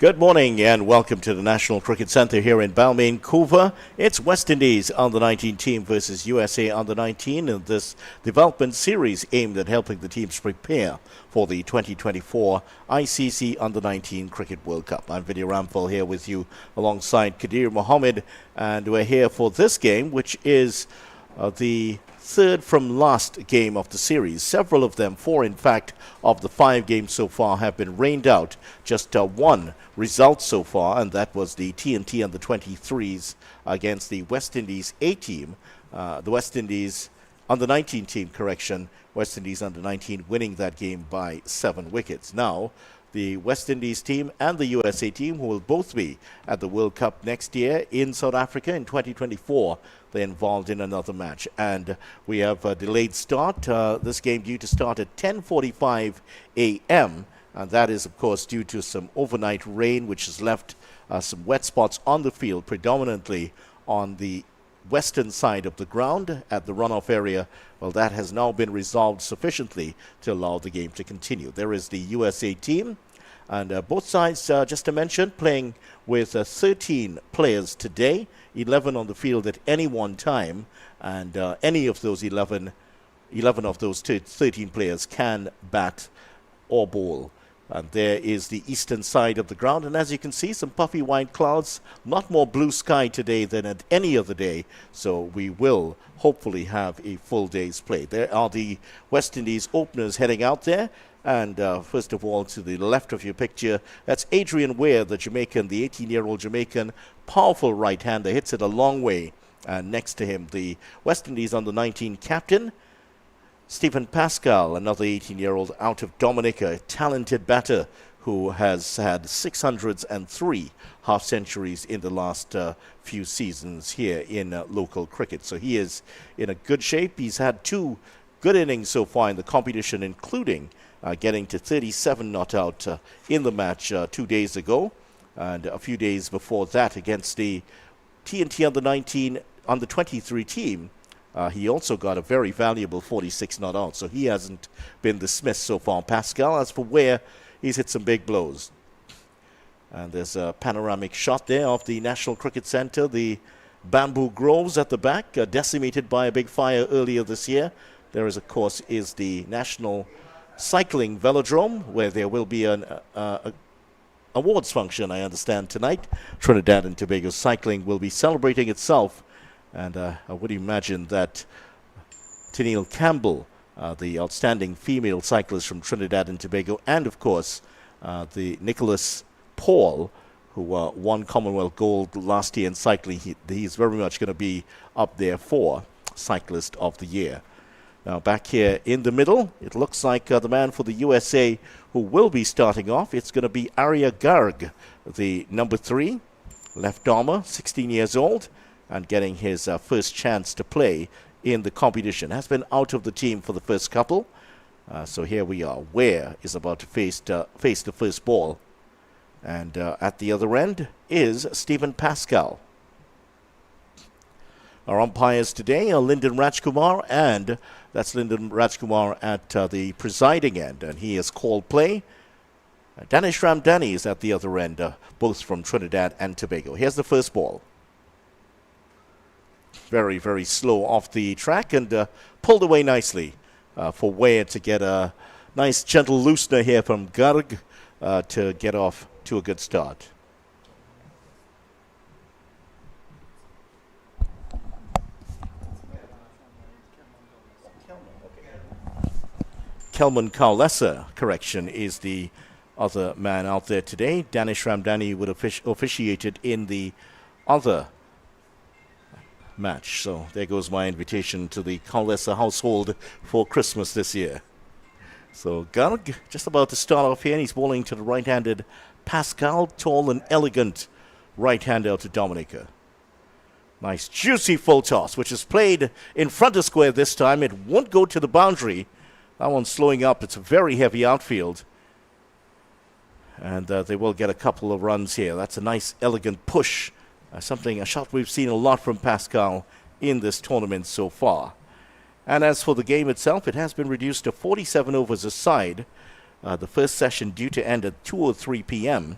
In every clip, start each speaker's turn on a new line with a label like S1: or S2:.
S1: Good morning and welcome to the National Cricket Centre here in Balmain, Couva. It's West Indies under-19 team versus USA under-19 in this development series aimed at helping the teams prepare for the 2024 ICC Under-19 Cricket World Cup. I'm Vidya Ramphal here with you alongside Kadir Mohammed, and we're here for this game, which is the third from last game of the series. Several of them, four in fact, of the 5 games so far have been rained out. Just one result so far, and that was the TNT under 23s against the West Indies A team. The West Indies under 19 team, West Indies under 19 winning that game by 7 wickets. Now, the West Indies team and the USA team, who will both be at the World Cup next year in South Africa in 2024, they're involved in another match. And we have a delayed start. This game due to start at 10:45 a.m. And that is, of course, due to some overnight rain, which has left some wet spots on the field, predominantly on the western side of the ground at the runoff area. Well, that has now been resolved sufficiently to allow the game to continue. There is the USA team, and both sides, just to mention, playing with 13 players today, 11 on the field at any one time, and any of those 11 of those 13 players can bat or bowl. And there is the eastern side of the ground, and as you can see, some puffy white clouds, lot more blue sky today than at any other day, so we will hopefully have a full day's play. There are the West Indies openers heading out there, and first of all, to the left of your picture, that's Adrian Weir, the Jamaican, the 18-year-old Jamaican, powerful right-hander, hits it a long way, and next to him, the West Indies under-19 captain, Stephen Pascal, another 18-year-old out of Dominica, a talented batter who has had 603 half-centuries in the last few seasons here in local cricket. So he is in a good shape. He's had 2 good innings so far in the competition, including getting to 37 not out in the match 2 days ago, and a few days before that against the TNT under-19, under-23 team. He also got a very valuable 46 not out, so he hasn't been dismissed so far. Pascal, as for Where, he's hit some big blows. And there's a panoramic shot there of the National Cricket Centre, the bamboo groves at the back, decimated by a big fire earlier this year. There is, of course, is the National Cycling Velodrome, where there will be an awards function, I understand, tonight. Trinidad and Tobago Cycling will be celebrating itself. And I would imagine that Tennille Campbell, the outstanding female cyclist from Trinidad and Tobago, and of course the Nicholas Paul, who won Commonwealth Gold last year in cycling, he's very much going to be up there for Cyclist of the Year. Now back here in the middle, it looks like the man for the USA who will be starting off, it's going to be Arya Garg, the number 3, left armour, 16 years old, and getting his first chance to play in the competition. Has been out of the team for the first couple. So here we are. Where is about to face the first ball. And at the other end is Stephen Pascal. Our umpires today are Lyndon Rajkumar, and that's Lyndon Rajkumar at the presiding end. And he has called play. Danish Ramdani is at the other end, both from Trinidad and Tobago. Here's the first ball. Very, very slow off the track, and pulled away nicely for Ware to get a nice gentle loosener here from Garg to get off to a good start. Kelman Kaulesa, correction, is the other man out there today. Danish Ramdani would have officiated in the other match. So there goes my invitation to the Kaulesa household for Christmas this year. So Garg just about to start off here, and he's bowling to the right-handed Pascal, tall and elegant right-hander to Dominica. Nice juicy full toss, which is played in front of square this time. It won't go to the boundary. That one's slowing up. It's a very heavy outfield. And they will get a couple of runs here. That's a nice elegant push. A shot we've seen a lot from Pascal in this tournament so far. And as for the game itself, it has been reduced to 47 overs a side. The first session due to end at 2:03 p.m.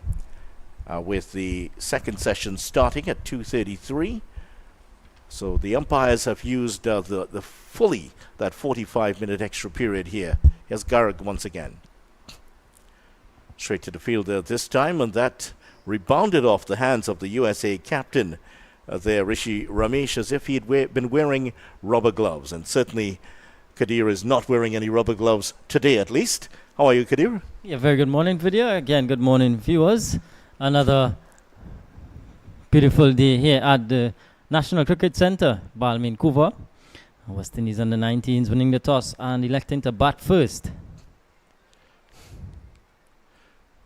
S1: with the second session starting at 2:33. So the umpires have used the fully that 45-minute extra period here. Here's Garrick once again. Straight to the fielder this time, and that rebounded off the hands of the USA captain there, Rishi Ramesh, as if he had been wearing rubber gloves. And certainly Kadir is not wearing any rubber gloves today, at least. How are you, Kadir?
S2: Yeah, very good morning, video. Again, good morning, viewers. Another beautiful day here at the National Cricket Centre, Balmain, Couva. West Indies under 19s winning the toss and electing to bat first.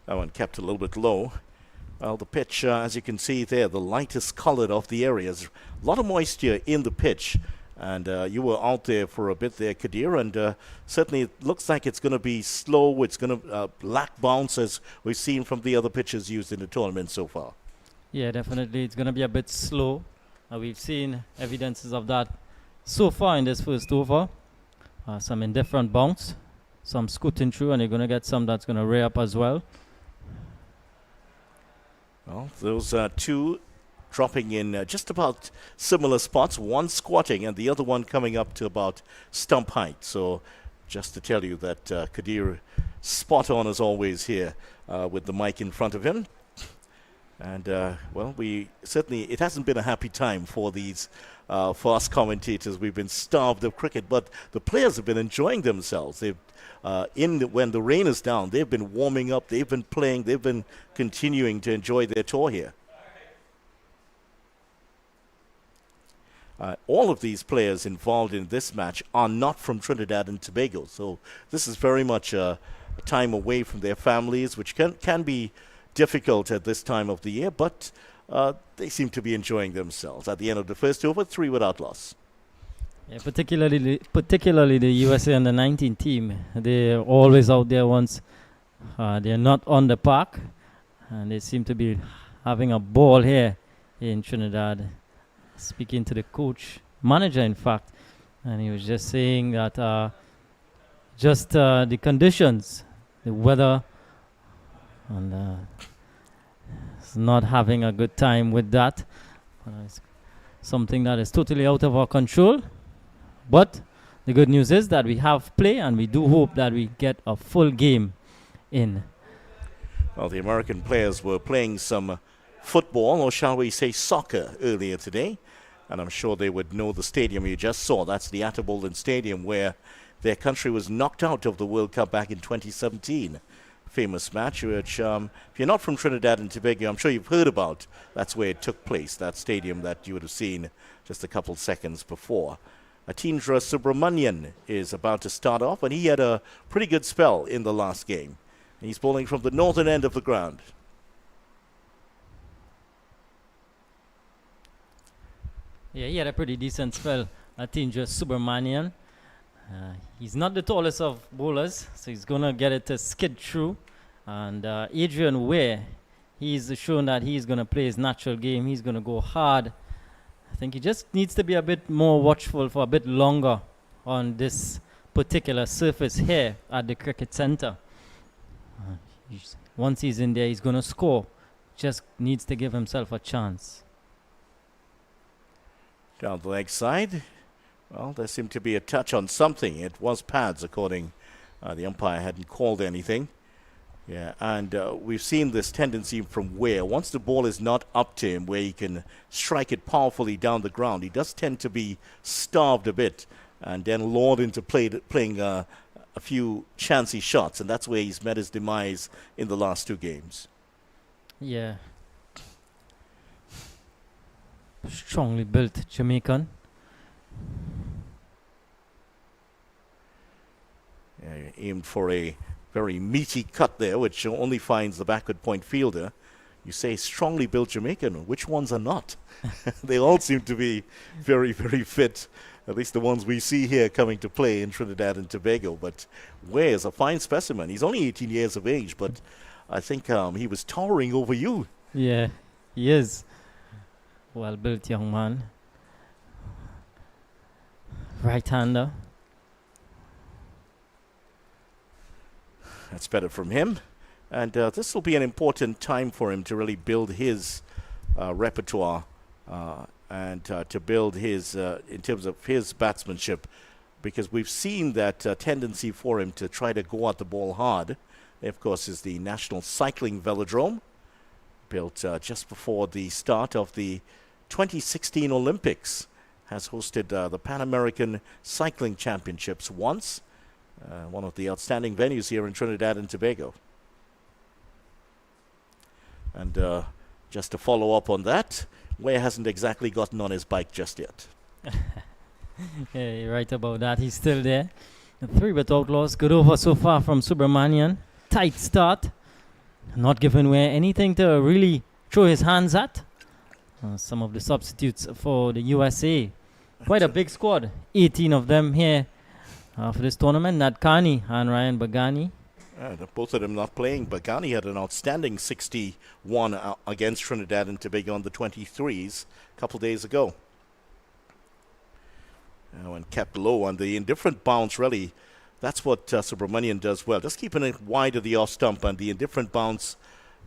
S1: That one kept a little bit low. Well, the pitch, as you can see there, the lightest coloured of the areas. A lot of moisture in the pitch. And you were out there for a bit there, Kadir, and certainly it looks like it's going to be slow. It's going to lack bounce, as we've seen from the other pitches used in the tournament so far.
S2: Yeah, definitely. It's going to be a bit slow. We've seen evidences of that so far in this first over. Some indifferent bounce, some scooting through, and you're going to get some that's going to rear up as well.
S1: Well, those two dropping in just about similar spots, one squatting and the other one coming up to about stump height. So just to tell you that Kadir spot on as always here with the mic in front of him. And, well, it hasn't been a happy time for these for us commentators. We've been starved of cricket, but the players have been enjoying themselves. They've when the rain is down, they've been warming up, they've been playing, they've been continuing to enjoy their tour here. All of these players involved in this match are not from Trinidad and Tobago, so this is very much a time away from their families, which can be difficult at this time of the year, but they seem to be enjoying themselves. At the end of the first over, 3 without loss.
S2: Yeah, particularly the USA under 19 team. They're always out there once they're not on the park, and they seem to be having a ball here in Trinidad. Speaking to the manager, in fact, and he was just saying that the conditions, the weather, and it's not having a good time with that. It's something that is totally out of our control. But the good news is that we have play, and we do hope that we get a full game in.
S1: Well, the American players were playing some football, or shall we say soccer, earlier today. And I'm sure they would know the stadium you just saw. That's the Atabolden Stadium, where their country was knocked out of the World Cup back in 2017. Famous match, which if you're not from Trinidad and Tobago, I'm sure you've heard about. That's where it took place, that stadium that you would have seen just a couple seconds before. Atindra Subramanian is about to start off, and he had a pretty good spell in the last game. He's bowling from the northern end of the ground.
S2: Yeah, he had a pretty decent spell, Atindra Subramanian. He's not the tallest of bowlers, so he's going to get it to skid through. And Adrian Ware, he's shown that he's going to play his natural game. He's going to go hard. I think he just needs to be a bit more watchful for a bit longer on this particular surface here at the cricket centre. Once he's in there, he's going to score. Just needs to give himself a chance.
S1: Down the leg side. Well, there seemed to be a touch on something. It was pads, according the umpire hadn't called anything. Yeah, and we've seen this tendency from Ware. Once the ball is not up to him, where he can strike it powerfully down the ground, he does tend to be starved a bit and then lured into playing a few chancy shots, and that's where he's met his demise in the last 2 games.
S2: Yeah. Strongly built Jamaican.
S1: Yeah, aimed for a very meaty cut there, which only finds the backward point fielder. You say strongly built Jamaican. Which ones are not? They all seem to be very, very fit, at least the ones we see here coming to play in Trinidad and Tobago. But Ware is a fine specimen. He's only 18 years of age, but I think he was towering over you.
S2: Yeah, he is. Well-built young man. Right-hander.
S1: That's better from him. And this will be an important time for him to really build his repertoire and to build his, in terms of his batsmanship, because we've seen that tendency for him to try to go at the ball hard. There, of course, is the National Cycling Velodrome, built just before the start of the 2016 Olympics. Has hosted the Pan American Cycling Championships once, one of the outstanding venues here in Trinidad and Tobago. And just to follow up on that, Ware hasn't exactly gotten on his bike just yet.
S2: Yeah, you're right about that. He's still there. The 3-bit Outlaws, good over so far from Subramanian. Tight start. Not giving Ware anything to really throw his hands at. Some of the substitutes for the USA. Quite a big squad. 18 of them here for this tournament. Nat Carney and Ryan Bagani.
S1: Both of them not playing. Bagani had an outstanding 61 against Trinidad and Tobago on the 23s a couple days ago. And kept low on the indifferent bounce, really. That's what Subramanian does well. Just keeping it wide of the off stump, and the indifferent bounce,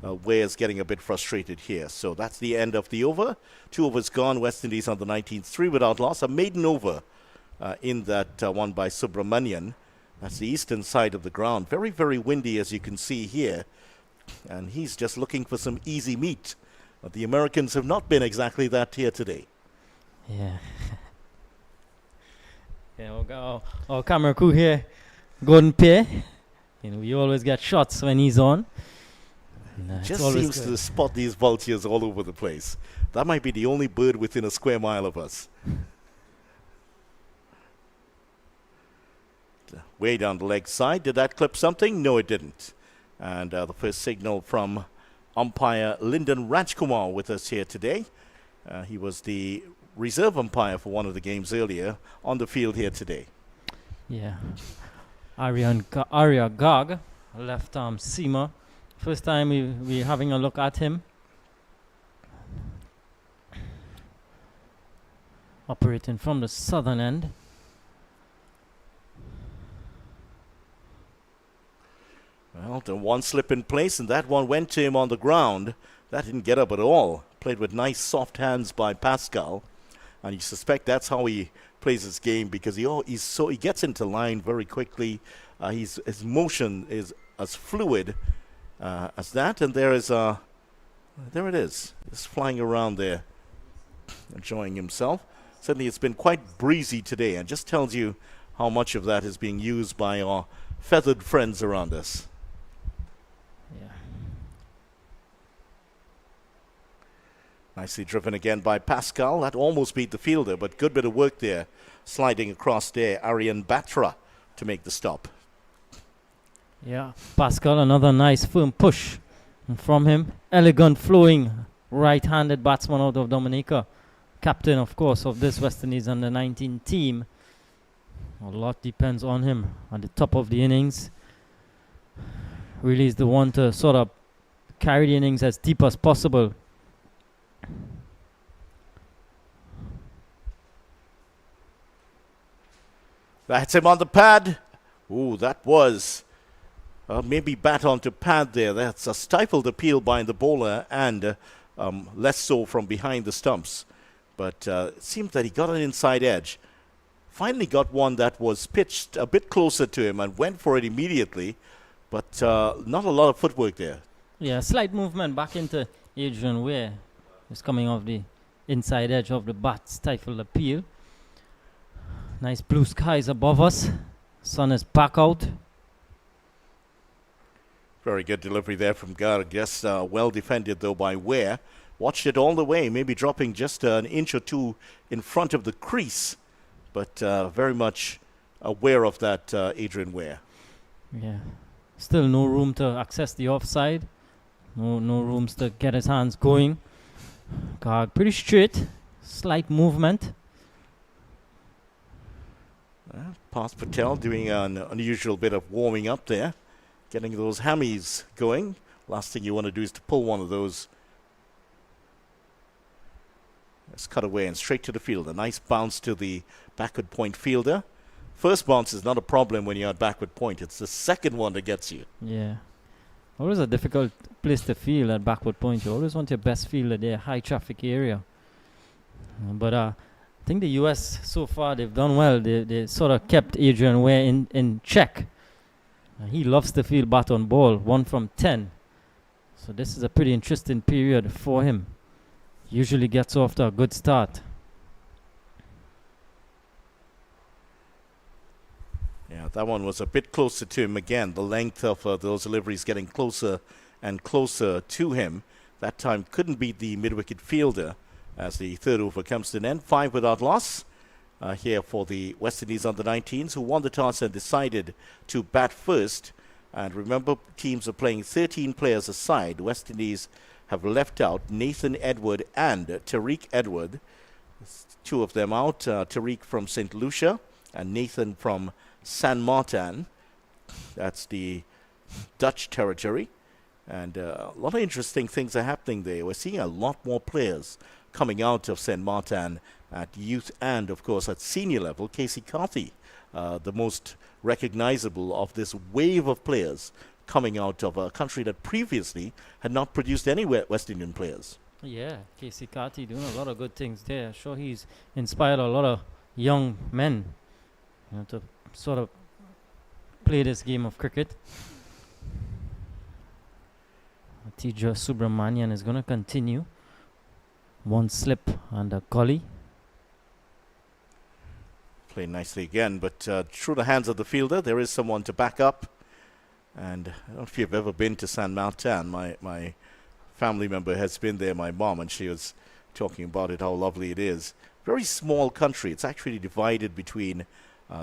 S1: Ware's getting a bit frustrated here. So that's the end of the over. 2 overs gone. West Indies on the 19th, 3 without loss. A maiden over in that one by Subramanian. That's the eastern side of the ground. Very, very windy, as you can see here. And he's just looking for some easy meat. But the Americans have not been exactly that here today.
S2: Yeah. Our camera crew here, Gordon Pear. We always get shots when he's on.
S1: Just seems to spot these vultures all over the place. That might be the only bird within a square mile of us. Way down the leg side. Did that clip something? No, it didn't. And the first signal from umpire Lyndon Rajkumar with us here today. He was the reserve umpire for one of the games earlier on the field here today.
S2: Yeah. Arya Garg, left arm seamer. First time we're having a look at him. Operating from the southern end.
S1: Well, the one slip in place, and that one went to him on the ground. That didn't get up at all. Played with nice soft hands by Pascal. And you suspect that's how he plays his game, because he gets into line very quickly. His motion is as fluid as that, and there it is. He's flying around there, enjoying himself. Certainly it's been quite breezy today, and just tells you how much of that is being used by our feathered friends around us.
S2: Yeah.
S1: Nicely driven again by Pascal. That almost beat the fielder, but good bit of work there. Sliding across there, Aryan Batra to make the stop.
S2: Yeah, Pascal, another nice firm push from him. Elegant flowing right-handed batsman out of Dominica. Captain, of course, of this West Indies under 19 team. A lot depends on him at the top of the innings. Really is the one to sort of carry the innings as deep as possible.
S1: That's him on the pad. Ooh, that was maybe bat onto pad there. That's a stifled appeal by the bowler, and less so from behind the stumps. But it seems that he got an inside edge. Finally got one that was pitched a bit closer to him and went for it immediately. But not a lot of footwork there.
S2: Yeah, slight movement back into Adrian Ware. He's coming off the inside edge of the bat, stifled appeal. Nice blue skies above us. Sun is back out.
S1: Very good delivery there from Garg. Just well defended, though, by Ware. Watched it all the way, maybe dropping just an inch or two in front of the crease. But very much aware of that, Adrian Ware.
S2: Yeah. Still no room to access the offside. No rooms to get his hands going. Garg pretty straight. Slight movement.
S1: Pas Patel doing an unusual bit of warming up there. Getting those hammies going. Last thing you want to do is to pull one of those. Let's cut away and straight to the field. A nice bounce to the backward point fielder. First bounce is not a problem when you're at backward point. It's the second one that gets you.
S2: Yeah. Always a difficult place to field at backward point. You always want your best fielder there, high traffic area. But I think the US so far they've done well. They sort of kept Adrian Ware in check. He loves to field bat on ball, 1 from 10. So this is a pretty interesting period for him. Usually gets off to a good start.
S1: Yeah, that one was a bit closer to him again. The length of those deliveries getting closer and closer to him. That time couldn't beat the mid-wicket fielder as the third over comes to an end. 5 without loss here for the West Indies under-19s, who won the toss and decided to bat first. And remember, teams are playing 13 players aside. West Indies have left out Nathan Edward and Tariq Edward. 2 of them out, Tariq from St. Lucia and Nathan from San Martin. That's the Dutch territory. And a lot of interesting things are happening there. We're seeing a lot more players coming out of San Martin at youth and, of course, at senior level. Casey Carthy, the most recognizable of this wave of players coming out of a country that previously had not produced any West Indian players.
S2: Yeah, Casey Carty doing a lot of good things there. Sure, he's inspired a lot of young men, to sort of play this game of cricket. Teja Subramanian is going to continue. 1 slip and a gully.
S1: Playing nicely again, but through the hands of the fielder, there is someone to back up. And I don't know if you've ever been to San Martin. My family member has been there, my mom, and she was talking about it, how lovely it is. Very small country. It's actually divided between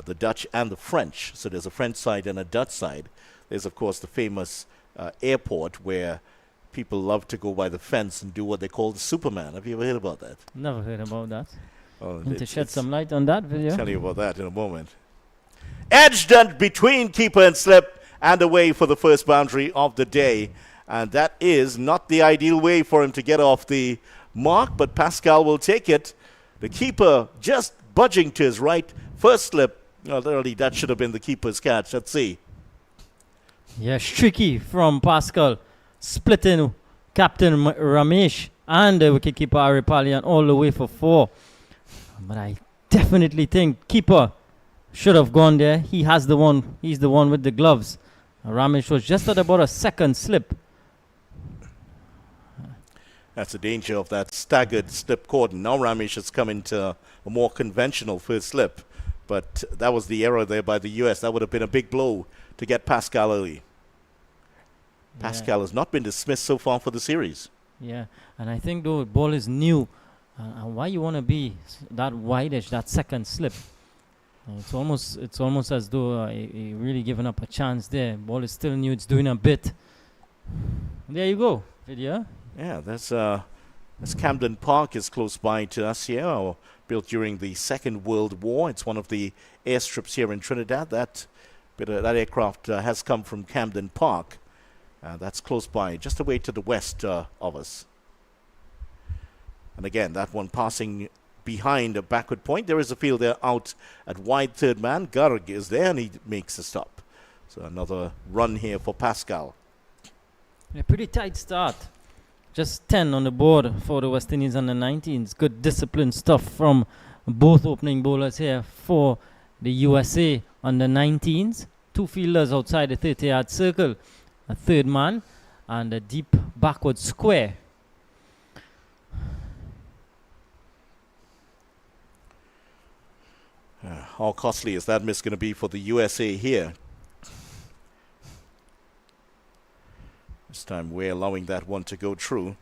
S1: the Dutch and the French. So there's a French side and a Dutch side. There's, of course, the famous airport where people love to go by the fence and do what they call the Superman. Have you ever heard about that?
S2: Never heard about that.
S1: Oh,
S2: Need to shed some light on that video.
S1: I'll tell you about that in a moment. Edged and between keeper and slip and away for the first boundary of the day. And that is not the ideal way for him to get off the mark, but Pascal will take it. The keeper just budging to his right. First slip. Oh, literally, that should have been the keeper's catch. Let's see.
S2: Yeah, streaky from Pascal. Splitting Captain Ramesh and the wicketkeeper Aripalian all the way for 4. But I definitely think keeper should have gone there. He has the one. He's the one with the gloves. Ramesh was just at about a second slip.
S1: That's the danger of that staggered slip cordon. Now Ramesh has come into a more conventional first slip. But that was the error there by the US. That would have been a big blow to get Pascal early. Pascal has not been dismissed so far for the series.
S2: Yeah, and I think though ball is new, and why you want to be that wide-ish, that second slip? It's almost as though he really given up a chance there. Ball is still new. It's doing a bit. There you go, video.
S1: Yeah, that's Camden Park is close by to us here, built during the Second World War. It's one of the airstrips here in Trinidad. That aircraft has come from Camden Park. That's close by, just away to the west of us. And again, that one passing behind a backward point. There is a fielder out at wide third man. Garg is there and he makes a stop. So another run here for Pascal.
S2: A pretty tight start. Just 10 on the board for the West Indies under 19s. Good disciplined stuff from both opening bowlers here for the USA under 19s. 2 fielders outside the 30-yard circle. A third man and a deep backward square.
S1: How costly is that miss going to be for the USA here? This time we're allowing that one to go through.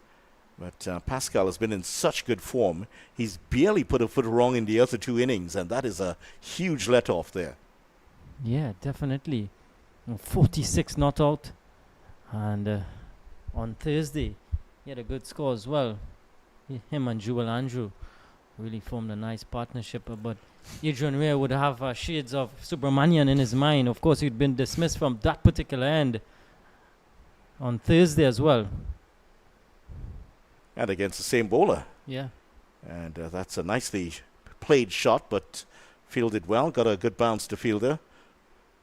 S1: But Pascal has been in such good form. He's barely put a foot wrong in the other 2 innings, and that is a huge let-off there.
S2: Yeah, definitely. 46 not out. And on Thursday, he had a good score as well. Him and Jewel Andrew really formed a nice partnership. But Adrian Ware would have shades of Subramanian in his mind. Of course, he'd been dismissed from that particular end on Thursday as well.
S1: And against the same bowler.
S2: Yeah.
S1: And that's a nicely played shot, but fielded well. Got a good bounce to fielder.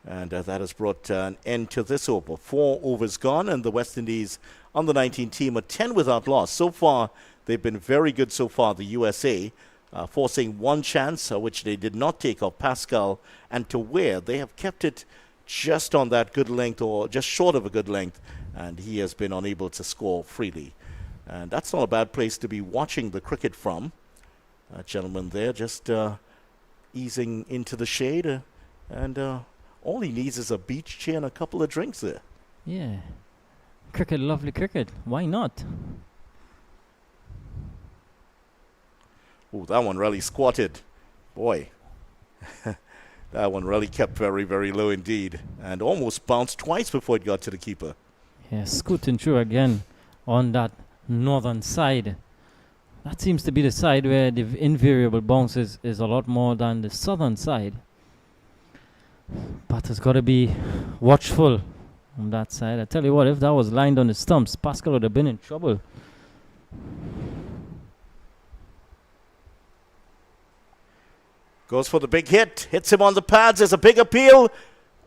S1: And that has brought an end to this over. 4 overs gone, and the West Indies under 19 team are 10 without loss. So far, they've been very good so far, the USA, forcing one chance, which they did not take off Pascal and to where they have kept it just on that good length or just short of a good length, and he has been unable to score freely. And that's not a bad place to be watching the cricket from. That gentleman there just easing into the shade, and all he needs is a beach chair and a couple of drinks there.
S2: Yeah. Cricket, lovely cricket. Why not?
S1: Oh, that one really squatted. Boy. That one really kept very, very low indeed. And almost bounced twice before it got to the keeper.
S2: Yeah, scooting through again on that northern side. That seems to be the side where the invariable bounce is a lot more than the southern side. But it's got to be watchful on that side. I tell you what, if that was lined on the stumps, Pascal would have been in trouble.
S1: Goes for the big hit. Hits him on the pads. There's a big appeal.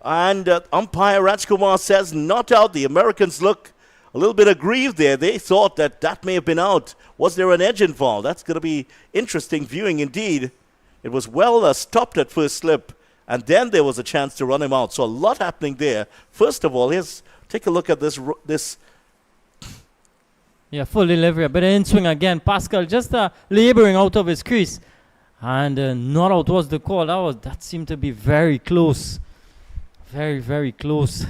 S1: And umpire Rajkumar says not out. The Americans look a little bit aggrieved there. They thought that may have been out. Was there an edge involved? That's going to be interesting viewing indeed. It was well stopped at first slip. And then there was a chance to run him out. So a lot happening there. First of all, take a look at this.
S2: Yeah, full delivery. A bit of in-swing again. Pascal just laboring out of his crease. And not out was the call. That seemed to be very close. Very, very close.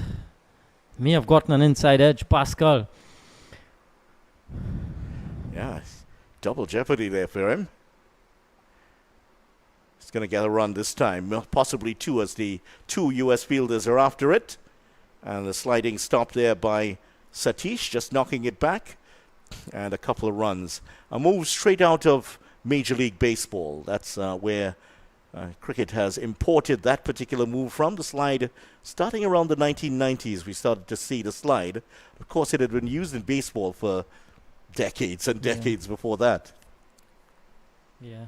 S2: May have gotten an inside edge, Pascal.
S1: Yeah, double jeopardy there for him. He's going to get a run this time, possibly 2 as the 2 U.S. fielders are after it. And the sliding stop there by Satish, just knocking it back. And a couple of runs. A move straight out of Major League Baseball. That's where cricket has imported that particular move from. The slide, starting around the 1990s, we started to see the slide. Of course, it had been used in baseball for decades and decades before that.
S2: Yeah.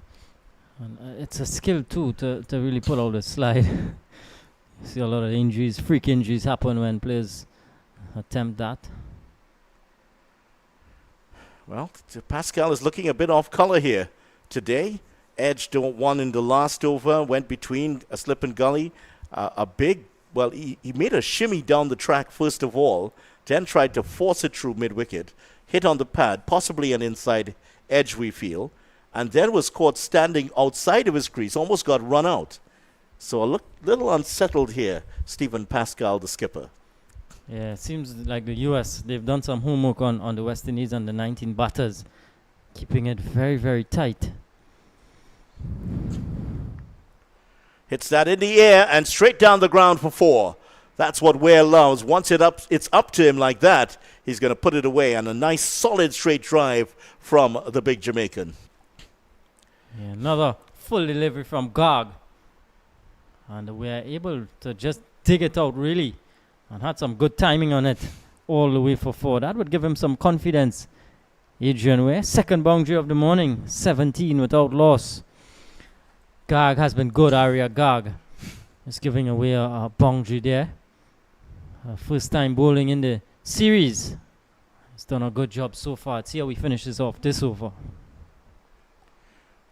S2: And it's a skill too to really pull out a slide. You see a lot of injuries, freak injuries happen when players attempt that.
S1: Well, Pascal is looking a bit off color here today. Edged one in the last over, went between a slip and gully. He made a shimmy down the track first of all, then tried to force it through mid-wicket, hit on the pad, possibly an inside edge we feel, and then was caught standing outside of his crease, almost got run out. So a little unsettled here, Stephen Pascal, the skipper.
S2: Yeah, it seems like the US, they've done some homework on the West Indies and the 19 batters, keeping it very, very tight.
S1: Hits that in the air and straight down the ground for 4. That's what Ware loves. Once it's up to him like that, he's going to put it away, and a nice solid straight drive from the big Jamaican.
S2: Yeah, another full delivery from Garg. And we are able to just dig it out really, and had some good timing on it all the way for 4. That would give him some confidence. Adrian Ware, second boundary of the morning, 17 without loss. Garg has been good, Arya Garg. Just giving away a boundary there. First time bowling in the series. He's done a good job so far. Let's see how he finishes off this over.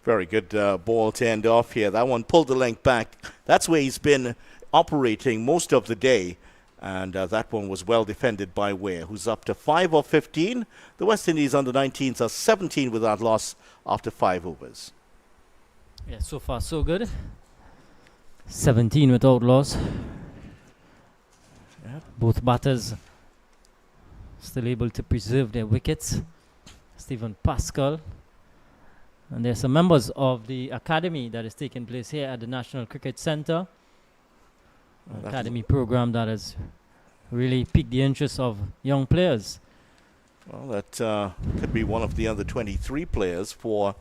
S1: Very good ball to end off here. That one pulled the length back. That's where he's been operating most of the day. And that one was well defended by Ware, who's up to 5 of 15. The West Indies under 19s are 17 without loss after 5 overs.
S2: Yeah, so far so good. 17 without loss.
S1: Yeah.
S2: Both batters still able to preserve their wickets. Stephen Pascal. And there's some members of the academy that is taking place here at the National Cricket Centre. Academy program that has really piqued the interest of young players.
S1: Well, that could be one of the under 23 players for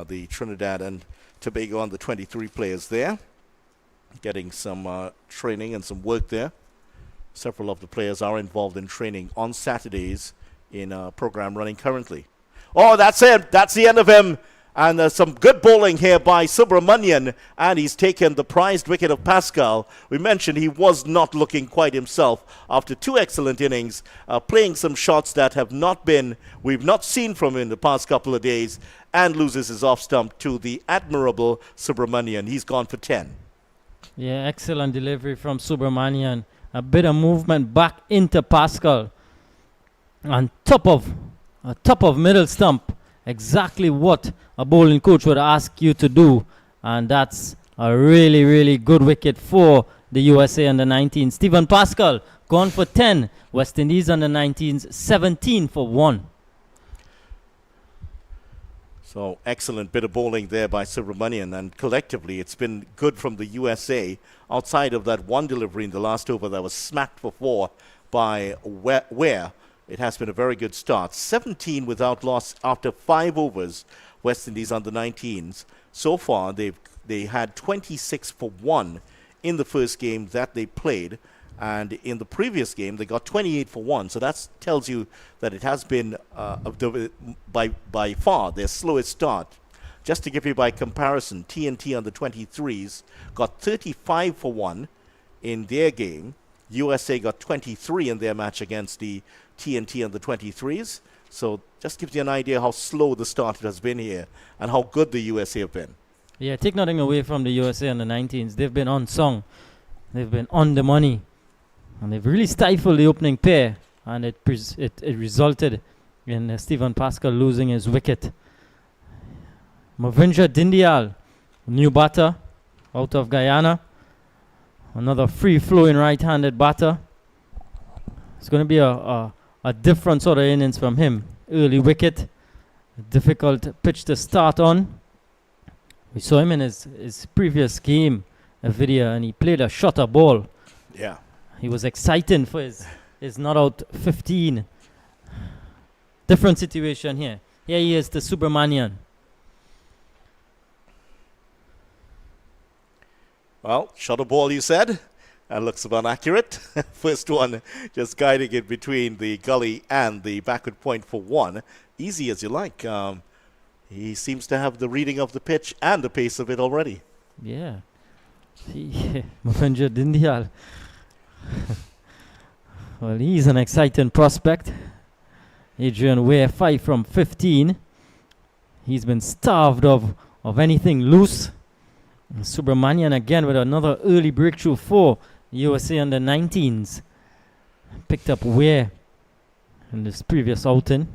S1: the Trinidad and Tobago under 23 players there. Getting some training and some work there. Several of the players are involved in training on Saturdays in a program running currently. Oh, that's it. That's the end of him. And some good bowling here by Subramanian, and he's taken the prized wicket of Pascal. We mentioned he was not looking quite himself after 2 excellent innings, playing some shots that we've not seen from him in the past couple of days, and loses his off stump to the admirable Subramanian. He's gone for 10.
S2: Yeah, excellent delivery from Subramanian. A bit of movement back into Pascal. On top of middle stump. Exactly what a bowling coach would ask you to do. And that's a really, really good wicket for the USA under 19. Stephen Pascal gone for 10. West Indies under 19s 17 for 1.
S1: So excellent bit of bowling there by Subramanian, and collectively it's been good from the USA outside of that one delivery in the last over that was smacked for 4 by Ware. It has been a very good start. 17 without loss after 5 overs, West Indies under 19s. So far, they had 26 for 1 in the first game that they played. And in the previous game, they got 28 for 1. So that tells you that it has been, by far, their slowest start. Just to give you by comparison, TNT under 23s got 35 for 1 in their game. USA got 23 in their match against the TNT under 23s. So just gives you an idea how slow the start has been here and how good the USA have been.
S2: Yeah, take nothing away from the USA under 19s. They've been on song. They've been on the money. And they've really stifled the opening pair. And it resulted in Stephen Pascal losing his wicket. Movindra Dindyal, new batter out of Guyana. Another free-flowing right-handed batter. It's going to be a different sort of innings from him. Early wicket. A difficult pitch to start on. We saw him in his previous game, a video, and he played a shorter ball.
S1: Yeah.
S2: He was exciting for his not out 15. Different situation here. Here he is, the Subramanian.
S1: Well, shot a ball, you said. That looks about accurate. First one just guiding it between the gully and the backward point for 1. Easy as you like. He seems to have the reading of the pitch and the pace of it already.
S2: Yeah. Movindra Dindyal. Well, he's an exciting prospect. Adrian Ware 5 from 15. He's been starved of anything loose. Subramanian again with another early breakthrough for USA under 19s. Picked up Ware in this previous outing.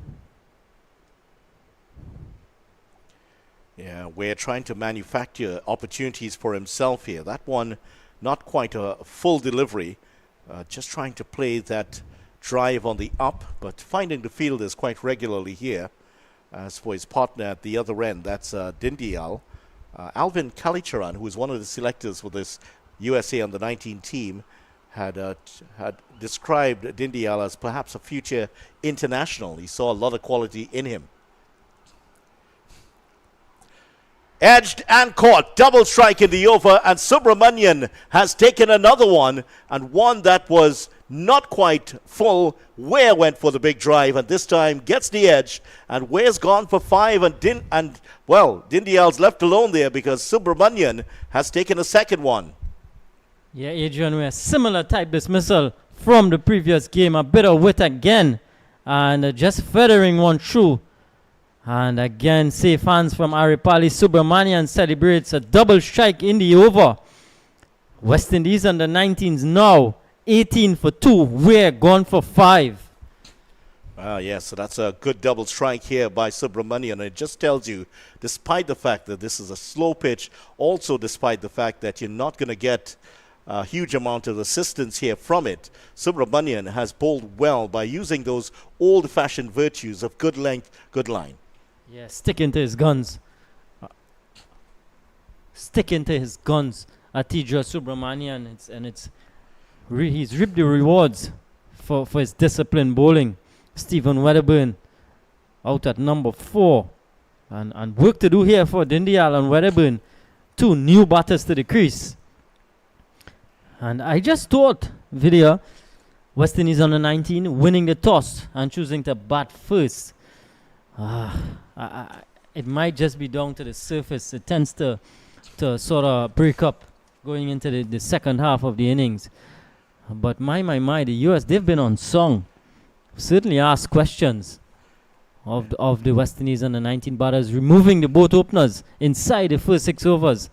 S1: Yeah, Ware trying to manufacture opportunities for himself here. That one, not quite a full delivery. Just trying to play that drive on the up, but finding the fielders quite regularly here. As for his partner at the other end, that's Dindyal. Alvin Kalicharan, who is one of the selectors for this USA under 19 team, had described Dindyal as perhaps a future international. He saw a lot of quality in him. Edged and caught. Double strike in the over, and Subramanian has taken another one, and one that was not quite full. Ware went for the big drive, and this time gets the edge, and Ware's gone for 5, and Dindyal's left alone there because Subramanian has taken a second one.
S2: Yeah, Adrian Ware, similar type dismissal from the previous game. A bit of wit again, and just feathering one through. And again, safe hands from Aripali. Subramanian celebrates a double strike in the over. West Indies under 19s now 18 for 2. We're gone for 5.
S1: Yes, so that's a good double strike here by Subramanian. It just tells you, despite the fact that this is a slow pitch, also despite the fact that you're not going to get a huge amount of assistance here from it, Subramanian has bowled well by using those old-fashioned virtues of good length, good line.
S2: Yeah, sticking to his guns. Sticking to his guns, Atija Subramanian. He's reaped the rewards for his disciplined bowling. Stephen Wedderburn out at number 4. And work to do here for Dindyal and Wedderburn. 2 new batters to the crease. And I just thought, Vidya, West Indies under 19 winning the toss and choosing to bat first. it might just be down to the surface. It tends to sort of break up going into the second half of the innings. But my, the US, they've been on song. Certainly asked questions of the West Indies under 19 batters, removing the both openers inside the first 6 overs.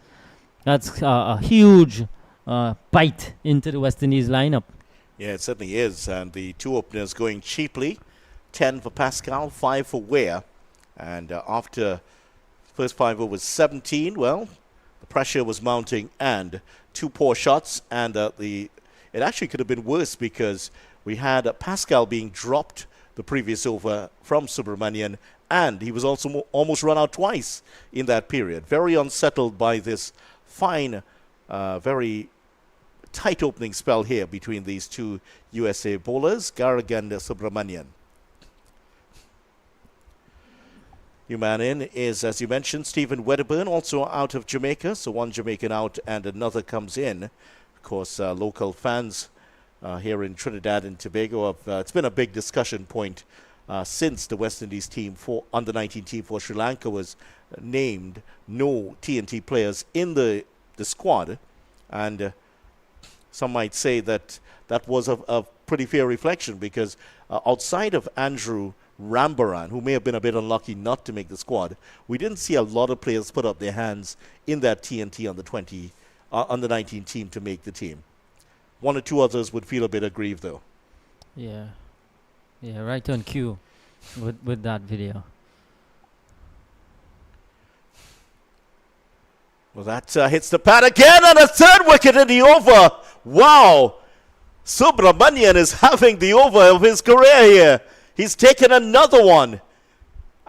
S2: That's a huge bite into the West Indies lineup.
S1: Yeah, it certainly is. And the 2 openers going cheaply. 10 for Pascal, 5 for Ware. And after first 5 overs, 17, well, the pressure was mounting and 2 poor shots. And it actually could have been worse because we had Pascal being dropped the previous over from Subramanian, and he was also almost run out twice in that period. Very unsettled by this fine, very tight opening spell here between these 2 USA bowlers, Garg and Subramanian. New man in is, as you mentioned, Stephen Wedderburn, also out of Jamaica. So 1 Jamaican out and another comes in. Of course, local fans here in Trinidad and Tobago it's been a big discussion point since the West Indies team for under 19 team for Sri Lanka was named. No TNT players in the squad, and some might say that was a pretty fair reflection because outside of Andrew Rambaran, who may have been a bit unlucky not to make the squad, we didn't see a lot of players put up their hands in that TNT under 19 team to make the team. 1 or 2 others would feel a bit aggrieved, though.
S2: Yeah, right on cue with that video.
S1: Well, that hits the pad again, and a 3rd wicket in the over. Wow! Subramanian is having the over of his career here. He's taken another one.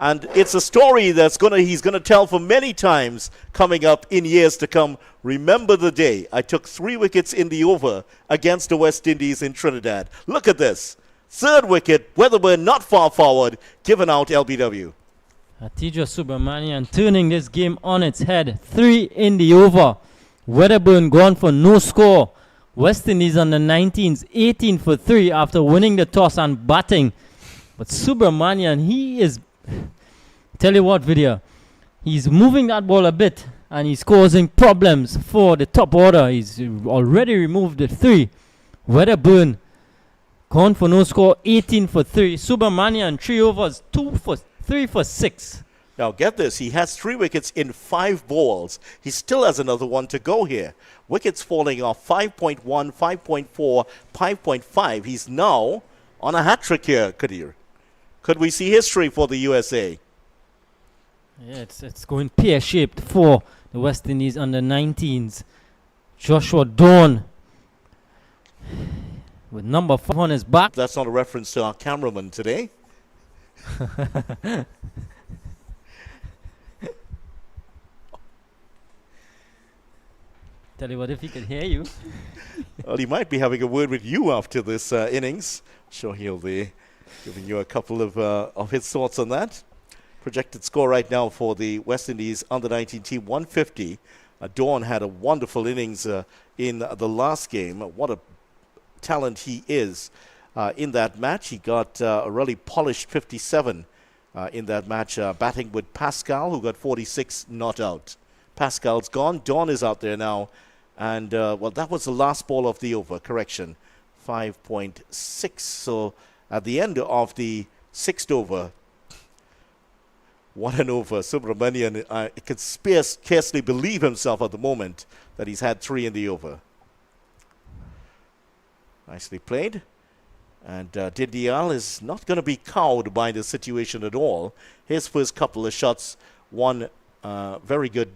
S1: And it's a story that's he's gonna tell for many times coming up in years to come. Remember the day I took 3 wickets in the over against the West Indies in Trinidad. Look at this. 3rd wicket, Weatherburn not far forward, given out LBW.
S2: Teja Subramanian turning this game on its head. 3 in the over. Weatherburn gone for no score. West Indies on the 19s, 18 for 3 after winning the toss and batting. But Subramanian, he is... Tell you what, Vidya, he's moving that ball a bit and he's causing problems for the top order. He's already removed the 3. Weatherburn gone for no score, 18 for 3. Subramanian 3 overs, 3 for 6.
S1: Now get this, he has 3 wickets in 5 balls. He still has another one to go here. Wickets falling off 5.1, 5.4, 5.5. He's now on a hat-trick here, Kadir. Could we see history for the USA?
S2: Yeah, it's going pear-shaped for the West Indies under 19s. Joshua Dawn with number 5 on his back.
S1: That's not a reference to our cameraman today.
S2: Tell you what, if he could hear you.
S1: Well, he might be having a word with you after this innings. Sure, he'll be giving you a couple of his thoughts on that. Projected score right now for the West Indies under-19 team, 150. Dawn had a wonderful innings in the last game. What a talent he is in that match. He got a really polished 57 in that match, batting with Pascal, who got 46 not out. Pascal's gone. Dawn is out there now. And, well, that was the last ball of the over. Correction, 5.6. So at the end of the 6th over, what an over. Subramanian could scarcely believe himself at the moment that he's had 3 in the over. Nicely played. And Didial is not going to be cowed by the situation at all. His first couple of shots, one very good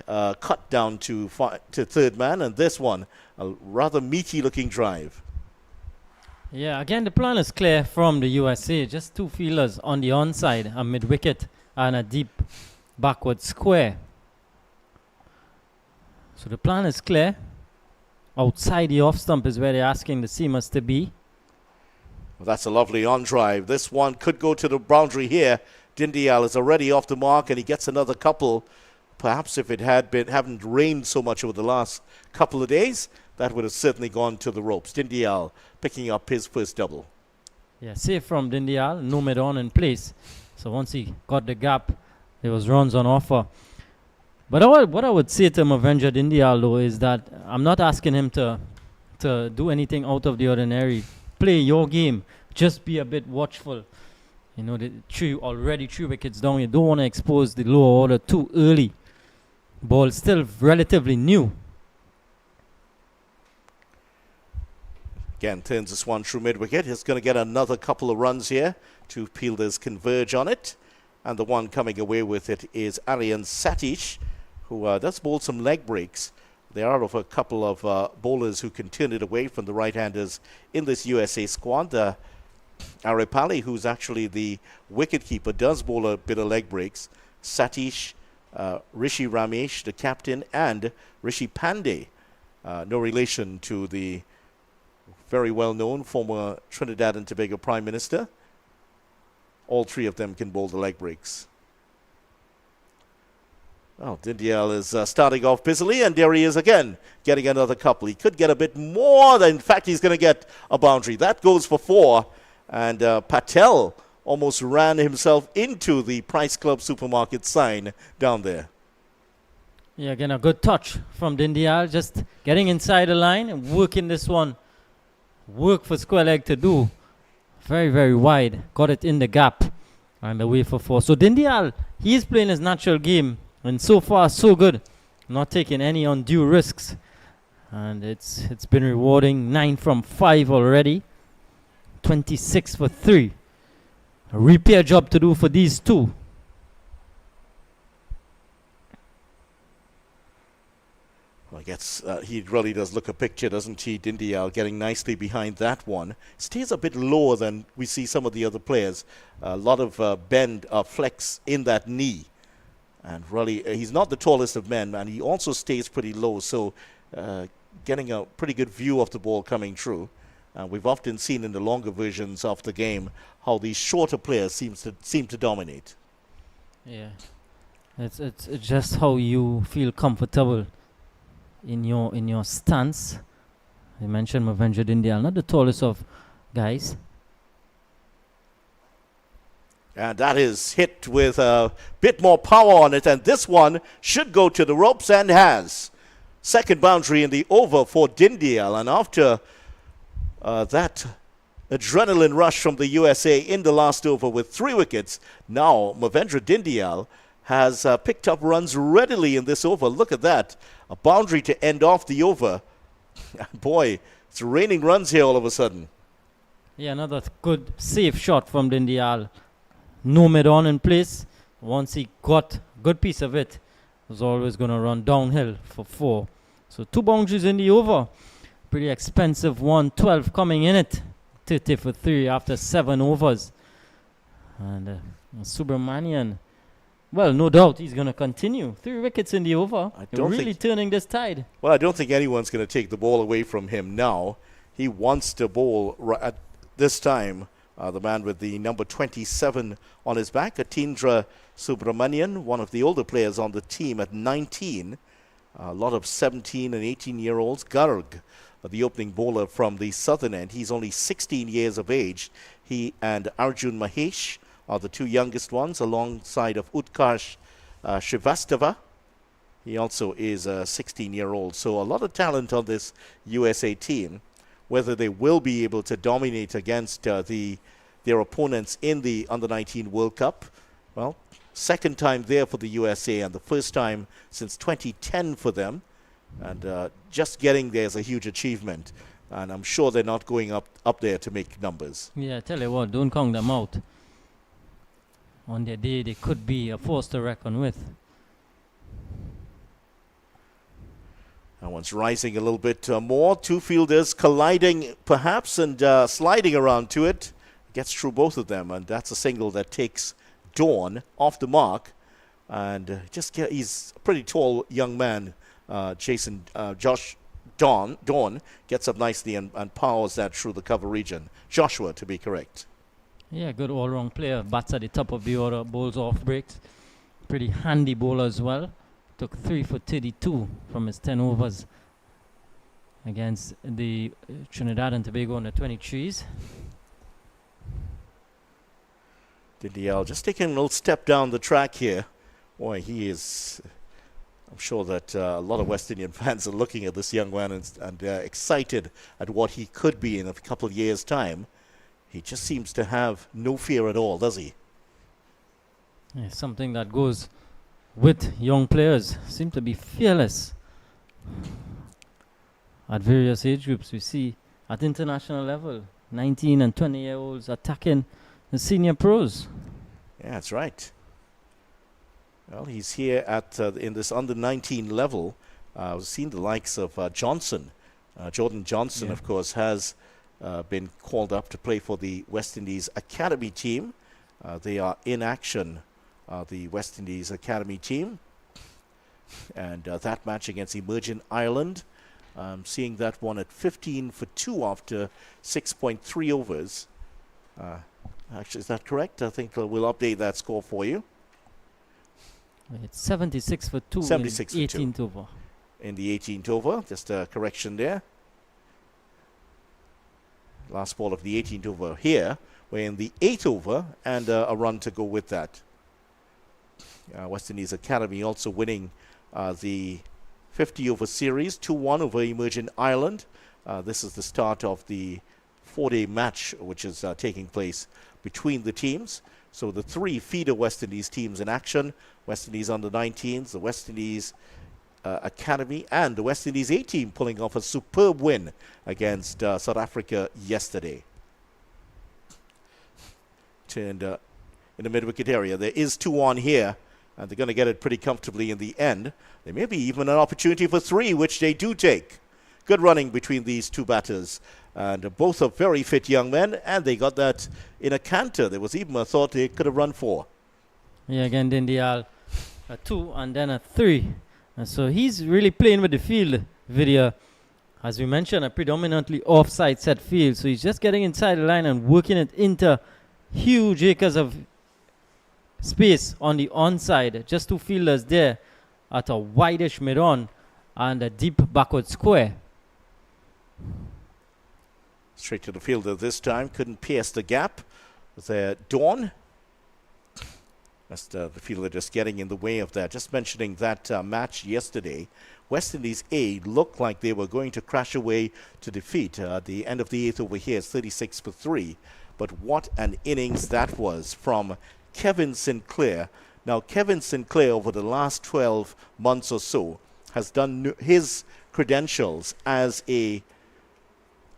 S1: cut down to 3rd man, and this one, a rather meaty-looking drive.
S2: Yeah, again, the plan is clear from the USA. Just 2 fielders on the onside, a mid-wicket and a deep backward square. So the plan is clear. Outside the off-stump is where they're asking the seamers to be.
S1: Well, that's a lovely on-drive. This one could go to the boundary here. Dindial is already off the mark, and he gets another couple. Perhaps if it hadn't rained so much over the last couple of days, that would have certainly gone to the ropes. Dindial picking up his first double.
S2: Yeah, safe from Dindial, no mid-on in place. So once he got the gap there was runs on offer. But what I would say to Mavendra Dindyal though is that I'm not asking him to do anything out of the ordinary. Play your game. Just be a bit watchful. You know, already 3 wickets down. You don't want to expose the lower order too early. Ball still relatively new.
S1: Again, turns this one through mid-wicket. He's going to get another couple of runs here. 2 fielders converge on it. And the one coming away with it is Aryan Satish, who does bowl some leg breaks. There are a couple of bowlers who can turn it away from the right-handers in this USA squad. Aripali, who's actually the wicket-keeper, does bowl a bit of leg breaks. Satish, Rishi Ramesh, the captain, and Rishi Pandey. No relation to the very well-known former Trinidad and Tobago Prime Minister. All 3 of them can bowl the leg breaks. Well, Dindyal is starting off busily, and there he is again, getting another couple. He could get a bit more. In fact, he's going to get a boundary. That goes for 4. And Patel almost ran himself into the Price Club supermarket sign down there.
S2: Yeah, again, a good touch from Dindyal. Just getting inside the line and working this one. Work for square leg to do. Very, very wide. Got it in the gap. And away for 4. So Dindyal, he is playing his natural game. And so far, so good. Not taking any undue risks. And it's been rewarding. 9 from 5 already. 26 for 3. A repair job to do for these 2.
S1: Well, I guess he really does look a picture, doesn't he, Dindyal, getting nicely behind that one. Stays a bit lower than we see some of the other players. A lot of bend, flex in that knee. And really, he's not the tallest of men, and he also stays pretty low, so getting a pretty good view of the ball coming through. We've often seen in the longer versions of the game how these shorter players seem to dominate.
S2: Yeah, it's just how you feel comfortable in your stance. You mentioned Mavendra Dindyal, not the tallest of guys.
S1: And that is hit with a bit more power on it, and this one should go to the ropes and has. Second boundary in the over for Dindyal, and after that adrenaline rush from the USA in the last over with 3 wickets, now Mavendra Dindyal has picked up runs readily in this over. Look at that. A boundary to end off the over. Boy, it's raining runs here all of a sudden.
S2: Yeah, another good safe shot from Dindyal. No mid-on in place. Once he got a good piece of it, was always going to run downhill for 4. So 2 boundaries in the over. Pretty expensive one. 12 coming in it. 30 for 3 after 7 overs. And Subramanian, well, no doubt he's going to continue. 3 wickets in the over. Really turning this tide.
S1: Well, I don't think anyone's going to take the ball away from him now. He wants to bowl at this time. The man with the number 27 on his back, Atindra Subramanian, one of the older players on the team at 19. A lot of 17 and 18-year-olds. Garg, the opening bowler from the southern end, he's only 16 years of age. He and Arjun Mahesh are the 2 youngest ones, alongside of Utkarsh Srivastava. He also is a 16-year-old. So a lot of talent on this USA team. Whether they will be able to dominate against their opponents in the Under-19 World Cup. Well, second time there for the USA and the first time since 2010 for them. And just getting there is a huge achievement. And I'm sure they're not going up there to make numbers.
S2: Yeah, I tell you what, don't count them out. On their day, they could be a force to reckon with.
S1: That one's rising a little bit more. 2 fielders colliding perhaps and sliding around to it. Gets through both of them, and that's a single that takes Dawn off the mark. And he's a pretty tall young man. Josh Dawn gets up nicely and powers that through the cover region. Joshua, to be correct.
S2: Yeah, good all-round player. Bats at the top of the order, bowls off breaks. Pretty handy bowler as well. Took 3 for 32 from his 10 overs against the Trinidad and Tobago under 23s.
S1: Dindyal just taking a little step down the track here. Boy, he is. I'm sure that a lot of West Indian fans are looking at this young man and excited at what he could be in a couple of years' time. He just seems to have no fear at all, does he?
S2: Yeah, something that goes with young players. Seem to be fearless at various age groups. We see at international level, 19 and 20-year-olds attacking the senior pros.
S1: Yeah, that's right. Well, he's here at in this under-19 level. We've seen the likes of Johnson. Jordan Johnson, of course, has been called up to play for the West Indies Academy team. They are in action, the West Indies Academy team. And that match against Emerging Ireland, seeing that one at 15 for 2 after 6.3 overs. Actually, is that correct? I think we'll update that score for you.
S2: It's 76 for 2
S1: 76
S2: in
S1: for
S2: 18th over.
S1: In the 18th over, just a correction there. Last ball of the 18th over here. We're in the 8th over and a run to go with that. West Indies Academy also winning the 50-over series, 2-1 over Emerging Ireland. This is the start of the 4-day match, which is taking place between the teams. So the 3 feeder West Indies teams in action: West Indies under-19s, the West Indies Academy, and the West Indies A team pulling off a superb win against South Africa yesterday. Turned in the mid-wicket area. There is 2 on here, and they're going to get it pretty comfortably in the end. There may be even an opportunity for 3, which they do take. Good running between these 2 batters. And both are very fit young men, and they got that in a canter. There was even a thought they could have run 4.
S2: Yeah, again, Dindial, a 2 and then a 3. And so he's really playing with the field, Vidya. As we mentioned, a predominantly offside set field. So he's just getting inside the line and working it into huge acres of space on the onside. Just 2 fielders there at a wideish mid-on and a deep backward square.
S1: Straight to the fielder this time. Couldn't pierce the gap. There, Dawn. That's the fielder just getting in the way of that. Just mentioning that match yesterday. West Indies A looked like they were going to crash away to defeat. The end of the 8th over here is 36 for 3. But what an innings that was from Kevin Sinclair. Now, Kevin Sinclair, over the last 12 months or so, has done his credentials as a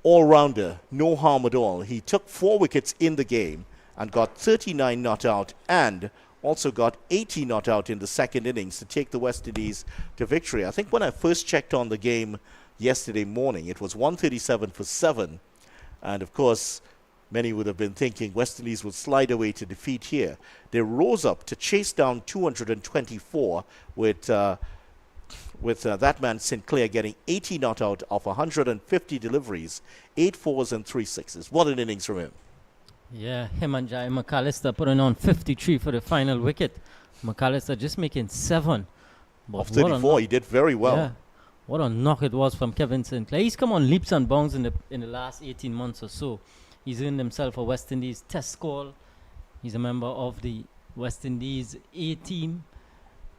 S1: all-rounder, no harm at all. He took 4 wickets in the game and got 39 not out, and also got 80 not out in the second innings to take the West Indies to victory. I think when I first checked on the game yesterday morning, it was 137 for 7. And of course, many would have been thinking West Indies would slide away to defeat here. They rose up to chase down 224 with that man Sinclair getting 80 not out of 150 deliveries, 8 4s and 3 6s. What an innings from him.
S2: Yeah, him and Jai McAllister putting on 53 for the final wicket. McAllister just making 7. But
S1: of 34, he did very well.
S2: Yeah, what a knock it was from Kevin Sinclair. He's come on leaps and bounds in the last 18 months or so. He's earned himself a West Indies test squad. He's a member of the West Indies A team,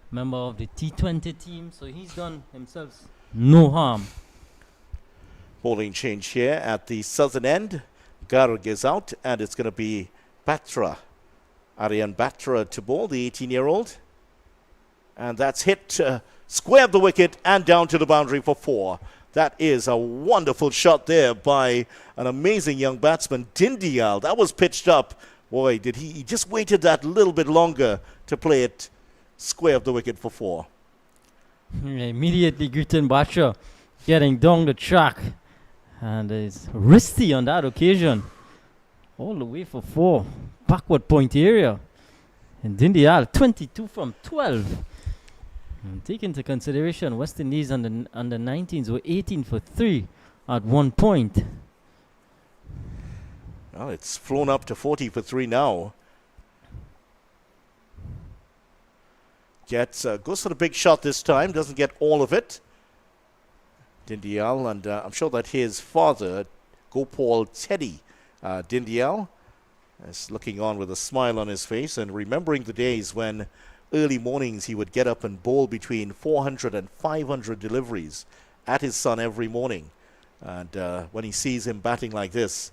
S2: member of the T20 team. So he's done himself no harm.
S1: Bowling change here at the southern end. Garg is out, and it's going to be Batra. Aryan Batra to bowl, the 18-year-old. And that's hit square of the wicket and down to the boundary for 4. That is a wonderful shot there by an amazing young batsman, Dindial. That was pitched up. Boy, did he just waited that little bit longer to play it square of the wicket for 4.
S2: Immediately, Guten Batra getting down the track. And it's risky on that occasion. All the way for 4. Backward point area. And Dindial, 22 from 12. And take into consideration, West Indies under 19s were 18 for 3 at one point.
S1: Well, it's flown up to 40 for 3 now. Goes for the big shot this time. Doesn't get all of it. Dindial, and I'm sure that his father, Gopal Teddy Dindial, is looking on with a smile on his face and remembering the days when early mornings he would get up and bowl between 400 and 500 deliveries at his son every morning. And when he sees him batting like this,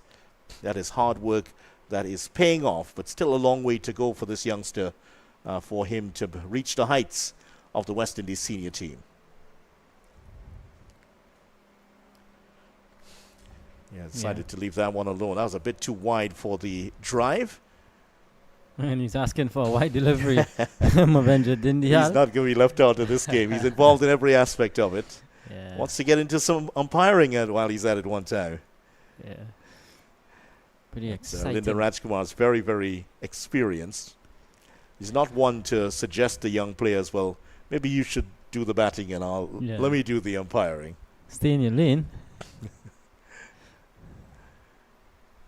S1: that is hard work that is paying off, but still a long way to go for this youngster, for him to reach the heights of the West Indies senior team. Yeah, decided to leave that one alone. That was a bit too wide for the drive.
S2: And he's asking for a wide delivery. Mahendra Dindyal.
S1: He's not going to be left out of this game. He's involved in every aspect of it.
S2: Yeah.
S1: Wants to get into some umpiring while he's at it one time.
S2: Yeah. Pretty exciting.
S1: Lyndon Rajkumar is very, very experienced. He's not one to suggest to young players, well, maybe you should do the batting and let me do the umpiring.
S2: Stay in your lane.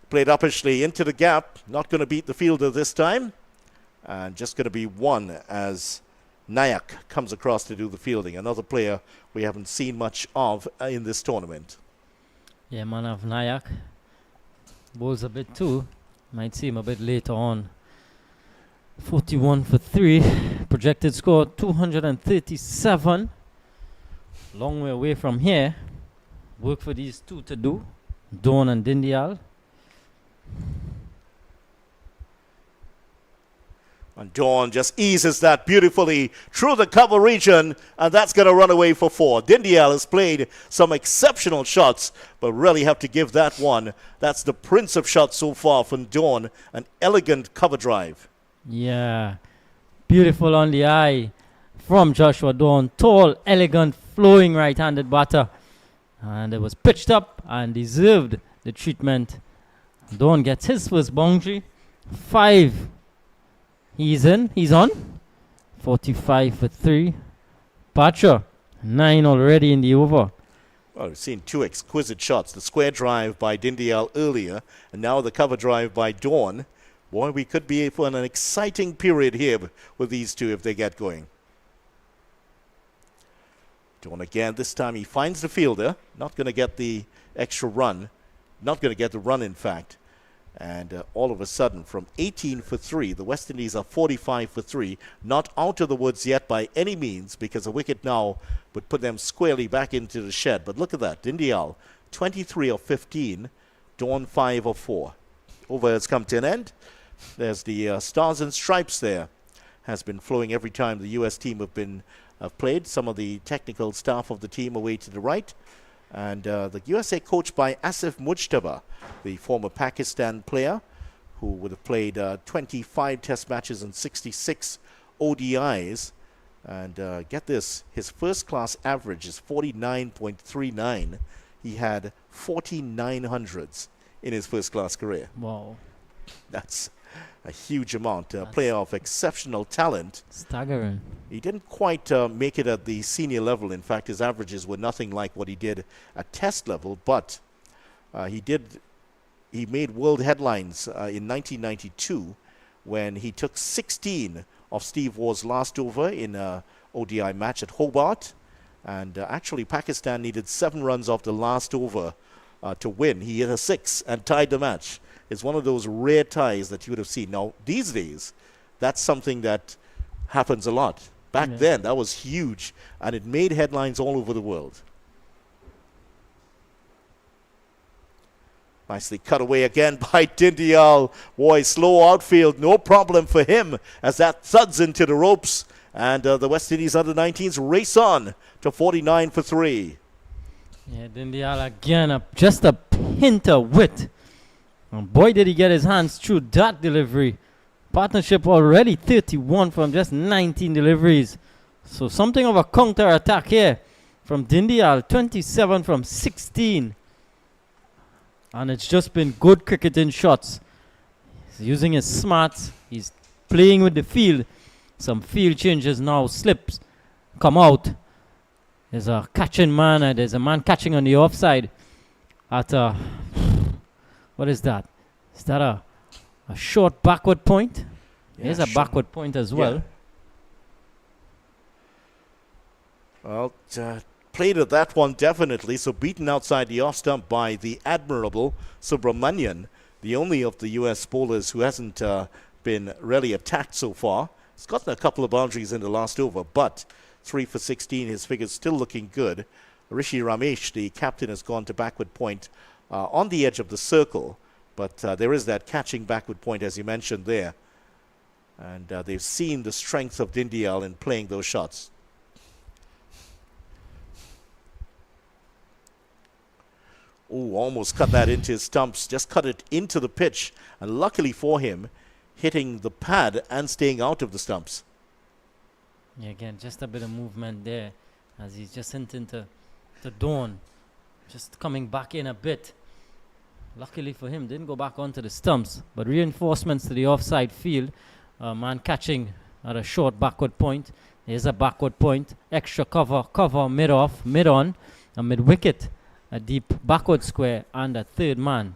S1: Played uppishly into the gap. Not going to beat the fielder this time. And just going to be one as Nayak comes across to do the fielding. Another player we haven't seen much of in this tournament.
S2: Yeah, Manav Nayak bowls a bit too. Might see him a bit later on. 41 for 3. Projected score 237. Long way away from here. Work for these two to do. Dawn and Dindyal.
S1: And Dawn just eases that beautifully through the cover region, and that's going to run away for 4. Dindyal has played some exceptional shots, but really have to give that one. That's the prince of shots so far from Dawn. An elegant cover drive.
S2: Yeah. Beautiful on the eye from Joshua Dawn. Tall, elegant, flowing right-handed batter. And it was pitched up and deserved the treatment. Dawn gets his first boundary. 5. He's in. He's on. 45 for 3. Patra. 9 already in the over.
S1: Well, we've seen two exquisite shots. The square drive by Dindyal earlier, and now the cover drive by Dawn. Boy, we could be for an exciting period here with these two if they get going. Dawn again. This time he finds the fielder. Not going to get the extra run. Not going to get the run, in fact. And all of a sudden, from 18 for 3, the West Indies are 45 for 3. Not out of the woods yet by any means, because a wicket now would put them squarely back into the shed. But look at that. Dindyal, 23 of 15. Dawn, 5 of 4. Over has come to an end. There's the stars and stripes there. Has been flowing every time the U.S. team have played. Some of the technical staff of the team away to the right. And the USA coached by Asif Mujtaba, the former Pakistan player who would have played 25 test matches and 66 ODIs. And get this, his first class average is 49.39. He had 4900s in his first class career.
S2: Wow.
S1: That's a huge amount. A player of exceptional talent.
S2: Staggering.
S1: He didn't quite make it at the senior level. In fact, his averages were nothing like what he did at test level, but he made world headlines in 1992 when he took 16 of Steve Waugh's last over in a ODI match at Hobart. And actually, Pakistan needed 7 runs off the last over to win. He hit a 6 and tied the match. It's one of those rare ties that you would have seen. Now, these days, that's something that happens a lot. Back then, that was huge, and it made headlines all over the world. Nicely cut away again by Dindyal. Boy, slow outfield, no problem for him as that thuds into the ropes. And the West Indies under-19s race on to 49 for 3.
S2: Yeah, Dindyal again, just a hint of wit. And boy, did he get his hands through that delivery. Partnership already 31 from just 19 deliveries. So something of a counter-attack here from Dindyal. 27 from 16. And it's just been good cricketing shots. He's using his smarts. He's playing with the field. Some field changes now. Slips come out. There's a catching man. There's a man catching on the offside. At what is that? Is that a short backward point?
S1: Yeah,
S2: There's a backward point as well.
S1: Well, played at that one definitely. So beaten outside the off stump by the admirable Subramanian, the only of the U.S. bowlers who hasn't been really attacked so far. He's gotten a couple of boundaries in the last over, but 3 for 16, his figure's still looking good. Rishi Ramesh, the captain, has gone to backward point on the edge of the circle, but there is that catching backward point, as you mentioned there. And they've seen the strength of Dindial in playing those shots. Oh, almost cut that into his stumps, just cut it into the pitch, and luckily for him, hitting the pad and staying out of the stumps.
S2: Yeah, again, just a bit of movement there as he's just into the Dawn, just coming back in a bit. Luckily for him, didn't go back onto the stumps, but reinforcements to the offside field. Man catching at a short backward point. There's a backward point, extra cover mid-off, mid-on, a mid-wicket, a deep backward square, and a third man.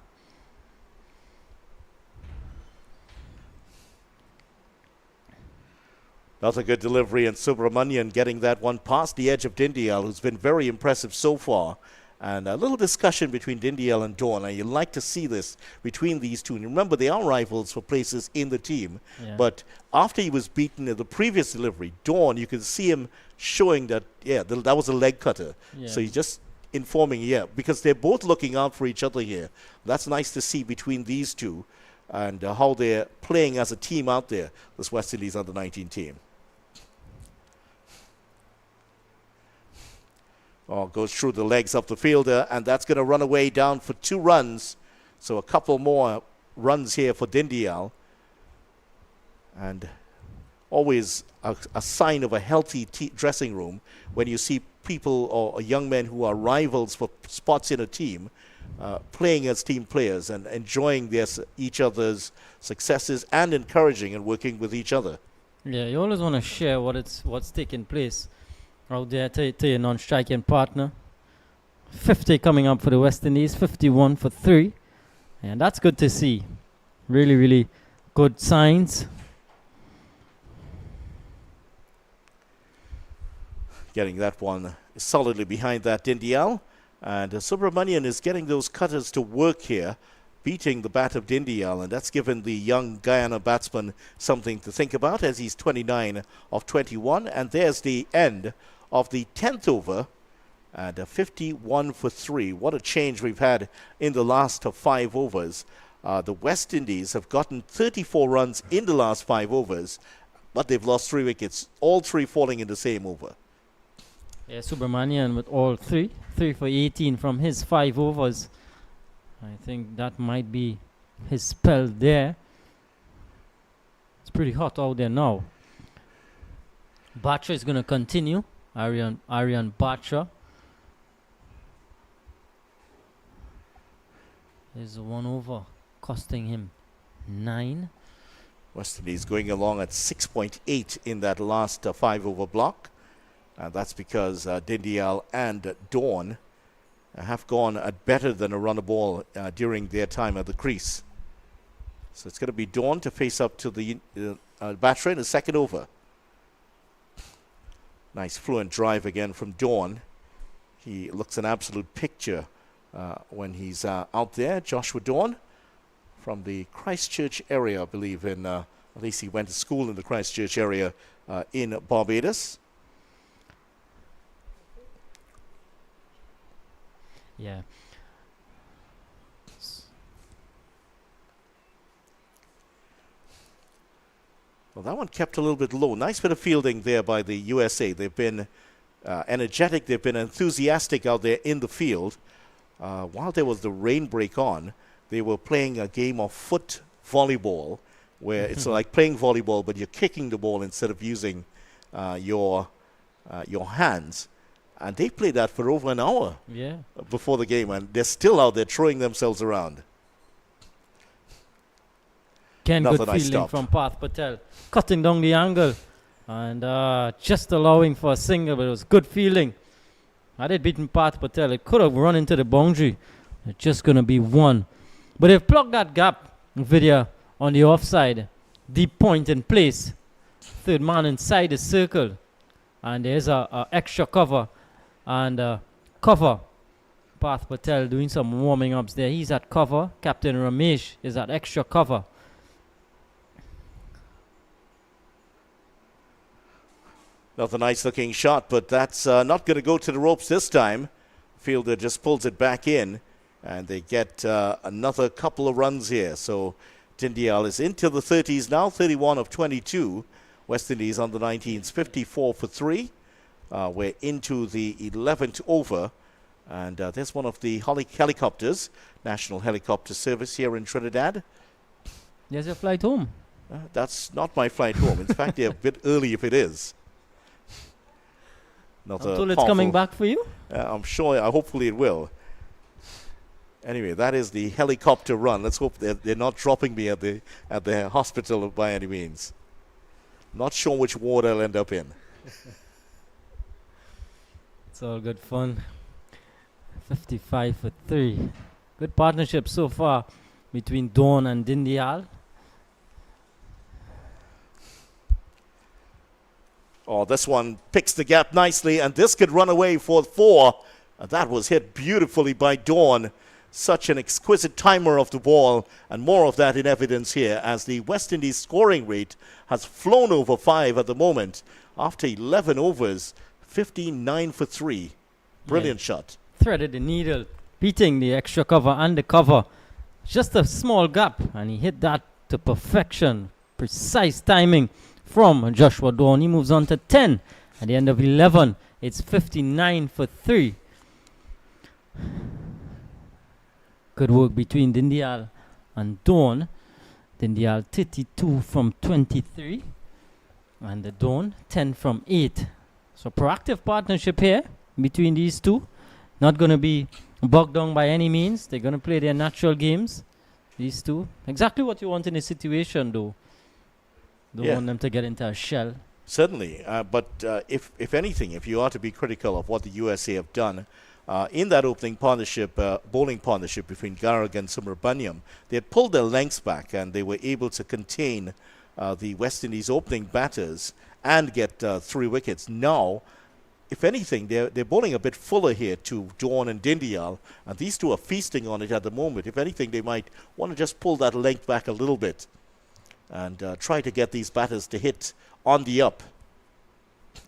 S1: That's a good delivery, and Subramanian getting that one past the edge of Dindial, who's been very impressive so far. And a little discussion between Dindial and Dawn. And you'd like to see this between these two. And remember, they are rivals for places in the team.
S2: Yeah.
S1: But after he was beaten in the previous delivery, Dawn, you can see him showing that, yeah, that was a leg cutter.
S2: Yeah.
S1: So he's just informing, yeah, because they're both looking out for each other here. That's nice to see between these two and how they're playing as a team out there, this West Indies under-19 team. Oh, goes through the legs of the fielder, and that's going to run away down for 2 runs. So a couple more runs here for Dindial. And always a sign of a healthy dressing room when you see people or young men who are rivals for spots in a team playing as team players and enjoying each other's successes and encouraging and working with each other.
S2: Yeah, you always want to share what's taking place out there to your non-striking partner. 50 coming up for the West Indies, 51 for 3. And that's good to see. Really, really good signs.
S1: Getting that one solidly behind that Dindial. And Subramanian is getting those cutters to work here, beating the bat of Dindial, and that's given the young Guyana batsman something to think about as he's 29 of 21. And there's the end of the 10th over, and 51 for 3. What a change we've had in the last 5 overs. The West Indies have gotten 34 runs in the last 5 overs, but they've lost 3 wickets, all 3 falling in the same over.
S2: Yeah, Subramanian with all 3 for 18 from his 5 overs. I think that might be his spell there. It's pretty hot out there now. Batra is going to continue. Aryan Batra. There's 1 over costing him 9.
S1: West Indies going along at 6.8 in that last 5 over block. That's because Dindial and Dawn have gone at better than a run a ball during their time at the crease. So it's going to be Dawn to face up to the Batra in the 2nd over. Nice fluent drive again from Dawn. He looks an absolute picture when he's out there. Joshua Dawn from the Christchurch area, I believe, at least he went to school in the Christchurch area in Barbados.
S2: Yeah.
S1: Well, that one kept a little bit low. Nice bit of fielding there by the USA. They've been energetic. They've been enthusiastic out there in the field. While there was the rain break on, they were playing a game of foot volleyball, where it's like playing volleyball, but you're kicking the ball instead of using your hands. And they played that for over an hour before the game, and they're still out there throwing themselves around.
S2: Again, good fielding from Parth Patel. Cutting down the angle and just allowing for a single, but it was good fielding. Had it beaten Parth Patel, it could have run into the boundary. It's just going to be 1. But they've plugged that gap, Vidya, on the offside. Deep point in place. 3rd man inside the circle. And there's a extra cover. And cover. Parth Patel doing some warming ups there. He's at cover. Captain Ramesh is at extra cover.
S1: Not a nice looking shot, but that's not going to go to the ropes this time. Fielder just pulls it back in, and they get another couple of runs here. So Dindial is into the 30s now, 31 of 22. West Indies on the 19s, 54 for 3. We're into the 11th over, and there's one of the helicopters, National Helicopter Service here in Trinidad.
S2: There's your flight home.
S1: That's not my flight home. In fact, they're a bit early if it is.
S2: I'm told it's coming back for you.
S1: I'm sure, hopefully it will. Anyway, that is the helicopter run. Let's hope they're not dropping me at the hospital by any means. Not sure which ward I'll end up in.
S2: It's all good fun. 55 for 3. Good partnership so far between Dawn and Dindial.
S1: Oh, this one picks the gap nicely, and this could run away for 4. That was hit beautifully by Dawn. Such an exquisite timer of the ball, and more of that in evidence here as the West Indies scoring rate has flown over 5 at the moment. After 11 overs, 59 for 3. Brilliant shot.
S2: Threaded the needle, beating the extra cover and the cover. Just a small gap, and he hit that to perfection. Precise timing from Joshua Dawn. He moves on to 10. At the end of 11, it's 59 for 3. Good work between Dindial and Dawn. Dindial 32 from 23. And the Dawn 10 from 8. So proactive partnership here between these two. Not going to be bogged down by any means. They're going to play their natural games. These two. Exactly what you want in a situation though. Don't want them to get into a shell.
S1: Certainly. But if anything, if you are to be critical of what the USA have done, in that opening partnership, bowling partnership between Garag and Subramaniam, they had pulled their lengths back and they were able to contain the West Indies opening batters and get 3 wickets. Now, if anything, they're bowling a bit fuller here to Dawn and Dindial, and these two are feasting on it at the moment. If anything, they might want to just pull that length back a little bit and try to get these batters to hit on the up,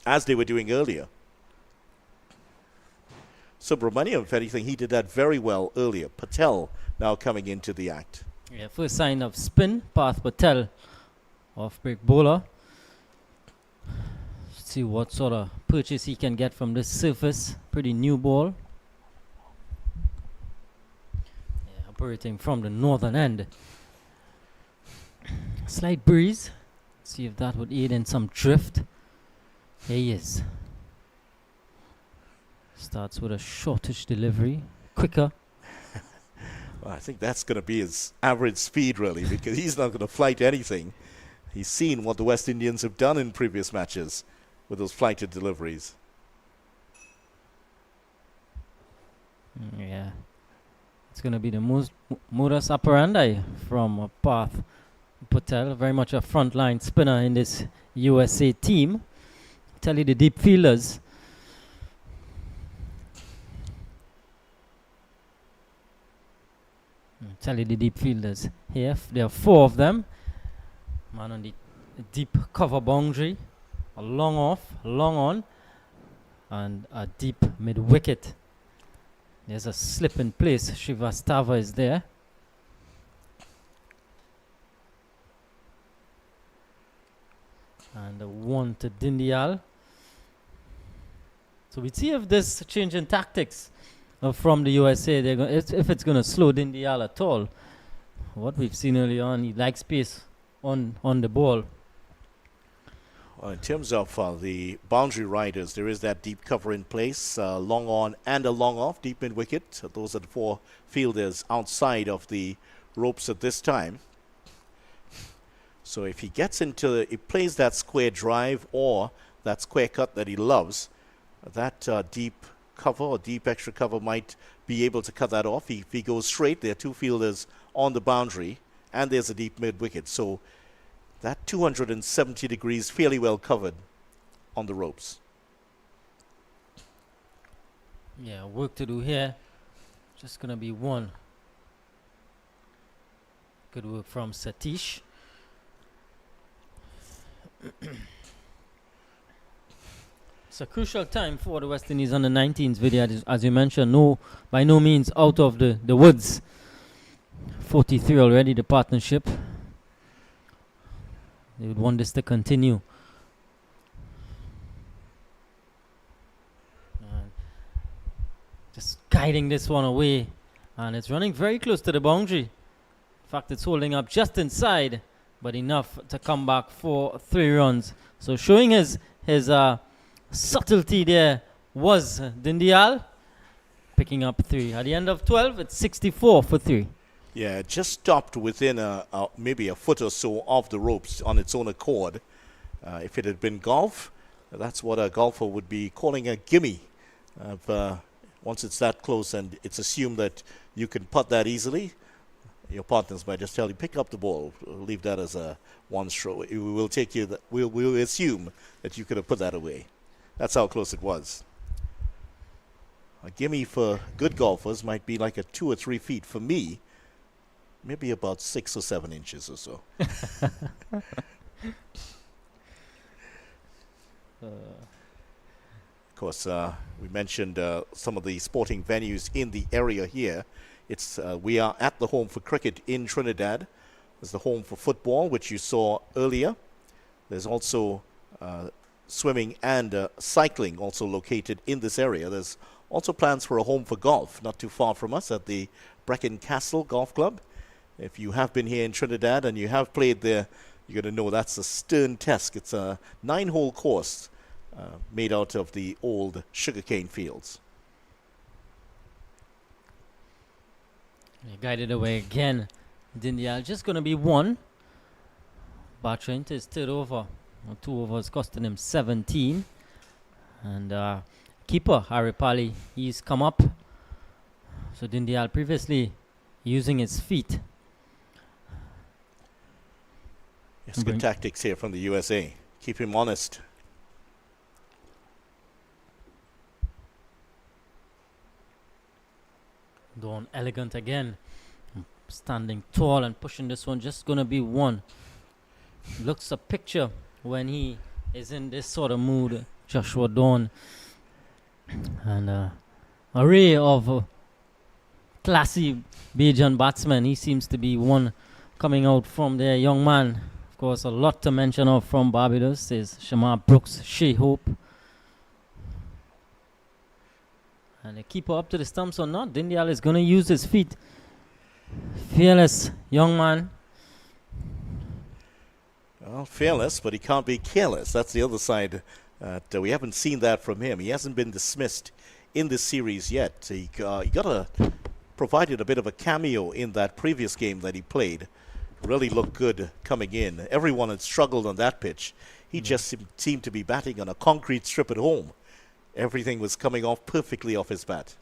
S1: as they were doing earlier. Subramaniam, if anything, he did that very well earlier. Patel now coming into the act.
S2: Yeah, first sign of spin, Path Patel, off-break bowler. See what sort of purchase he can get from this surface. Pretty new ball. Yeah, operating from the northern end. Slight breeze. See if that would aid in some drift. Here he is. Starts with a shortish delivery. Quicker.
S1: Well, I think that's going to be his average speed, really, because he's not going to flight anything. He's seen what the West Indians have done in previous matches with those flighted deliveries.
S2: Yeah. It's going to be the modus operandi from Path Patel. Very much a frontline spinner in this USA team. Tell you the deep fielders. Tell you the deep fielders here. There are 4 of them. Man on the deep cover boundary. A long off, long on, and a deep mid wicket. There's a slip in place. Srivastava is there. And a 1 to Dindial. So we see if this change in tactics from the USA, if it's going to slow Dindial at all. What we've seen early on, he likes pace on the ball.
S1: Well, in terms of the boundary riders, there is that deep cover in place, long on and a long off, deep mid wicket. Those are the 4 fielders outside of the ropes at this time. So if he gets into, he plays that square drive or that square cut that he loves, that deep cover or deep extra cover might be able to cut that off. If he goes straight, there are 2 fielders on the boundary and there's a deep mid wicket. So that 270 degrees fairly well covered on the ropes.
S2: Yeah, work to do here. Just going to be 1. Good work from Satish. It's a crucial time for the West Indies under 19s video, as you mentioned. No, by no means out of the woods. 43 already, the partnership. They would want this to continue. Just guiding this one away. And it's running very close to the boundary. In fact, it's holding up just inside, but enough to come back for 3 runs. So showing his subtlety there was Dindial, picking up 3. At the end of 12, it's 64 for 3.
S1: Yeah, it just stopped within maybe a foot or so of the ropes on its own accord. If it had been golf, that's what a golfer would be calling a gimme. Once it's that close and it's assumed that you can putt that easily, your partners might just tell you, pick up the ball, leave that as a one stroke. We'll assume that you could have put that away. That's how close it was. A gimme for good golfers might be like a 2 or 3 feet. For me, maybe about 6 or 7 inches or so. Of course, we mentioned some of the sporting venues in the area here. We are at the home for cricket in Trinidad. There's the home for football, which you saw earlier. There's also swimming and cycling also located in this area. There's also plans for a home for golf not too far from us at the Brecon Castle Golf Club. If you have been here in Trinidad and you have played there, you're going to know that's a stern test. It's a 9-hole course made out of the old sugarcane fields.
S2: He guided away again. Dindial just going to be 1. Batra into his 3rd over. 2 overs costing him 17. And keeper Harry Pali, he's come up. So Dindial previously using his feet.
S1: Yes, good tactics here from the USA. Keep him honest.
S2: Dawn elegant again. Standing tall and pushing this one. Just going to be 1. Looks a picture when he is in this sort of mood. Joshua Dawn. And array of classy Bajan batsmen. He seems to be one coming out from there. Young man. Of course, a lot to mention of from Barbados is Shamar Brooks, Shea Hope. And the keeper up to the stumps or not. Dindial is going to use his feet. Fearless young man.
S1: Well, fearless, but he can't be careless. That's the other side. We haven't seen that from him. He hasn't been dismissed in this series yet. He provided a bit of a cameo in that previous game that he played. Really looked good coming in. Everyone had struggled on that pitch. He just seemed to be batting on a concrete strip at home. Everything was coming off perfectly off his bat.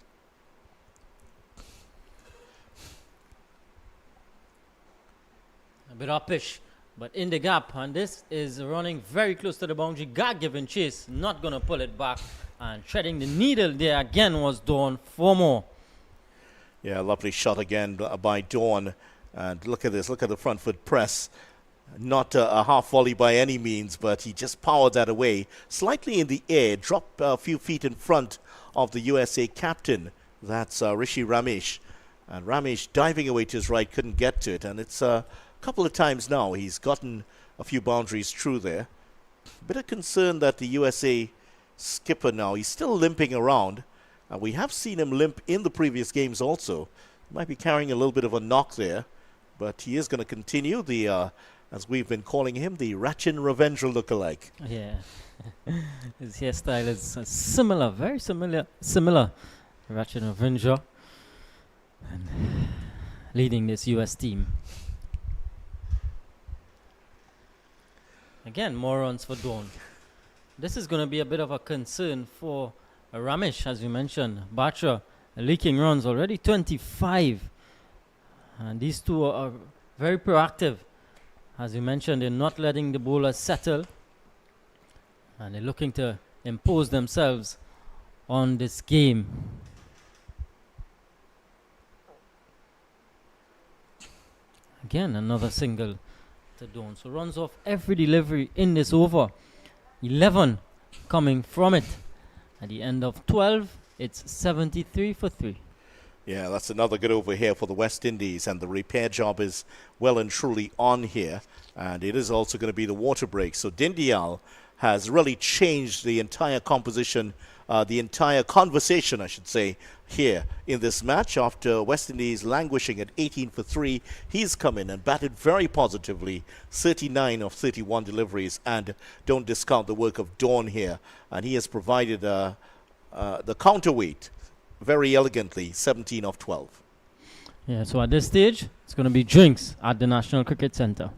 S2: A bit uppish, but in the gap. And this is running very close to the boundary. God-given chase, not going to pull it back. And treading the needle there again was Dawn for more.
S1: Yeah, lovely shot again by Dawn. And look at this. Look at the front foot press. Not a half volley by any means, but he just powered that away. Slightly in the air, dropped a few feet in front of the USA captain. That's Rishi Ramesh. And Ramesh diving away to his right, couldn't get to it. And it's a couple of times now he's gotten a few boundaries through there. Bit of concern that the USA skipper now, he's still limping around. We have seen him limp in the previous games also. Might be carrying a little bit of a knock there. But he is going to continue the, as we've been calling him, the Rachin Ravendra lookalike.
S2: Yeah. His hairstyle is similar, very similar. Rachin Ravendra. And leading this US team. Again, more runs for Dawn. This is going to be a bit of a concern for Ramesh, as you mentioned. Batra leaking runs already, 25. And these two are very proactive. As you mentioned, they're not letting the bowlers settle. And they're looking to impose themselves on this game. Again, another single to Dawn. So runs off every delivery in this over. 11 coming from it. At the end of 12, it's 73 for 3.
S1: Yeah, that's another good over here for the West Indies, and the repair job is well and truly on here, and it is also going to be the water break. So Dindial has really changed the entire composition, the entire conversation, I should say, here in this match. After West Indies languishing at 18 for 3, he's come in and batted very positively, 39 of 31 deliveries, and don't discount the work of Dawn here, and he has provided the counterweight very elegantly, 17 of 12.
S2: Yeah, so at this stage, it's going to be drinks at the National Cricket Centre.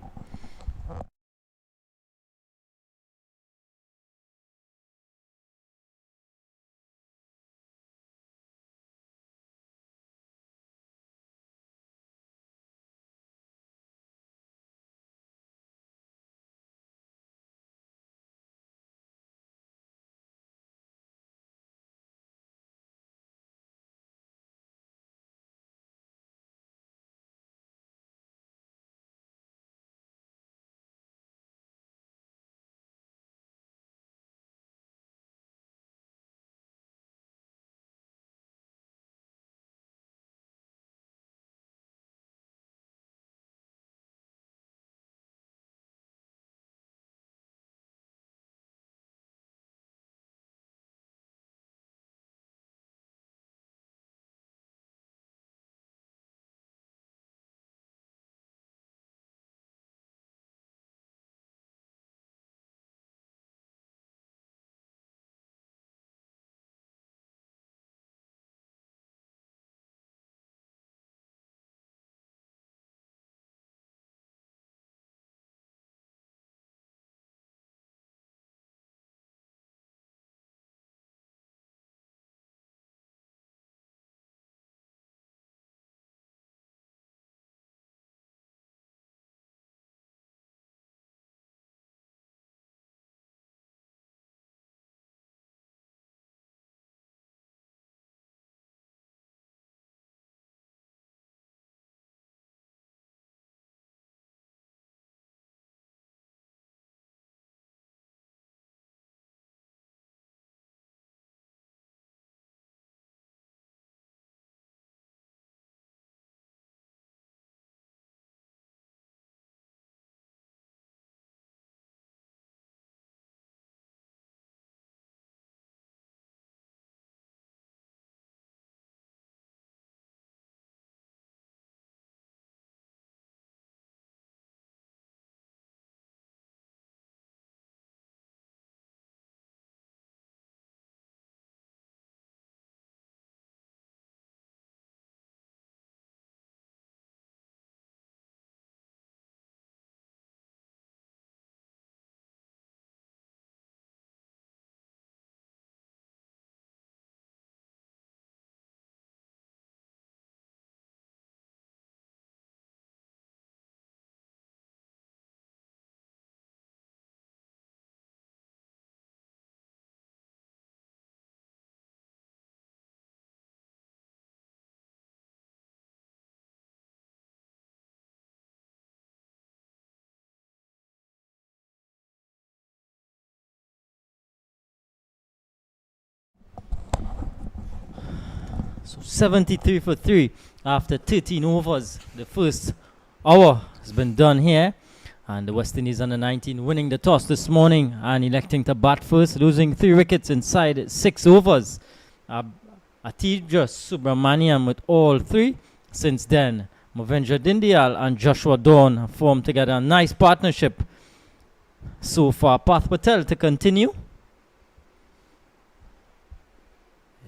S2: So 73 for 3 after 13 overs. The first hour has been done here. And the West Indies under 19 winning the toss this morning and electing to bat first, losing 3 wickets inside 6 overs. Atidra Subramanian with all 3. Since then, Movendra Dindial and Joshua Dawn have formed together a nice partnership. So far, Path Patel to continue.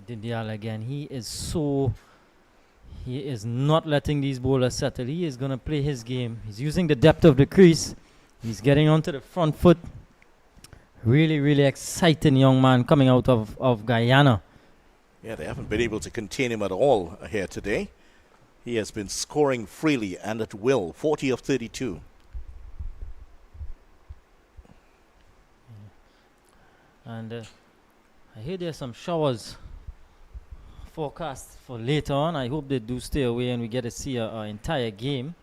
S2: Dindial again, he is not letting these bowlers settle. He is going to play his game. He's using the depth of the crease. He's getting onto the front foot. Really, really exciting young man coming out of Guyana.
S1: Yeah, they haven't been able to contain him at all here today. He has been scoring freely and at will, 40 of 32.
S2: And I hear there's some showers forecast for later on. I hope they do stay away and we get to see an entire game.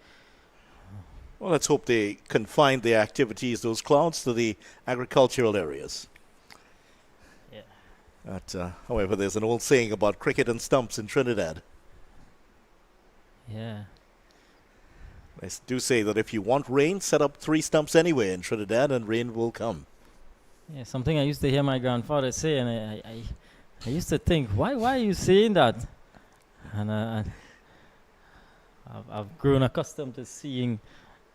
S1: Well, let's hope they confine their activities, those clouds, to the agricultural areas. However, there's an old saying about cricket and stumps in Trinidad.
S2: Yeah.
S1: They do say that if you want rain, set up 3 stumps anywhere in Trinidad and rain will come.
S2: Yeah, something I used to hear my grandfather say, and I used to think, why are you saying that? And I've grown accustomed to seeing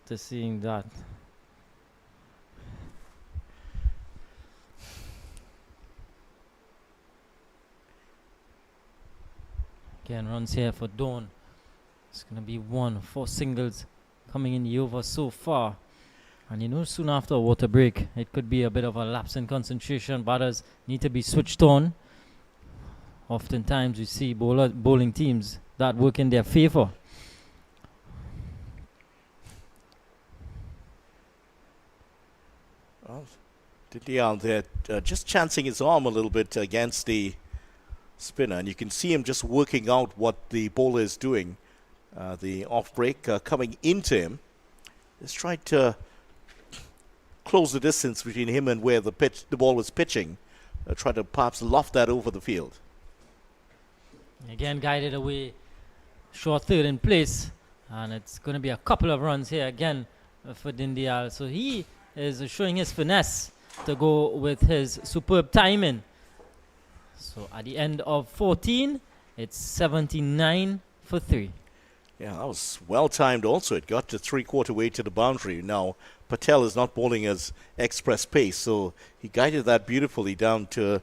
S2: that. Again, runs here for Dawn. It's going to be 4 singles coming in the over so far. And soon after a water break, it could be a bit of a lapse in concentration. Batters need to be switched on. Oftentimes we see bowling teams that work in their favor.
S1: Well, Didial there just chancing his arm a little bit against the spinner, and you can see him just working out what the bowler is doing. The off break coming into him. Just tried to close the distance between him and where the ball was pitching. Try to perhaps loft that over the field.
S2: Again, guided away, short third in place, and it's going to be a couple of runs here again for Dindial. So he is showing his finesse to go with his superb timing. So at the end of 14, it's 79 for 3.
S1: Yeah, that was well timed also. It got to 3/4 way to the boundary. Now, Patel is not bowling as express pace, so he guided that beautifully down to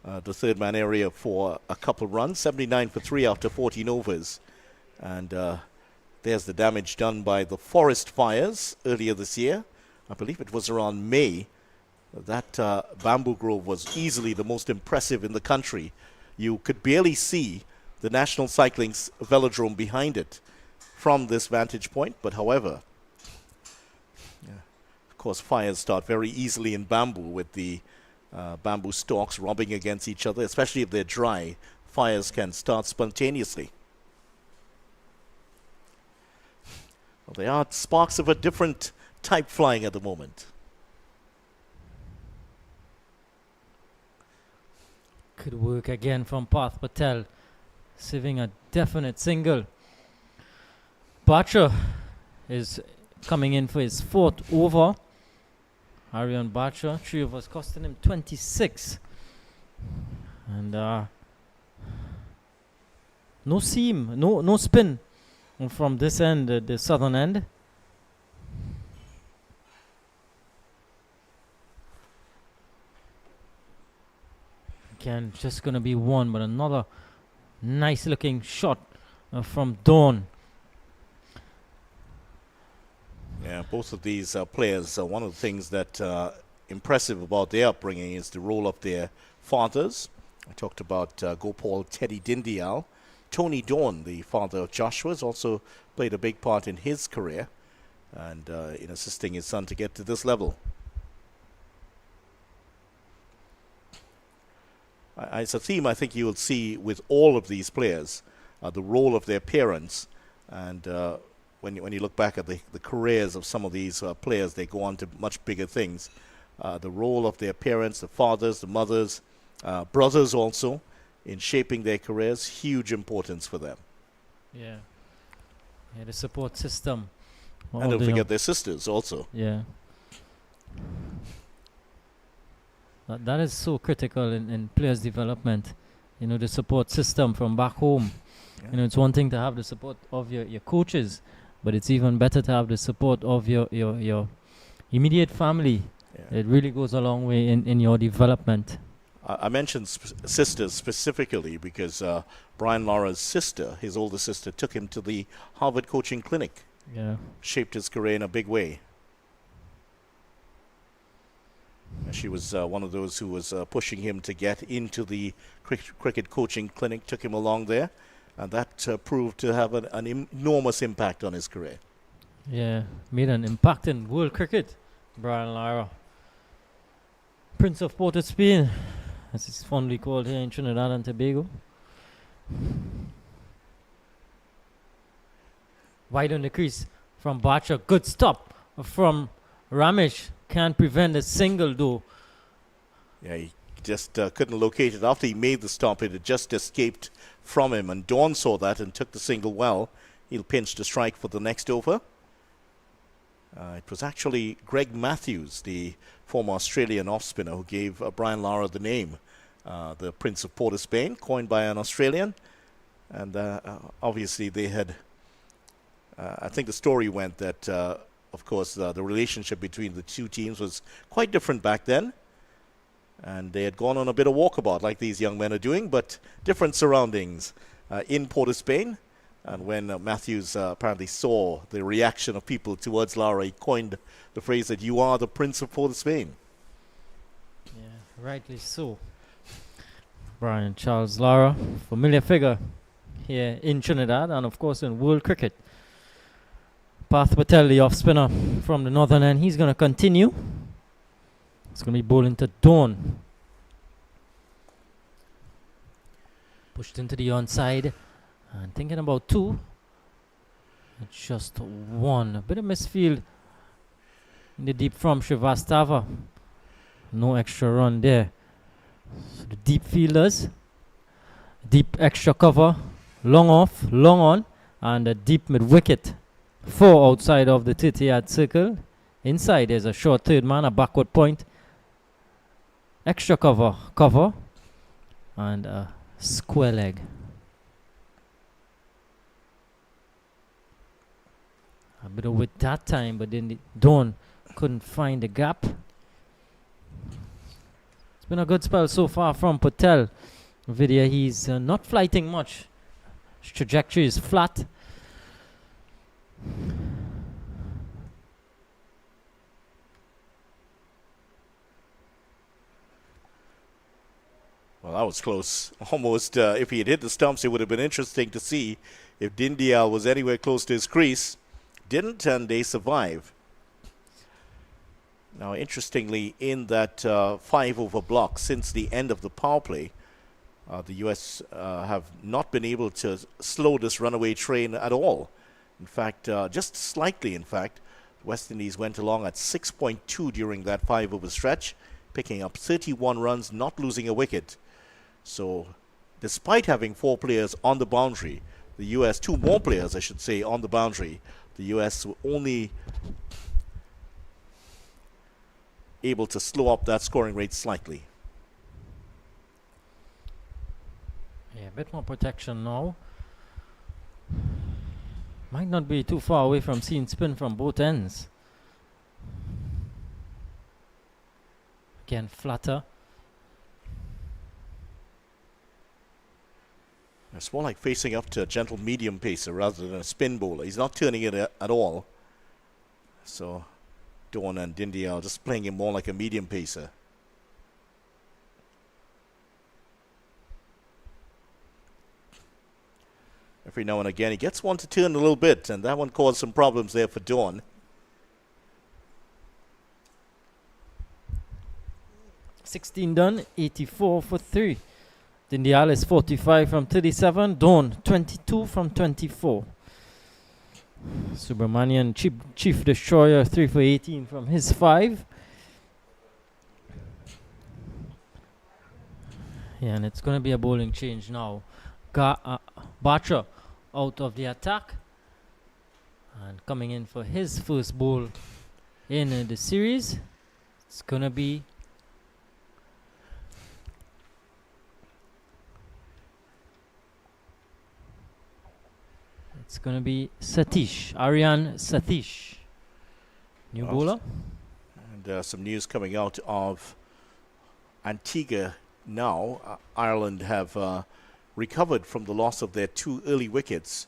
S1: the third man area for a couple runs. 79 for 3 after 14 overs. And there's the damage done by the forest fires earlier this year. I believe it was around May. That bamboo grove was easily the most impressive in the country. You could barely see the National Cycling's velodrome behind it from this vantage point. But however, of course, fires start very easily in bamboo with the bamboo stalks rubbing against each other, especially if they're dry. Fires can start spontaneously. Well, they are sparks of a different type flying at the moment.
S2: Could work again from Parth Patel, saving a definite single. Batra is coming in for his 4th over. Aryan Batra, 3 overs costing him 26. And no seam, no spin from this end, the southern end. Again, just going to be 1, but another nice looking shot from Dawn.
S1: Yeah, both of these players, one of the things that impressive about their upbringing is the role of their fathers. I talked about Gopal Teddy Dindial. Tony Dawn, the father of Joshua, has also played a big part in his career and in assisting his son to get to this level. It's a theme I think you will see with all of these players, the role of their parents. And when you look back at the careers of some of these players, they go on to much bigger things. The role of their parents, the fathers, the mothers, brothers also, in shaping their careers, huge importance for them.
S2: Yeah, the support system.
S1: And don't forget their sisters also.
S2: Yeah. That is so critical in players' development. The support system from back home. Yeah. It's one thing to have the support of your coaches, but it's even better to have the support of your immediate family. Yeah. It really goes a long way in your development.
S1: I mentioned sisters specifically because Brian Lara's sister, his older sister, took him to the Harvard coaching clinic.
S2: Yeah.
S1: Shaped his career in a big way. She was one of those who was pushing him to get into the cricket coaching clinic, took him along there, and that proved to have an enormous impact on his career.
S2: Yeah, made an impact in world cricket, Brian Lara. Prince of Port of Spain, as it's fondly called here in Trinidad and Tobago. Wide on the crease from Batra. Good stop from Ramesh. Can't prevent a single though.
S1: Yeah, he just couldn't locate it. After he made the stop, it had just escaped from him, and Dawn saw that and took the single well. He'll pinch to strike for the next over. It was actually Greg Matthews, the former Australian off-spinner, who gave Brian Lara the name, the Prince of Port of Spain, coined by an Australian. And obviously they had, I think the story went that, of course, the relationship between the two teams was quite different back then. And they had gone on a bit of walkabout, like these young men are doing, but different surroundings in Port of Spain. And when Matthews apparently saw the reaction of people towards Lara, he coined the phrase that you are the Prince of Port of Spain.
S2: Yeah, rightly so. Brian Charles Lara, familiar figure here in Trinidad and of course in world cricket. Parth Patel, the off spinner from the northern end, he's going to continue. It's going to be bowling to Dawn. Pushed into the onside. And thinking about two. Just one. A bit of misfield in the deep from Srivastava. No extra run there. So the deep fielders. Deep extra cover. Long off, long on. And a deep mid wicket. 4 outside of the 30-yard circle. Inside there's a short third man, a backward point. Extra cover. And a square leg. A bit of width that time, but then Dawn couldn't find the gap. It's been a good spell so far from Patel. Vidya, he's not flighting much. His trajectory is flat.
S1: Well, that was close. Almost, if he had hit the stumps, it would have been interesting to see if Dindial was anywhere close to his crease. Didn't, and they survive. Now, interestingly, in that 5-over block, since the end of the power play, the U.S. have not been able to slow this runaway train at all. In fact, just slightly, in fact, West Indies went along at 6.2 during that 5-over stretch, picking up 31 runs, not losing a wicket. So, despite having 4 players on the boundary, the U.S., 2 more players, I should say, on the boundary, the U.S. were only able to slow up that scoring rate slightly.
S2: Yeah, a bit more protection now. Might not be too far away from seeing spin from both ends. Again, flatter.
S1: It's more like facing up to a gentle medium pacer rather than a spin bowler. He's not turning it at all. So Dawn and Dindial are just playing him more like a medium pacer. Every now and again he gets one to turn a little bit, and that one caused some problems there for Dawn.
S2: 16 done, 84 for 3. Dindial is 45 from 37. Dawn 22 from 24. Subramanian, Chief Destroyer, 3 for 18 from his 5. Yeah, and it's going to be a bowling change now. Batra out of the attack. And coming in for his first bowl in the series. It's going to be Satish, Aryan Satish. New bowler.
S1: And some news coming out of Antigua now. Ireland have recovered from the loss of their 2 early wickets.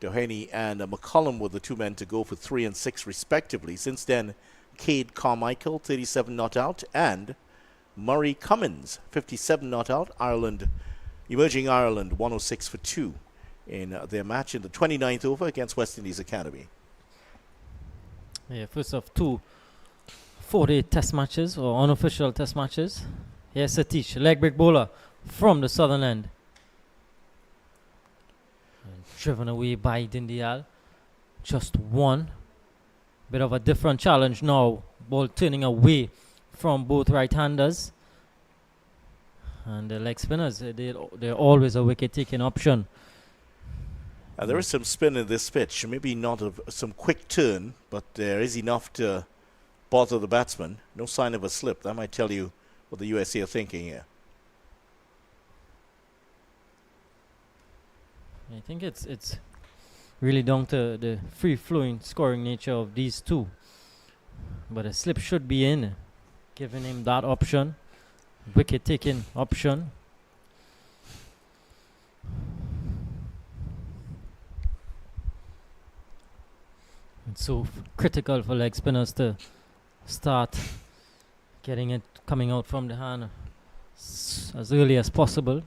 S1: Doheny and McCullum were the 2 men to go for 3 and 6 respectively. Since then, Cade Carmichael, 37 not out, and Murray Cummins, 57 not out. Emerging Ireland, 106 for 2. In their match in the 29th over against West Indies Academy.
S2: Yeah, first of 2 4-day test matches or unofficial test matches. Here's Satish, leg break bowler from the southern end. And driven away by Dindial. Just one. Bit of a different challenge now. Ball turning away from both right-handers. And the leg spinners, they're always a wicket-taking option.
S1: There is some spin in this pitch. Maybe not some quick turn, but there is enough to bother the batsman. No sign of a slip. That might tell you what the USA are thinking here.
S2: I think it's really down to the free-flowing scoring nature of these two. But a slip should be in, giving him that option, wicket-taking option. It's so critical for leg spinners to start getting it coming out from the hand as early as possible.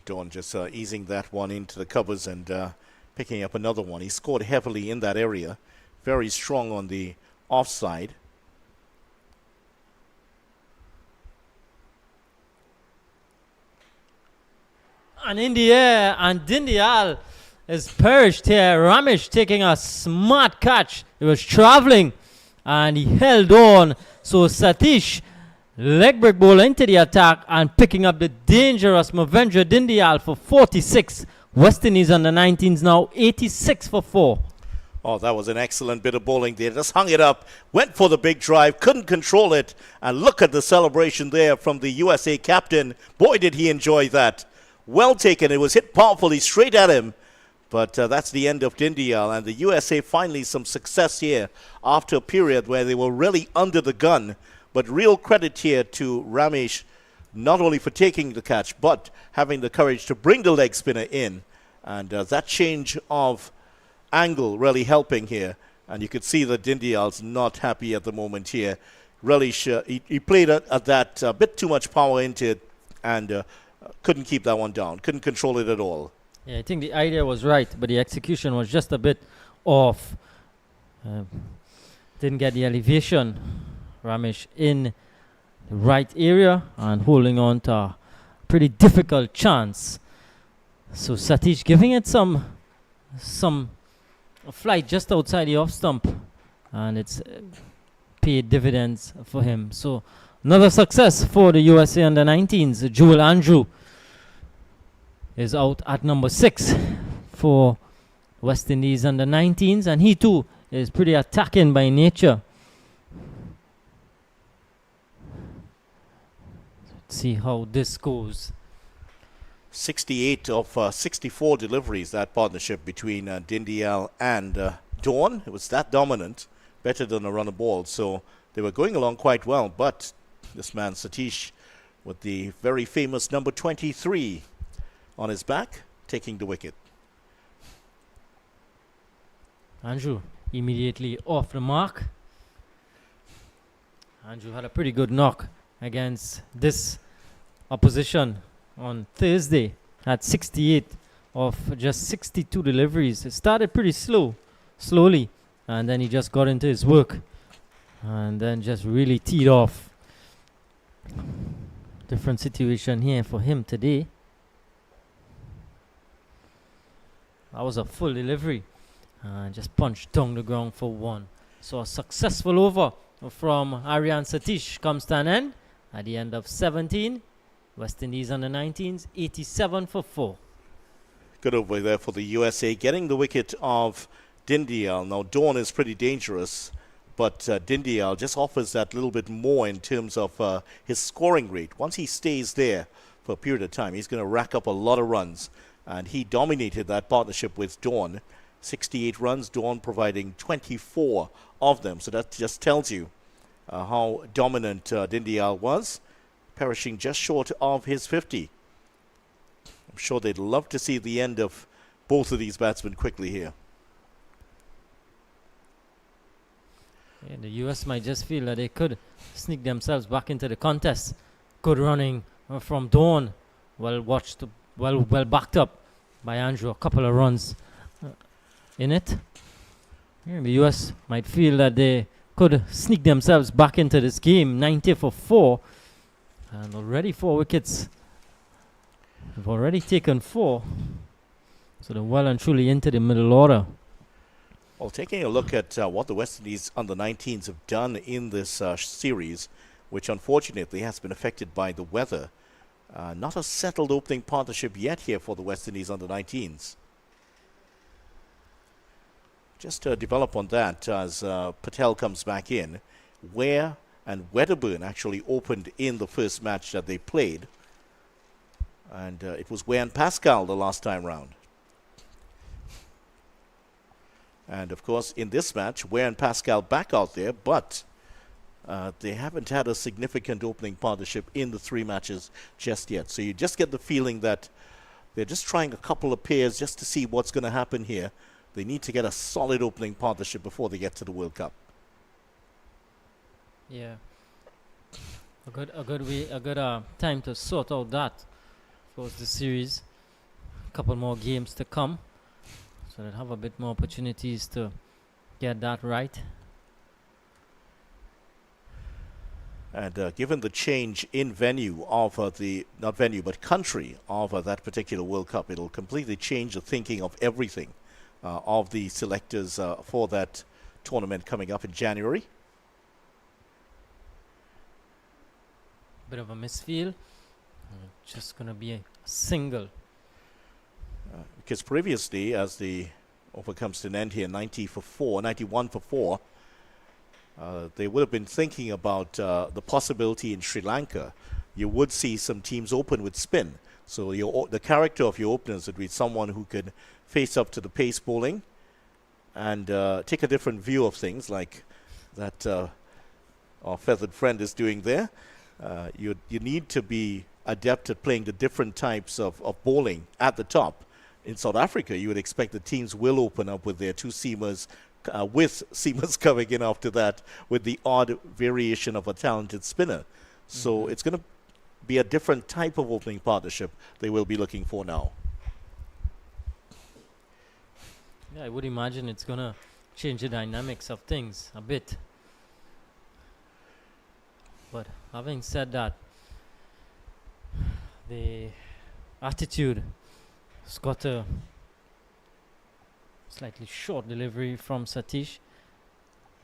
S1: Dawn just easing that one into the covers and picking up another one. He scored heavily in that area. Very strong on the offside.
S2: And in the air, and Dindial is perished here. Ramesh taking a smart catch. He was traveling and he held on. So Satish, leg break bowler into the attack and picking up the dangerous Movendra Dindial for 46. West Indies under 19s now 86 for 4.
S1: Oh, that was an excellent bit of bowling there. Just hung it up, went for the big drive, couldn't control it. And look at the celebration there from the USA captain. Boy, did he enjoy that. Well taken. It was hit powerfully straight at him. But that's the end of Dindial. And the USA finally some success here after a period where they were really under the gun. But real credit here to Ramesh, not only for taking the catch, but having the courage to bring the leg spinner in. And that change of angle really helping here. And you could see that Dindial's not happy at the moment here. Really, he played at that bit too much power into it and couldn't keep that one down. Couldn't control it at all.
S2: Yeah, I think the idea was right, but the execution was just a bit off. Didn't get the elevation. Ramesh in the right area and holding on to a pretty difficult chance. So Satish giving it some flight just outside the off stump, and it's paid dividends for him. So another success for the USA under 19s. Joel Andrew is out at number 6 for West Indies under 19s, and he too is pretty attacking by nature. Let's see how this goes.
S1: 68 of 64 deliveries, that partnership between Dindial and Dawn. It was that dominant, better than a run of ball. So they were going along quite well. But this man, Satish, with the very famous number 23 on his back, taking the wicket.
S2: Andrew immediately off the mark. Andrew had a pretty good knock against this opposition on Thursday. Had 68 of just 62 deliveries. It started pretty slowly, and then he just got into his work and then just really teed off. Different situation here for him today. That was a full delivery and just punched down the ground for 1. So a successful over from Aryan Satish comes to an end at the end of 17. West Indies under 19s, 87 for 4.
S1: Good over there for the USA, getting the wicket of Dindial. Now, Dawn is pretty dangerous, but Dindial just offers that little bit more in terms of his scoring rate. Once he stays there for a period of time, he's going to rack up a lot of runs, and he dominated that partnership with Dawn. 68 runs, Dawn providing 24 of them, so that just tells you how dominant Dindial was, perishing just short of his 50. I'm sure they'd love to see the end of both of these batsmen quickly here.
S2: Yeah, the US might just feel that they could sneak themselves back into the contest. Good running from Dawn. Well watched, well backed up by Andrew. A couple of runs in it. Yeah, the US might feel that they could sneak themselves back into this game. 90 for 4. And already 4 wickets We've already taken 4. So they're well and truly into the middle order.
S1: Well, taking a look at what the West Indies under-19s have done in this series, which unfortunately has been affected by the weather. Not a settled opening partnership yet here for the West Indies under-19s. Just to develop on that as Patel comes back in, Ware and Wedderburn actually opened in the first match that they played. And it was Ware and Pascal the last time round. And of course, in this match, Ware and Pascal back out there, but they haven't had a significant opening partnership in the 3 matches just yet. So you just get the feeling that they're just trying a couple of pairs just to see what's going to happen here. They need to get a solid opening partnership before they get to the World Cup.
S2: Yeah. A good time to sort out that. Of course, the series, a couple more games to come. So they'll have a bit more opportunities to get that right.
S1: And given the change in venue of not venue, but country of that particular World Cup, it'll completely change the thinking of everything of the selectors for that tournament coming up in January.
S2: Bit of a misfeel. Just going to be a single.
S1: Because previously, as the over comes to an end here, 91 for 4, they would have been thinking about the possibility in Sri Lanka. You would see some teams open with spin. So the character of your openers would be someone who could face up to the pace bowling and take a different view of things, like that our feathered friend is doing there. You need to be adept at playing the different types of bowling at the top. In South Africa, you would expect the teams will open up with their 2 seamers, with seamers coming in after that, with the odd variation of a talented spinner. So it's going to be a different type of opening partnership they will be looking for now.
S2: Yeah, I would imagine it's going to change the dynamics of things a bit. But having said that, the attitude has got a slightly short delivery from Satish.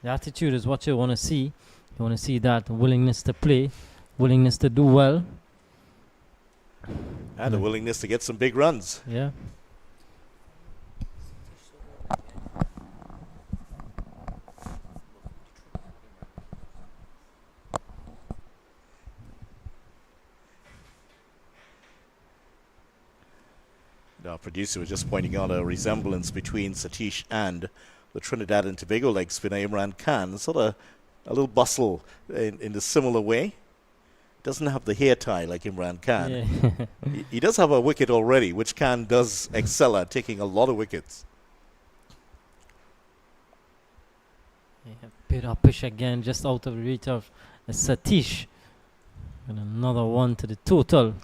S2: The attitude is what you want to see. You want to see that willingness to play, willingness to do well.
S1: And a willingness to get some big runs.
S2: Yeah.
S1: Our producer was just pointing out a resemblance between Satish and the Trinidad and Tobago leg spinner Imran Khan. Sort of a little bustle in a similar way. Doesn't have the hair tie like Imran Khan.
S2: Yeah.
S1: He does have a wicket already, which Khan does excel at, taking a lot of wickets.
S2: Yeah, bit uppish again, just out of reach of Satish. And another one to the total.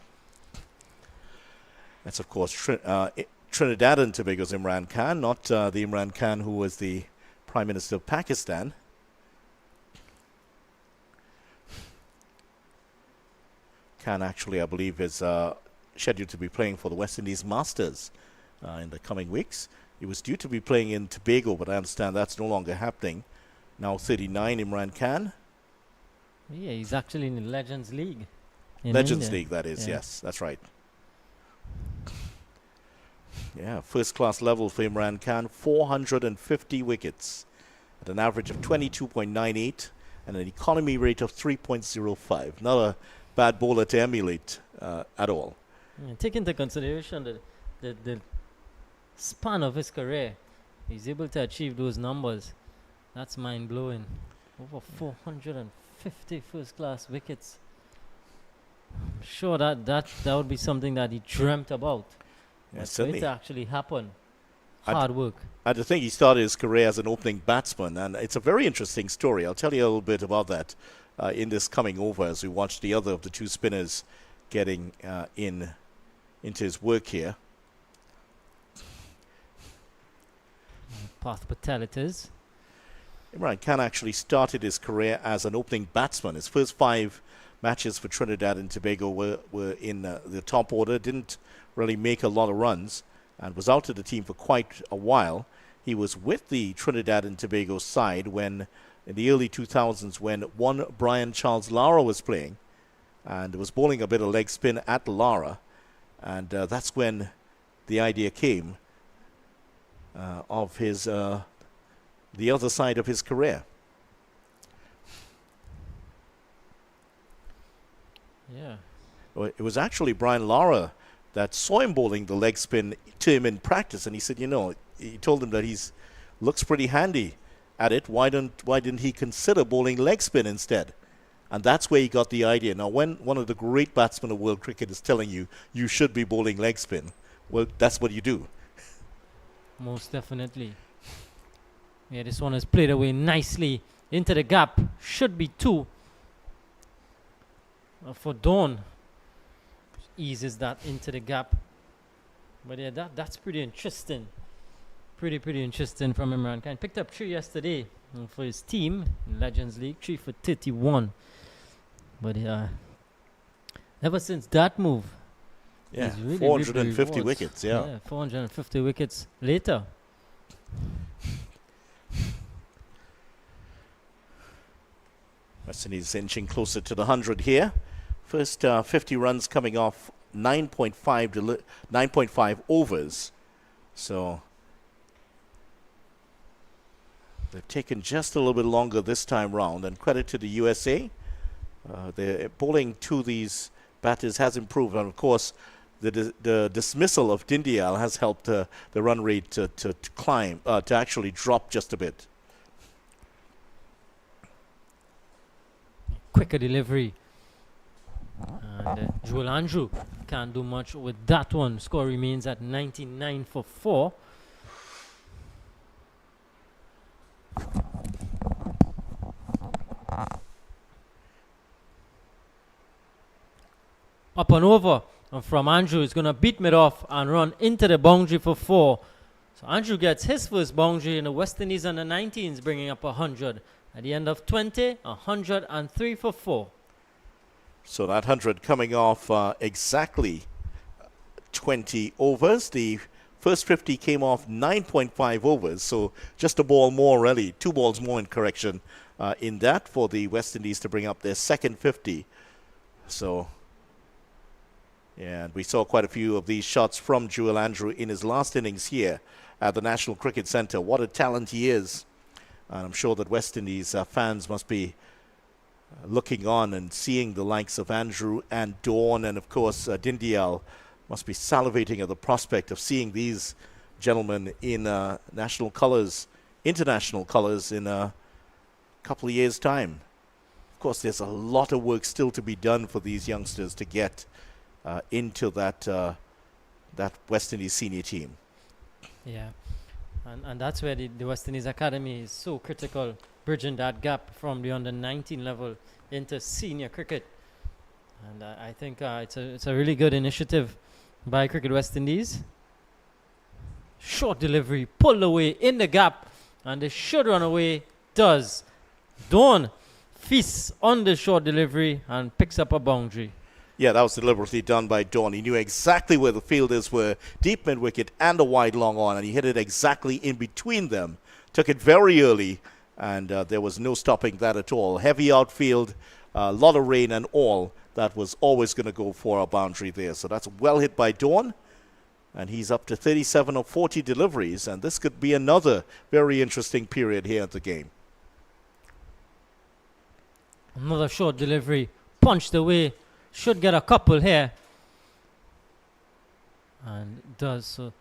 S1: That's, of course, Trinidad and Tobago's Imran Khan, not the Imran Khan who was the Prime Minister of Pakistan. Khan actually, I believe, is scheduled to be playing for the West Indies Masters in the coming weeks. He was due to be playing in Tobago, but I understand that's no longer happening. Now 39, Imran Khan.
S2: Yeah, he's actually in the Legends League.
S1: Legends
S2: India.
S1: League, that is,
S2: Yeah.
S1: yes, that's right. Yeah, first-class level for Imran Khan, 450 wickets at an average of 22.98 and an economy rate of 3.05. Not a bad bowler to emulate at all.
S2: Yeah, take into consideration the span of his career. He's able to achieve those numbers. That's mind-blowing. Over 450 first-class wickets. I'm sure that would be something that he dreamt about.
S1: Yeah,
S2: But for
S1: certainly.
S2: it to actually happen, hard work.
S1: I think he started his career as an opening batsman, and it's a very interesting story. I'll tell you a little bit about that in this coming over as we watch the other of the 2 spinners getting into his work here.
S2: Path Patel it is.
S1: Imran Khan actually started his career as an opening batsman. His first 5 matches for Trinidad and Tobago were in the top order, didn't really make a lot of runs, and was out of the team for quite a while. He was with the Trinidad and Tobago side when, in the early 2000s, when one Brian Charles Lara was playing, and was bowling a bit of leg spin at Lara, and that's when the idea came of his the other side of his career.
S2: Yeah.
S1: Well, it was actually Brian Lara that saw him bowling the leg spin to him in practice, and he said, he told him that looks pretty handy at it. Why didn't he consider bowling leg spin instead? And that's where he got the idea. Now, when one of the great batsmen of world cricket is telling you you should be bowling leg spin, well, that's what you do.
S2: Most definitely. Yeah, this one is played away nicely into the gap. Should be 2 for Dawn. Eases that into the gap. But yeah, that's pretty interesting. Pretty interesting from Imran Khan. Picked up 3 yesterday for his team in Legends League. 3 for 31. But ever since that move,
S1: yeah,
S2: he's really
S1: 450 wickets. Yeah,
S2: 450 wickets later.
S1: West Indies inching closer to the 100 here. First 50 runs coming off 9.5 overs. So they've taken just a little bit longer this time round. And credit to the USA. The bowling to these batters has improved. And, of course, the dismissal of Dindial has helped the run rate to climb, to actually drop just a bit.
S2: Quicker delivery. And Joel Andrew can't do much with that one. Score remains at 99 for 4. Up and over from Andrew is going to beat mid off and run into the boundary for 4. So Andrew gets his first boundary in the West Indies under 19s, bringing up 100. At the end of 20, 103 for 4.
S1: So that 100 coming off exactly 20 overs. The first 50 came off 9.5 overs, so just a ball more, really. 2 balls more in correction in that for the West Indies to bring up their second 50. So, yeah, and we saw quite a few of these shots from Joel Andrew in his last innings here at the National Cricket Centre. What a talent he is. And I'm sure that West Indies fans must be looking on and seeing the likes of Andrew and Dawn, and of course Dindial must be salivating at the prospect of seeing these gentlemen in national colours, international colours in a couple of years' time. Of course, there's a lot of work still to be done for these youngsters to get into that West Indies senior team.
S2: Yeah. And that's where the West Indies Academy is so critical, bridging that gap from the under-19 level into senior cricket. And I think it's a really good initiative by Cricket West Indies. Short delivery, pulled away in the gap, and the should run away does. Dawn feasts on the short delivery and picks up a boundary.
S1: Yeah, that was deliberately done by Dawn. He knew exactly where the fielders were, deep mid-wicket and a wide long on, and he hit it exactly in between them. Took it very early, and there was no stopping that at all. Heavy outfield, a lot of rain and all. That was always going to go for a boundary there. So that's well hit by Dawn, and he's up to 37 of 40 deliveries, and this could be another very interesting period here at the game.
S2: Another short delivery, punched away. Should get a couple here. And does. So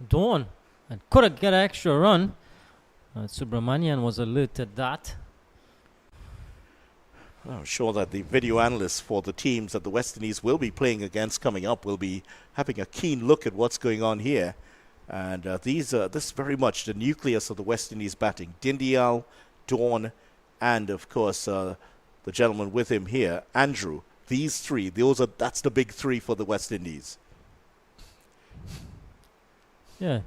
S2: Dawn. And could have get an extra run. Subramanian was alerted that.
S1: I'm sure that the video analysts for the teams that the West Indies will be playing against coming up will be having a keen look at what's going on here. And this is very much the nucleus of the West Indies batting. Dindial, Dawn, and of course the gentleman with him here, Andrew. These three, that's the big three for the West Indies.
S2: Yeah.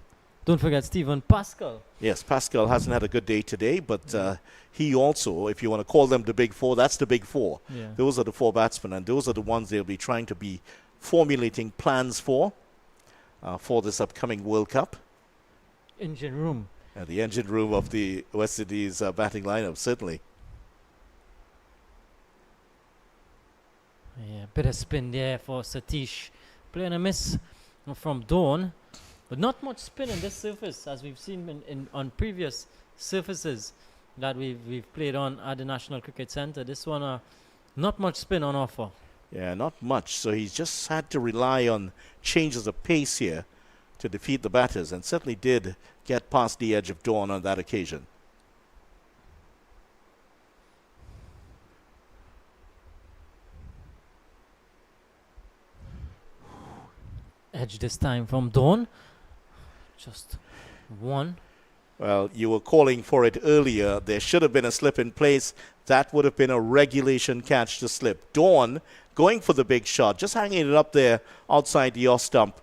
S2: Don't forget Stephen Pascal.
S1: Yes, Pascal hasn't had a good day today, but he also, if you want to call them the big four, that's the big four.
S2: Yeah.
S1: Those are the four batsmen, and those are the ones they'll be trying to be formulating plans for this upcoming World Cup.
S2: Engine room.
S1: The engine room of the West Indies batting lineup, certainly.
S2: Yeah, bit of spin there for Satish. Playing a miss from Dawn. But not much spin in this surface, as we've seen on previous surfaces that we've played on at the National Cricket Centre. This one, not much spin on offer.
S1: Yeah, not much. So he's just had to rely on changes of pace here to defeat the batters, and certainly did get past the edge of Dawn on that occasion.
S2: Edge this time from Dawn. Just one.
S1: Well, you were calling for it earlier. There should have been a slip in place. That would have been a regulation catch to slip. Dawn going for the big shot, just hanging it up there outside the off stump,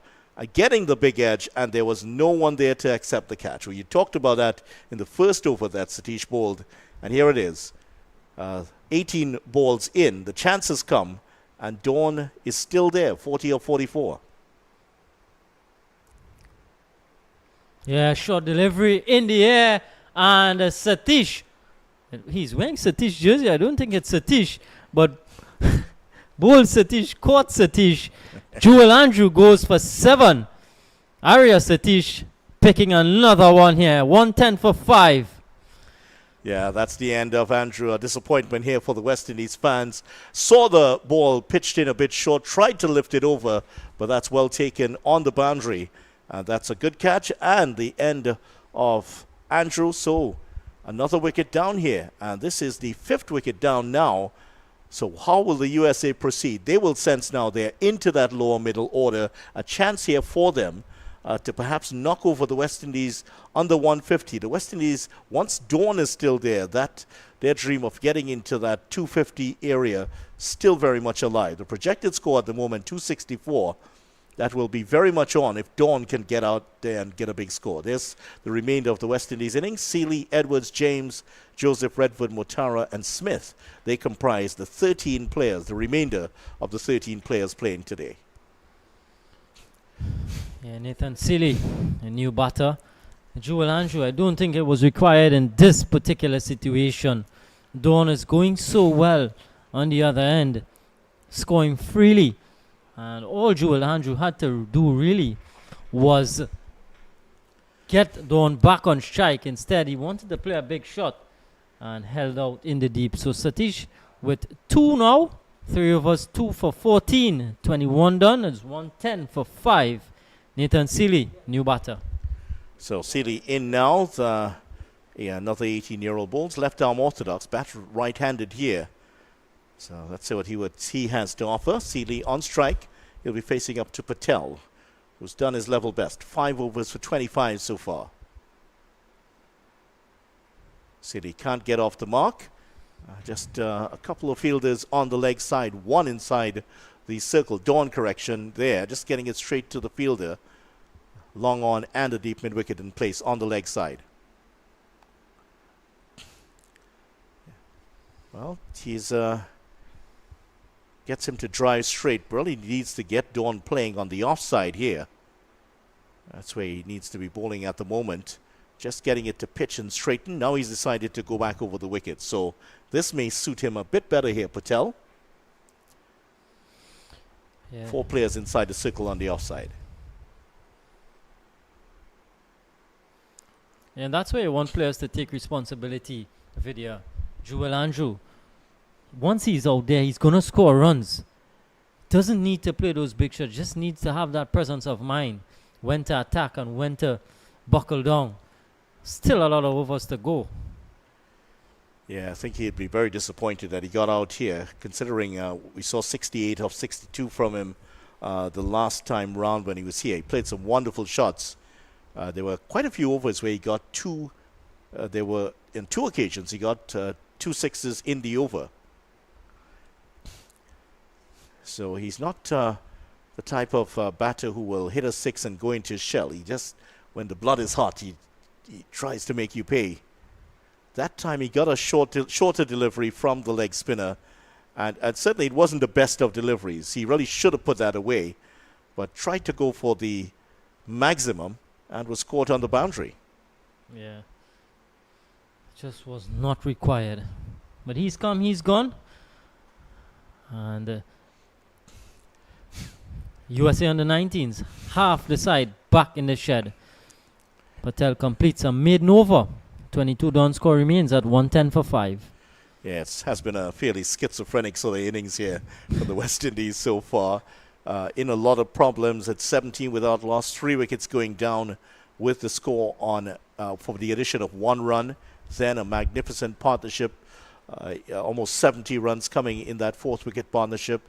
S1: getting the big edge, and there was no one there to accept the catch. Well, you talked about that in the first over that Satish bowled, and here it is. 18 balls in, the chances come, and Dawn is still there, 40 or 44.
S2: Yeah, short delivery in the air, and Satish. He's wearing Satish jersey. I don't think it's Satish, but bowled Satish, caught Satish. Jewel Andrew goes for 7. Arya Satish picking another one here. 110 for 5.
S1: Yeah, that's the end of Andrew. A disappointment here for the West Indies fans. Saw the ball pitched in a bit short, tried to lift it over, but that's well taken on the boundary. That's a good catch, and the end of Andrew. So another wicket down here, and this is the 5th wicket down now. So how will the USA proceed? They will sense now they're into that lower middle order. A chance here for them to perhaps knock over the West Indies under 150. The West Indies, once Dawn is still there, that their dream of getting into that 250 area still very much alive. The projected score at the moment, 264. That will be very much on if Dawn can get out there and get a big score. There's the remainder of the West Indies innings. Seeley, Edwards, James, Joseph, Redford, Motara, and Smith. They comprise the 13 players, the remainder of the 13 players playing today.
S2: Yeah, Nathan Seeley, a new batter. Jewel Andrew, I don't think it was required in this particular situation. Dawn is going so well on the other end, scoring freely. And all Jewel Andrew had to do really was get Dawn back on strike. Instead, he wanted to play a big shot and held out in the deep. So Satish with 2 now. 3 of us, 2 for 14. 21 done. It's 110 for 5. Nathan Seeley, new batter.
S1: So Seeley in now. Another 18-year-old bowls. Left arm orthodox. Bat right-handed here. So let's see what he has to offer. Seeley on strike. He'll be facing up to Patel, who's done his level best. 5 overs for 25 so far. Seeley can't get off the mark. Just a couple of fielders on the leg side. One inside the circle. Dawn correction there. Just getting it straight to the fielder. Long on and a deep mid-wicket in place on the leg side. Well, he's... gets him to drive straight. Burley needs to get Dawn playing on the offside here. That's where he needs to be bowling at the moment. Just getting it to pitch and straighten. Now he's decided to go back over the wicket. So this may suit him a bit better here, Patel.
S2: Yeah.
S1: 4 players inside the circle on the offside.
S2: And that's where you want players to take responsibility. Vidya, Jewel Andrew. Once he's out there, he's going to score runs. Doesn't need to play those big shots. Just needs to have that presence of mind. When to attack and when to buckle down. Still a lot of overs to go.
S1: Yeah, I think he'd be very disappointed that he got out here, considering we saw 68 of 62 from him the last time round when he was here. He played some wonderful shots. There were quite a few overs where he got 2. There were, in 2 occasions, he got 2 sixes in the over. So he's not the type of batter who will hit a 6 and go into his shell. He just when the blood is hot, he tries to make you pay. That time he got a shorter delivery from the leg spinner, and certainly it wasn't the best of deliveries. He really should have put that away, but tried to go for the maximum and was caught on the boundary.
S2: Yeah. Just was not required. But he's come, he's gone. And USA under 19s, half the side back in the shed. Patel completes a maiden over. 22 down score remains at 110 for 5.
S1: Yes, has been a fairly schizophrenic sort of innings here for the West Indies so far. In a lot of problems at 17 without loss, 3 wickets going down with the score on for the addition of 1 run. Then a magnificent partnership, almost 70 runs coming in that 4th wicket partnership.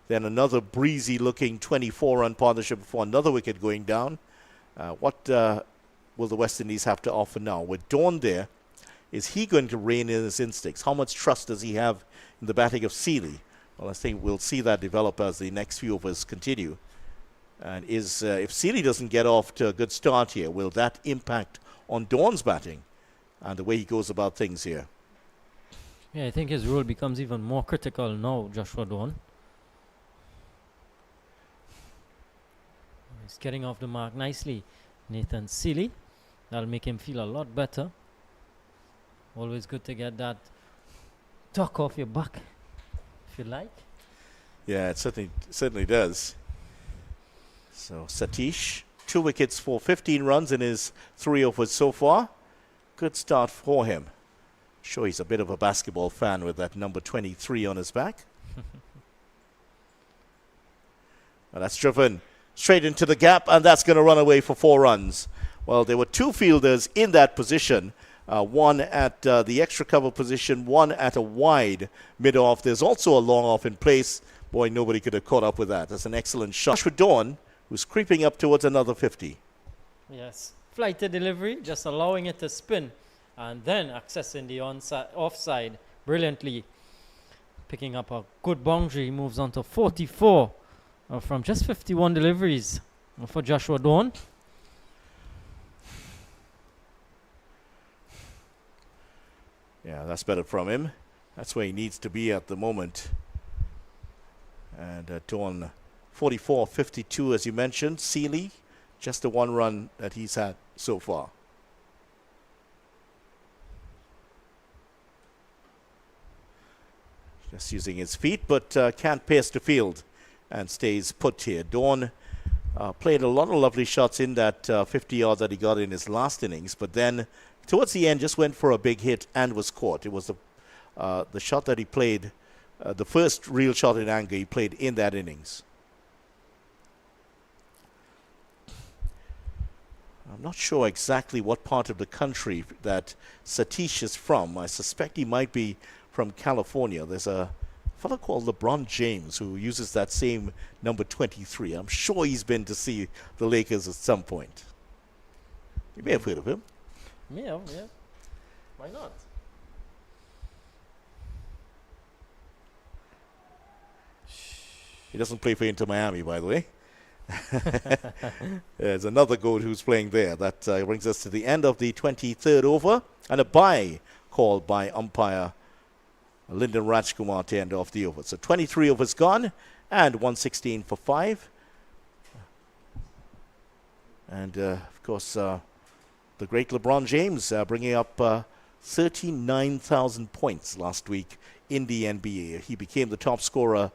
S1: Then another breezy-looking 24-run partnership before another wicket going down. What will the West Indies have to offer now? With Dawn there, is he going to rein in his instincts? How much trust does he have in the batting of Seeley? Well, I think we'll see that develop as the next few overs continue. And if Seeley doesn't get off to a good start here, will that impact on Dawn's batting and the way he goes about things here?
S2: Yeah, I think his role becomes even more critical now, Joshua Dawn. He's getting off the mark nicely. Nathan Seeley. That'll make him feel a lot better. Always good to get that tuck off your back, if you like.
S1: Yeah, it certainly does. So Satish, 2 wickets for 15 runs in his 3 overs so far. Good start for him. Sure, he's a bit of a basketball fan with that number 23 on his back. Well, that's driven straight into the gap, and that's going to run away for 4 runs. Well, there were 2 fielders in that position. One at the extra cover position, one at a wide mid-off. There's also a long off in place. Boy, nobody could have caught up with that. That's an excellent shot for Dawn, who's creeping up towards another 50.
S2: Yes. Flighted delivery, just allowing it to spin and then accessing the offside brilliantly. Picking up a good boundary. He moves on to 44 from just 51 deliveries for Joshua Dawn.
S1: Yeah, that's better from him. That's where he needs to be at the moment. And Dawn, 44-52, as you mentioned. Seeley, just the 1 run that he's had so far. Just using his feet, but can't pace the field and stays put here. Dawn played a lot of lovely shots in that 50 yards that he got in his last innings, but then towards the end just went for a big hit and was caught. It was the shot that he played, the first real shot in anger he played in that innings. I'm not sure exactly what part of the country that Satish is from. I suspect he might be from California. There's a fellow called LeBron James who uses that same number 23. I'm sure he's been to see the Lakers at some point. You may have heard of him.
S2: Yeah. Why not?
S1: He doesn't play for Inter Miami, by the way. There's another goat who's playing there. That brings us to the end of the 23rd over, and a bye called by umpire Lyndon Rajkumar to end off the over. So 23 overs gone and 116 for 5. And of course, the great LeBron James bringing up 39,000 points last week in the NBA. He became the top scorer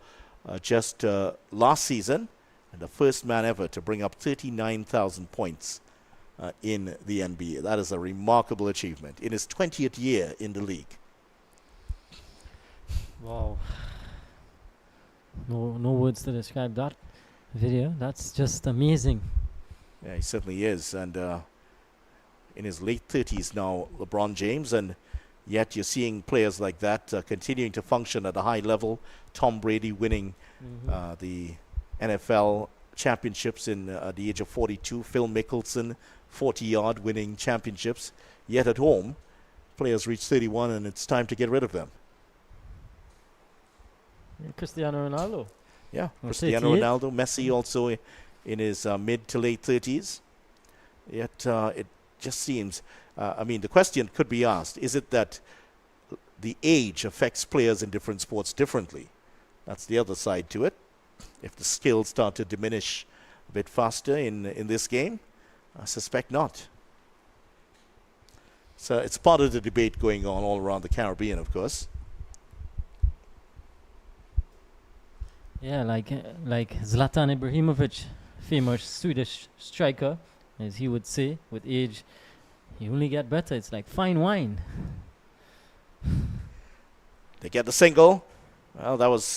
S1: just last season, and the first man ever to bring up 39,000 points in the NBA. That is a remarkable achievement in his 20th year in the league.
S2: Wow. No words to describe that video. That's just amazing.
S1: Yeah, he certainly is. And in his late 30s now, LeBron James, and yet you're seeing players like that continuing to function at a high level. Tom Brady winning the NFL championships in the age of 42. Phil Mickelson, 40-yard winning championships. Yet at home, players reach 31 and it's time to get rid of them.
S2: Cristiano Ronaldo.
S1: Yeah, Cristiano Ronaldo. Messi also in his mid to late 30s. Yet it just seems, I mean, the question could be asked, is it that the age affects players in different sports differently? That's the other side to it. If the skills start to diminish a bit faster in this game, I suspect not. So it's part of the debate going on all around the Caribbean, of course.
S2: Yeah, like Zlatan Ibrahimovic, famous Swedish striker, as he would say, with age, you only get better. It's like fine wine.
S1: They get the single. Well, that was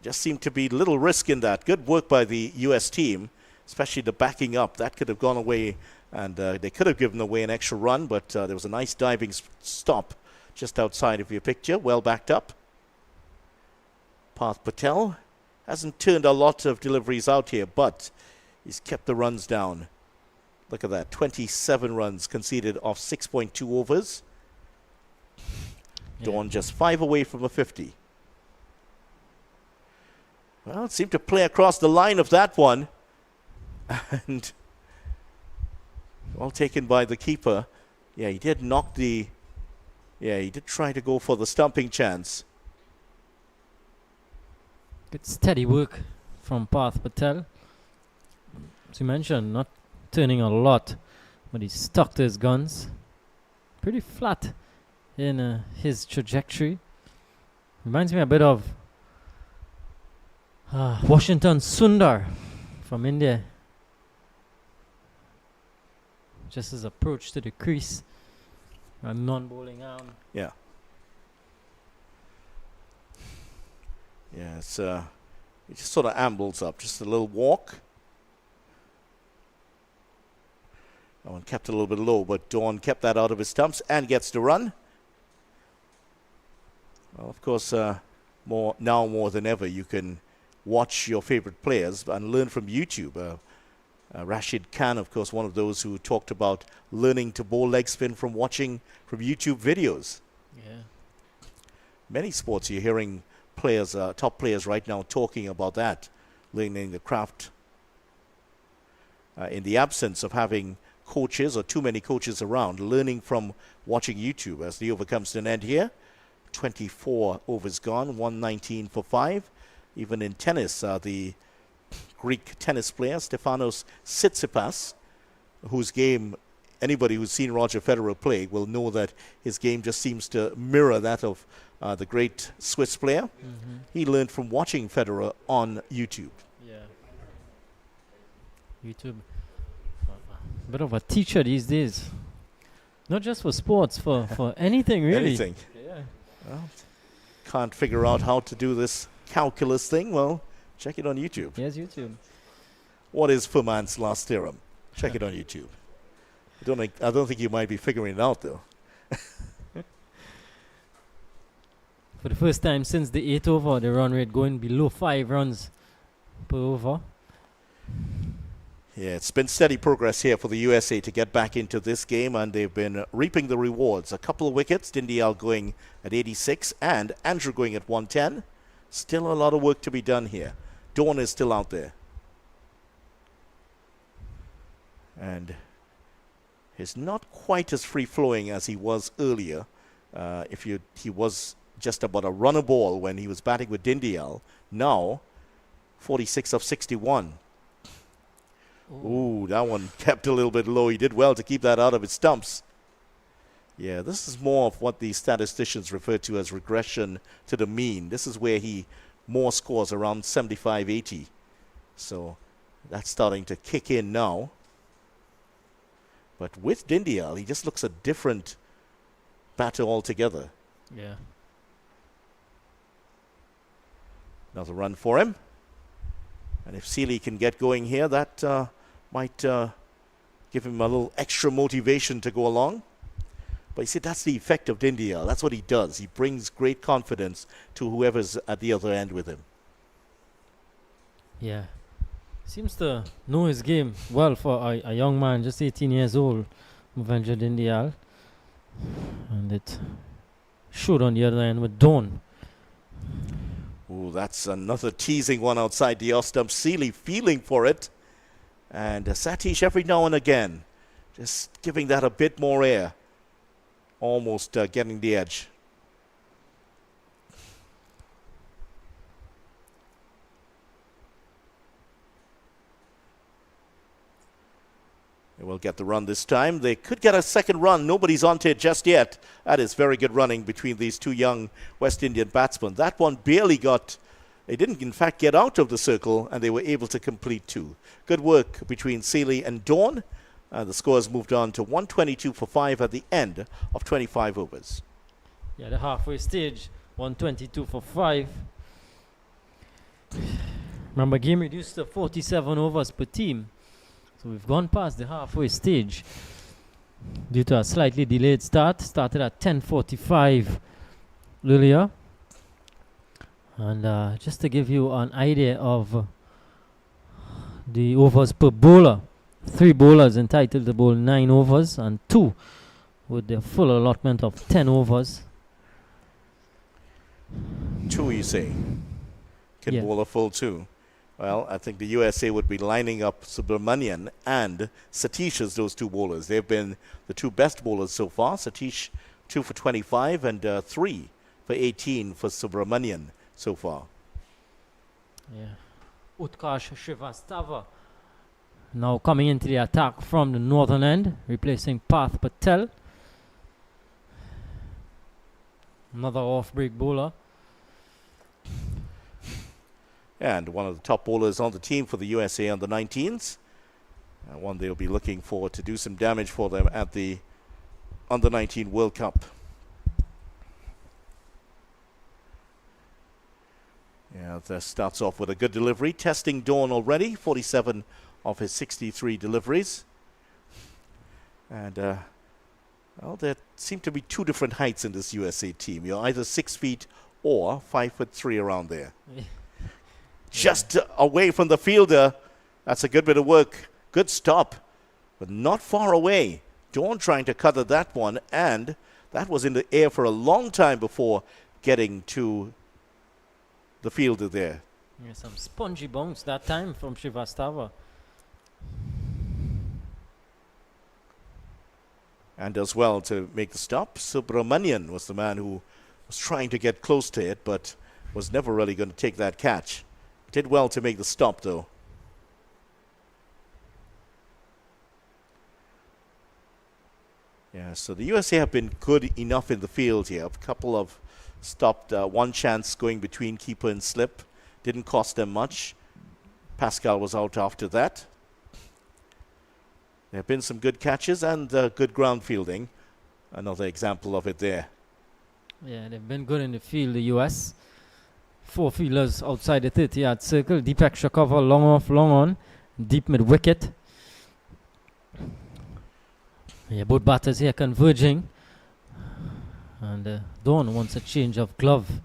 S1: just seemed to be little risk in that. Good work by the U.S. team, especially the backing up. That could have gone away, and they could have given away an extra run, but there was a nice diving stop just outside of your picture, well backed up. Parth Patel hasn't turned a lot of deliveries out here, but he's kept the runs down. Look at that, 27 runs conceded off 6.2 overs. Dawn just 5 away from a 50. Well, it seemed to play across the line of that one. And well taken by the keeper. Yeah, he did knock the... Yeah, he did try to go for the stumping chance.
S2: Good steady work from Parth Patel. As you mentioned, not turning a lot, but he stuck to his guns. Pretty flat in his trajectory. Reminds me a bit of Washington Sundar from India. Just his approach to the crease. A non-bowling arm.
S1: Yeah. Yeah, it just sort of ambles up, just a little walk. That one kept a little bit low, but Dawn kept that out of his stumps and gets the run. Well, of course, more than ever, you can watch your favorite players and learn from YouTube. Rashid Khan, of course, one of those who talked about learning to bowl leg spin from watching from YouTube videos.
S2: Yeah.
S1: Many sports you're hearing players, top players right now talking about that, learning the craft in the absence of having coaches or too many coaches around, learning from watching YouTube. As the over comes to an end here, 24 overs gone, 119 for 5. Even in tennis, the Greek tennis player Stefanos Tsitsipas, whose game anybody who's seen Roger Federer play will know that his game just seems to mirror that of the great Swiss player.
S2: Mm-hmm.
S1: He learned from watching Federer on YouTube.
S2: Yeah. YouTube. Bit of a teacher these days. Not just for sports, for anything really.
S1: Anything.
S2: Yeah.
S1: Well, can't figure out how to do this calculus thing? Well, check it on YouTube.
S2: Yes, YouTube.
S1: What is Fermat's last theorem? Check it on YouTube. I don't think you might be figuring it out though.
S2: For the first time since the 8th over, the run rate going below 5 runs per over.
S1: Yeah, it's been steady progress here for the USA to get back into this game, and they've been reaping the rewards. A couple of wickets, Dindial going at 86 and Andrew going at 110. Still a lot of work to be done here. Dawn is still out there. And he's not quite as free-flowing as he was earlier. He was just about a runner ball when he was batting with Dindial. Now, 46 of 61. Ooh, that one kept a little bit low. He did well to keep that out of his stumps. Yeah, this is more of what the statisticians refer to as regression to the mean. This is where he more scores around 75, 80. So that's starting to kick in now. But with Dindial, he just looks a different batter altogether.
S2: Yeah.
S1: Another run for him. And if Seeley can get going here, that might give him a little extra motivation to go along. But you see, that's the effect of Dindial. That's what he does. He brings great confidence to whoever's at the other end with him.
S2: Yeah. Seems to know his game well for a young man, just 18 years old, Movendra Dindial. And it showed on the other end with Dawn.
S1: Ooh, that's another teasing one outside the off stump. Seeley feeling for it. And Satish every now and again Just giving that a bit more air. Almost getting the edge. They will get the run this time. They could get a second run. Nobody's onto it just yet. That is very good running between these two young West Indian batsmen. That one barely got... They didn't, in fact, get out of the circle, and they were able to complete two. Good work between Seeley and Dawn. The scores moved on to 122 for 5 at the end of 25 overs.
S2: Yeah, the halfway stage, 122 for 5. Remember, game reduced to 47 overs per team. So we've gone past the halfway stage due to a slightly delayed start. Started at 10:45 earlier. And just to give you an idea of the overs per bowler, 3 bowlers entitled to bowl 9 overs and 2 with their full allotment of 10 overs.
S1: 2, you say? Can bowl a full 2. Well, I think the USA would be lining up Subramanian and Satish as those 2 bowlers. They've been the 2 best bowlers so far. Satish 2 for 25 and 3 for 18 for Subramanian so far.
S2: Yeah. Utkarsh Srivastava now coming into the attack from the northern end, replacing Parth Patel. Another off-break bowler.
S1: And one of the top bowlers on the team for the USA under 19s. One they'll be looking for to do some damage for them at the under 19 World Cup. Yeah, that starts off with a good delivery. Testing Dawn already, 47 of his 63 deliveries. And, well, there seem to be 2 different heights in this USA team. You're either 6 feet or 5'3" around there. Just away from the fielder. That's a good bit of work. Good stop, but not far away. Dawn trying to cover that one, and that was in the air for a long time before getting to the fielder there.
S2: Yeah, some spongy bounce that time from Srivastava.
S1: And as well to make the stop, Subramanian was the man who was trying to get close to it, but was never really going to take that catch. Did well to make the stop, though. Yeah, so the USA have been good enough in the field here. A couple of stopped, one chance going between keeper and slip. Didn't cost them much. Pascal was out after that. There have been some good catches and good ground fielding. Another example of it there.
S2: Yeah, they've been good in the field, the US. 4 fielders outside the 30-yard circle. Deep extra cover, long off, long on. Deep mid-wicket. Yeah, both batters here converging. And Dawn wants a change of glove.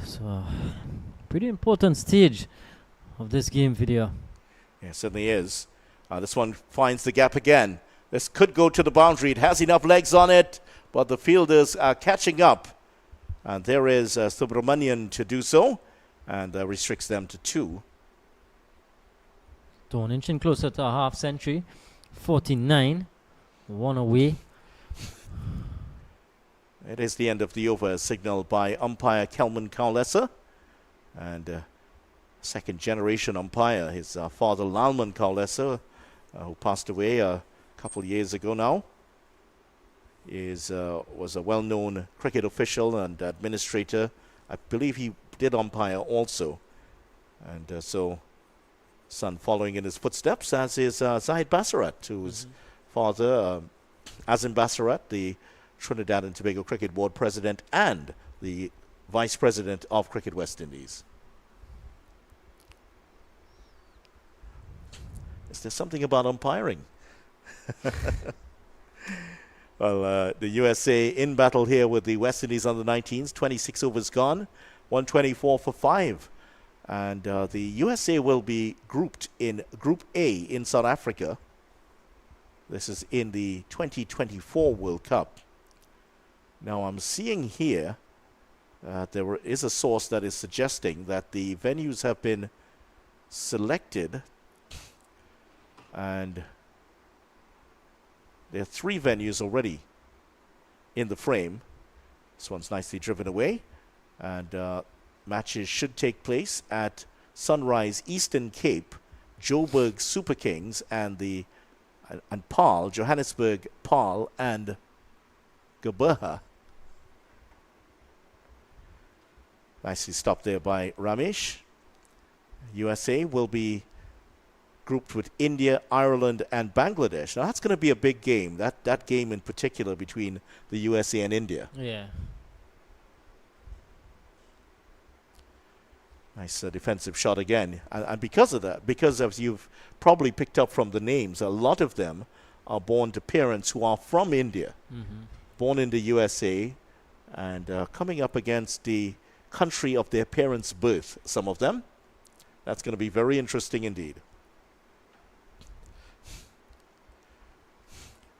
S2: So, pretty important stage of this game video.
S1: Yeah, certainly is. This one finds the gap again. This could go to the boundary. It has enough legs on it, but the fielders are catching up. And there is Subramanian to do so, and restricts them to 2.
S2: Dawn inching closer to a half century. 49. 1 away.
S1: It is the end of the over, signaled by umpire Kelman Kaulesa. And second generation umpire, his father Lalman Kaulesa, who passed away a couple years ago now, was a well-known cricket official and administrator. I believe he did umpire also. And so, son following in his footsteps, as is Zahid Bassarat, whose father, Azim Bassarat, the Trinidad and Tobago Cricket Board president and the vice president of Cricket West Indies. Is there something about umpiring? Well, the USA in battle here with the West Indies under 19s. 26 overs gone, 124 for 5. And the USA will be grouped in Group A in South Africa. This is in the 2024 World Cup. Now, I'm seeing here there is a source that is suggesting that the venues have been selected, and There are 3 venues already in the frame. This one's nicely driven away. And matches should take place at Sunrise Eastern Cape, Joburg Super Kings, and PAL, Johannesburg PAL, and Gqeberha. Nicely stopped there by Ramesh. USA will be grouped with India, Ireland, and Bangladesh. Now that's going to be a big game. That game in particular between the USA and India.
S2: Yeah.
S1: Nice defensive shot again. And because of that, because as you've probably picked up from the names, a lot of them are born to parents who are from India, born in the USA, and coming up against the country of their parents' birth, some of them. That's going to be very interesting indeed.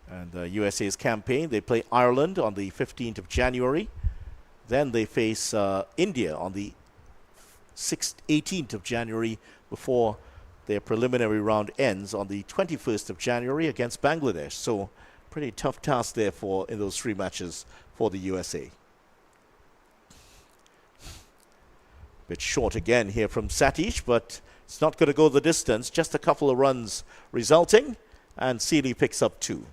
S1: And USA's campaign, they play Ireland on the 15th of January. Then they face India on the 18th of January before their preliminary round ends on the 21st of January against Bangladesh. So pretty tough task there in those 3 matches for the USA. Bit short again here from Satish, but it's not going to go the distance. Just a couple of runs resulting, and Seeley picks up 2.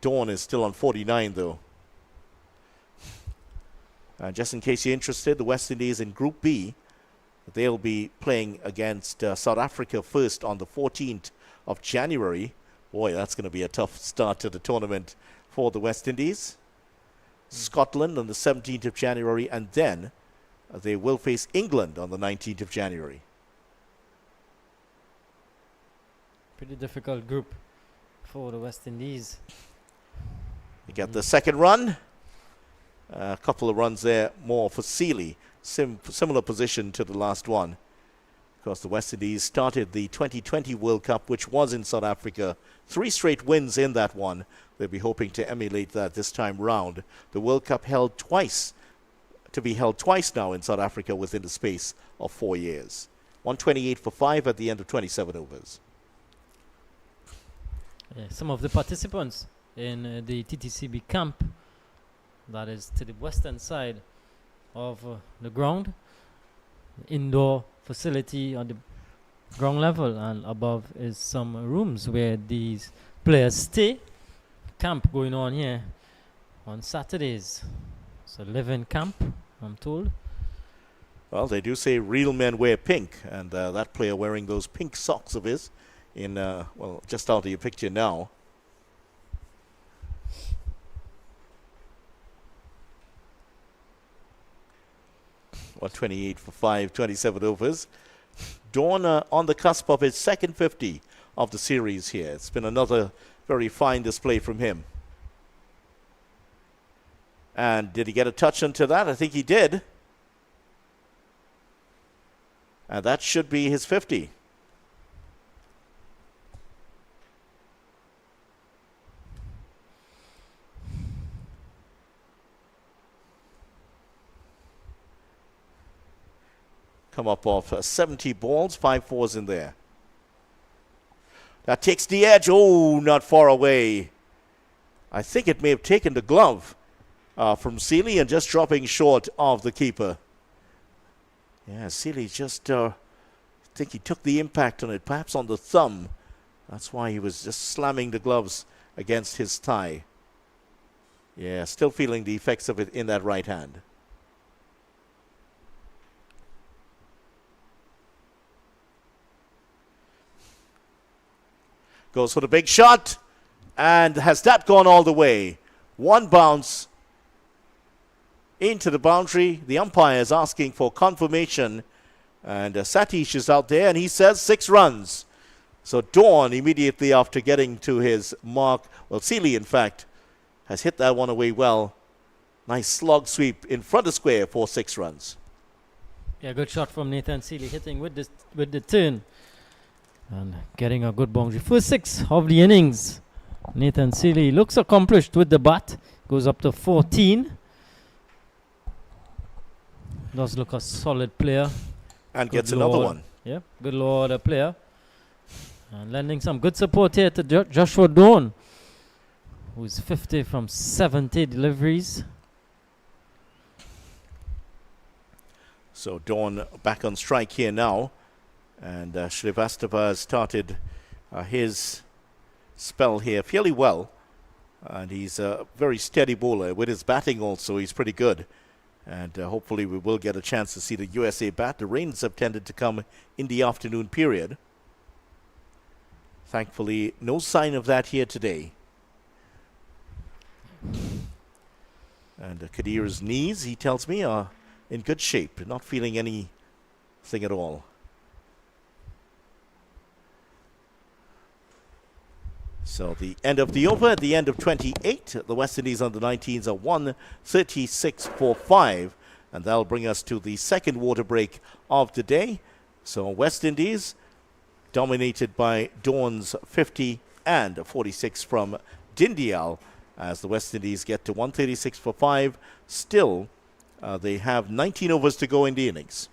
S1: Dawn is still on 49 though. Just in case you're interested, the West Indies in Group B, they'll be playing against South Africa first on the 14th of January. Boy, that's going to be a tough start to the tournament for the West Indies. Scotland on the 17th of January, and then they will face England on the 19th of January.
S2: Pretty difficult group for the West Indies.
S1: You get the second run. A couple of runs there more for Seeley. Similar position to the last one. Of course, the West Indies started the 2020 World Cup, which was in South Africa. 3 straight wins in that one. They'll be hoping to emulate that this time round. The World Cup to be held twice now in South Africa within the space of 4 years. 128 for 5 at the end of 27 overs.
S2: Yeah, some of the participants in the TTCB camp, that is to the western side of the ground, indoor facility on the ground level, and above is some rooms where these players stay. Camp going on here on Saturdays. It's a live-in camp, I'm told.
S1: Well, they do say real men wear pink, and that player wearing those pink socks of his in, well, just out of your picture now. .128 for 5, 27 overs. Dawn on the cusp of his second 50 of the series here. It's been another very fine display from him. And did he get a touch into that? I think he did. And that should be his 50. Come up off 70 balls, 5 fours in there. That takes the edge. Oh, not far away. I think it may have taken the glove from Seeley and just dropping short of the keeper. Yeah, Seeley just, I think he took the impact on it, perhaps on the thumb. That's why he was just slamming the gloves against his thigh. Yeah, still feeling the effects of it in that right hand. Goes for the big shot. And has that gone all the way? One bounce into the boundary. The umpire is asking for confirmation. And Satish is out there and he says 6 runs. So Dawn immediately after getting to his mark. Well, Seeley, in fact, has hit that one away well. Nice slog sweep in front of square for 6 runs.
S2: Yeah, good shot from Nathan Seeley, hitting with the turn. And getting a good boundary. First 6 of the innings. Nathan Seeley looks accomplished with the bat. Goes up to 14. Does look a solid player.
S1: And
S2: Good
S1: gets another
S2: Lord.
S1: one.
S2: Yep, good low order player. And lending some good support here to Joshua Dawn. who's 50 from 70 deliveries.
S1: So Dawn back on strike here now. And Shrivastava has started his spell here fairly well. And he's a very steady bowler. With his batting also, he's pretty good. And hopefully we will get a chance to see the USA bat. The rains have tended to come in the afternoon period. Thankfully, no sign of that here today. And Kadir's knees, he tells me, are in good shape. Not feeling anything at all. So the end of the over, at the end of 28, the West Indies under-19s are 136 for 5. And that'll bring us to the second water break of the day. So West Indies dominated by Dawn's 50 and 46 from Dindial, as the West Indies get to 136 for 5. Still, they have 19 overs to go in the innings.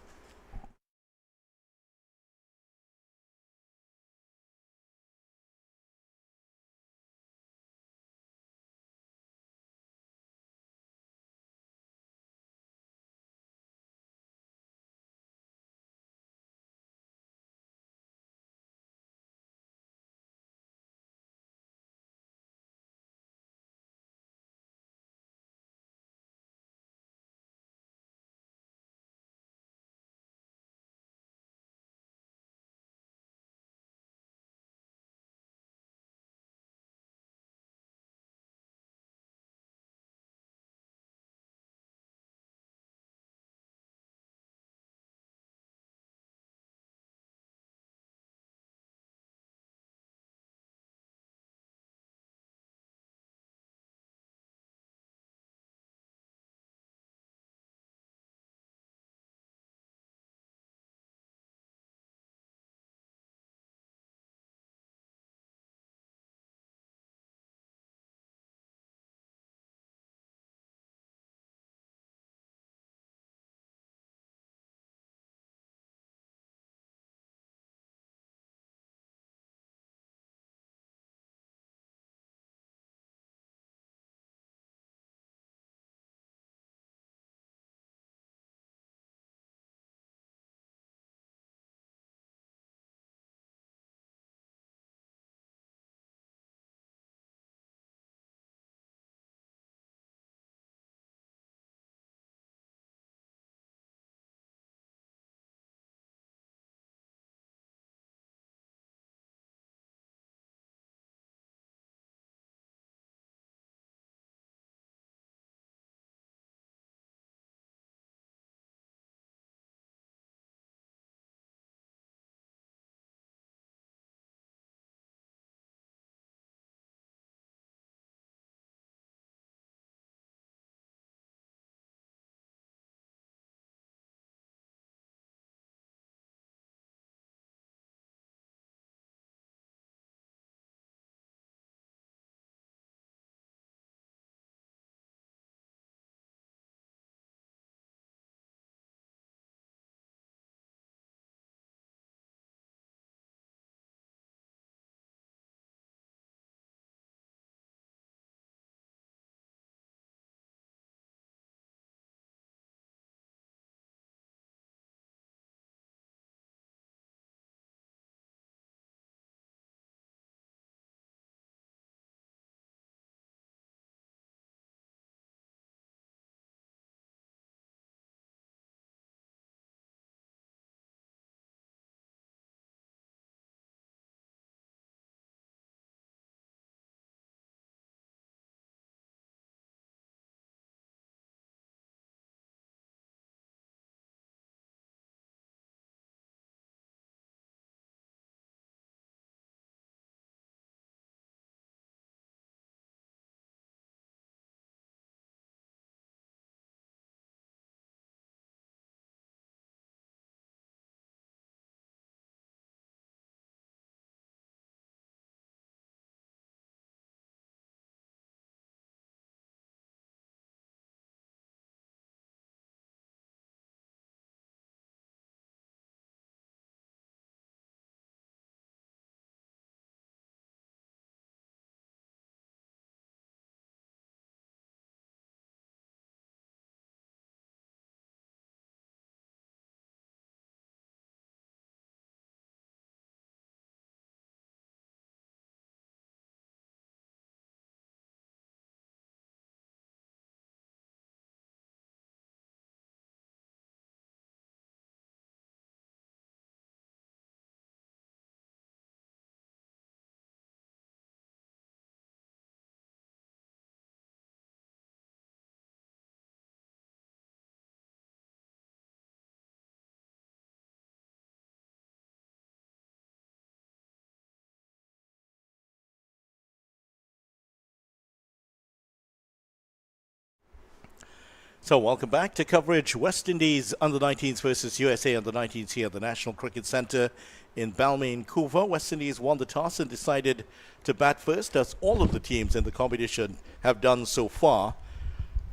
S1: So welcome back to coverage. West Indies under-19s versus USA under-19s here at the National Cricket Centre in Balmain, Vancouver. West Indies won the toss and decided to bat first, as all of the teams in the competition have done so far.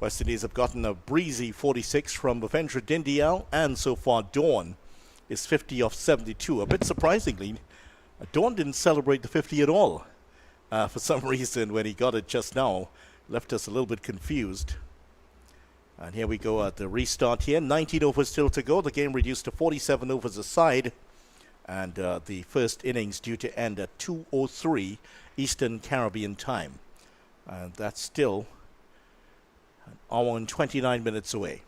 S1: West Indies have gotten a breezy 46 from Bhavendra Dindyal, and so far Dawn is 50 off 72. A bit surprisingly, Dawn didn't celebrate the 50 at all. For some reason, when he got it just now, left us a little bit confused. And here we go at the restart here. 19 overs still to go. The game reduced to 47 overs aside. And the first innings due to end at 2:03 Eastern Caribbean time. And that's still an hour and 29 minutes away.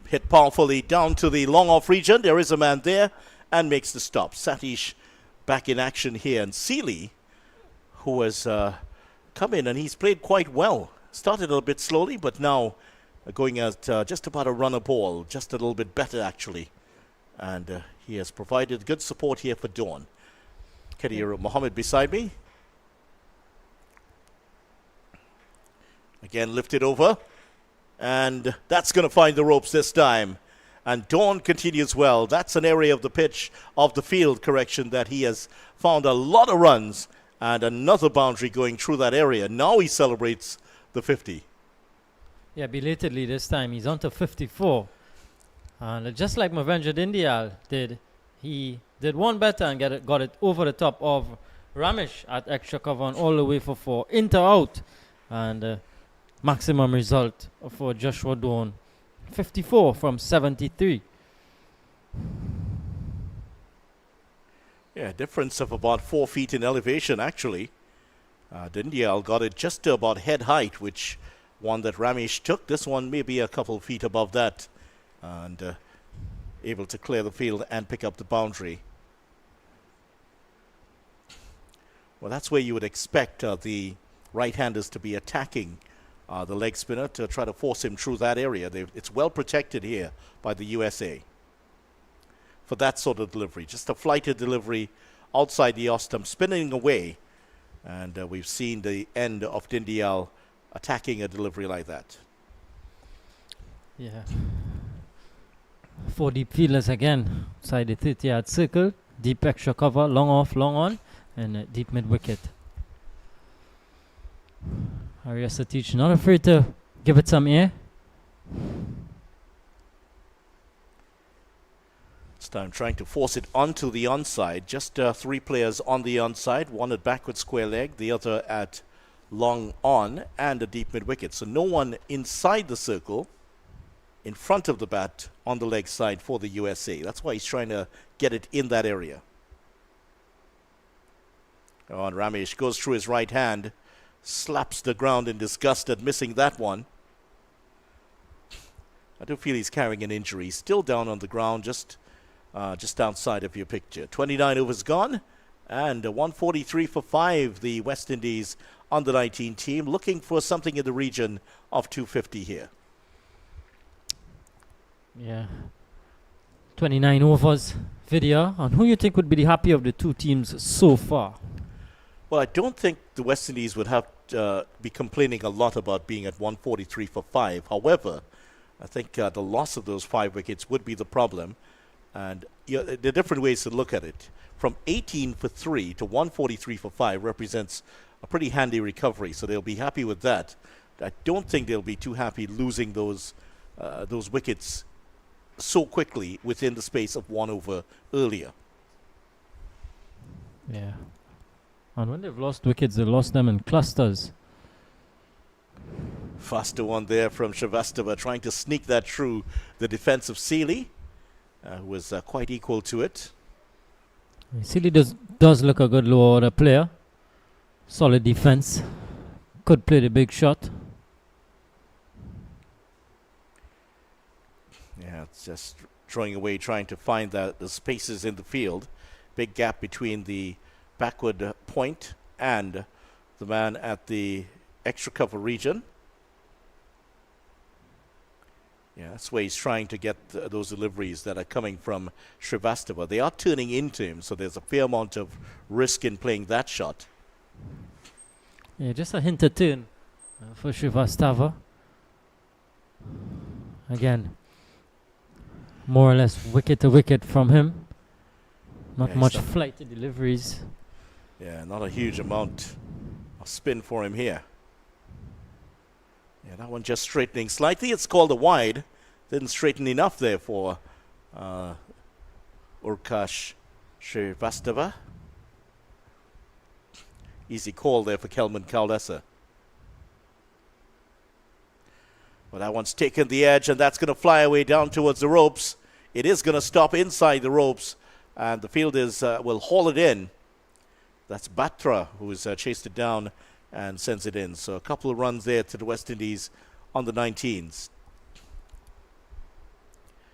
S1: Hit powerfully down to the long off region. There is a man there and makes the stop. Satish back in action here. And Seeley, who has come in and he's played quite well. Started a little bit slowly, but now going at just about a runner ball. Just a little bit better, actually. And he has provided good support here for Dawn. Kadir Mohammed beside me. Again, lifted over. And that's going to find the ropes this time. And Dawn continues well. That's an area of the pitch, of the field, correction, that he has found a lot of runs. And another boundary going through that area. Now he celebrates the 50.
S2: Yeah, belatedly this time. He's on to 54. And just like Bhavendra Dindyal did, he did one better and got it over the top of Ramesh at extra cover and all the way for 4. Into out. And maximum result for Joshua Dawn. 54 from 73. Yeah,
S1: difference of about 4 feet in elevation, actually. Dindyal got it just to about head height, which one that Ramesh took. This one may be a couple feet above that. And able to clear the field and pick up the boundary. Well, that's where you would expect the right-handers to be attacking the leg spinner to try to force him through that area. It's well protected here by the USA for that sort of delivery. Just a flighted delivery outside the off stump, spinning away. And we've seen the end of Dindyal attacking a delivery like that.
S2: Yeah. 4 deep fielders again. Side the 30-yard circle. Deep extra cover. Long off, long on. And deep mid-wicket. Arya Satish not afraid to give it some air.
S1: This time trying to force it onto the onside. Just 3 players on the onside. One at backward square leg, the other at long on, and a deep mid-wicket. So no one inside the circle in front of the bat on the leg side for the USA. That's why he's trying to get it in that area. Oh, and Ramesh goes through his right hand, slaps the ground in disgust at missing that one. I do feel he's carrying an injury. Still down on the ground, just outside of your picture. 29 overs gone, and 143 for 5. The West Indies under-19 team looking for something in the region of 250 here.
S2: Yeah. 29 overs. Vidya, and who you think would be the happy of the two teams so far?
S1: Well, I don't think the West Indies would have to be complaining a lot about being at 143 for 5. However, I think the loss of those 5 wickets would be the problem. And there are different ways to look at it. From 18 for 3 to 143 for 5 represents a pretty handy recovery, so they'll be happy with that. I don't think they'll be too happy losing those wickets so quickly within the space of 1 over earlier.
S2: Yeah. And when they've lost wickets, they lost them in clusters.
S1: Faster one there from Shrivastava, trying to sneak that through the defense of Seeley, who was quite equal to it.
S2: Seeley does look a good low order player. Solid defense. Could play the big shot.
S1: Yeah, it's just throwing away, trying to find the spaces in the field. Big gap between the backward point and the man at the extra cover region. Yeah, that's where he's trying to get those deliveries that are coming from Shrivastava. They are turning into him, so there's a fair amount of risk in playing that shot.
S2: Yeah, just a hint of turn for Shrivastava. Again, more or less wicket to wicket from him. Not
S1: Yeah,
S2: much flighty deliveries.
S1: Yeah, not a huge amount of spin for him here. Yeah, that one just straightening slightly. It's called a wide. Didn't straighten enough there for Urkash Shrivastava. Easy call there for Kelman Kaulesa. Well, that one's taken the edge, and that's going to fly away down towards the ropes. It is going to stop inside the ropes, and the fielders will haul it in. That's Batra who's chased it down and sends it in. So a couple of runs there to the West Indies on the 19s.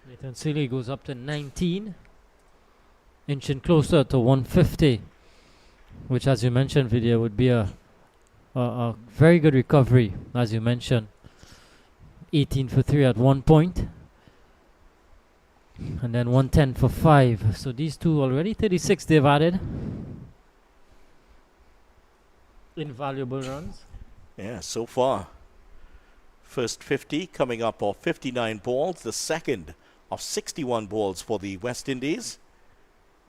S2: Nathan Seeley goes up to 19, inching closer to 150, which, as you mentioned, Vidya, would be a very good recovery, as you mentioned. 18 for 3 at one point, and then 110 for 5. So these two already 36 they've added. Invaluable runs.
S1: Yeah, so far. First 50 coming up off 59 balls. The second of 61 balls for the West Indies.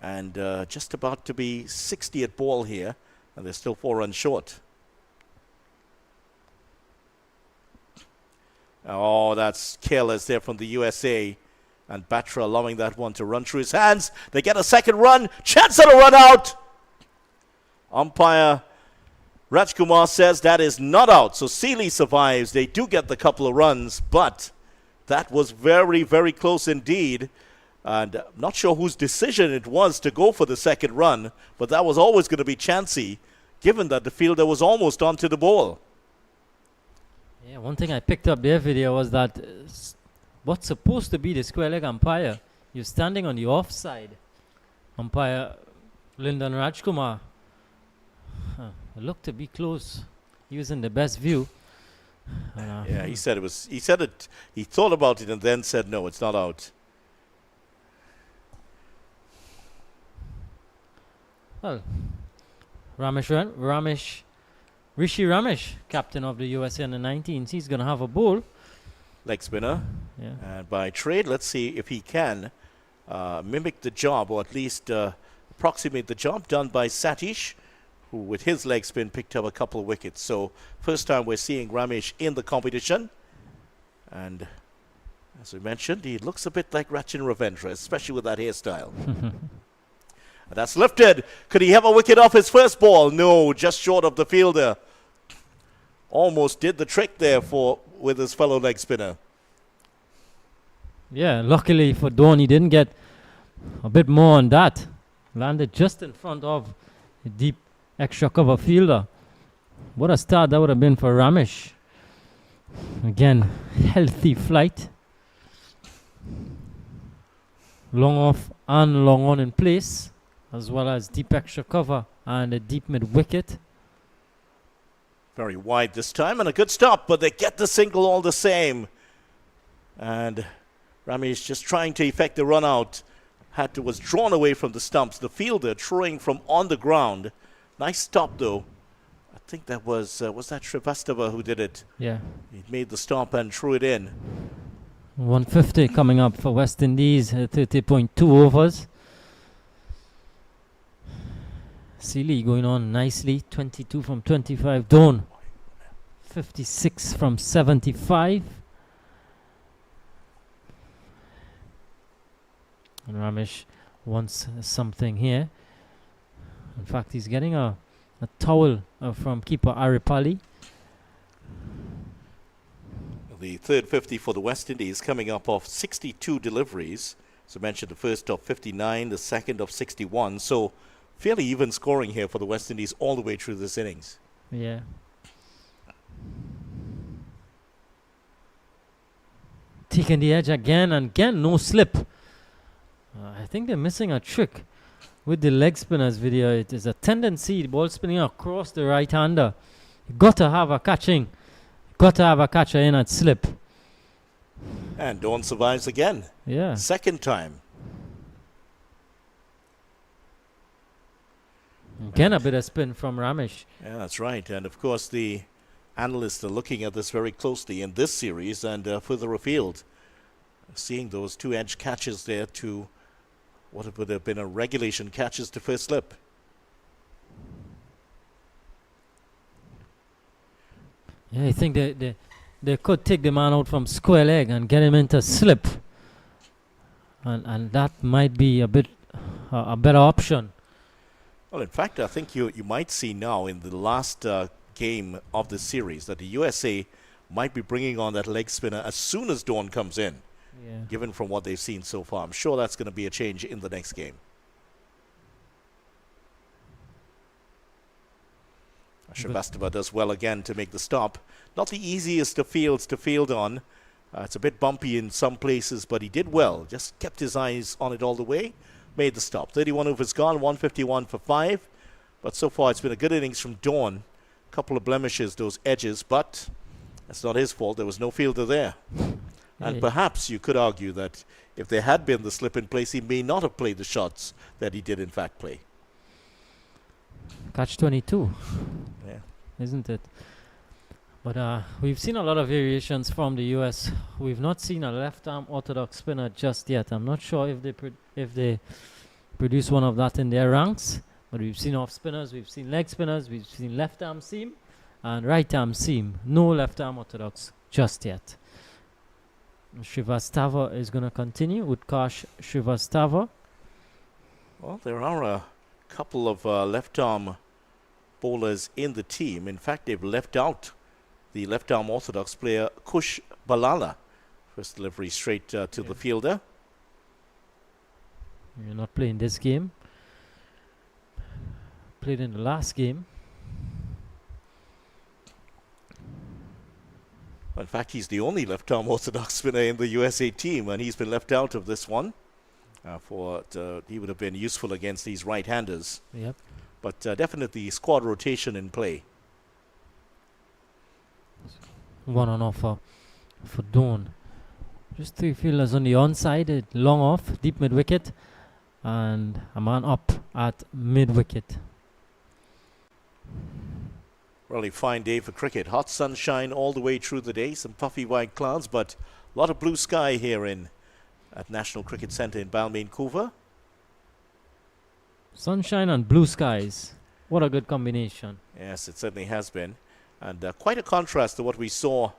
S1: And just about to be 60 at ball here. And they're still 4 runs short. Oh, that's careless there from the USA. And Batra allowing that one to run through his hands. They get a second run. Chance at a run out. Umpire Rajkumar says that is not out. So Seeley survives. They do get the couple of runs, but that was very, very close indeed. And I'm not sure whose decision it was to go for the second run, but that was always going to be chancy, given that the fielder was almost onto the ball.
S2: Yeah, one thing I picked up there, Vidya, was that what's supposed to be the square leg umpire, you're standing on the offside. Umpire Lyndon Rajkumar looked to be close, using the best view.
S1: Yeah, he said it was. He said it. He thought about it and then said, "No, it's not out."
S2: Well, Rishi Ramesh, captain of the USA under 19s, he's going to have a bowl.
S1: Leg spinner.
S2: Yeah.
S1: And by trade, let's see if he can mimic the job, or at least approximate the job done by Satish, who with his leg spin picked up a couple of wickets. So first time we're seeing Ramesh in the competition. And as we mentioned, he looks a bit like Rachin Ravindra, especially with that hairstyle. And that's lifted. Could he have a wicket off his first ball? No, just short of the fielder. Almost did the trick there with his fellow leg spinner.
S2: Yeah, luckily for Dawn, he didn't get a bit more on that. Landed just in front of a deep extra cover fielder. What a start that would have been for Ramesh. Again, healthy flight. Long off and long on in place, as well as deep extra cover and a deep mid wicket.
S1: Very wide this time and a good stop, but they get the single all the same. And Ramesh just trying to effect the run out. Was drawn away from the stumps. The fielder throwing from on the ground. Nice stop though. I think that was that Shrivastava who did it.
S2: Yeah.
S1: He made the stop and threw it in.
S2: 150 coming up for West Indies, 30.2 overs. Seeley going on nicely, 22 from 25. Dawn, 56 from 75. And Ramesh wants something here. In fact, he's getting a towel from keeper Aripali.
S1: The third 50 for the West Indies coming up off 62 deliveries. As I mentioned, the first of 59, the second of 61. So fairly even scoring here for the West Indies all the way through this innings.
S2: Yeah. Taking the edge again, and again, no slip. I think they're missing a trick with the leg spinners video. It is a tendency, the ball spinning across the right-hander. You got to have a catching. Got to have a catcher in at slip.
S1: And Dawn survives again.
S2: Yeah.
S1: Second time.
S2: Again, a bit of spin from Ramesh.
S1: Yeah, that's right. And of course, the analysts are looking at this very closely in this series and further afield. Seeing those two edge catches there to what would have been a regulation catches to first slip.
S2: Yeah, I think they could take the man out from square leg and get him into slip. And that might be a bit a better option.
S1: Well, in fact, I think you might see now in the last game of the series that the USA might be bringing on that leg spinner as soon as Dawn comes in, given from what they've seen so far. I'm sure that's going to be a change in the next game. Shrivastava does well again to make the stop. Not the easiest of fields to field on. It's a bit bumpy in some places, but he did well. Just kept his eyes on it all the way. Made the stop. 31 overs gone, 151 for 5. But so far it's been a good innings from Dawn. A couple of blemishes, those edges, but that's not his fault. There was no fielder there. And perhaps you could argue that if there had been the slip in place, he may not have played the shots that he did in fact play.
S2: Catch 22.
S1: Yeah.
S2: Isn't it? But we've seen a lot of variations from the US. We've not seen a left-arm orthodox spinner just yet. I'm not sure if they produce one of that in their ranks. But we've seen off spinners, we've seen leg spinners, we've seen left-arm seam and right-arm seam. No left-arm orthodox just yet. Shrivastava is going to continue. Utkarsh Shrivastava.
S1: Well, there are a couple of left-arm bowlers in the team. In fact, they've left out the left-arm orthodox player Kush Balala. First delivery straight to the fielder.
S2: You're not playing this game. Played in the last game.
S1: In fact, he's the only left-arm orthodox spinner in the USA team, and he's been left out of this one. He would have been useful against these right-handers.
S2: Yep.
S1: But definitely squad rotation in play.
S2: One on offer for Dawn. Just three fielders on the onside, long off, deep mid-wicket, and a man up at mid-wicket.
S1: Really fine day for cricket. Hot sunshine all the way through the day. Some puffy white clouds, but a lot of blue sky here at National Cricket Centre in Balmain, Vancouver.
S2: Sunshine and blue skies. What a good combination.
S1: Yes, it certainly has been. And quite a contrast to what we saw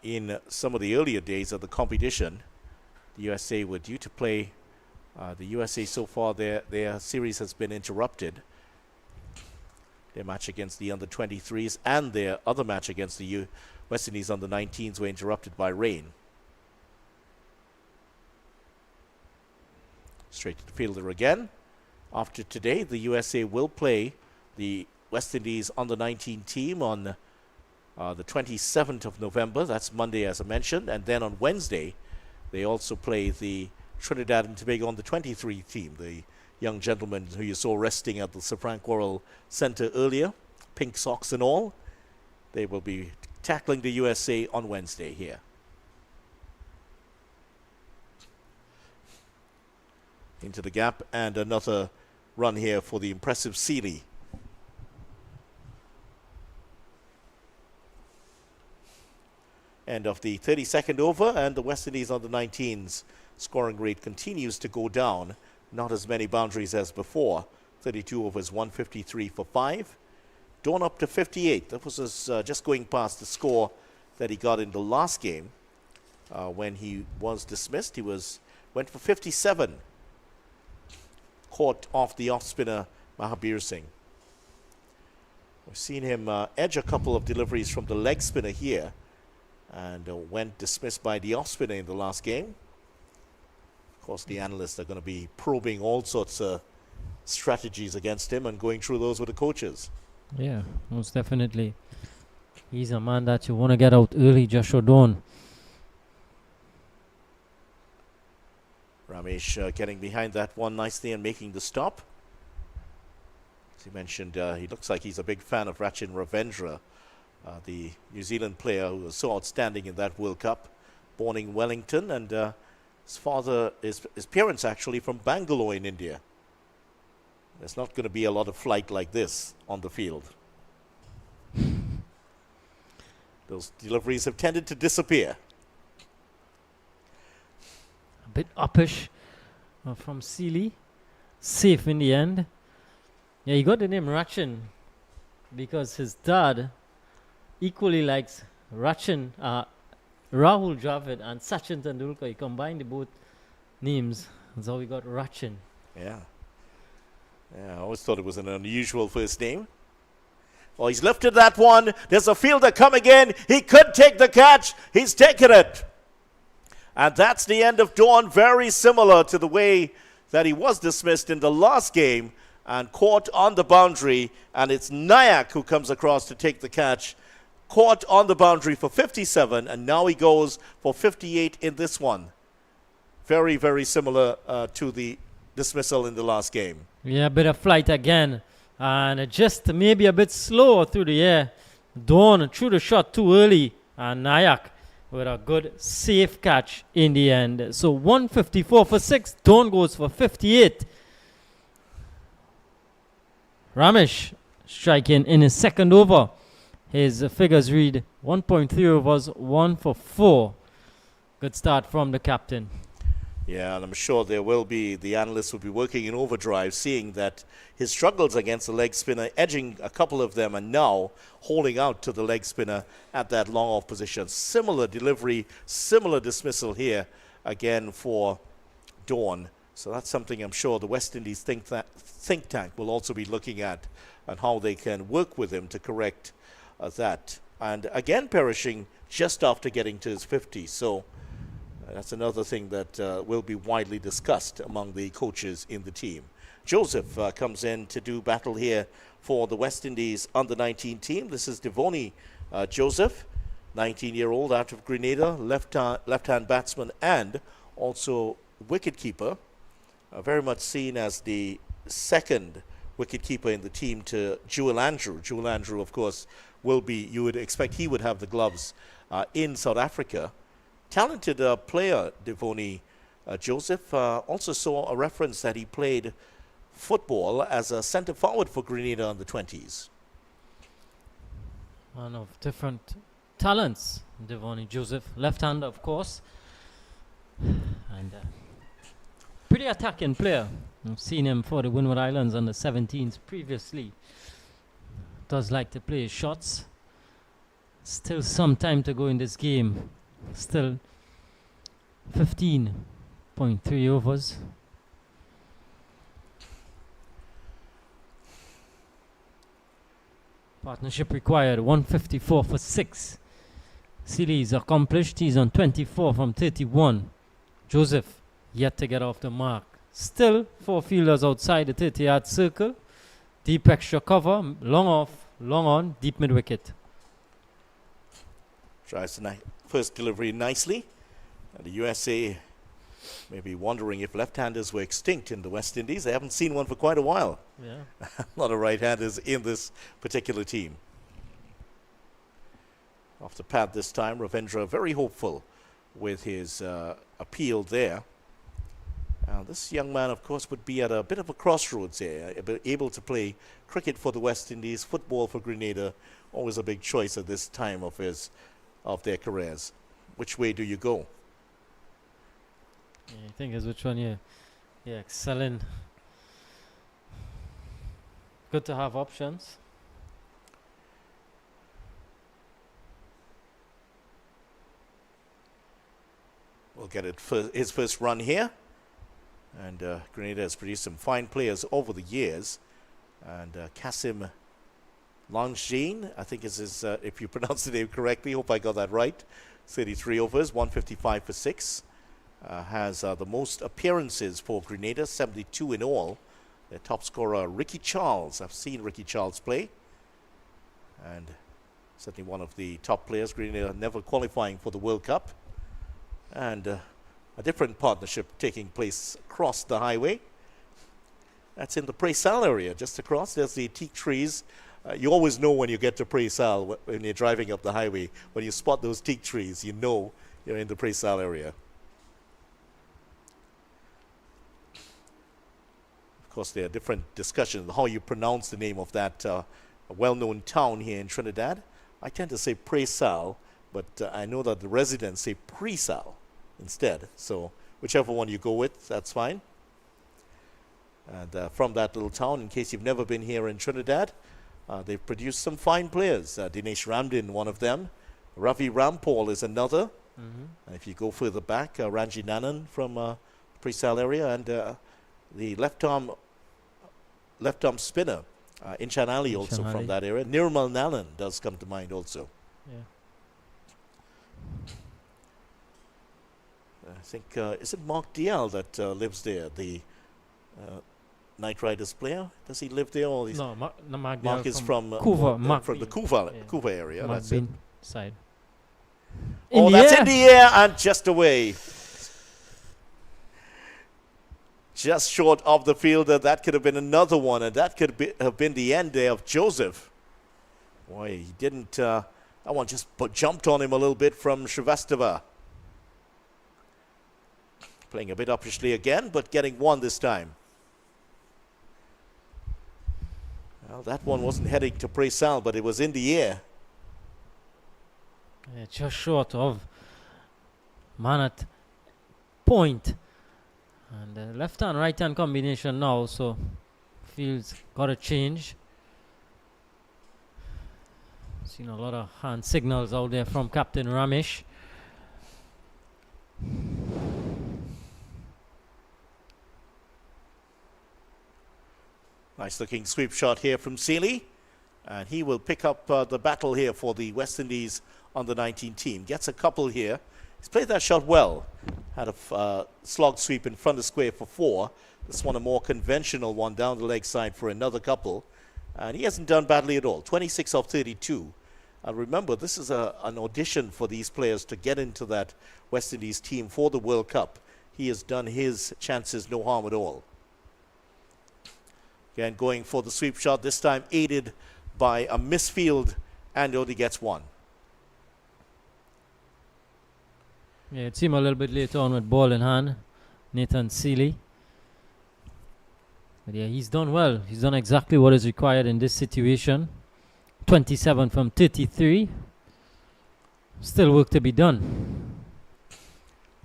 S1: in some of the earlier days of the competition. The USA were due to play. The USA so far, their series has been interrupted. Their match against the under-23s and their other match against the West Indies under-19s were interrupted by rain. Straight to the fielder again. After today, the USA will play the West Indies under-19 team on the 27th of November. That's Monday, as I mentioned. And then on Wednesday, they also play the Trinidad and Tobago under-23 team, the young gentleman who you saw resting at the Sir Frank Worrell Centre earlier, pink socks and all. They will be tackling the USA on Wednesday here. Into the gap, and another run here for the impressive Seeley. End of the 32nd over, and the West Indies under-19s scoring rate continues to go down. Not as many boundaries as before. 32 overs, 153 for 5. Dawn up to 58. That was just going past the score that he got in the last game. When he was dismissed, he went for 57. Caught off the off-spinner Mahabir Singh. We've seen him edge a couple of deliveries from the leg spinner here, and went dismissed by the off-spinner in the last game. Of course, the analysts are going to be probing all sorts of strategies against him and going through those with the coaches.
S2: Yeah, most definitely. He's a man that you want to get out early, Joshua Dawn.
S1: Ramesh getting behind that one nicely and making the stop. As you mentioned, he looks like he's a big fan of Rachin Ravindra, the New Zealand player who was so outstanding in that World Cup, born in Wellington, and his parents actually from Bangalore in India. There's not going to be a lot of flight like this on the field. Those deliveries have tended to disappear.
S2: A bit uppish from Sealy. Safe in the end. Yeah, he got the name Rachin because his dad equally likes Rachin, Rahul Dravid and Sachin Tendulkar. He combined the both names. That's how we got Rachin.
S1: Yeah. I always thought it was an unusual first name. Oh, he's lifted that one. There's a fielder coming in. He could take the catch. He's taken it. And that's the end of Dawn. Very similar to the way that he was dismissed in the last game and caught on the boundary. And it's Nayak who comes across to take the catch. Caught on the boundary for 57, and now he goes for 58 in this one. Very, very similar to the dismissal in the last game.
S2: Yeah, a bit of flight again. And just maybe a bit slower through the air. Dawn threw the shot too early. And Nayak with a good safe catch in the end. So 154 for 6. Dawn goes for 58. Ramesh striking in his second over. His figures read 1.3 overs, 1 for 4. Good start from the captain.
S1: Yeah, and I'm sure the analysts will be working in overdrive, seeing that his struggles against the leg spinner, edging a couple of them, and now holding out to the leg spinner at that long off position. Similar delivery, similar dismissal here again for Dawn. So that's something I'm sure the West Indies think tank will also be looking at, and how they can work with him to correct that. And again, perishing just after getting to his 50. So that's another thing that will be widely discussed among the coaches in the team. Joseph comes in to do battle here for the West Indies under-19 team. This is Devoni Joseph, 19-year-old out of Grenada, left-hand batsman and also wicketkeeper. Very much seen as the second wicketkeeper in the team to Jewel Andrew. Jewel Andrew, of course, will be, you would expect he would have the gloves in South Africa. Talented player, Devoni Joseph. Also saw a reference that he played football as a centre forward for Grenada in the 20s.
S2: One of different talents, Devoni Joseph. Left-hander, of course. And pretty attacking player. I've seen him for the Windward Islands under 17s previously. Does like to play his shots. Still some time to go in this game. Still 15.3 overs. Partnership required 154 for 6. Sealy is accomplished. He's on 24 from 31. Joseph yet to get off the mark. Still 4 fielders outside the 30-yard circle. Deep extra cover. Long off, long on, deep mid-wicket.
S1: Tries the first delivery nicely. And the USA may be wondering if left-handers were extinct in the West Indies. They haven't seen one for quite a while.
S2: Yeah.
S1: A lot of right-handers in this particular team. Off the pad this time, Ravindra very hopeful with his appeal there. This young man, of course, would be at a bit of a crossroads here, able to play cricket for the West Indies, football for Grenada. Always a big choice at this time of their careers. Which way do you go?
S2: Yeah, I think is which one you excel in. Good to have options.
S1: We'll get it for his first run here. And Grenada has produced some fine players over the years. And Kasim Langjean, I think is his, if you pronounce the name correctly, hope I got that right. 33 overs, 155 for 6. Has the most appearances for Grenada, 72 in all. Their top scorer, Ricky Charles. I've seen Ricky Charles play. And certainly one of the top players. Grenada never qualifying for the World Cup. And a different partnership taking place across the highway. That's in the Presal area, just across. There's the teak trees. You always know when you get to Presal when you're driving up the highway. When you spot those teak trees, you know you're in the Presal area. Of course, there are different discussions how you pronounce the name of that well-known town here in Trinidad. I tend to say pre-sal, but I know that the residents say pre-sal instead. So whichever one you go with, that's fine. And from that little town, in case you've never been here in Trinidad, they've produced some fine players. Dinesh Ramdin, one of them. Ravi Rampal is another. And if you go further back, Ranji Nanan from pre-sal area, and the left-arm spinner, Inchan Ali, also
S2: Ali.
S1: from that area. Nirmal Nalan does come to mind also.
S2: Yeah.
S1: I think, is it Mark Dial that lives there, the Knight Riders player? Does he live there? Or
S2: No, Mark
S1: Mark is from
S2: Kuva.
S1: from the Kuva area.
S2: Mark
S1: That's it.
S2: Bin side.
S1: Oh, that's in the air and just away. Just short of the fielder. That could have been another one, and that could have been the end there of Joseph. Boy, he didn't. That one just jumped on him a little bit from Shrivastava. Playing a bit uppishly again, but getting one this time. Well, that one wasn't heading to Presal, but it was in the air.
S2: Yeah, just short of man at point. And left hand, right hand combination now, so field's got to change. Seen a lot of hand signals out there from Captain Ramesh.
S1: Nice looking sweep shot here from Seeley. And he will pick up the battle here for the West Indies under-19 team. Gets a couple here. He's played that shot well. Had a slog sweep in front of square for 4. This one a more conventional one down the leg side for another couple. And he hasn't done badly at all. 26 of 32. And remember, this is an audition for these players to get into that West Indies team for the World Cup. He has done his chances no harm at all. Again, going for the sweep shot, this time aided by a misfield, and only gets one.
S2: Yeah, it seemed a little bit later on with ball in hand, Nathan Seeley. But yeah, he's done well. He's done exactly what is required in this situation. 27 from 33. Still work to be done.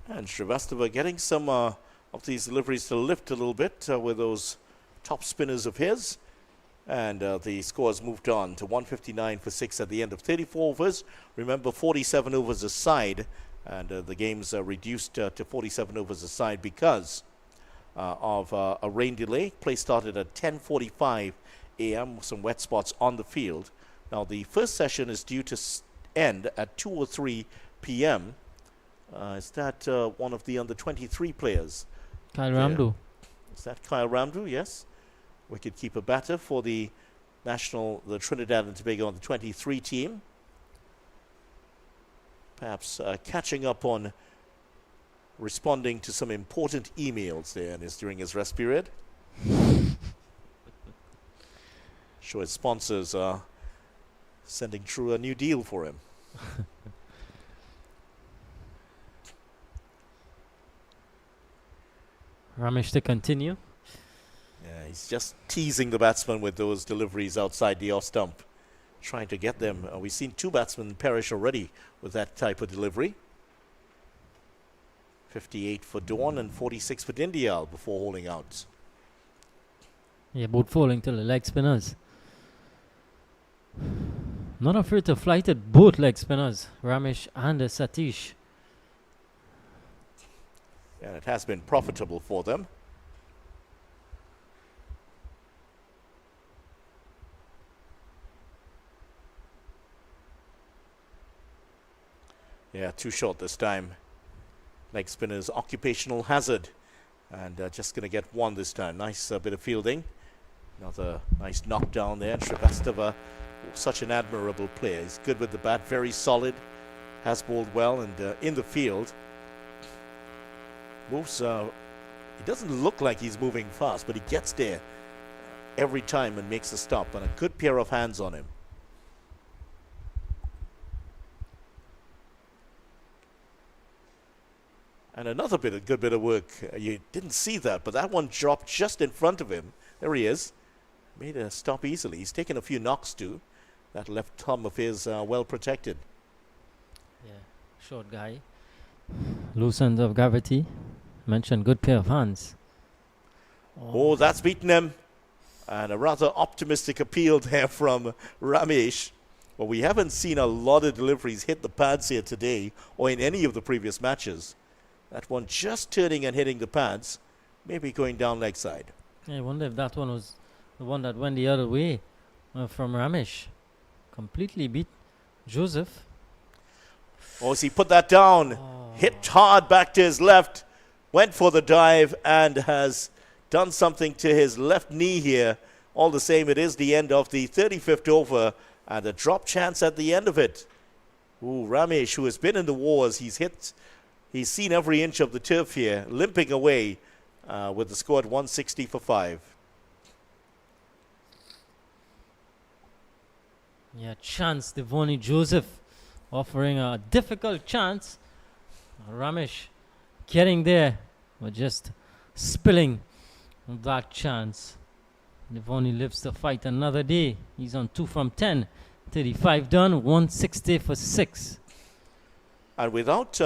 S1: And Shrivastava getting some of these deliveries to lift a little bit with those top spinners of his. And the scores moved on to 159 for 6 at the end of 34 overs. Remember, 47 overs aside, and the game's reduced to 47 overs aside because of a rain delay. Play started at 10:45 a.m. Some wet spots on the field. Now, the first session is due to end at 2:03 p.m. Is that one of the under-23 players?
S2: Kyle Ramdu.
S1: Is that Kyle Ramdu? Yes. Wicketkeeper batter for the Trinidad and Tobago under-23 team. Perhaps catching up on responding to some important emails there during his rest period. Sure, his sponsors are sending through a new deal for him.
S2: Ramesh to continue.
S1: Yeah, he's just teasing the batsman with those deliveries outside the off stump, trying to get them. We've seen 2 batsmen perish already with that type of delivery. 58 for Dawn and 46 for Dindial before holding out.
S2: Yeah, both falling to the leg spinners. Not afraid to flight at both leg spinners, Ramesh and Satish.
S1: And it has been profitable for them. Yeah, too short this time. Leg spinner's occupational hazard. And just going to get one this time. Nice bit of fielding. Another nice knockdown there. Shrivastava, such an admirable player. He's good with the bat, very solid. Has bowled well and in the field. Moves, he doesn't look like he's moving fast, but he gets there every time and makes a stop. And a good pair of hands on him. And another good bit of work. You didn't see that, but that one dropped just in front of him. There he is. Made a stop easily. He's taken a few knocks too. That left thumb of his well protected.
S2: Yeah, short guy. Loose end of gravity. Mentioned good pair of hands.
S1: Oh, that's beaten him. And a rather optimistic appeal there from Ramesh. Well, we haven't seen a lot of deliveries hit the pads here today or in any of the previous matches. That one just turning and hitting the pads, maybe going down leg side.
S2: Yeah, I wonder if that one was the one that went the other way from Ramesh. Completely beat Joseph.
S1: Oh, so he put that down. Hit hard back to his left. Went for the dive and has done something to his left knee here. All the same, it is the end of the 35th over and a drop chance at the end of it. Ooh, Ramesh, who has been in the wars, he's seen every inch of the turf here, limping away with the score at 160 for 5.
S2: Yeah, chance Devoni Joseph offering a difficult chance. Ramesh getting there, but just spilling that chance. Devoni lives to fight another day. He's on 2 from 10. 35 done, 160 for 6.
S1: And without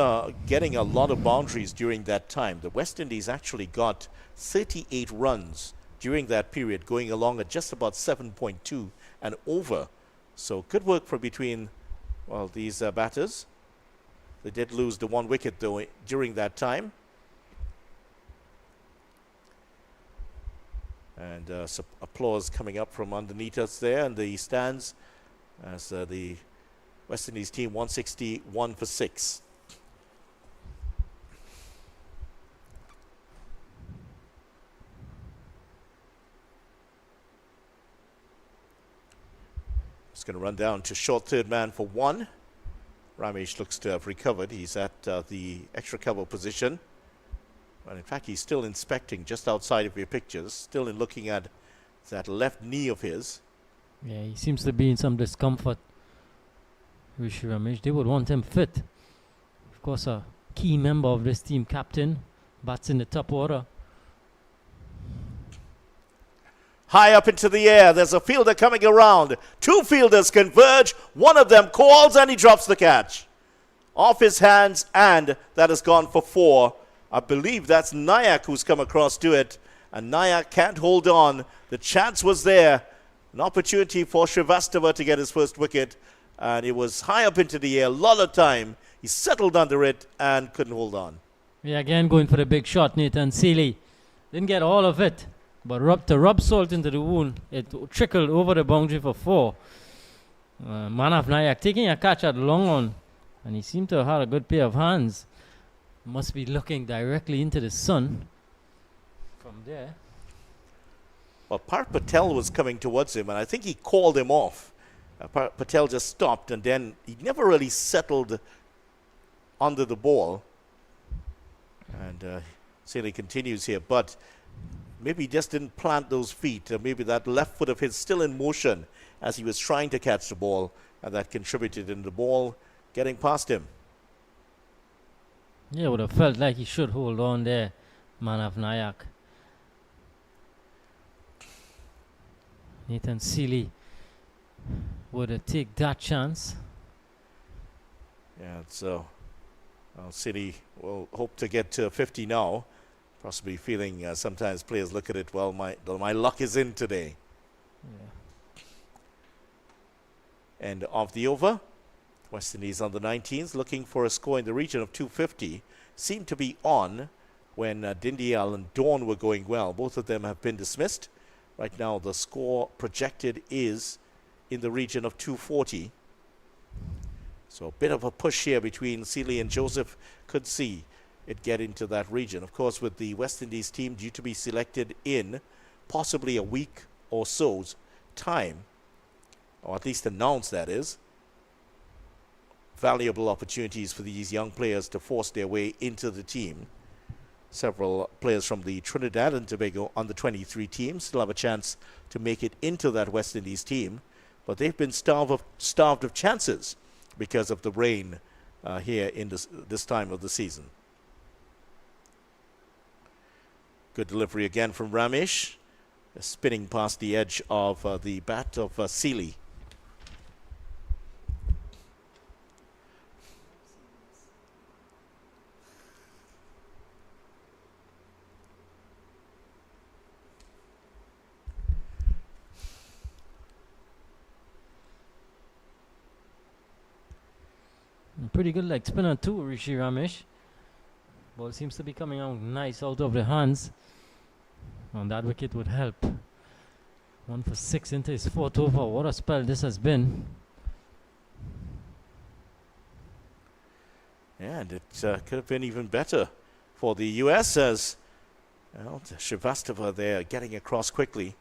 S1: getting a lot of boundaries during that time, the West Indies actually got 38 runs during that period, going along at just about 7.2 and over. So good work for between, well, these batters. They did lose the 1 wicket, though, during that time. And some applause coming up from underneath us there in the stands as the West Indies team 161 for 6. Just going to run down to short third man for 1. Ramesh looks to have recovered. He's at the extra cover position. And in fact, he's still inspecting just outside of your pictures, still in looking at that left knee of his.
S2: Yeah, he seems to be in some discomfort. Rishi Ramesh, they would want him fit. Of course, a key member of this team, captain, bats in the top order.
S1: High up into the air, there's a fielder coming around. 2 fielders converge, one of them calls and he drops the catch. Off his hands, and that has gone for 4. I believe that's Nayak who's come across to it, and Nayak can't hold on. The chance was there. An opportunity for Srivastava to get his first wicket, and it was high up into the air, a lot of time. He settled under it and couldn't hold on.
S2: Yeah, again going for the big shot, Nathan Seeley. Didn't get all of it, but rub salt into the wound. It trickled over the boundary for 4. Manav Nayak taking a catch at long on, and he seemed to have had a good pair of hands. Must be looking directly into the sun from there.
S1: Well, Parth Patel was coming towards him, and I think he called him off. Patel just stopped, and then he never really settled under the ball. And Seeley continues here, but maybe he just didn't plant those feet. Maybe that left foot of his still in motion as he was trying to catch the ball, and that contributed in the ball getting past him.
S2: Yeah, would have felt like he should hold on there, Manav Nayak. Nathan Seeley would take that chance.
S1: Yeah, so Seeley will hope to get to 50 now. Possibly feeling sometimes players look at it, well, my luck is in today.
S2: Yeah.
S1: End of the over. West Indies on the 19s looking for a score in the region of 250. Seemed to be on when Dindial and Dawn were going well. Both of them have been dismissed. Right now the score projected is in the region of 240. So a bit of a push here between Seeley and Joseph. Could see it get into that region. Of course, with the West Indies team due to be selected in possibly a week or so's time, or at least announced, that is. Valuable opportunities for these young players to force their way into the team. Several players from the Trinidad and Tobago under 23 team still have a chance to make it into that West Indies team, but they've been starved of chances because of the rain here in this time of the season. Good delivery again from Ramesh, spinning past the edge of the bat of Seeley.
S2: pretty good leg spinner too, Rishi Ramesh. Ball seems to be coming out nice out of the hands. And that wicket would help. 1 for 6 into his 4th over. What a spell this has been.
S1: Yeah, and it could have been even better for the US as well, Srivastava there getting across quickly.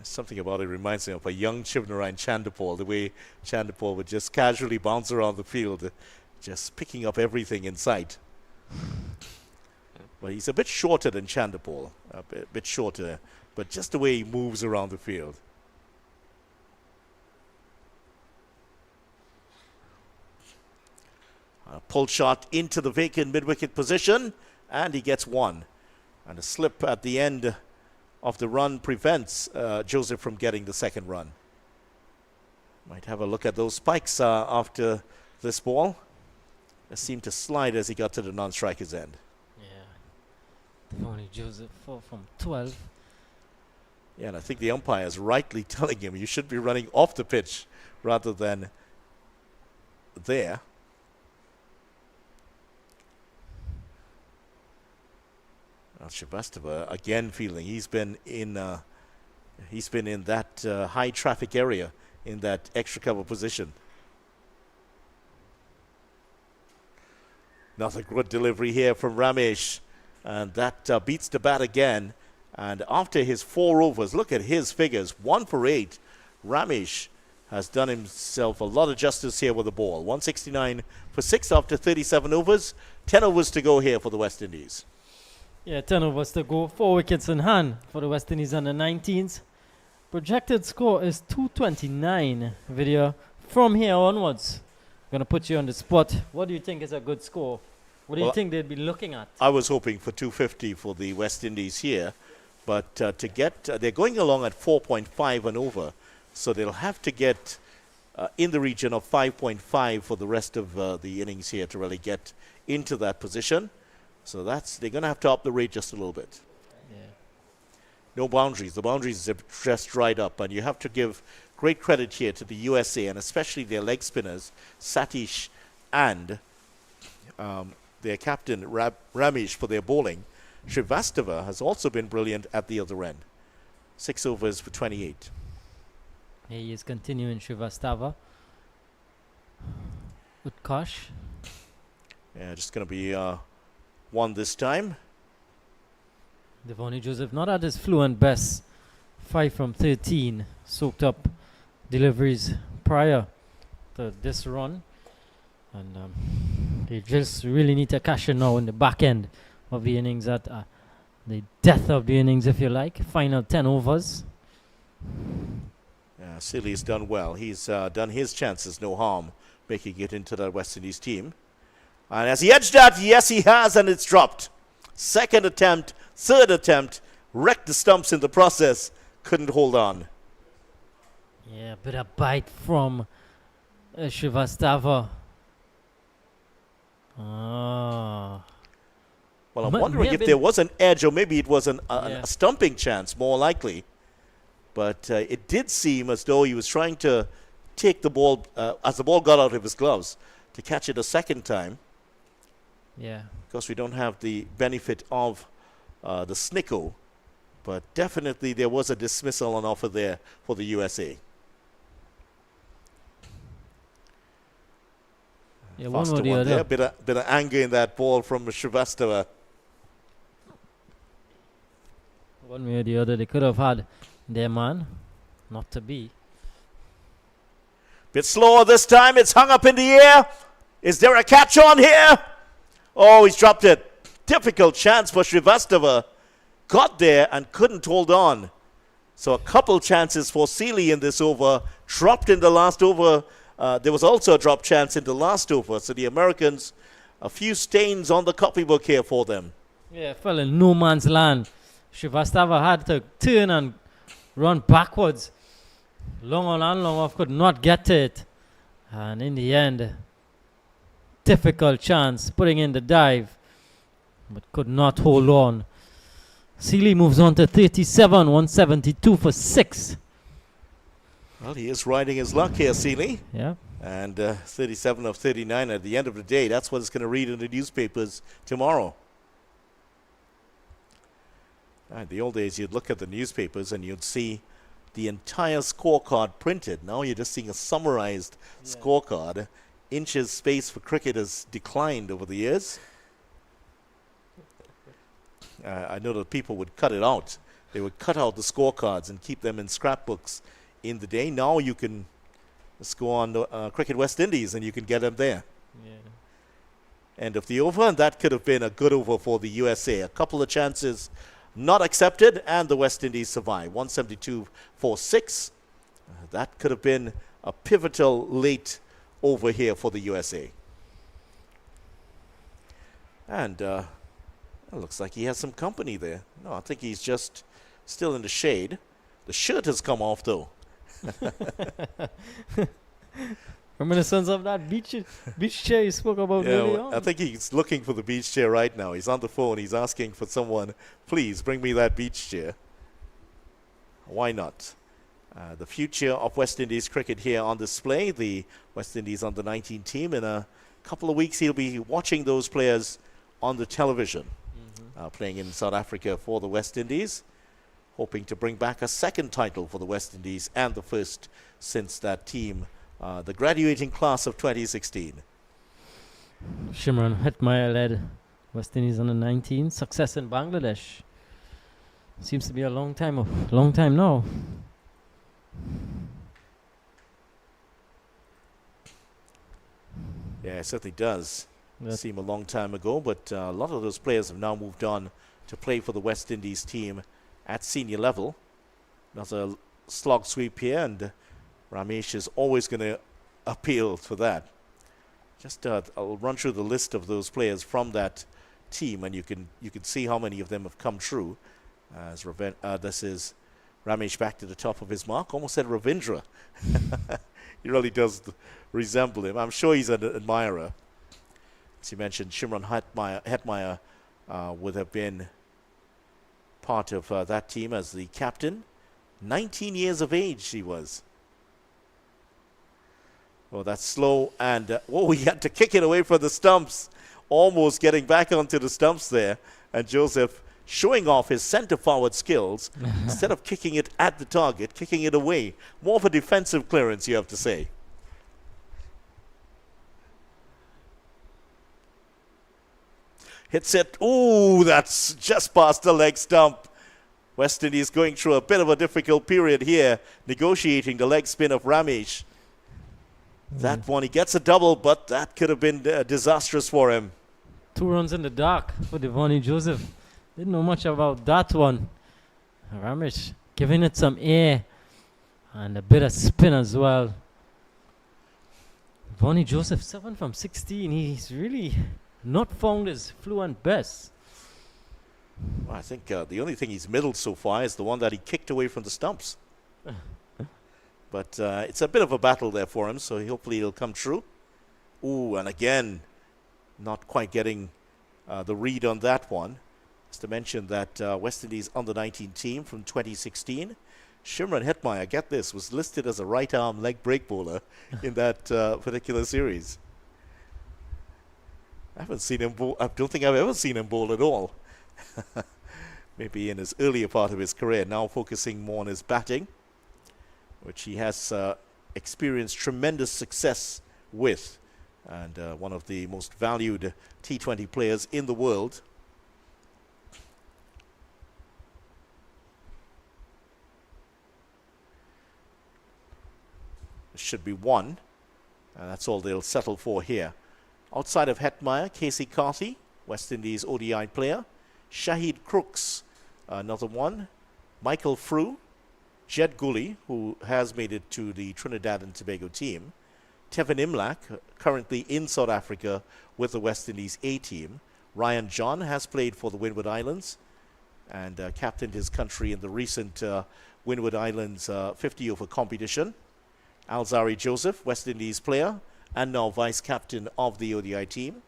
S1: Something about it reminds me of a young Shivnarine Chandapal, the way Chandapal would just casually bounce around the field, just picking up everything in sight. Well, he's a bit shorter than Chandapal, a bit shorter, but just the way he moves around the field. A pull shot into the vacant mid-wicket position, and he gets one. And a slip at the end of the run prevents Joseph from getting the second run. Might have a look at those spikes after this ball. They seemed to slide as he got to the non-striker's end.
S2: Yeah. Only Joseph 4 from 12.
S1: Yeah, and I think the umpire is rightly telling him you should be running off the pitch rather than there. Srivastava again feeling he's been in that high traffic area in that extra cover position. Another good delivery here from Ramesh, and that beats the bat again. And after his 4 overs, look at his figures, 1 for 8. Ramesh has done himself a lot of justice here with the ball. 169 for 6 after 37 overs. 10 overs to go here for the West Indies.
S2: Yeah, 10 overs to go. 4 wickets in hand for the West Indies under 19s. Projected score is 229. Video from here onwards. Going to put you on the spot. What do you think is a good score? What do you think they'd be looking at?
S1: I was hoping for 250 for the West Indies here. But to get, they're going along at 4.5 and over. So they'll have to get in the region of 5.5 for the rest of the innings here to really get into that position. So they're going to have to up the rate just a little bit.
S2: Yeah.
S1: No boundaries. The boundaries have just dried up. And you have to give great credit here to the USA and especially their leg spinners, Satish and their captain, Ramesh, for their bowling. Srivastava has also been brilliant at the other end. 6 overs for 28.
S2: He is continuing Srivastava. Utkarsh.
S1: Yeah, just going to be one this time.
S2: Devoni Joseph not at his fluent best. 5 from 13. Soaked up deliveries prior to this run. And they just really need to cash in now in the back end of the innings at the death of the innings, if you like. Final 10 overs.
S1: Yeah, Sealy's done well. He's done his chances no harm, making it into that West Indies team. And as he edged that, yes, he has, and it's dropped. Second attempt, third attempt, wrecked the stumps in the process, couldn't hold on.
S2: Yeah, bit of bite from Srivastava.
S1: Well, I'm wondering if there was an edge or maybe it was a stumping chance, more likely. But it did seem as though he was trying to take the ball, as the ball got out of his gloves, to catch it a second time.
S2: Yeah.
S1: Because we don't have the benefit of the snicko. But definitely there was a dismissal on offer there for the USA.
S2: Yeah, one or the other.
S1: Bit of anger in that ball from Srivastava.
S2: One way or the other, they could have had their man. Not to be.
S1: Bit slower this time. It's hung up in the air. Is there a catch on here? Oh, he's dropped it. Difficult chance for Srivastava. Got there and couldn't hold on. So a couple chances for Sealy in this over. Dropped in the last over. There was also a drop chance in the last over. So the Americans, a few stains on the copybook here for them.
S2: Yeah, fell in no man's land. Srivastava had to turn and run backwards. Long on and long off, could not get to it. And in the end, difficult chance, putting in the dive, but could not hold on. Sealy moves on to 37, 172 for 6.
S1: Well, he is riding his luck here, Sealy.
S2: Yeah,
S1: And 37 of 39 at the end of the day. That's what it's going to read in the newspapers tomorrow. In the old days, you'd look at the newspapers and you'd see the entire scorecard printed. Now you're just seeing a summarized scorecard. Inches space for cricket has declined over the years. I know that people would cut it out. They would cut out the scorecards and keep them in scrapbooks in the day. Now you can just go on Cricket West Indies and you can get them there.
S2: Yeah.
S1: End of the over, and that could have been a good over for the USA. A couple of chances not accepted, and the West Indies survive. 172 for 6. That could have been a pivotal late over here for the USA. And it looks like he has some company there. No, I think he's just still in the shade. The shirt has come off, though.
S2: Reminiscence of that beach chair you spoke about earlier on.
S1: I think he's looking for the beach chair right now. He's on the phone. He's asking for someone, please bring me that beach chair. Why not? The future of West Indies cricket here on display. The West Indies under-19 team. In a couple of weeks, he'll be watching those players on the television, playing in South Africa for the West Indies, hoping to bring back a second title for the West Indies and the first since that team, the graduating class of 2016.
S2: Shimron Hetmeyer led West Indies under-19. Success in Bangladesh. Seems to be a long time now.
S1: Yeah, it certainly does seem a long time ago, but a lot of those players have now moved on to play for the West Indies team at senior level. Another slog sweep here, and Ramesh is always going to appeal for that. Just I'll run through the list of those players from that team, and you can see how many of them have come true. This is Ramesh back to the top of his mark. Almost said Ravindra. He really does resemble him. I'm sure he's an admirer. As you mentioned, Shimron Hetmeyer would have been part of that team as the captain. 19 years of age he was. Oh, that's slow, and he had to kick it away from the stumps. Almost getting back onto the stumps there. And Joseph showing off his centre-forward skills. Instead of kicking it at the target, kicking it away. More of a defensive clearance, you have to say. Hits it. Ooh, that's just past the leg stump. West Indies going through a bit of a difficult period here, negotiating the leg spin of Ramesh. That one, he gets a double, but that could have been disastrous for him.
S2: 2 runs in the dark for Devani Joseph. Didn't know much about that one. Ramesh giving it some air and a bit of spin as well. Devani Joseph, 7 from 16. He's really not found his fluent best.
S1: Well, I think the only thing he's middled so far is the one that he kicked away from the stumps. But it's a bit of a battle there for him, so hopefully he'll come true. Ooh, and again, not quite getting the read on that one. Just to mention that West Indies under-19 team from 2016, Shimron Hetmeyer, get this, was listed as a right-arm leg break bowler in that particular series. I haven't seen him bowl. I don't think I've ever seen him bowl at all. Maybe in his earlier part of his career, now focusing more on his batting, which he has experienced tremendous success with, and one of the most valued T20 players in the world. It should be 1, and that's all they'll settle for here. Outside of Hetmeyer, Casey Carthy, West Indies ODI player. Shahid Crooks, another one. Michael Frew. Jed Gully, who has made it to the Trinidad and Tobago team. Tevin Imlak, currently in South Africa with the West Indies A team. Ryan John has played for the Windward Islands and captained his country in the recent Windward Islands 50-over competition. Alzari Joseph, West Indies player and now vice captain of the ODI team.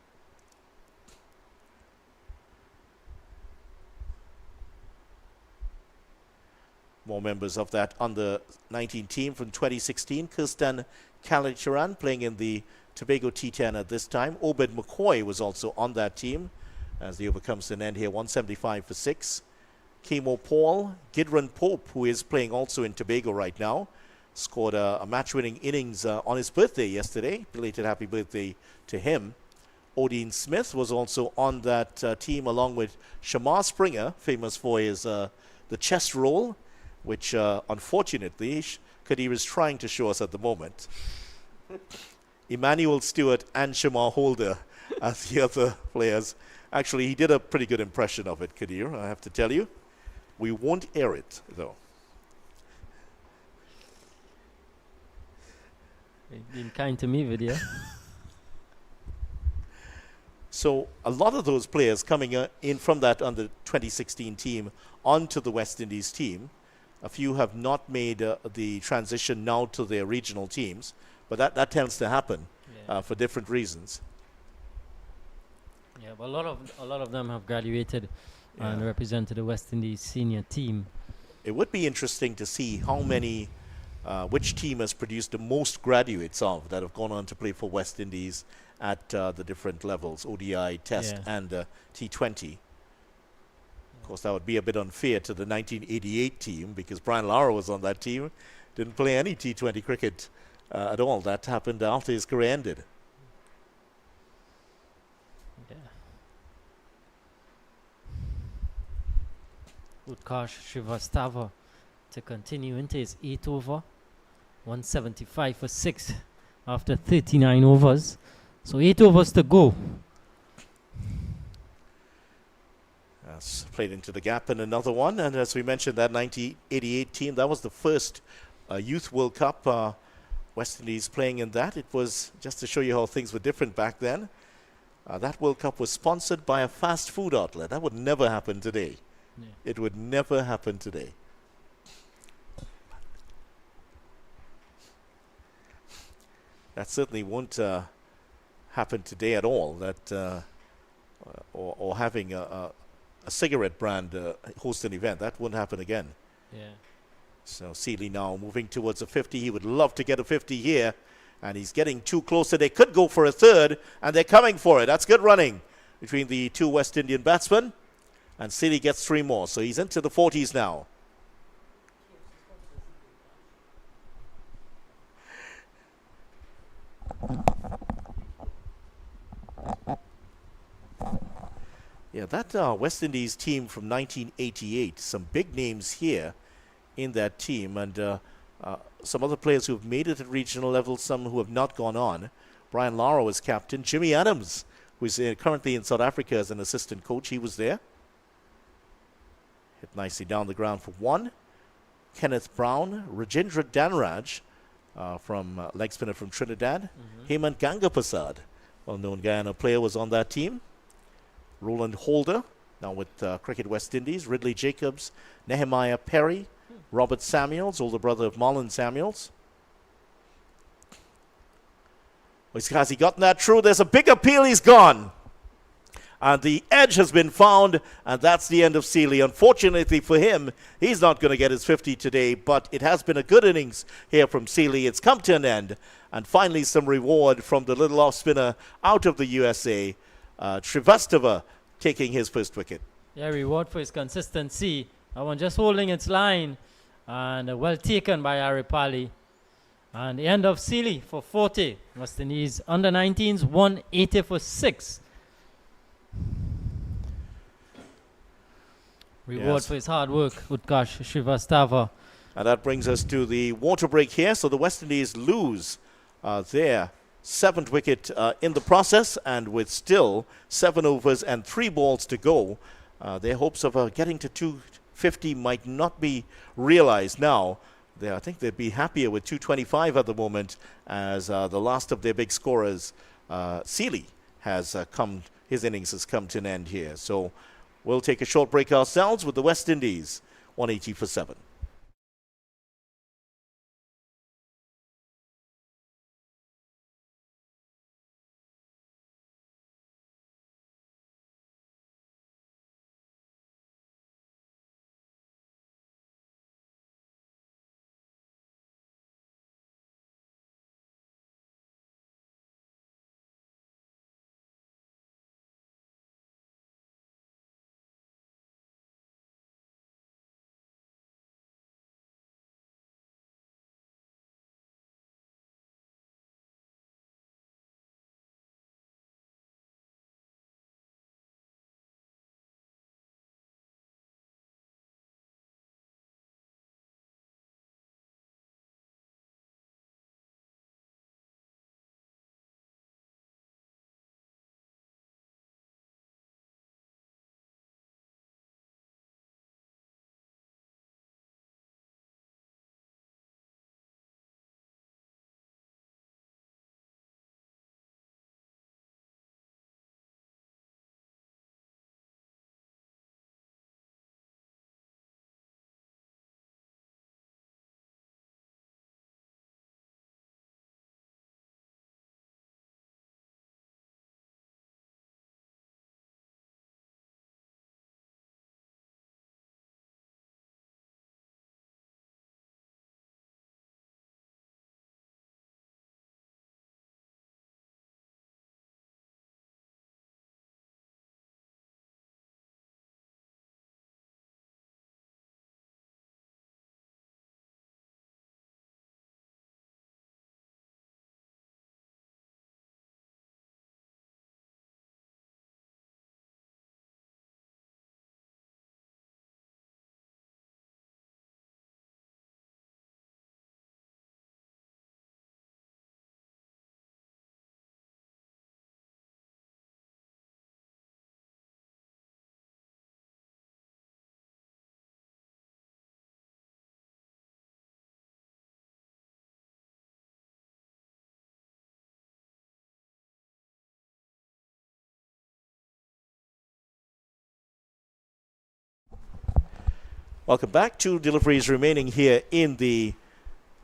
S1: More members of that under 19 team from 2016. Kirsten Kalicharan playing in the Tobago T10 at this time. Obed McCoy was also on that team as the over comes to an end here, 175 for 6. Kemo Paul, Gidron Pope, who is playing also in Tobago right now, scored a match-winning innings on his birthday yesterday. Belated happy birthday to him. Odin Smith was also on that team along with Shamar Springer, famous for his the chest roll, which unfortunately Kadir is trying to show us at the moment. Emmanuel Stewart and Shamar Holder as the other players. Actually, he did a pretty good impression of it, Kadir, I have to tell you. We won't air it, though.
S2: Being kind to me, video.
S1: So a lot of those players coming in from that under 2016 team onto the West Indies team. A few have not made the transition now to their regional teams, but that tends to happen for different reasons.
S2: Yeah, but a lot of them have graduated and represented the West Indies senior team.
S1: It would be interesting to see how many, which team has produced the most graduates of that have gone on to play for West Indies at the different levels, ODI, Test, and T20. Of course, that would be a bit unfair to the 1988 team because Brian Lara was on that team, didn't play any T20 cricket at all. That happened after his career ended.
S2: Utkarsh Srivastava to continue into his 8th over, 175 for 6 after 39 overs. So 8 overs to go.
S1: That's played into the gap in another one. And as we mentioned, that 1988 team, that was the first Youth World Cup. West Indies playing in that. It was, just to show you how things were different back then, that World Cup was sponsored by a fast food outlet. That would never happen today.
S2: Yeah.
S1: It would never happen today. That certainly won't happen today at all. That or having a cigarette brand host an event, that won't happen again.
S2: Yeah.
S1: So Seeley now moving towards a 50. He would love to get a 50 here, and he's getting too close. So they could go for a third, and they're coming for it. That's good running between the two West Indian batsmen. And Seeley gets 3 more, so he's into the 40s now. Yeah, that West Indies team from 1988, some big names here in that team, and some other players who have made it at regional level, some who have not gone on. Brian Lara was captain. Jimmy Adams, who is currently in South Africa as an assistant coach, he was there. Hit nicely down the ground for 1. Kenneth Brown, Rajendra Danraj from leg spinner from Trinidad. Hemant Gangapasad, well-known Guyana player, was on that team. Roland Holder, now with Cricket West Indies. Ridley Jacobs, Nehemiah Perry, Robert Samuels, older brother of Marlon Samuels. Has he gotten that through? There's a big appeal. He's gone. And the edge has been found, and that's the end of Seeley. Unfortunately for him, he's not going to get his 50 today, but it has been a good innings here from Seeley. It's come to an end, and finally some reward from the little off-spinner out of the USA, Srivastava, taking his first wicket.
S2: Yeah, reward for his consistency. That one just holding its line, and well taken by Aripali. And the end of Seeley for 40. West Indies under 19s, 180 for 6. Reward for his hard work, Utkarsh Srivastava.
S1: And that brings us to the water break here. So the West Indies lose their 7th wicket in the process, and with still 7 overs and 3 balls to go, their hopes of getting to 250 might not be realized now. I think they'd be happier with 225 at the moment, as the last of their big scorers, Seeley, has his innings has come to an end here. So we'll take a short break ourselves with the West Indies, 180 for 7. Welcome back. 2 deliveries remaining here in the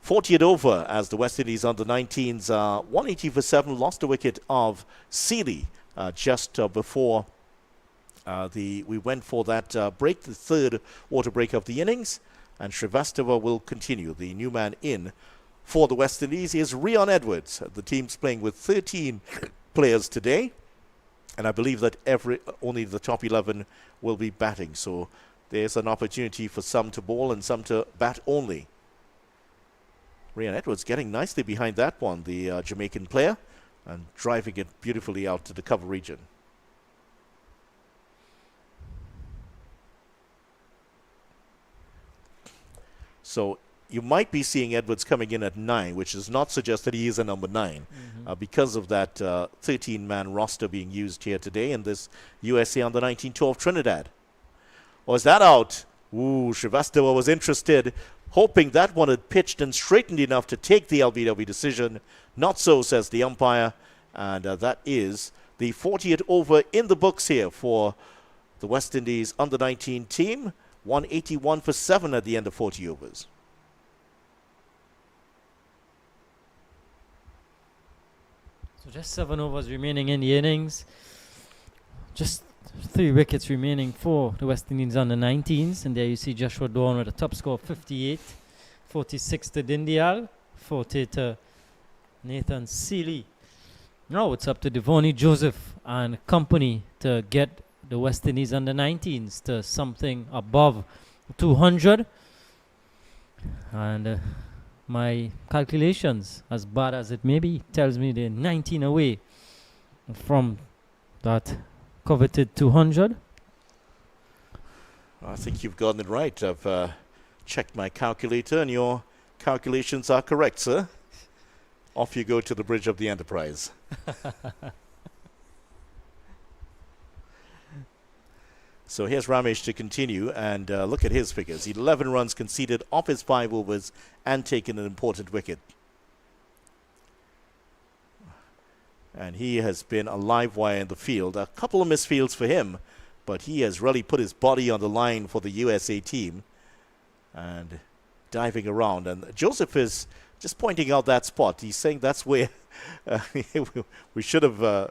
S1: 40th over as the West Indies under-19s 180 for 7 lost the wicket of Seeley just before we went for that break, the third water break of the innings, and Srivastava will continue. The new man in for the West Indies is Rion Edwards. The team's playing with 13 players today, and I believe that only the top 11 will be batting, so there's an opportunity for some to bowl and some to bat only. Rion Edwards getting nicely behind that one, the Jamaican player, and driving it beautifully out to the cover region. So you might be seeing Edwards coming in at 9, which does not suggest that he is a number 9 because of that 13-man roster being used here today in this USA under-19 tour of Trinidad. Or is that out? Ooh, Srivastava was interested, hoping that one had pitched and straightened enough to take the LBW decision. Not so, says the umpire. And that is the 40th over in the books here for the West Indies under-19 team. 181 for 7 at the end of 40 overs.
S2: So just 7 overs remaining in the innings. Just 3 wickets remaining for the West Indies under-19s. And there you see Joshua Dawn with a top score of 58. 46 to Dindial. 40 to Nathan Seeley. Now it's up to Devoni Joseph and company to get the West Indies under-19s to something above 200. And my calculations, as bad as it may be, tells me they're 19 away from that coveted 200.
S1: I think you've gotten it right. I've checked my calculator, and your calculations are correct, sir. Off you go to the bridge of the Enterprise. So here's Ramesh to continue, and look at his figures. 11 runs conceded off his 5 overs and taken an important wicket. And he has been a live wire in the field. A couple of misfields for him, but he has really put his body on the line for the USA team and diving around. And Joseph is just pointing out that spot. He's saying that's where we should have.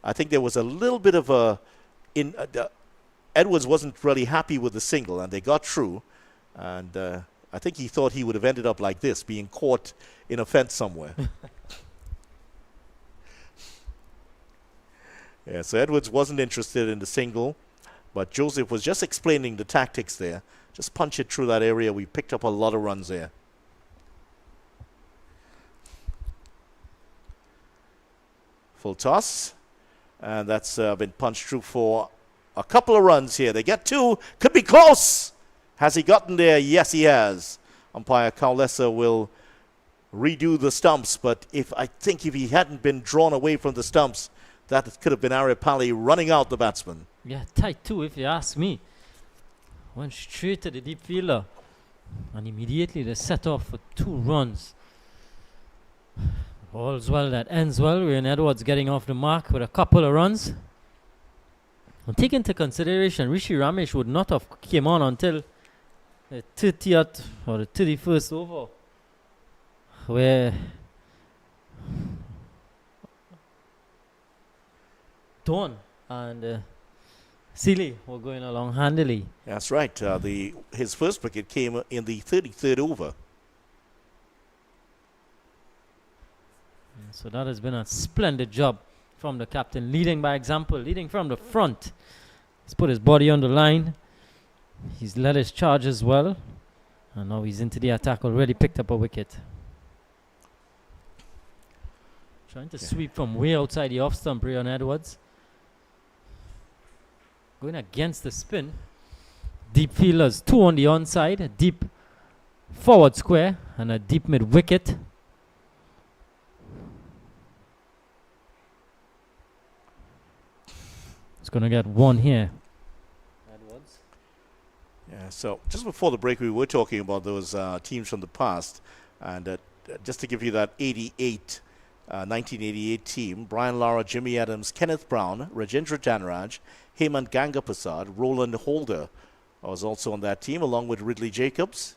S1: I think there was a little bit of a Edwards wasn't really happy with the single, and they got through. And I think he thought he would have ended up like this, being caught in a fence somewhere. Yeah, so Edwards wasn't interested in the single, but Joseph was just explaining the tactics there. Just punch it through that area. We picked up a lot of runs there. Full toss, and that's been punched through for a couple of runs here. They get 2, could be close. Has he gotten there? Yes, he has. Umpire Kaulesa will redo the stumps, but I think if he hadn't been drawn away from the stumps, that could have been Aripali running out the batsman.
S2: Yeah, tight too, if you ask me. Went straight to the deep fielder, and immediately they set off for 2 runs. All's well that ends well. Rion Edwards getting off the mark with a couple of runs. And take into consideration, Rishi Ramesh would not have came on until the 30th or the 31st over, where Dawn and Seeley were going along handily.
S1: That's right. His first wicket came in the 33rd over.
S2: So that has been a splendid job from the captain, leading by example, leading from the front. He's put his body on the line. He's led his charge as well. And now he's into the attack, already picked up a wicket. Trying to sweep from way outside the off stump, Rion Edwards. Going against the spin. Deep fielders, 2 on the onside, a deep forward square and a deep mid wicket. It's going to get 1 here. Edwards.
S1: Yeah, so just before the break, we were talking about those teams from the past. And just to give you that 1988 team, Brian Lara, Jimmy Adams, Kenneth Brown, Rajendra Janraj, Hemant Ganga Prasad, Roland Holder I was also on that team along with Ridley Jacobs.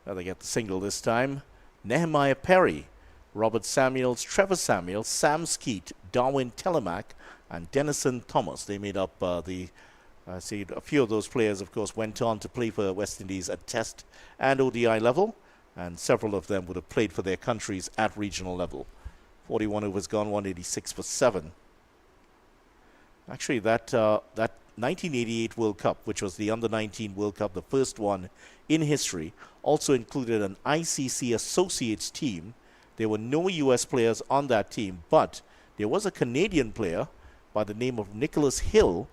S1: Now they get the single this time. Nehemiah Perry, Robert Samuels, Trevor Samuels, Sam Skeet, Darwin Telemack, and Denison Thomas. They made up I see a few of those players, of course, went on to play for West Indies at Test and ODI level, and several of them would have played for their countries at regional level. 41 overs gone, 186 for 7. Actually, that 1988 World Cup, which was the Under-19 World Cup, the first one in history, also included an ICC Associates team. There were no U.S. players on that team, but there was a Canadian player by the name of Nicholas Hill,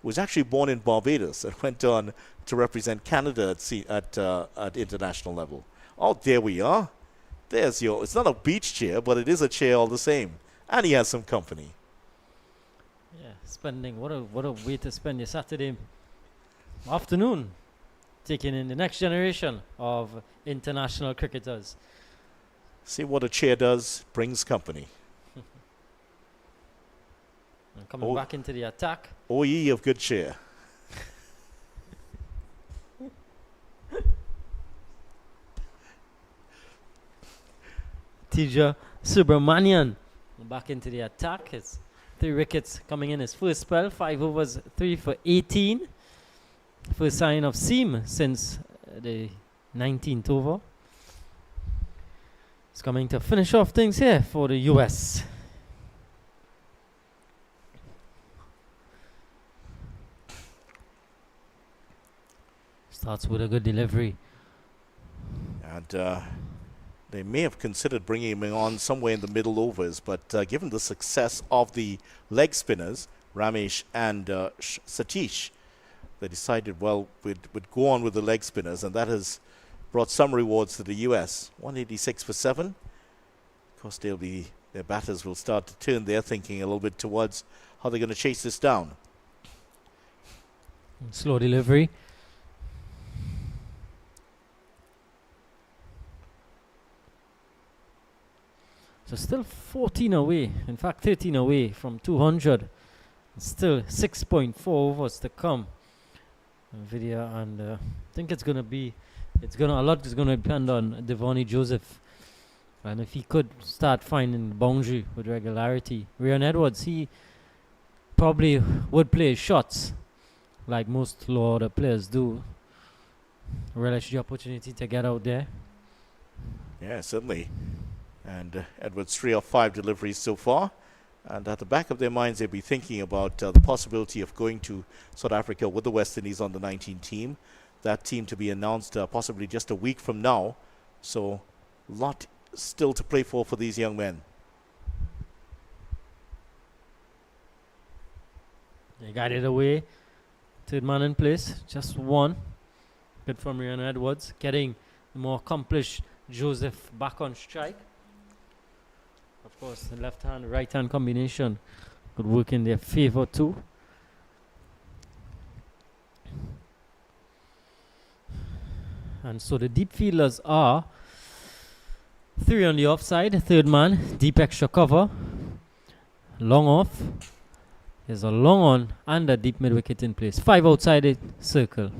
S1: who was actually born in Barbados and went on to represent Canada at international level. Oh, there we are. There's your, it's not a beach chair, but it is a chair all the same. And he has some company.
S2: Yeah, what a way to spend your Saturday afternoon, taking in the next generation of international cricketers.
S1: See what a chair does, brings company.
S2: And coming back into the attack.
S1: Oh, ye of good cheer.
S2: Teja Subramanian back into the attack. It's 3 wickets coming in his first spell. 5 overs, 3 for 18. First sign of seam since the 19th over. It's coming to finish off things here for the US. Starts with a good delivery.
S1: And they may have considered bringing him on somewhere in the middle overs, but given the success of the leg spinners, Ramesh and Satish, they decided, well, we'd go on with the leg spinners, and that has brought some rewards to the US. 186 for 7. Of course, their batters will start to turn their thinking a little bit towards how they're going to chase this down.
S2: Slow delivery. So still 14 away, in fact 13 away from 200. Still 6.4 overs to come. Video, and I think a lot is gonna depend on Devoni Joseph, and if he could start finding the boundary with regularity. Ryan Edwards, he probably would play shots like most low order players do. Relish the opportunity to get out there.
S1: Yeah, certainly. And Edwards 3 of 5 deliveries so far. And at the back of their minds, they'll be thinking about the possibility of going to South Africa with the West Indies on the 19 team. That team to be announced possibly just a week from now. So a lot still to play for these young men.
S2: They got it away. Third man in place. Just one. Good from Ryan Edwards. Getting the more accomplished Joseph back on strike. Of course, the left hand, right hand combination could work in their favor too. And so the deep fielders are 3 on the offside, third man, deep extra cover, long off. There's a long on and a deep mid wicket in place. 5 outside the circle.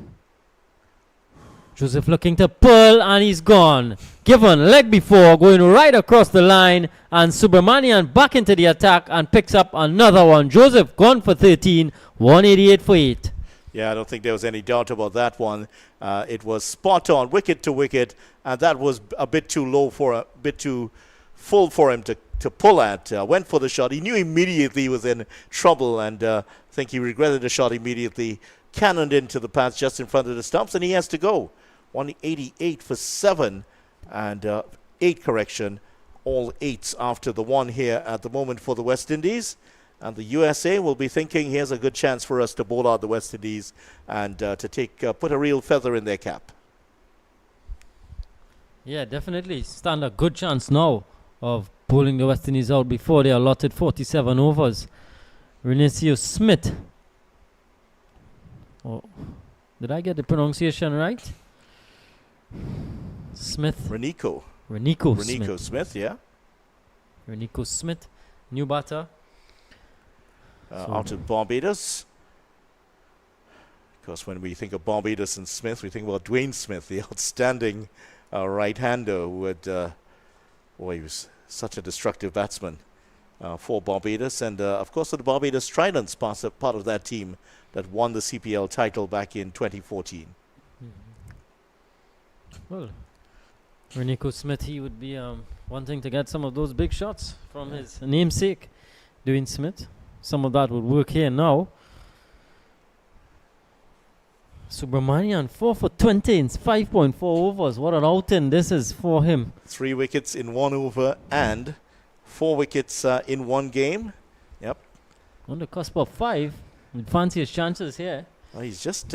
S2: Joseph looking to pull, and he's gone. Given leg before, going right across the line, and Subramanian back into the attack and picks up another one. Joseph gone for 13, 188 for 8.
S1: Yeah, I don't think there was any doubt about that one. It was spot on, wicket to wicket, and that was a bit too low a bit too full for him to pull at. Went for the shot. He knew immediately he was in trouble, and I think he regretted the shot immediately. Cannoned into the pads just in front of the stumps, and he has to go. 188 for 7, and 8 correction. All 8s after the 1 here at the moment for the West Indies. And the USA will be thinking, here's a good chance for us to bowl out the West Indies and to put a real feather in their cap.
S2: Yeah, definitely stand a good chance now of bowling the West Indies out before they allotted 47 overs. Renacio Smith. Oh, did I get the pronunciation right? Smith.
S1: Renico
S2: Smith.
S1: Smith, yeah.
S2: Renico Smith, new batter.
S1: out of Barbados. Because when we think of Barbados and Smith, we think about Dwayne Smith, the outstanding right-hander who had, he was such a destructive batsman for Barbados. And, of course, the Barbados Tridents, part of that team that won the CPL title back in 2014.
S2: Well, Renico Smith, he would be wanting to get some of those big shots from his namesake, Dwayne Smith. Some of that would work here now. Subramanian, 4 for 20 in 5.4 overs. What an outing this is for him.
S1: 3 wickets in 1 over and 4 wickets in 1 game. Yep.
S2: On the cusp of 5. Fancy his chances here.
S1: He's just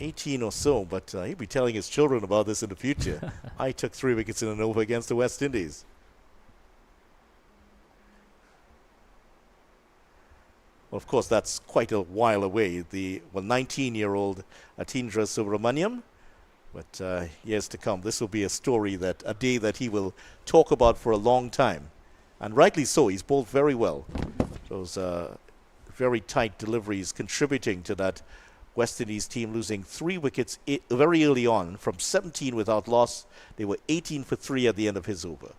S1: 18 or so, but he'll be telling his children about this in the future. I took 3 wickets in an over against the West Indies. Well, of course, that's quite a while away. The 19-year-old Atindra Subramaniam. But years to come, this will be a day that he will talk about for a long time. And rightly so. He's bowled very well. Those very tight deliveries contributing to that West Indies team losing 3 wickets very early on from 17 without loss. They were 18 for 3 at the end of his over.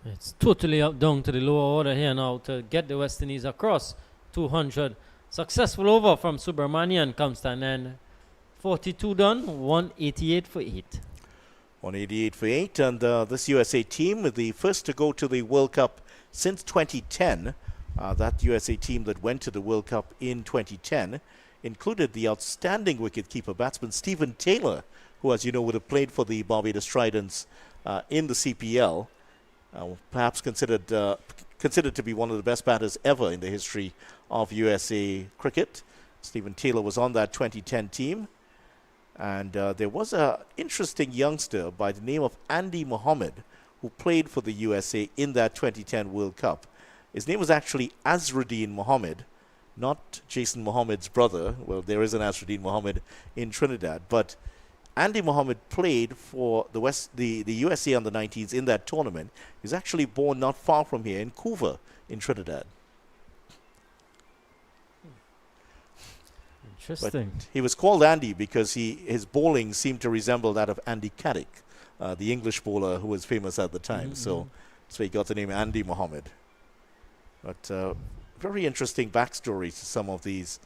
S2: It's totally up down to the lower order here now to get the West Indies across 200. Successful over from Subramanian comes to an end. 42 done, 188 for 8.
S1: 188 for 8, and this USA team, the first to go to the World Cup since 2010. That USA team that went to the World Cup in 2010 included the outstanding wicketkeeper batsman Stephen Taylor, who, as you know, would have played for the Barbados Tridents in the CPL. Perhaps considered to be one of the best batters ever in the history of USA cricket. Stephen Taylor was on that 2010 team. And there was an interesting youngster by the name of Andy Mohammed who played for the USA in that 2010 World Cup. His name was actually Azruddin Mohammed, not Jason Mohammed's brother. Well, there is an Azruddin Mohammed in Trinidad. But Andy Mohammed played for the USA under-19s in that tournament. He was actually born not far from here in Couva in
S2: Interesting.
S1: But he was called Andy because his bowling seemed to resemble that of Andy Caddick, the English bowler who was famous at the time. So he got the name Andy Mohammed. But very interesting backstory to some of these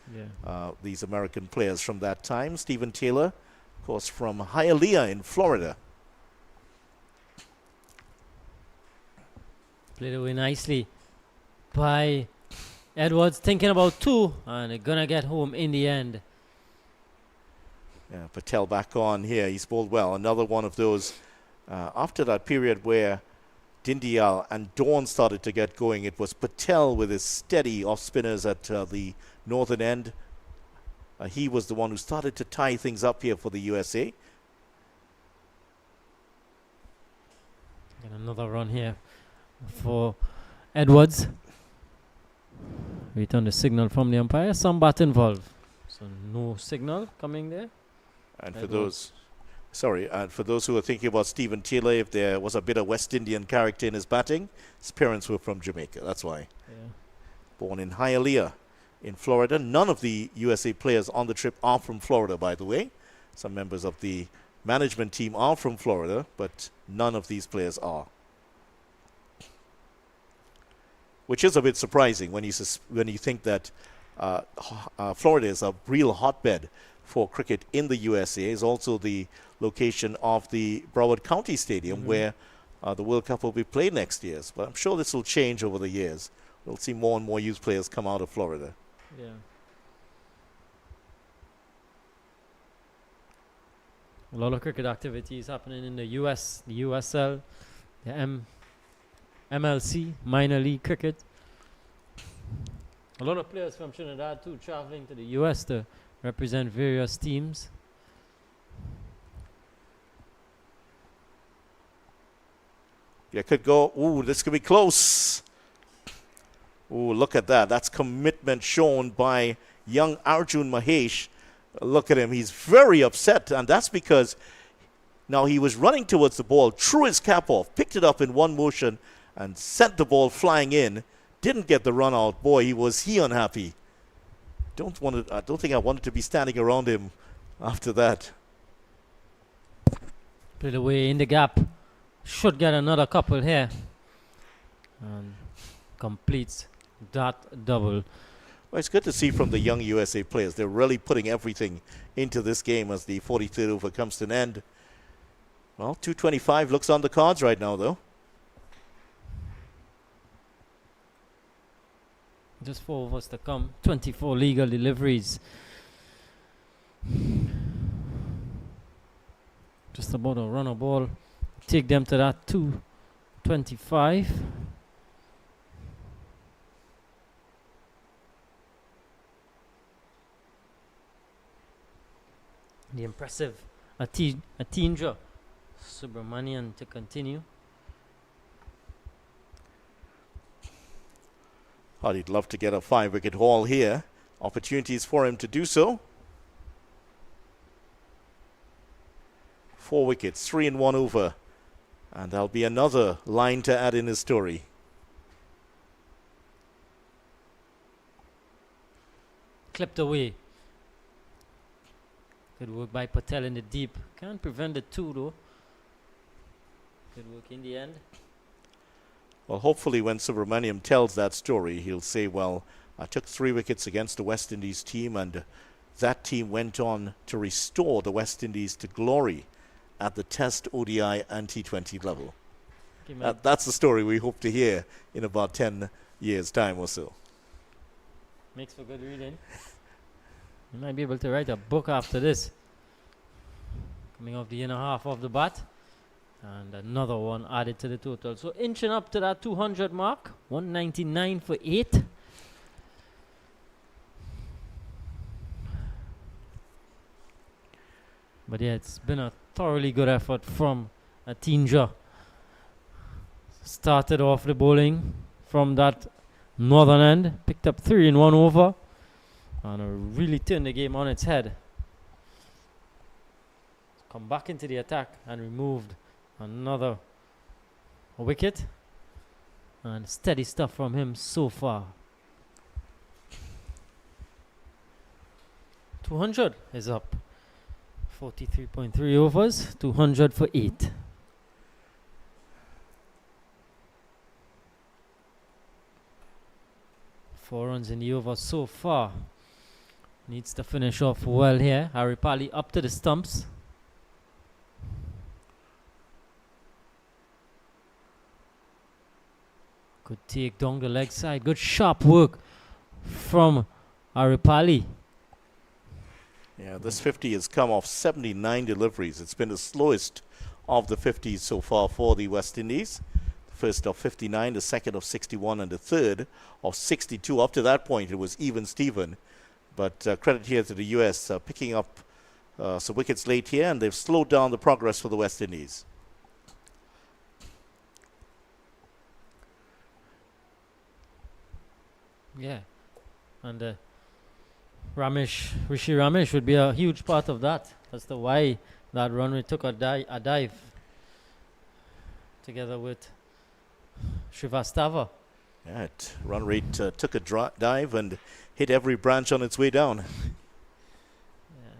S1: American players from that time. Stephen Taylor, of course, from Hialeah in Florida.
S2: Played away nicely by Edwards, thinking about 2, and they're going to get home in the end.
S1: Yeah, Patel back on here. He's bowled well. Another one of those, after that period where Dindial and Dawn started to get going, it was Patel with his steady off-spinners at the northern end. He was the one who started to tie things up here for the USA.
S2: Get another run here for Edwards. Wait on the signal from the umpire. Some bat involved. So no signal coming there.
S1: And for those who are thinking about Stephen Taylor, if there was a bit of West Indian character in his batting, his parents were from Jamaica. That's why.
S2: Yeah.
S1: Born in Hialeah in Florida. None of the USA players on the trip are from Florida, by the way. Some members of the management team are from Florida, but none of these players are. Which is a bit surprising when you think that Florida is a real hotbed for cricket in the USA. Is also the location of the Broward County Stadium where the World Cup will be played next year. But I'm sure this will change over the years. We'll see more and more youth players come out of Florida.
S2: Yeah. A lot of cricket activities happening in the US, the USL, the MLC, minor league cricket. A lot of players from Trinidad too traveling to the US to represent various teams.
S1: Yeah, could go. Ooh, this could be close. Ooh, look at that. That's commitment shown by young Arjun Mahesh. Look at him. He's very upset, and that's because Now he was running towards the ball, threw his cap off, picked it up in one motion, and sent the ball flying in. Didn't get the run out. Boy, was he unhappy. I don't think I wanted to be standing around him after that.
S2: Played away in the gap. Should get another couple here. And completes that double.
S1: Well, it's good to see from the young USA players. They're really putting everything into this game as the 43rd over comes to an end. Well, 225 looks on the cards right now, though.
S2: Just 4 overs to come. 24 legal deliveries. Just about a runner ball. Take them to that 225. The impressive Atindra Subramanian to continue.
S1: Oh, he'd love to get a 5-wicket haul here. Opportunities for him to do so. 4 wickets, 3 in 1 over. And there'll be another line to add in his story.
S2: Clipped away. Good work by Patel in the deep. Can't prevent the 2 though. Good work in the end.
S1: Well, hopefully when Subramaniam tells that story, he'll say, well, I took 3 wickets against the West Indies team, and that team went on to restore the West Indies to glory at the Test, ODI and T20 level. That's the story we hope to hear in about 10 years' time or so.
S2: Makes for good reading. You might be able to write a book after this. Coming off the inner half of the bat. And another one added to the total. So inching up to that 200 mark. 199 for 8. But yeah, it's been a thoroughly good effort from Atindra. Started off the bowling from that northern end. Picked up 3 in 1 over. And really turned the game on its head. Come back into the attack and removed another wicket. And steady stuff from him so far. 200 is up. 43.3 overs, 200 for 8. Four runs in the over so far. Needs to finish off well here. Haripali up to the stumps. Good take down the leg side. Good sharp work from Haripali.
S1: Yeah, this 50 has come off 79 deliveries. It's been the slowest of the 50s so far for the West Indies. The first of 59, the second of 61, and the third of 62. Up to that point, it was even Steven. But credit here to the US picking up some wickets late here, and they've slowed down the progress for the West Indies.
S2: Yeah. And Rishi Ramesh would be a huge part of that. That's the why that runway took a dive together with Srivastava.
S1: Yeah, run rate took a dive and hit every branch on its way down.
S2: Yeah.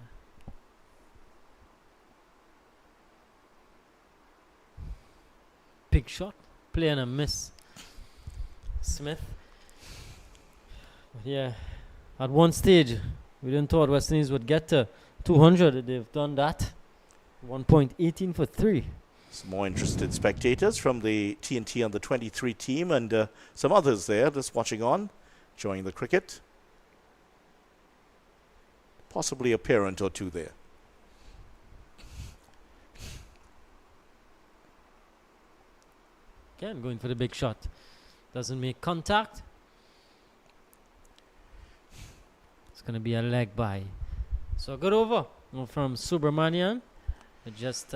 S2: Big shot, play and a miss. Smith. But yeah, at one stage, we didn't thought West Indies would get to 200. They've done that. 1.18 for 3.
S1: Some more interested spectators from the TNT under 23 team and some others there just watching on, enjoying the cricket. Possibly a parent or two there.
S2: Again, going for the big shot. Doesn't make contact. It's going to be a leg by. So good over from Subramanian. Just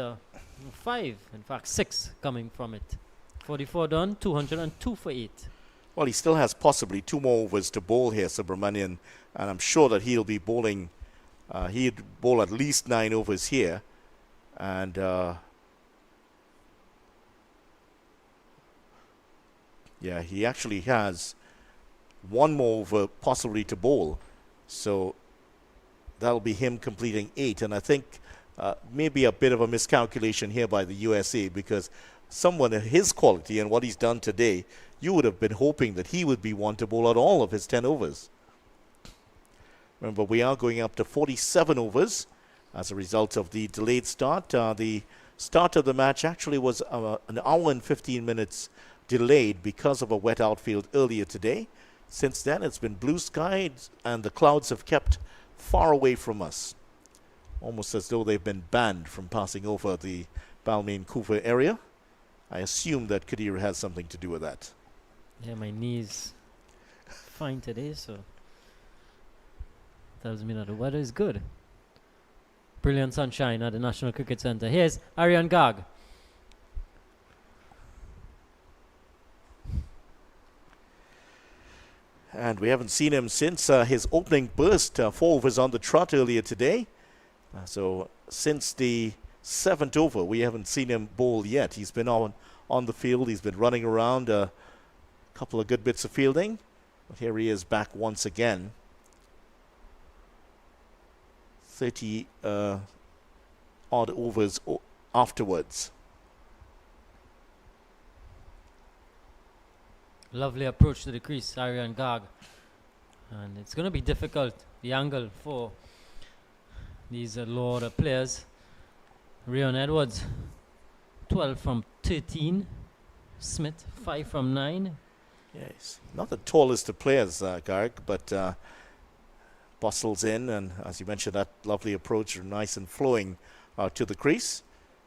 S2: 5, in fact 6 coming from it. 44 done, 202 for 8.
S1: Well, he still has possibly 2 more overs to bowl here, Subramanian, and I'm sure that he'll be bowling. He'd bowl at least 9 overs here, and Yeah, he actually has one more over possibly to bowl. So that'll be him completing 8. And I think maybe a bit of a miscalculation here by the USA, because someone of his quality and what he's done today, you would have been hoping that he would be one to bowl out all of his 10 overs. Remember, we are going up to 47 overs as a result of the delayed start. The start of the match actually was an hour and 15 minutes delayed because of a wet outfield earlier today. Since then, it's been blue skies and the clouds have kept far away from us, almost as though they've been banned from passing over the Balmain-Cooper area. I assume that Kadir has something to do with that.
S2: Yeah, my knees fine today, so tells me that the weather is good. Brilliant sunshine at the National Cricket Centre. Here's Aryan Garg.
S1: And we haven't seen him since his opening burst, 4 overs on the trot earlier today. So since the 7th over, we haven't seen him bowl yet. He's been on the field. He's been running around, a couple of good bits of fielding. But here he is back once again. 30 odd overs afterwards.
S2: Lovely approach to the crease, Aryan Garg. And it's going to be difficult, the angle for these low order players. Rion Edwards, 12 from 13. Smith, 5 from 9.
S1: Yes, not the tallest of players, Garg, but bustles in, and as you mentioned, that lovely approach, nice and flowing to the crease.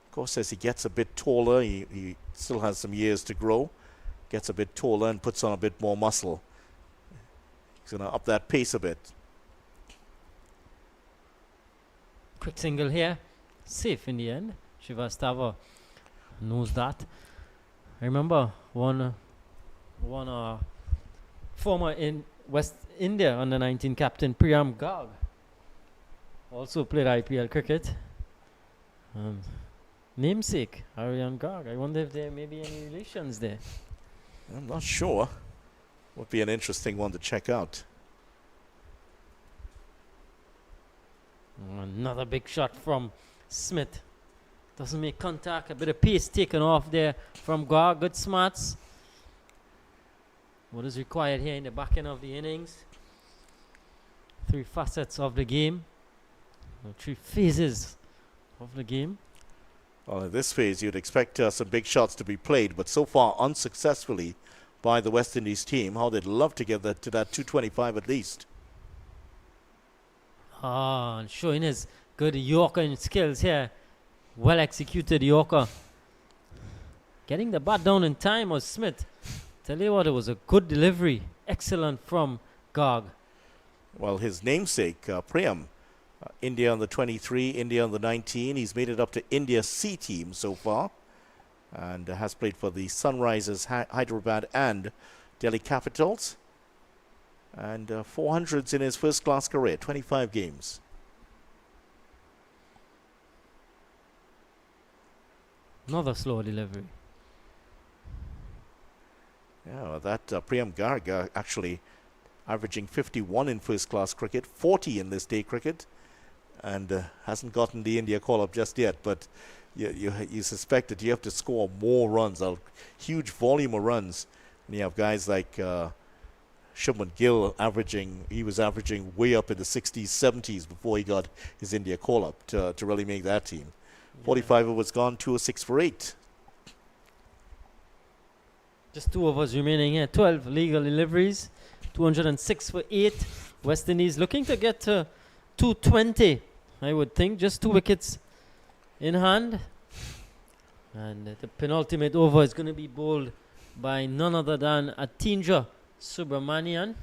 S1: Of course, as he gets a bit taller, he still has some years to grow. Gets a bit taller and puts on a bit more muscle. He's going to up that pace a bit.
S2: Quick single here. Safe in the end. Srivastava knows that. I remember one former in West India under 19 captain Priyam Garg also played IPL cricket. Namesake Aryan Garg. I wonder if there may be any relations there.
S1: I'm not sure. Would be an interesting one to check out.
S2: Another big shot from Smith. Doesn't make contact. A bit of pace taken off there from Garg. Good smarts. What is required here in the back end of the innings? 3 facets of the game. 3 phases of the game.
S1: Well, in this phase, you'd expect some big shots to be played, but so far unsuccessfully by the West Indies team. How they'd love to get that to that 225 at least.
S2: And showing his good Yorker skills here. Well executed Yorker. Getting the bat down in time was Smith. Tell you what, it was a good delivery. Excellent from Garg.
S1: Well, his namesake, Priyam, India on the 23, India on the 19. He's made it up to India C team so far, and has played for the Sunrisers Hyderabad and Delhi Capitals. And 400s in his first class career, 25 games.
S2: Another slow delivery.
S1: Yeah, well, that Priyam Garg actually averaging 51 in first class cricket, 40 in this day cricket, and hasn't gotten the India call-up just yet, but you suspect that you have to score more runs, a huge volume of runs. And you have guys like Shubman Gill he was averaging way up in the 60s, 70s before he got his India call-up to really make that team. Yeah. 45 overs gone, 206 for 8.
S2: Just 2 overs remaining here, 12 legal deliveries, 206 for 8. West Indies looking to get to 220, I would think. Just 2 wickets in hand. And the penultimate over is going to be bowled by none other than Atindra Subramanian.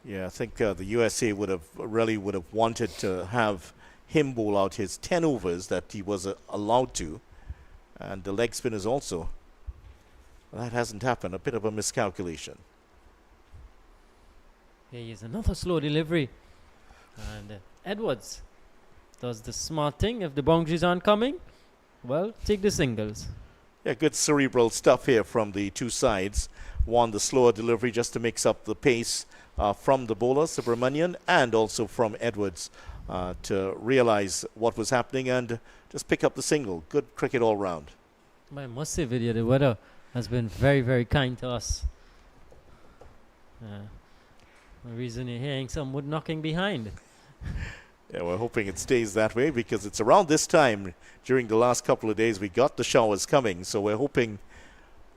S1: Yeah, I think the USA would have wanted to have him bowl out his 10 overs that he was allowed to. And the leg spinners also. That hasn't happened. A bit of a miscalculation.
S2: Here's another slow delivery. And Edwards does the smart thing. If the boundaries aren't coming, well, take the singles.
S1: Yeah, good cerebral stuff here from the two sides. One, the slower delivery just to mix up the pace from the bowler, Subramanian, and also from Edwards to realize what was happening and just pick up the single. Good cricket all round.
S2: I must say, Vidya, the weather has been very, very kind to us. The reason you're hearing some wood knocking behind.
S1: Yeah, we're hoping it stays that way because it's around this time during the last couple of days we got the showers coming. So we're hoping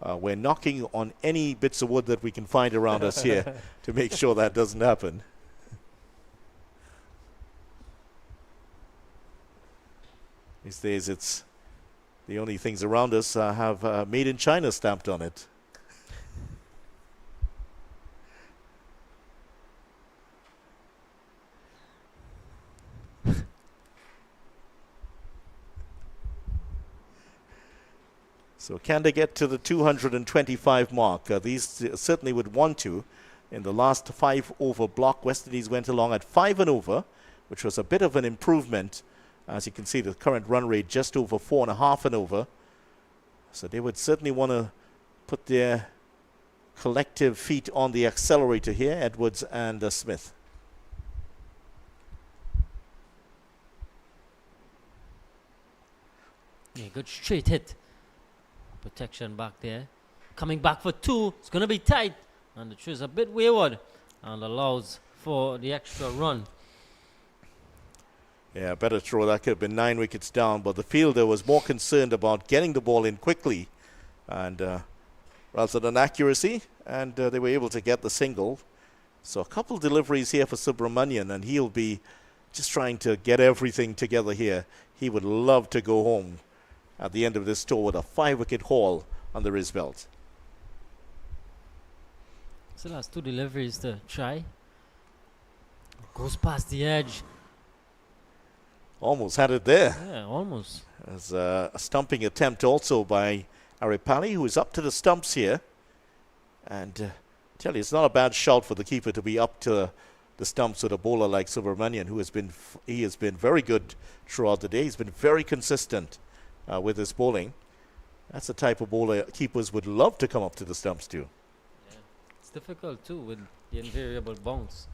S1: we're knocking on any bits of wood that we can find around us here to make sure that doesn't happen. These days it's the only things around us have made in China stamped on it. So can they get to the 225 mark? These certainly would want to. In the last 5 over block, West Indies went along at 5 and over, which was a bit of an improvement. As you can see, the current run rate just over 4.5 and over. So they would certainly want to put their collective feet on the accelerator here, Edwards and Smith.
S2: Yeah, good straight hit. Protection back there. Coming back for 2. It's going to be tight. And the tree is a bit wayward and allows for the extra run.
S1: Yeah, better throw. That could have been 9 wickets down. But the fielder was more concerned about getting the ball in quickly and rather than accuracy. And they were able to get the single. So a couple deliveries here for Subramanian. And he'll be just trying to get everything together here. He would love to go home at the end of this tour with a 5-wicket haul under his belt.
S2: So last 2 deliveries to try. Goes past the edge.
S1: Almost had it there.
S2: Yeah, almost.
S1: As a stumping attempt also by Aripali, who is up to the stumps here. And tell you, it's not a bad shout for the keeper to be up to the stumps with a bowler like Subramanian, who has been very good throughout the day. He's been very consistent with his bowling. That's the type of bowler keepers would love to come up to the stumps to.
S2: Yeah. It's difficult too with the invariable bounce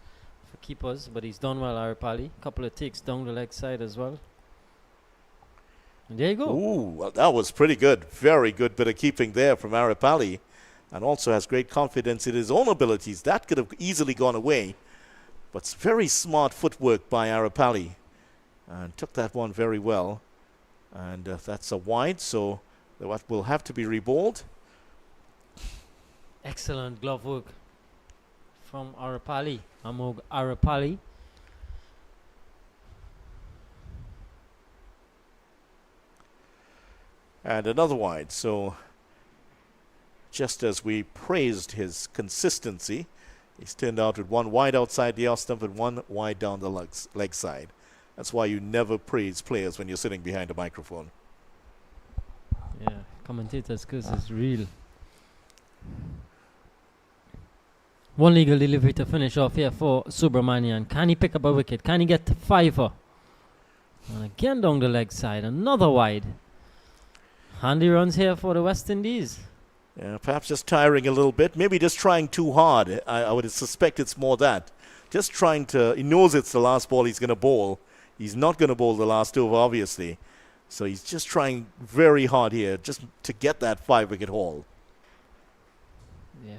S2: for keepers, but he's done well, Aripali. Couple of takes down the leg side as well. And there you go.
S1: Ooh, well, that was pretty good. Very good bit of keeping there from Aripali, and also has great confidence in his own abilities. That could have easily gone away, but it's very smart footwork by Aripali, and took that one very well. And that's a wide, so that will have to be rebowled.
S2: Excellent glove work from Aripali, Amog Aripali.
S1: And another wide. So just as we praised his consistency, he's turned out with 1 wide outside the off stump and 1 wide down the leg side. That's why you never praise players when you're sitting behind a microphone.
S2: Yeah, commentator's curse is real. 1 legal delivery to finish off here for Subramanian. Can he pick up a wicket? Can he get to 5-er? And again down the leg side, another wide. Handy runs here for the West Indies.
S1: Yeah, perhaps just tiring a little bit. Maybe just trying too hard. I would suspect it's more that. Just trying to, he knows it's the last ball he's going to bowl. He's not going to bowl the last over, obviously. So he's just trying very hard here just to get that 5-wicket haul.
S2: Yeah.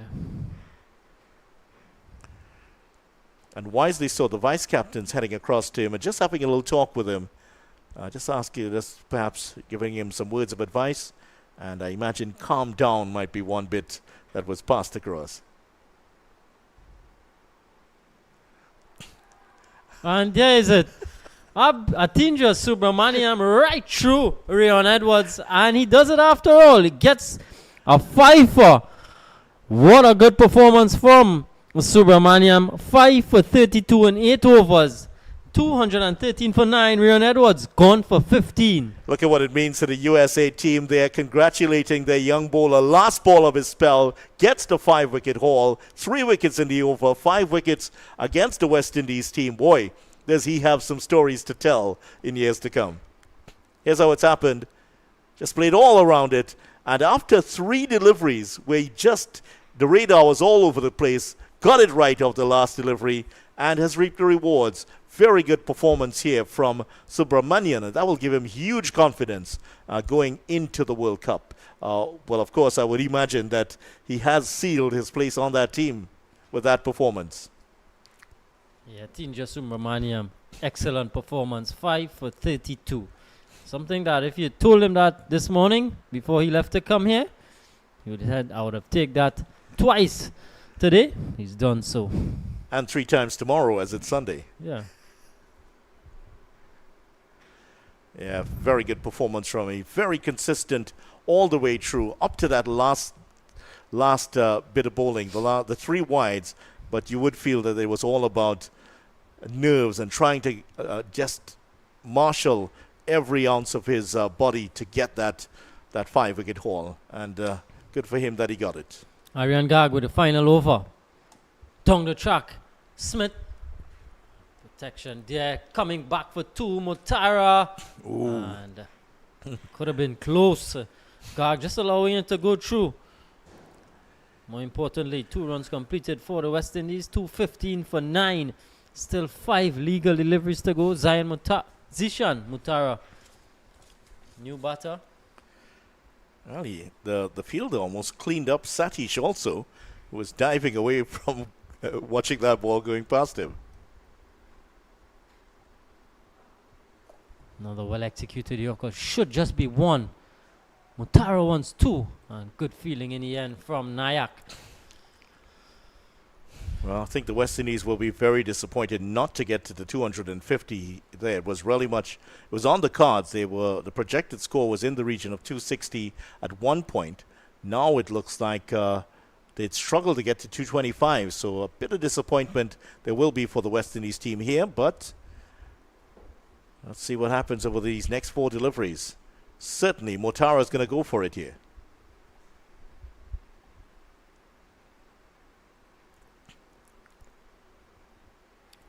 S1: And wisely so, the vice-captain's heading across to him and just having a little talk with him. Just asking, just perhaps giving him some words of advice. And I imagine calm down might be one bit that was passed across.
S2: And there is it. Atinja Subramaniam right through Rion Edwards. And he does it after all. He gets a 5-er. What a good performance from Subramaniam. 5 for 32 in 8 overs. 213 for 9. Rion Edwards gone for 15.
S1: Look at what it means to the USA team. They are congratulating their young bowler. Last ball of his spell gets the 5-wicket haul. 3 wickets in the over. 5 wickets against the West Indies team. Boy, does he have some stories to tell in years to come. Here's how it's happened. Just played all around it. And after 3 deliveries, where the radar was all over the place, got it right of the last delivery, and has reaped the rewards. Very good performance here from Subramanian, and that will give him huge confidence going into the World Cup. Well, of course, I would imagine that he has sealed his place on that team with that performance.
S2: Yeah, Tinja Subramaniam, excellent performance, 5 for 32. Something that if you told him that this morning before he left to come here, he would have said, I would have taken that twice today. He's done so.
S1: And 3 times tomorrow, as it's Sunday.
S2: Yeah.
S1: Yeah, very good performance from him. Very consistent all the way through, up to that last bit of bowling, the 3 wides. But you would feel that it was all about nerves and trying to just marshal every ounce of his body to get that 5-wicket haul. And good for him that he got it.
S2: Aryan Garg with the final over. Down the track. Smith. Protection there. Coming back for 2. Mutara.
S1: Ooh.
S2: And could have been close. Garg just allowing it to go through. More importantly, 2 runs completed for the West Indies. 215 for 9. Still 5 legal deliveries to go. Zishan Mutara. New batter.
S1: Well, the fielder almost cleaned up Satish also, who was diving away from watching that ball going past him.
S2: Another well-executed Yorker. Should just be 1. Mutara wants 2. And good feeling in the end from Nayak.
S1: Well, I think the West Indies will be very disappointed not to get to the 250 there. It was really much, it was on the cards. The projected score was in the region of 260 at one point. Now it looks like they'd struggle to get to 225. So a bit of disappointment there will be for the West Indies team here. But let's see what happens over these next 4 deliveries. Certainly, Mutara is going to go for it here.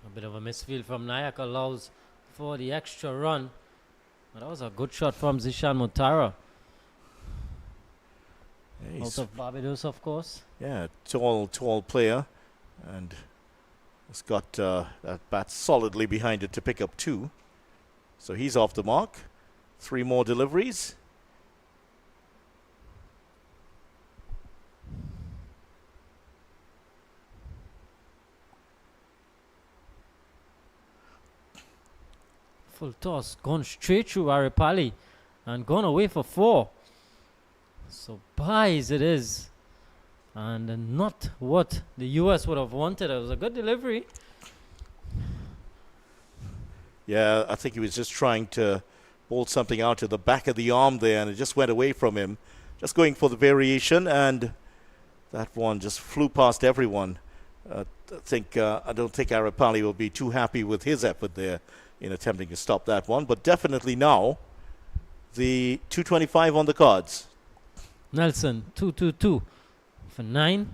S2: A bit of a misfield from Nayak allows for the extra run. But that was a good shot from Zishan Mutara.
S1: Yeah,
S2: Out of Barbados, of course.
S1: Yeah, tall player. And has got that bat solidly behind it to pick up 2. So he's off the mark. 3 more deliveries.
S2: Full toss, gone straight through Aripali and gone away for 4. So buys it is. And not what the US would have wanted. It was a good delivery.
S1: Yeah, I think he was just trying to bolt something out to the back of the arm there, and it just went away from him. Just going for the variation, and that one just flew past everyone. I don't think Aripali will be too happy with his effort there in attempting to stop that one, but definitely now the 225 on the cards.
S2: Nelson, 2-2-2 for 9.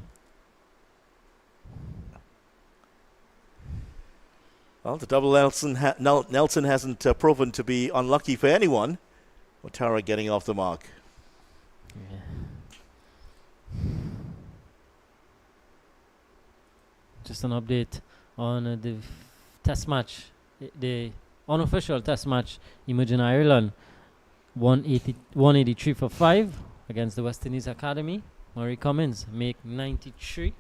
S1: Well, the double Nelson hasn't proven to be unlucky for anyone. Mutara getting off the mark.
S2: Yeah. Just an update on the test match, the unofficial test match, Imogen Ireland, 183 for 5 against the West Indies Academy. Murray Cummins make 93.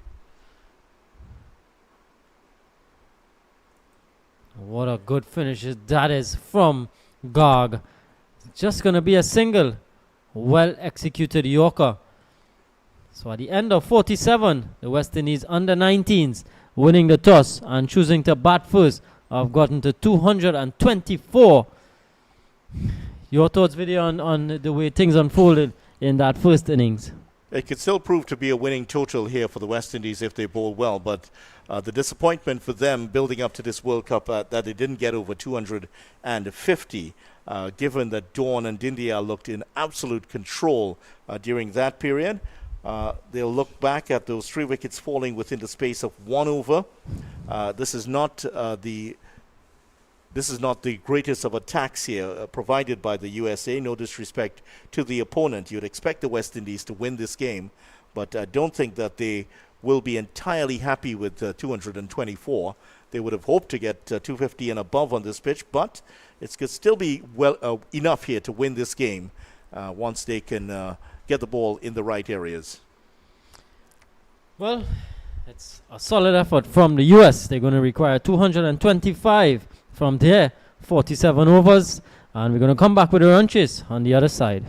S2: What a good finish that is from Garg. Just going to be a single. Well executed Yorker. So at the end of 47, the West Indies under 19s winning the toss and choosing to bat first have gotten to 224. Your thoughts, video, on the way things unfolded in that first innings?
S1: It could still prove to be a winning total here for the West Indies if they bowl well, but the disappointment for them building up to this World Cup that they didn't get over 250, given that Dawn and India looked in absolute control during that period. They'll look back at those 3 wickets falling within the space of 1 over. This is not the this is not the greatest of attacks here provided by the USA. No disrespect to the opponent. You'd expect the West Indies to win this game, but I don't think that they will be entirely happy with 224. They would have hoped to get 250 and above on this pitch, but it could still be well enough here to win this game once they can get the ball in the right areas.
S2: Well, it's a solid effort from the US. They're going to require 225 from their 47 overs, and we're going to come back with the ranches on the other side.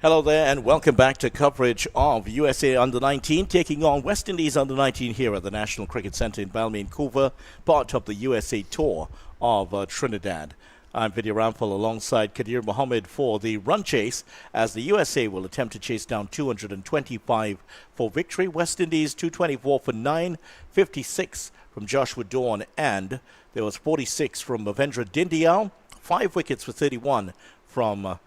S1: Hello there and welcome back to coverage of USA Under-19 taking on West Indies Under-19 here at the National Cricket Centre in Balmain, Vancouver, part of the USA Tour of Trinidad. I'm Vidya Rampal alongside Kadir Mohammed for the run chase as the USA will attempt to chase down 225 for victory. West Indies 224 for 9, 56 from Joshua Dawn, and there was 46 from Mavendra Dindial, 5 wickets for 31 from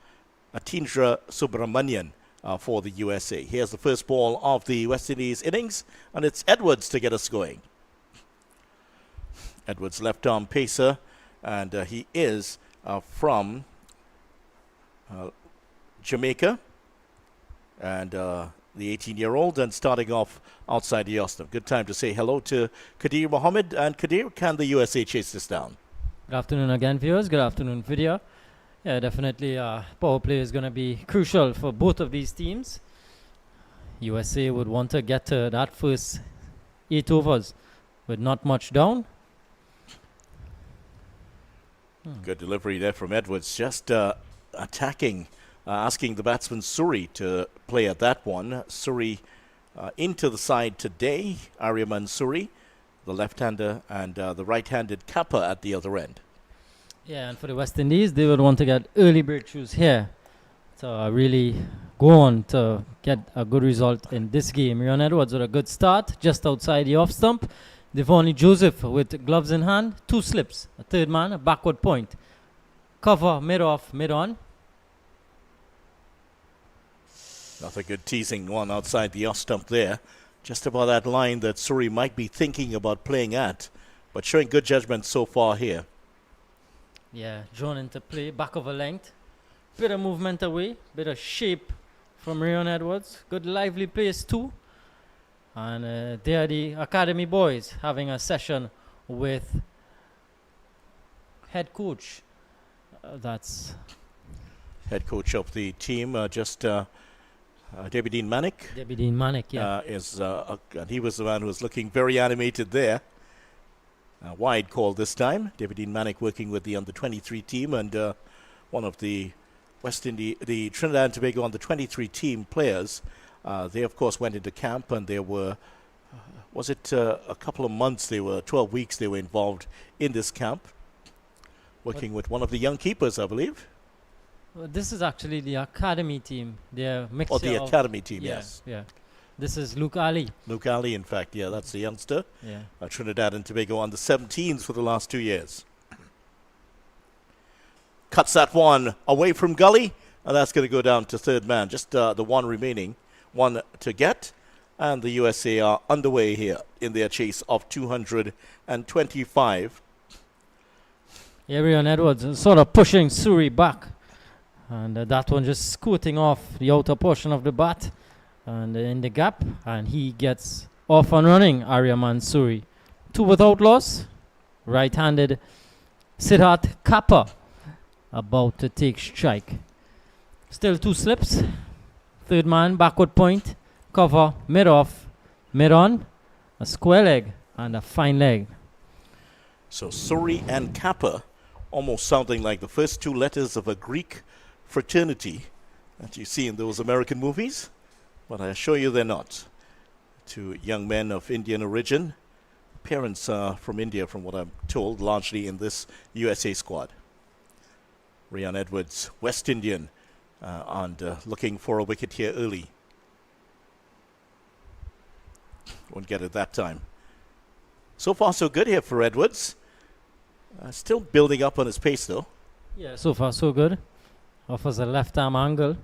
S1: Atindra Subramanian for the USA. Here's the first ball of the West Indies innings, and it's Edwards to get us going. Edwards left-arm pacer, and he is from Jamaica, and the 18-year-old, and starting off outside the off stump. Good time to say hello to Kadir Mohammed. And Kadir, can the USA chase this down?
S2: Good afternoon again, viewers. Good afternoon, Vidya. Yeah, definitely power play is going to be crucial for both of these teams. USA would want to get to that first 8 overs with not much down.
S1: Good delivery there from Edwards, just attacking, asking the batsman Suri to play at that one. Suri into the side today, Aryaman Suri, the left-hander, and the right-handed Kappa at the other end.
S2: Yeah, and for the West Indies, they would want to get early breakthroughs here to really go on to get a good result in this game. Rion Edwards with a good start just outside the off stump. Devonny Joseph with gloves in hand, 2 slips, a third man, a backward point. Cover, mid-off, mid-on.
S1: Not a good teasing one outside the off stump there. Just about that line that Suri might be thinking about playing at, but showing good judgment so far here.
S2: Yeah, drawn into play, back of a length. Bit of movement away, bit of shape from Rion Edwards. Good lively pace too. And they are the academy boys having a session with head coach. That's
S1: head coach of the team, Debbie Dean Manick.
S2: Debbie Dean Manick, yeah.
S1: And he was the one who was looking very animated there. Wide call this time. Debbie Dean Manick working with the under-23 team, and one of the the Trinidad and Tobago under-23 team players. They, of course, went into camp, and there were, a couple of months, 12 weeks they were involved in this camp, working with one of the young keepers, I believe.
S2: Well, this is actually the academy team. They're mixture
S1: of the academy team,
S2: yeah,
S1: yes.
S2: Yeah. This is Luke Ali.
S1: Luke Ali, in fact, yeah, that's the youngster.
S2: Yeah.
S1: Trinidad and Tobago under-17s for the last 2 years. Cuts that one away from Gully, and that's going to go down to third man. Just the one remaining. One to get, and the USA are underway here in their chase of 225.
S2: Yeah, Rion Edwards sort of pushing Suri back, and that one just scooting off the outer portion of the bat and in the gap, and he gets off and running. Aryaman Suri, 2 without loss. Right-handed Siddharth Kappa about to take strike. Still 2 slips. Third man, backward point, cover, mid-off, mid-on, a square leg, and a fine leg.
S1: So Suri and Kappa, almost sounding like the first 2 letters of a Greek fraternity that you see in those American movies, but I assure you they're not. 2 young men of Indian origin. Parents are from India, from what I'm told, largely in this USA squad. Rion Edwards, West Indian, and looking for a wicket here early. Won't get it that time. So far, so good here for Edwards. Still building up on his pace, though.
S2: Yeah, so far, so good. Offers a left-arm angle.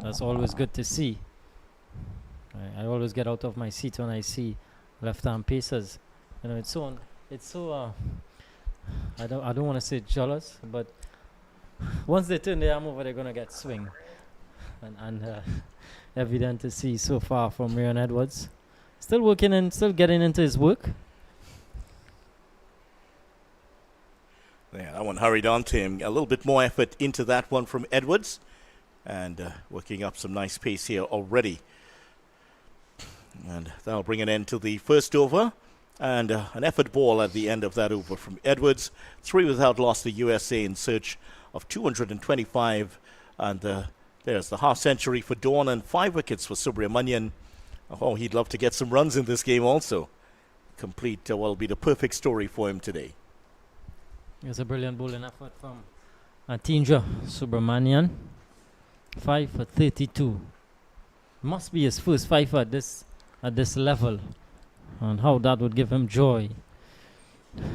S2: That's always good to see. I always get out of my seat when I see left-arm pacers. You know, it's so I don't want to say jealous, but once they turn their arm over, they're going to get swing. And evident to see so far from Rion Edwards. Still working and still getting into his work.
S1: Yeah, that one hurried on to him. A little bit more effort into that one from Edwards. And working up some nice pace here already. And that'll bring an end to the first over. And an effort ball at the end of that over from Edwards. 3 without loss, the USA in search of 225. And There's the half century for Dawn and 5 wickets for Subramanian. Oh, he'd love to get some runs in this game also. Complete, will be the perfect story for him today.
S2: It's a brilliant bowling effort from Atinja Subramanian. 5 for 32. Must be his first 5 at this level. And how that would give him joy.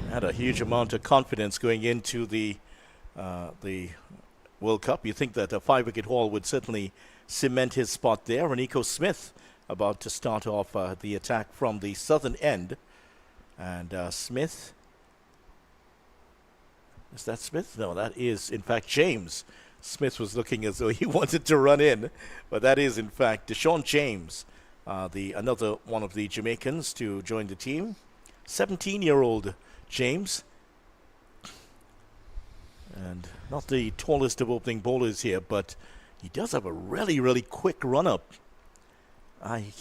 S1: Had a huge amount of confidence going into the World Cup. You think that a 5-wicket haul would certainly cement his spot there. And Nico Smith about to start off the attack from the southern end. And Smith. Is that Smith? No, that is, in fact, James. Smith was looking as though he wanted to run in. But that is, in fact, Deshaun James, another one of the Jamaicans to join the team. 17-year-old James. And not the tallest of opening bowlers here, but he does have a really, really quick run-up. I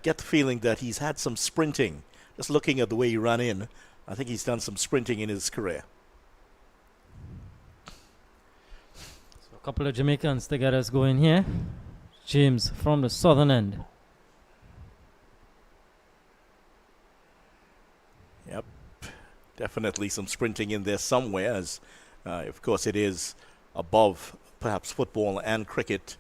S1: get the feeling that he's had some sprinting. Just looking at the way he ran in, I think he's done some sprinting in his career.
S2: So a couple of Jamaicans to get us going here. James from the southern end.
S1: Yep, definitely some sprinting in there somewhere, as of course it is above perhaps football and cricket,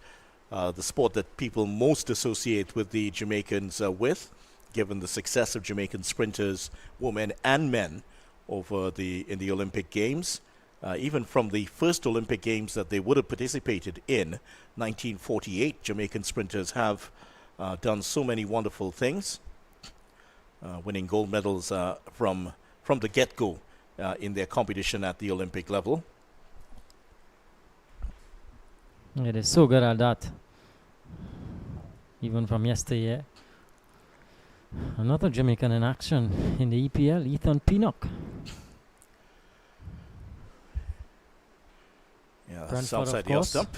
S1: the sport that people most associate with the Jamaicans with, given the success of Jamaican sprinters, women and men, in the Olympic Games. Even from the first Olympic Games that they would have participated in, 1948, Jamaican sprinters have done so many wonderful things, winning gold medals from the get-go in their competition at the Olympic level.
S2: It is so good at that. Even from yesteryear. Another Jamaican in action in the EPL, Ethan Pinnock.
S1: Yeah, that's outside the stump.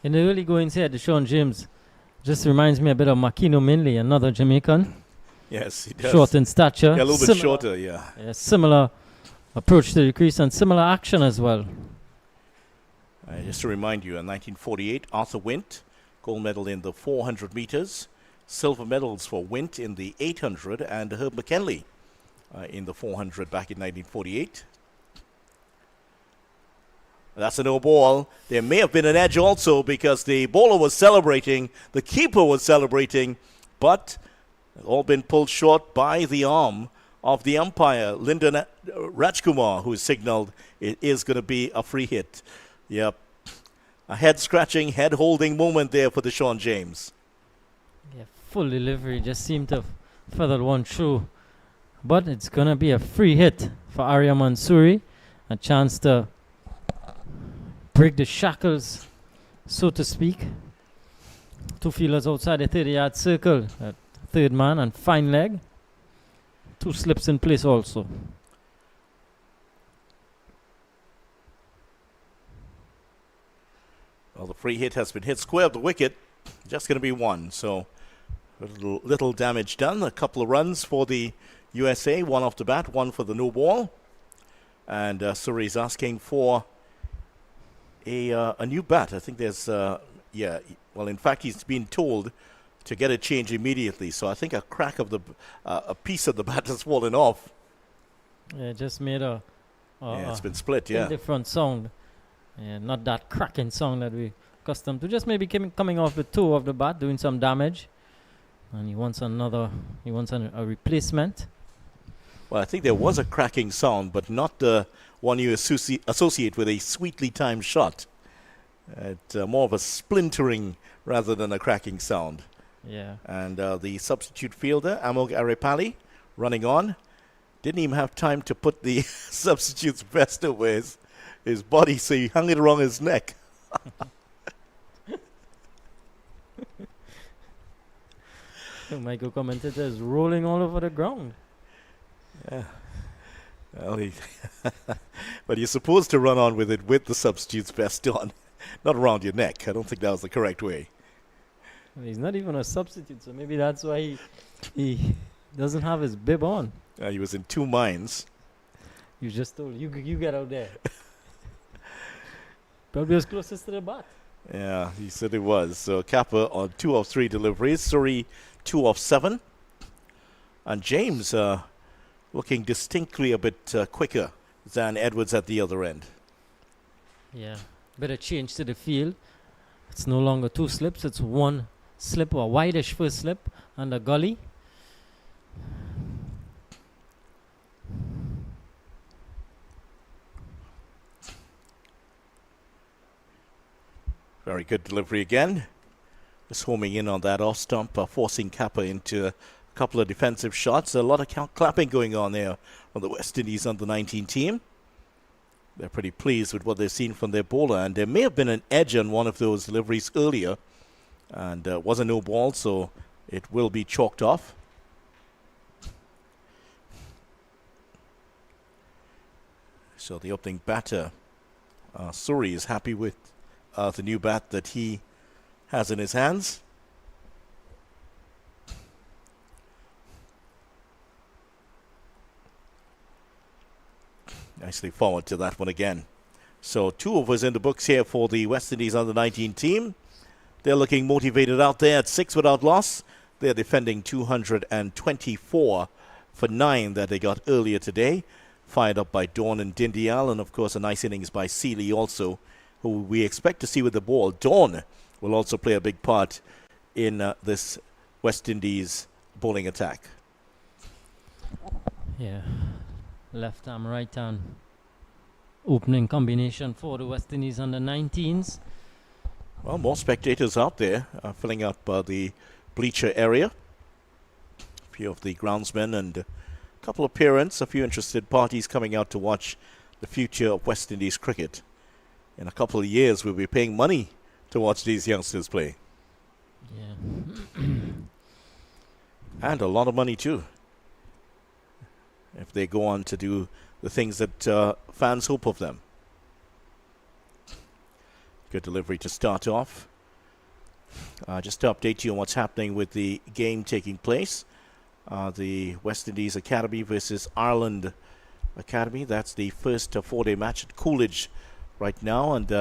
S2: In the early goings here, Deshaun James just reminds me a bit of Makino Minley, another Jamaican.
S1: Yes, he does.
S2: Short in stature.
S1: Yeah, a little bit shorter, yeah.
S2: Similar approach to the crease and similar action as well.
S1: Just to remind you, in 1948, Arthur Wint, gold medal in the 400 meters, silver medals for Wint in the 800, and Herb McKinley in the 400 back in 1948. That's a no ball. There may have been an edge also because the bowler was celebrating, the keeper was celebrating, but all been pulled short by the arm of the umpire, Lyndon Rajkumar, who signaled it is going to be a free hit. Yep. A head-scratching, head-holding moment there for Deshaun James.
S2: Yeah, full delivery. Just seemed to have feathered one through. But it's going to be a free hit for Arya Mansouri. A chance to break the shackles, so to speak. 2 fielders outside the 30-yard circle. Third man and fine leg. 2 slips in place also.
S1: Well, the free hit has been hit square of the wicket. Just going to be 1. So a little damage done. A couple of runs for the USA. 1 off the bat, 1 for the no ball. And Surrey's asking for a new bat. I think there's, well, in fact, he's been told to get a change immediately. So I think a crack of a piece of the bat has fallen off.
S2: Yeah, just made
S1: it's been split, yeah.
S2: Different sound. Yeah, not that cracking sound that we're accustomed to. Just maybe coming off the toe of the bat, doing some damage. And he wants a replacement.
S1: Well, I think there was a cracking sound, but not the one you associate with a sweetly timed shot. More of a splintering rather than a cracking sound.
S2: Yeah.
S1: And the substitute fielder, Amog Arepali, running on. Didn't even have time to put the substitute's vest over his body, so he hung it around his neck.
S2: The Michael commentator is rolling all over the ground.
S1: Yeah. Well, but you're supposed to run on with it with the substitute's vest on, not around your neck. I don't think that was the correct way.
S2: He's not even a substitute, so maybe that's why he doesn't have his bib on.
S1: He was in 2 minds.
S2: You just told you get out there. Probably was closest to the bat.
S1: Yeah, he said it was. So Kappa on 2 of 3 deliveries. Surrey 2 of 7. And James looking distinctly a bit quicker than Edwards at the other end.
S2: Yeah. Bit of change to the field. It's no longer 2 slips. It's 1 slip, or wideish first slip, and a gully.
S1: Very good delivery again. Just homing in on that off stump, forcing Kappa into a couple of defensive shots. A lot of clapping going on there on the West Indies under-19 team. They're pretty pleased with what they've seen from their bowler, and there may have been an edge on one of those deliveries earlier, and was a no ball, so it will be chalked off. So the opening batter, Surrey, is happy with the new bat that he has in his hands. Nicely forward to that one again. So 2 overs in the books here for the West Indies under-19 team. They're looking motivated out there at 6 without loss. They're defending 224 for 9 that they got earlier today. Fired up by Dawn and Dindial, and of course a nice innings by Seeley also, who we expect to see with the ball. Dawn will also play a big part in this West Indies bowling attack.
S2: Yeah. Left arm, right arm. Opening combination for the West Indies under-19s.
S1: Well, more spectators out there filling up the bleacher area. A few of the groundsmen and a couple of parents, a few interested parties coming out to watch the future of West Indies cricket. In a couple of years, we'll be paying money to watch these youngsters play.
S2: Yeah.
S1: And a lot of money, too, if they go on to do the things that fans hope of them. Good delivery to start off. Just to update you on what's happening with the game taking place. The West Indies Academy versus Ireland Academy. That's the first 4-day match at Coolidge right now. And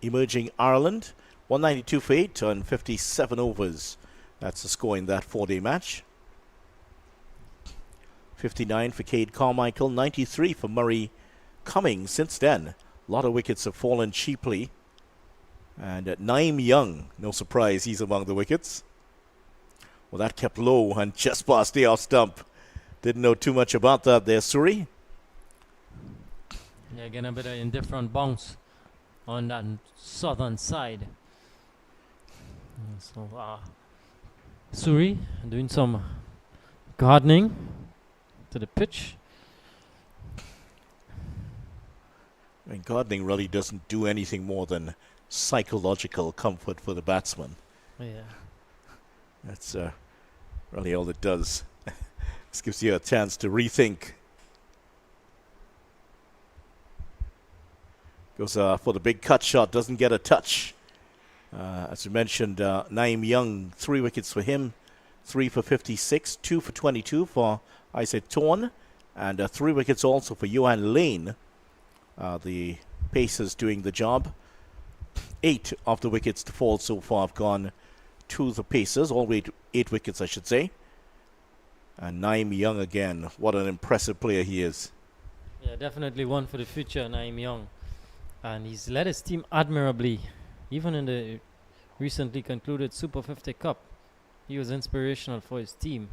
S1: emerging Ireland, 192 for 8 on 57 overs. That's the score in that 4-day match. 59 for Cade Carmichael, 93 for Murray Cummings. Since then, a lot of wickets have fallen cheaply. And Naeem Young, no surprise, he's among the wickets. Well, that kept low and just past the off stump. Didn't know too much about that there, Surrey.
S2: Yeah, again, a bit of indifferent bounce on that southern side. So, Surrey doing some gardening to the pitch.
S1: I mean, gardening really doesn't do anything more than psychological comfort for the batsman.
S2: Yeah.
S1: That's really all it does. This gives you a chance to rethink. Goes for the big cut shot, doesn't get a touch. As we mentioned, Naeem Young, 3 wickets for him, 3 for 56, 2 for 22 for Isaac Torn, and 3 wickets also for Johan Lane. The Pacers doing the job. 8 of the wickets to fall so far have gone to the Pacers, all 8 wickets I should say. And Naeem Young again, what an impressive player he is.
S2: Yeah, definitely one for the future, Naeem Young. And he's led his team admirably, even in the recently concluded Super 50 Cup. He was inspirational for his team.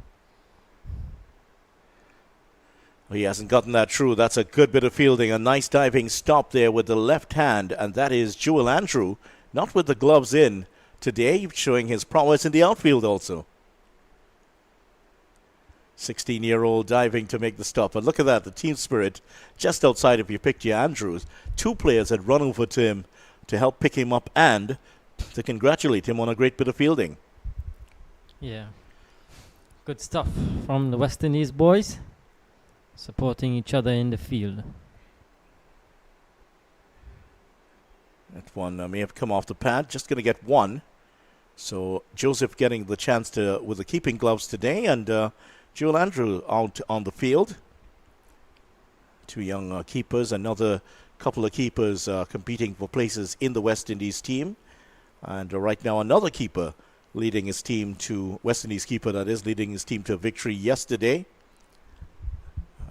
S1: He hasn't gotten that through. That's a good bit of fielding. A nice diving stop there with the left hand, and that is Joel Andrew, not with the gloves in today, showing his prowess in the outfield also. 16-year-old diving to make the stop. And look at that, the team spirit just outside if you picked your Andrews. 2 players had run over to him to help pick him up and to congratulate him on a great bit of fielding.
S2: Yeah. Good stuff from the West Indies boys, supporting each other in the field.
S1: That one may have come off the pad, just going to get 1. So Joseph getting the chance to with the keeping gloves today, and Joel Andrew out on the field. Two young keepers, another couple of keepers competing for places in the West Indies team. And right now another keeper leading his team to, West Indies keeper that is, leading his team to a victory yesterday.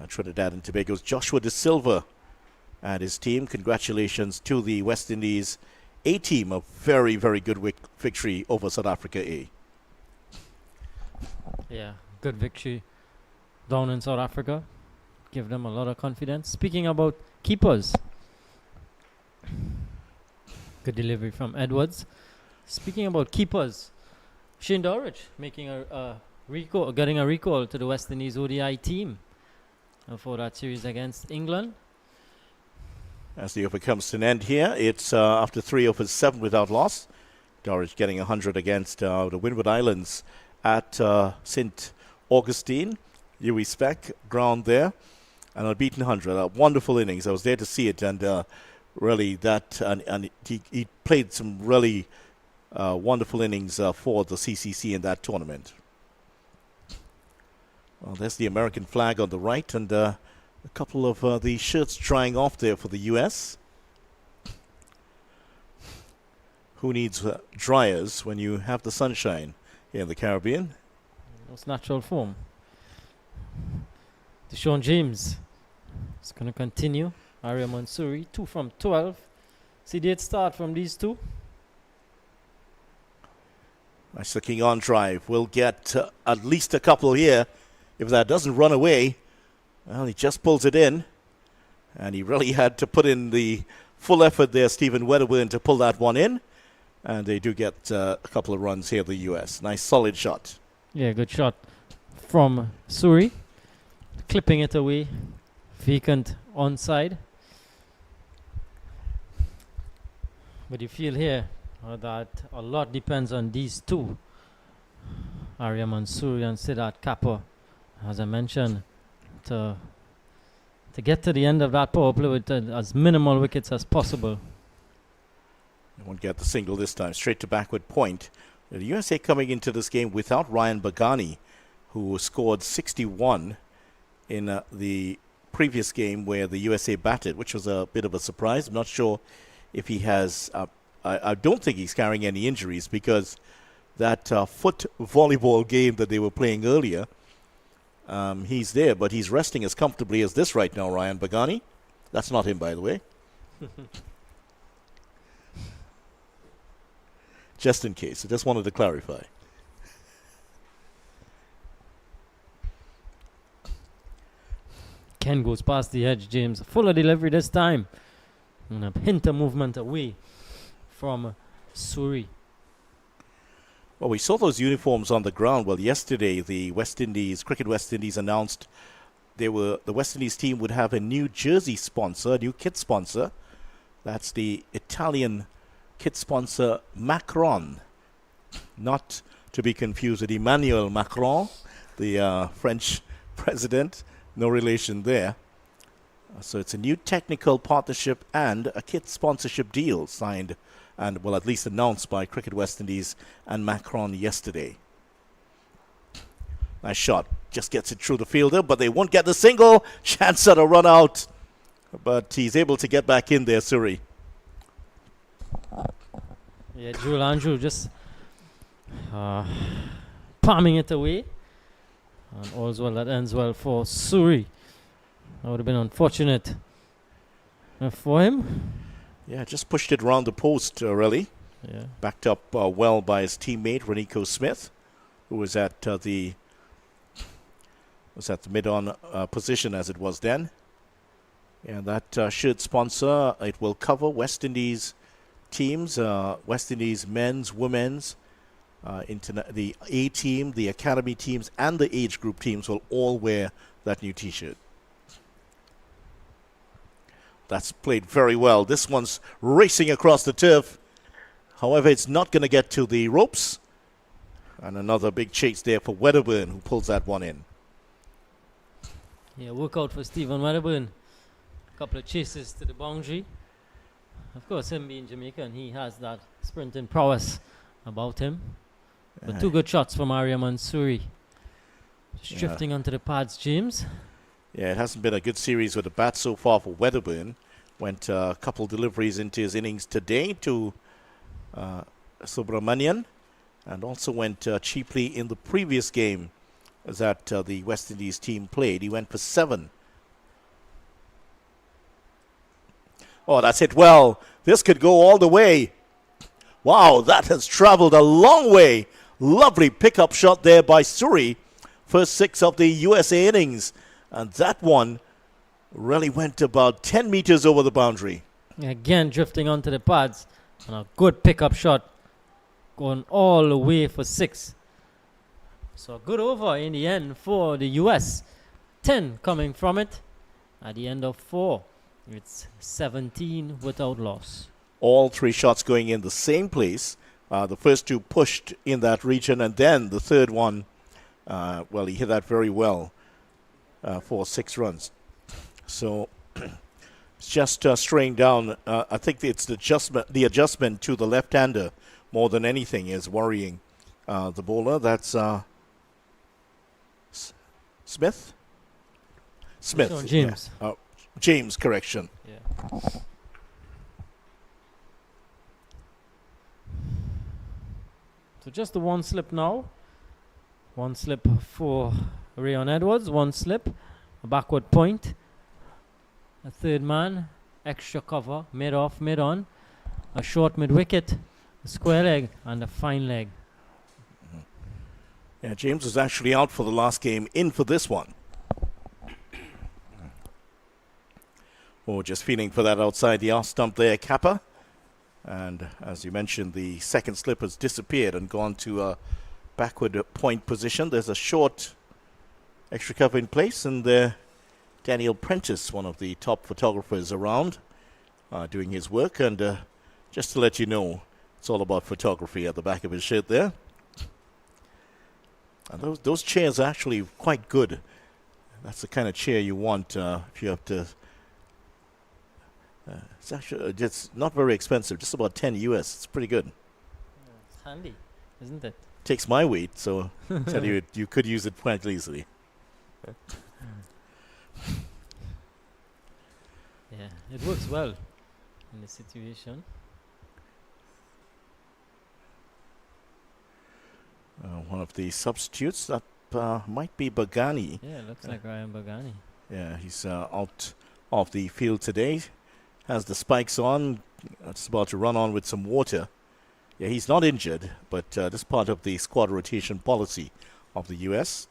S1: Trinidad and Tobago's Joshua De Silva and his team. Congratulations to the West Indies A team. A very, very good victory over South Africa A.
S2: Yeah, good victory down in South Africa. Give them a lot of confidence. Speaking about keepers, good delivery from Edwards. Speaking about keepers, Shane Dowrich making a recall, getting a recall to the West Indies ODI team for that series against England.
S1: As the over comes to an end here, it's after 3 of his 7 without loss. Dowrich getting 100 against the Windward Islands at St. Augustine. Huey Speck ground there. An unbeaten 100. A wonderful innings. I was there to see it, and really that, and he played some really wonderful innings for the CCC in that tournament. Well, there's the American flag on the right, and a couple of the shirts drying off there for the U.S. Who needs dryers when you have the sunshine here in the Caribbean?
S2: It's natural form. Deshaun James is going to continue. Arya Mansouri, 2 from 12. See the start from these two.
S1: Nice looking on drive. We'll get at least a couple here. If that doesn't run away, well, he just pulls it in. And he really had to put in the full effort there, Stephen Wedderburn, to pull that one in. And they do get a couple of runs here, the U.S. Nice solid shot.
S2: Yeah, good shot from Suri. Clipping it away. Vacant onside. But you feel here that a lot depends on these two. Arya Mansouri and Siddharth Kapur, as I mentioned, to get to the end of that power play with as minimal wickets as possible.
S1: They won't get the single this time. Straight to backward point. The USA coming into this game without Ryan Bagani, who scored 61 in the previous game where the USA batted, which was a bit of a surprise. I'm not sure if he has... I don't think he's carrying any injuries, because that foot volleyball game that they were playing earlier, he's there, but he's resting as comfortably as this right now, Ryan Bagani. That's not him, by the way. Just in case. I just wanted to clarify.
S2: Ken goes past the edge, James. Fuller delivery this time. And a hint of movement away from Suri.
S1: Well, we saw those uniforms on the ground. Well, yesterday the West Indies, Cricket West Indies, announced the West Indies team would have a new jersey sponsor, a new kit sponsor. That's the Italian kit sponsor Macron. Not to be confused with Emmanuel Macron, the French president. No relation there. So it's a new technical partnership and a kit sponsorship deal signed and, well, at least announced by Cricket West Indies and Macron yesterday. Nice shot. Just gets it through the fielder, but they won't get the single. Chance at a run out. But he's able to get back in there, Suri.
S2: Yeah, Jewel Andrew just palming it away. And all's well that ends well for Suri. That would have been unfortunate for him.
S1: Yeah, just pushed it around the post, really.
S2: Yeah.
S1: Backed up well by his teammate, Renico Smith, who was at the mid-on position as it was then. And that shirt sponsor, it will cover West Indies teams, West Indies men's, women's, the A team, the academy teams, and the age group teams will all wear that new T-shirt. That's played very well. This one's racing across the turf. However, it's not going to get to the ropes. And another big chase there for Wedderburn, who pulls that one in.
S2: Yeah, work out for Stephen Wedderburn. A couple of chases to the boundary. Of course, him being Jamaican, he has that sprinting prowess about him. But 2 good shots from Arya Mansouri. Just drifting onto the pads, James.
S1: Yeah, it hasn't been a good series with the bat so far for Weatherburn. Went a couple deliveries into his innings today to Subramanian, and also went cheaply in the previous game that the West Indies team played. He went for 7. Oh, that's hit well. This could go all the way. Wow, that has traveled a long way. Lovely pickup shot there by Suri. First 6 of the USA innings. And that one really went about 10 meters over the boundary.
S2: Again, drifting onto the pads. And a good pickup shot. Going all the way for 6. So a good over in the end for the US. 10 coming from it at the end of 4. It's 17 without loss.
S1: All 3 shots going in the same place. The first 2 pushed in that region, and then the third one, well, he hit that very well for 6 runs. So it's just straying down. I think it's the adjustment to the left-hander more than anything is worrying the bowler. That's Smith? Smith.
S2: No, James.
S1: Yeah. James, correction.
S2: Yeah. So just the 1 slip now. 1 slip for Rayon Edwards. 1 slip. A backward point. A third man. Extra cover. Mid-off, mid-on. A short mid-wicket. A square leg. And a fine leg.
S1: Yeah, James was actually out for the last game, in for this one. Oh, just feeling for that outside the off stump there, Kappa. And as you mentioned, the second slip has disappeared and gone to a backward point position. There's a short extra cover in place, and Daniel Prentice, one of the top photographers around, doing his work. And just to let you know, it's all about photography at the back of his shirt there. And those chairs are actually quite good. That's the kind of chair you want if you have to. It's not very expensive, just about 10 US. It's pretty good.
S2: It's handy, isn't it?
S1: Takes my weight, so I tell you, you could use it quite easily.
S2: Yeah, it works well in the situation.
S1: One of the substitutes, that might be Bagani.
S2: Yeah, it looks like Ryan Bagani.
S1: Yeah, he's out of the field today. Has the spikes on. Just about to run on with some water. Yeah, he's not injured, but this is part of the squad rotation policy of the U.S.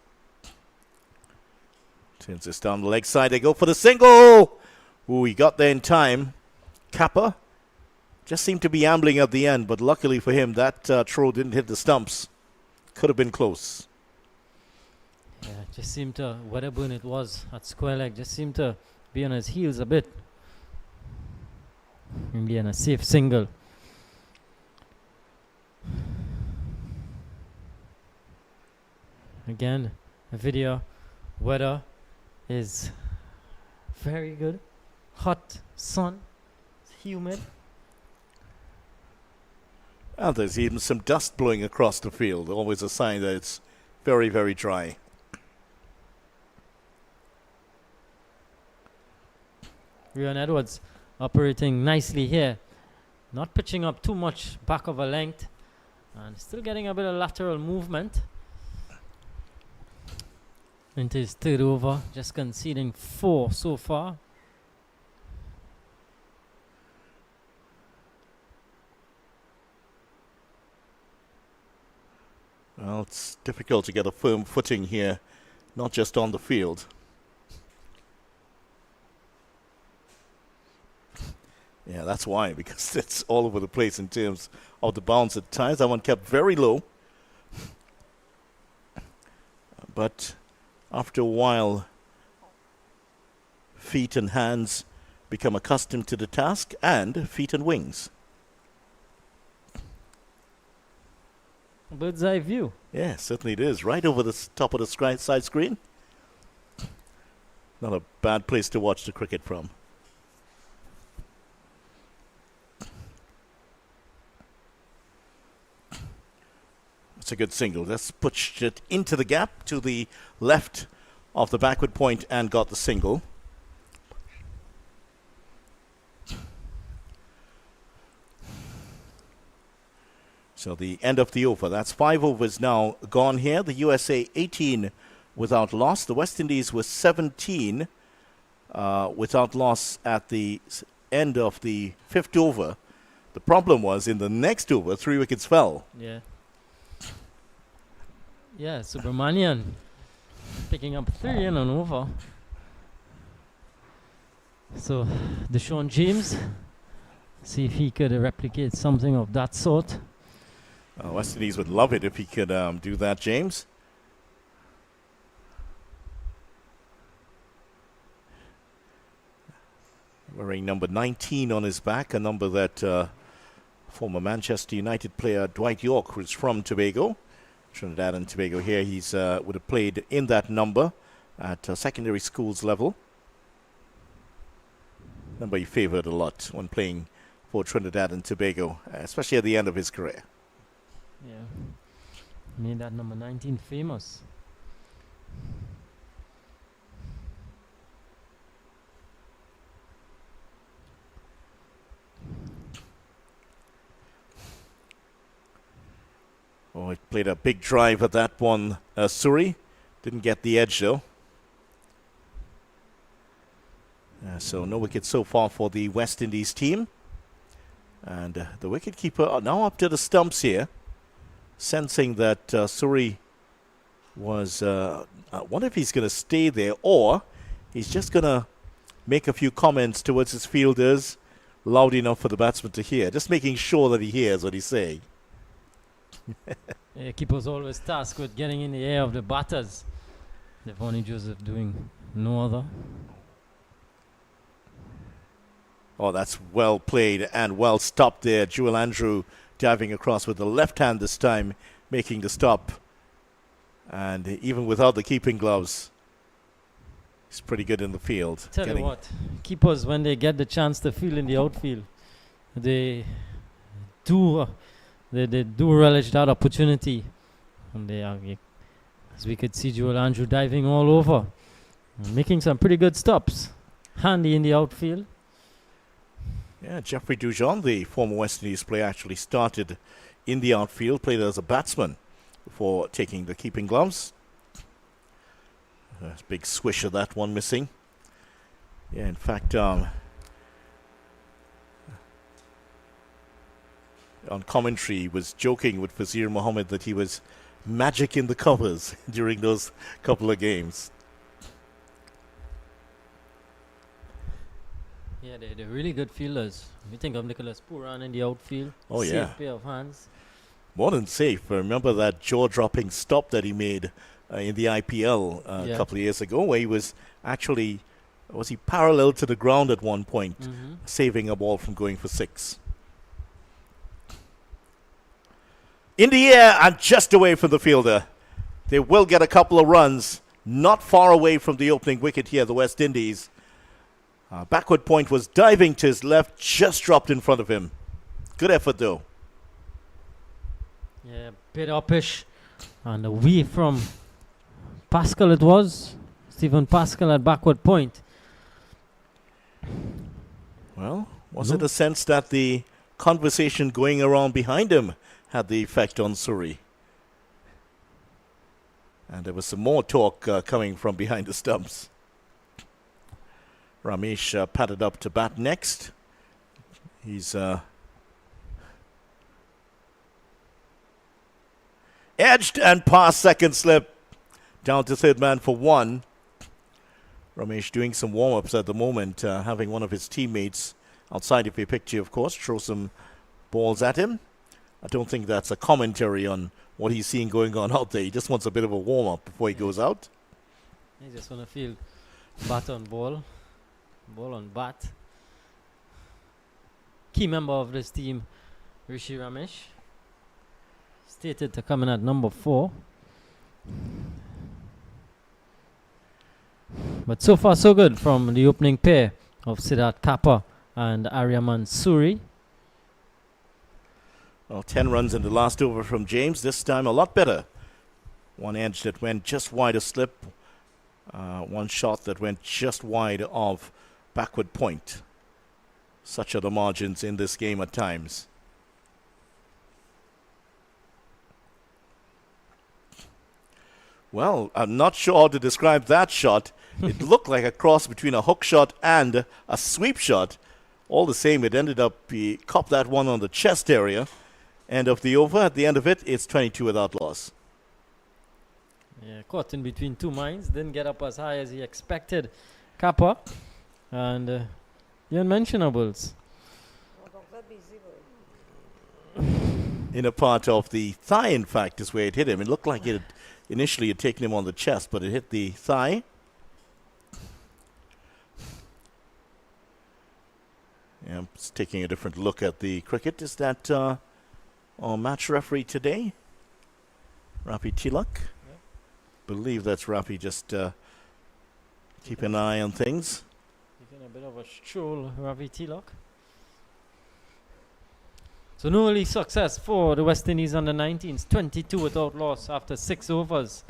S1: Turns this down the leg side. They go for the single. Ooh, he got there in time. Kappa just seemed to be ambling at the end, but luckily for him, that throw didn't hit the stumps. Could have been close.
S2: Yeah, just seemed to, whatever it was at square leg, just seemed to be on his heels a bit. Indian a safe single. Again, the video weather is very good. Hot sun, it's humid.
S1: And there's even some dust blowing across the field. Always a sign that it's very, very dry.
S2: Rayon Edwards operating nicely here. Not pitching up too much back of a length. And still getting a bit of lateral movement. Into his third over. Just conceding 4 so far.
S1: Well, it's difficult to get a firm footing here, not just on the field. Yeah, that's why, because it's all over the place in terms of the bounce at times. That one kept very low. But after a while, feet and hands become accustomed to the task, and feet and wings.
S2: Bird's eye view.
S1: Yeah, certainly it is. Right over the top of the side screen. Not a bad place to watch the cricket from. It's a good single. That's pushed it into the gap to the left off the backward point and got the single. So the end of the over. That's 5 overs now gone here. The USA 18 without loss. The West Indies was 17 without loss at the end of the 5th over. The problem was in the next over, 3 wickets fell.
S2: Yeah. Yeah, Subramanian picking up 3 in an over. So, Deshaun James, see if he could replicate something of that sort.
S1: West Indies would love it if he could do that, James. Wearing number 19 on his back, a number that former Manchester United player Dwight York, who's from Tobago, Trinidad and Tobago here, he's would have played in that number at secondary schools level. Number he favored a lot when playing for Trinidad and Tobago, especially at the end of his career.
S2: Yeah, made that number 19 famous.
S1: Oh, he played a big drive at that one, Suri. Didn't get the edge, though. So no wicket so far for the West Indies team. And the wicketkeeper now up to the stumps here, sensing that Suri was... I wonder if he's going to stay there or he's just going to make a few comments towards his fielders loud enough for the batsman to hear. Just making sure that he hears what he's saying.
S2: Yeah, keeper's always tasked with getting in the air of the batters. Devoni Joseph doing no other.
S1: Oh, that's well played and well stopped there. Jewel Andrew diving across with the left hand this time, making the stop. And even without the keeping gloves, he's pretty good in the field.
S2: Tell you what, keepers, when they get the chance to field in the outfield, they do relish that opportunity. And they are, as we could see, Joel Andrew diving all over, making some pretty good stops. Handy in the outfield.
S1: Yeah, Jeffrey Dujon, the former West Indies player, actually started in the outfield, played as a batsman before taking the keeping gloves. Big swish of that one missing. Yeah, in fact, on commentary, he was joking with Fazir Mohammed that he was magic in the covers during those couple of games.
S2: Yeah, they're really good fielders. You think of Nicholas Pooran in the outfield.
S1: Oh,
S2: safe
S1: yeah.
S2: pair of hands.
S1: More than safe. Remember that jaw-dropping stop that he made in the IPL a couple of years ago, where he was actually, was he parallel to the ground at one point, saving a ball from going for 6. In the air and just away from the fielder. They will get a couple of runs, not far away from the opening wicket here, the West Indies. Backward point was diving to his left, just dropped in front of him. Good effort, though.
S2: Yeah, bit uppish. And away from Pascal it was. Stephen Pascal at backward point.
S1: Well, was it a sense that the conversation going around behind him had the effect on Suri? And there was some more talk coming from behind the stumps. Ramesh padded up to bat next. He's edged and past second slip. Down to third man for 1. Ramesh doing some warm-ups at the moment, having one of his teammates outside of your picture, of course, throw some balls at him. I don't think that's a commentary on what he's seeing going on out there. He just wants a bit of a warm-up before he goes out.
S2: He just want to feel bat on ball. Ball on bat. Key member of this team, Rishi Ramesh, stated to come in at number 4. But so far so good from the opening pair of Siddharth Kappa and Aryaman Suri.
S1: Well, 10 runs in the last over from James. This time a lot better. One edge that went just wide of slip. One shot that went just wide of backward point. Such are the margins in this game at times. Well, I'm not sure how to describe that shot. It looked like a cross between a hook shot and a sweep shot. All the same, it ended up, he copped that one on the chest area. End of the over. At the end of it, it's 22 without loss.
S2: Yeah, caught in between two mines. Didn't get up as high as he expected. Kappa. And the unmentionables.
S1: In a part of the thigh, in fact, is where it hit him. It looked like it initially had taken him on the chest, but it hit the thigh. Yeah, I'm just taking a different look at the cricket. Is that our match referee today? Rafi Tilak? Yeah. Believe that's Rafi, just keep an eye on things.
S2: Taking a bit of a stroll, Rafi Tilak. So no early success for the West Indies under 19s. 22 without loss after 6 overs.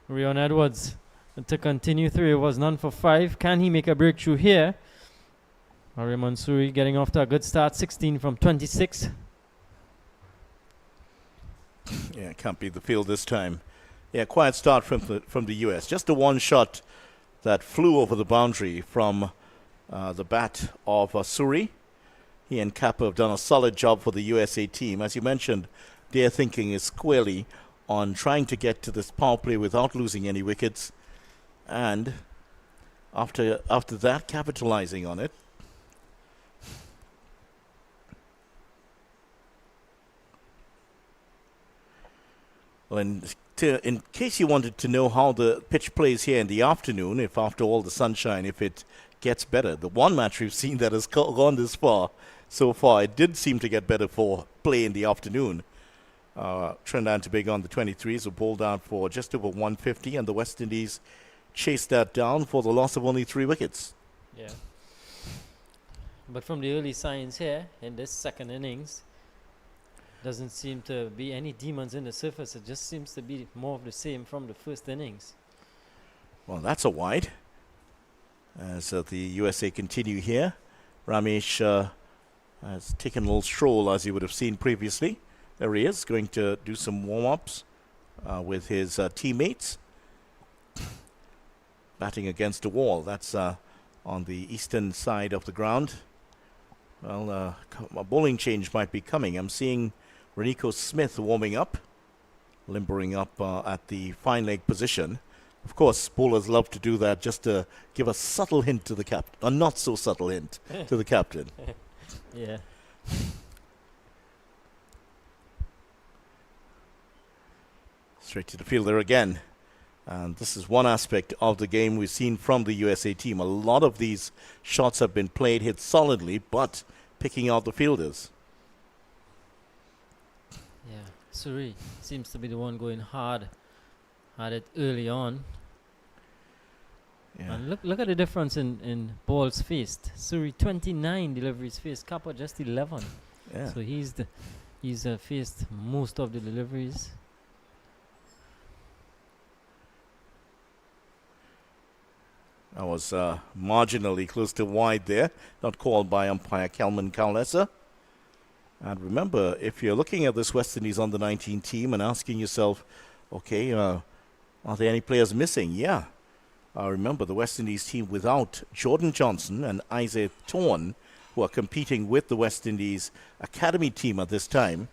S2: Rion Edwards to continue 3 overs, none for 5. Can he make a breakthrough here? Raymond Suri getting off to a good start, 16 from 26.
S1: Yeah, can't beat the field this time. Yeah, quiet start from the US. Just a one shot that flew over the boundary from the bat of Suri. He and Kappa have done a solid job for the USA team. As you mentioned, their thinking is squarely on trying to get to this power play without losing any wickets. And after that, capitalizing on it. Well, in case you wanted to know how the pitch plays here in the afternoon, if after all the sunshine, if it gets better. The one match we've seen that has gone this far, so far, it did seem to get better for play in the afternoon. Trinidad and Tobago on the 23s were bowled out for just over 150, and the West Indies chased that down for the loss of only 3 wickets.
S2: Yeah. But from the early signs here in this second innings, doesn't seem to be any demons in the surface. It just seems to be more of the same from the first innings.
S1: Well, that's a wide. As the USA continue here, Ramesh has taken a little stroll, as you would have seen previously. There he is, going to do some warm-ups with his teammates. Batting against the wall. That's on the eastern side of the ground. Well, a bowling change might be coming. I'm seeing Renico Smith warming up, limbering up at the fine leg position. Of course, bowlers love to do that just to give a subtle hint to the captain, a not so subtle hint to the captain.
S2: Yeah.
S1: Straight to the fielder again. And this is one aspect of the game we've seen from the USA team. A lot of these shots have been played, hit solidly, but picking out the fielders.
S2: Yeah, Suri seems to be the one going hard at it early on.
S1: Yeah.
S2: And look at the difference in balls faced. Suri 29 deliveries faced, Kappa just 11.
S1: Yeah.
S2: So he's faced most of the deliveries.
S1: I was marginally close to wide there, not called by umpire Kelman Kaulesa. And remember, if you're looking at this West Indies under 19 team and asking yourself, okay, are there any players missing? Yeah. Remember, the West Indies team without Jordan Johnson and Isaac Thorne, who are competing with the West Indies academy team at this time.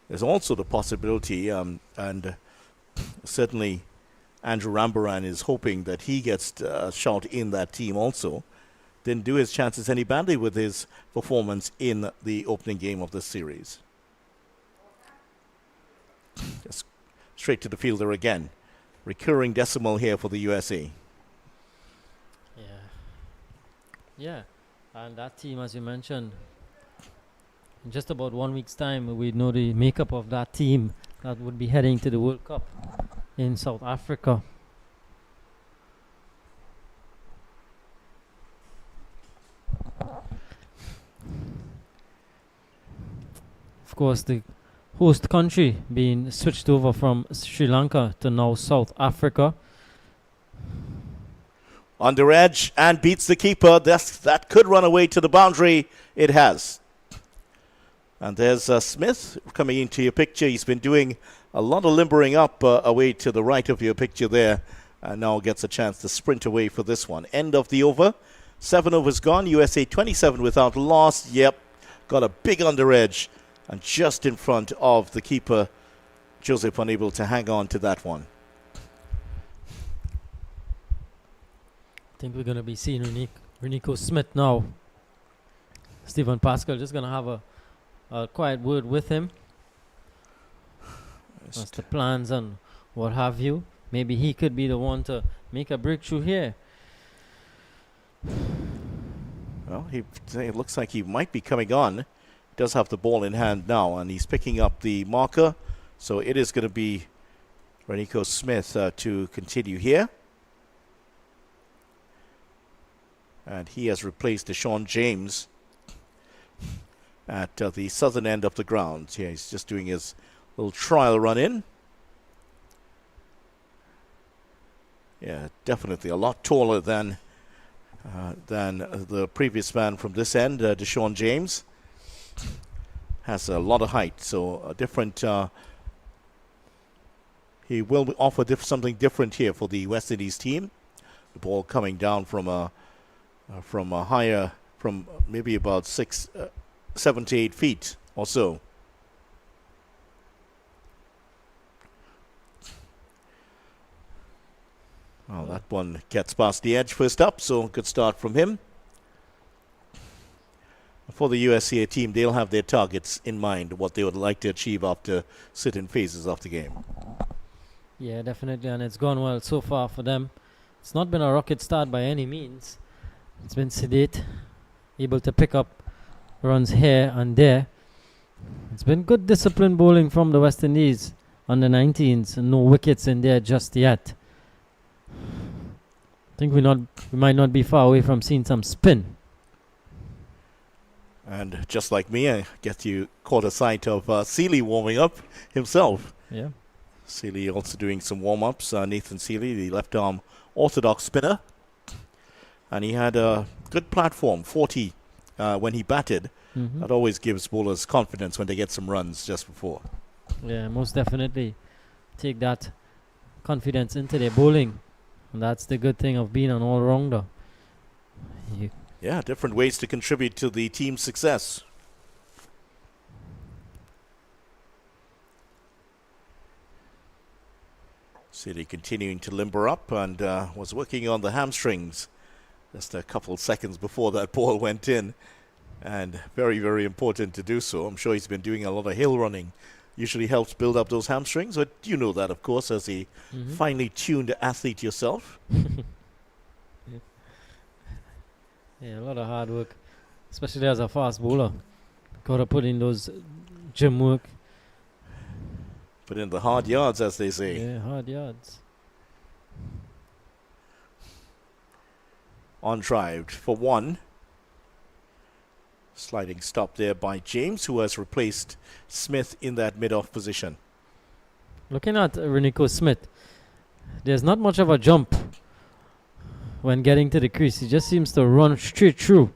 S1: There's also the possibility, and certainly Andrew Rambaran is hoping that he gets a shot in that team also. Didn't do his chances any badly with his performance in the opening game of this series. Just straight to the fielder again. Recurring decimal here for the USA.
S2: Yeah. And that team, as you mentioned, in just about 1 week's time, we know the makeup of that team that would be heading to the World Cup in South Africa. Of course, the host country being switched over from Sri Lanka to now South Africa.
S1: Under edge and beats the keeper. That could run away to the boundary. It has. And there's Smith coming into your picture. He's been doing a lot of limbering up away to the right of your picture there. And now gets a chance to sprint away for this one. End of the over. 7 overs gone. USA 27 without loss. Yep. Got a big under edge. And just in front of the keeper, Joseph unable to hang on to that one.
S2: I think we're going to be seeing Renico Smith now. Stephen Pascal just going to have a quiet word with him. As the plans and what have you. Maybe he could be the one to make a breakthrough here.
S1: Well, it looks like he might be coming on. He does have the ball in hand now, and he's picking up the marker. So it is going to be Renico Smith to continue here. And he has replaced Deshaun James at the southern end of the grounds. Yeah, he's just doing his little trial run in. Yeah, definitely a lot taller than the previous man from this end, Deshaun James. Has a lot of height, so a different. He will offer something different here for the West Indies team. The ball coming down from a higher, from maybe about 7 to 8 feet or so. Well, that one gets past the edge first up, so good start from him. For the USCA team, they'll have their targets in mind, what they would like to achieve after certain phases of the game.
S2: Yeah, definitely, and it's gone well so far for them. It's not been a rocket start by any means. It's been sedate, able to pick up runs here and there. It's been good disciplined bowling from the West Indies under 19s, and no wickets in there just yet. I think we might not be far away from seeing some spin.
S1: And just like me, I get you caught a sight of Seeley warming up himself.
S2: Yeah.
S1: Seeley also doing some warm-ups. Nathan Seeley, the left-arm orthodox spinner. And he had a good platform, 40, when he batted.
S2: Mm-hmm.
S1: That always gives bowlers confidence when they get some runs just before.
S2: Yeah, most definitely. Take that confidence into their bowling. And that's the good thing of being an all-rounder.
S1: Yeah, different ways to contribute to the team's success. Seeley continuing to limber up and was working on the hamstrings just a couple seconds before that ball went in. And very, very important to do so. I'm sure he's been doing a lot of hill running. Usually helps build up those hamstrings. But you know that, of course, as a finely tuned athlete yourself.
S2: Yeah, a lot of hard work, especially as a fast bowler. Got to put in those gym work.
S1: Put in the hard yards, as they say.
S2: Yeah, hard yards.
S1: On drive for one. Sliding stop there by James, who has replaced Smith in that mid-off position.
S2: Looking at Renico Smith, there's not much of a jump when getting to the crease. He just seems to run straight through.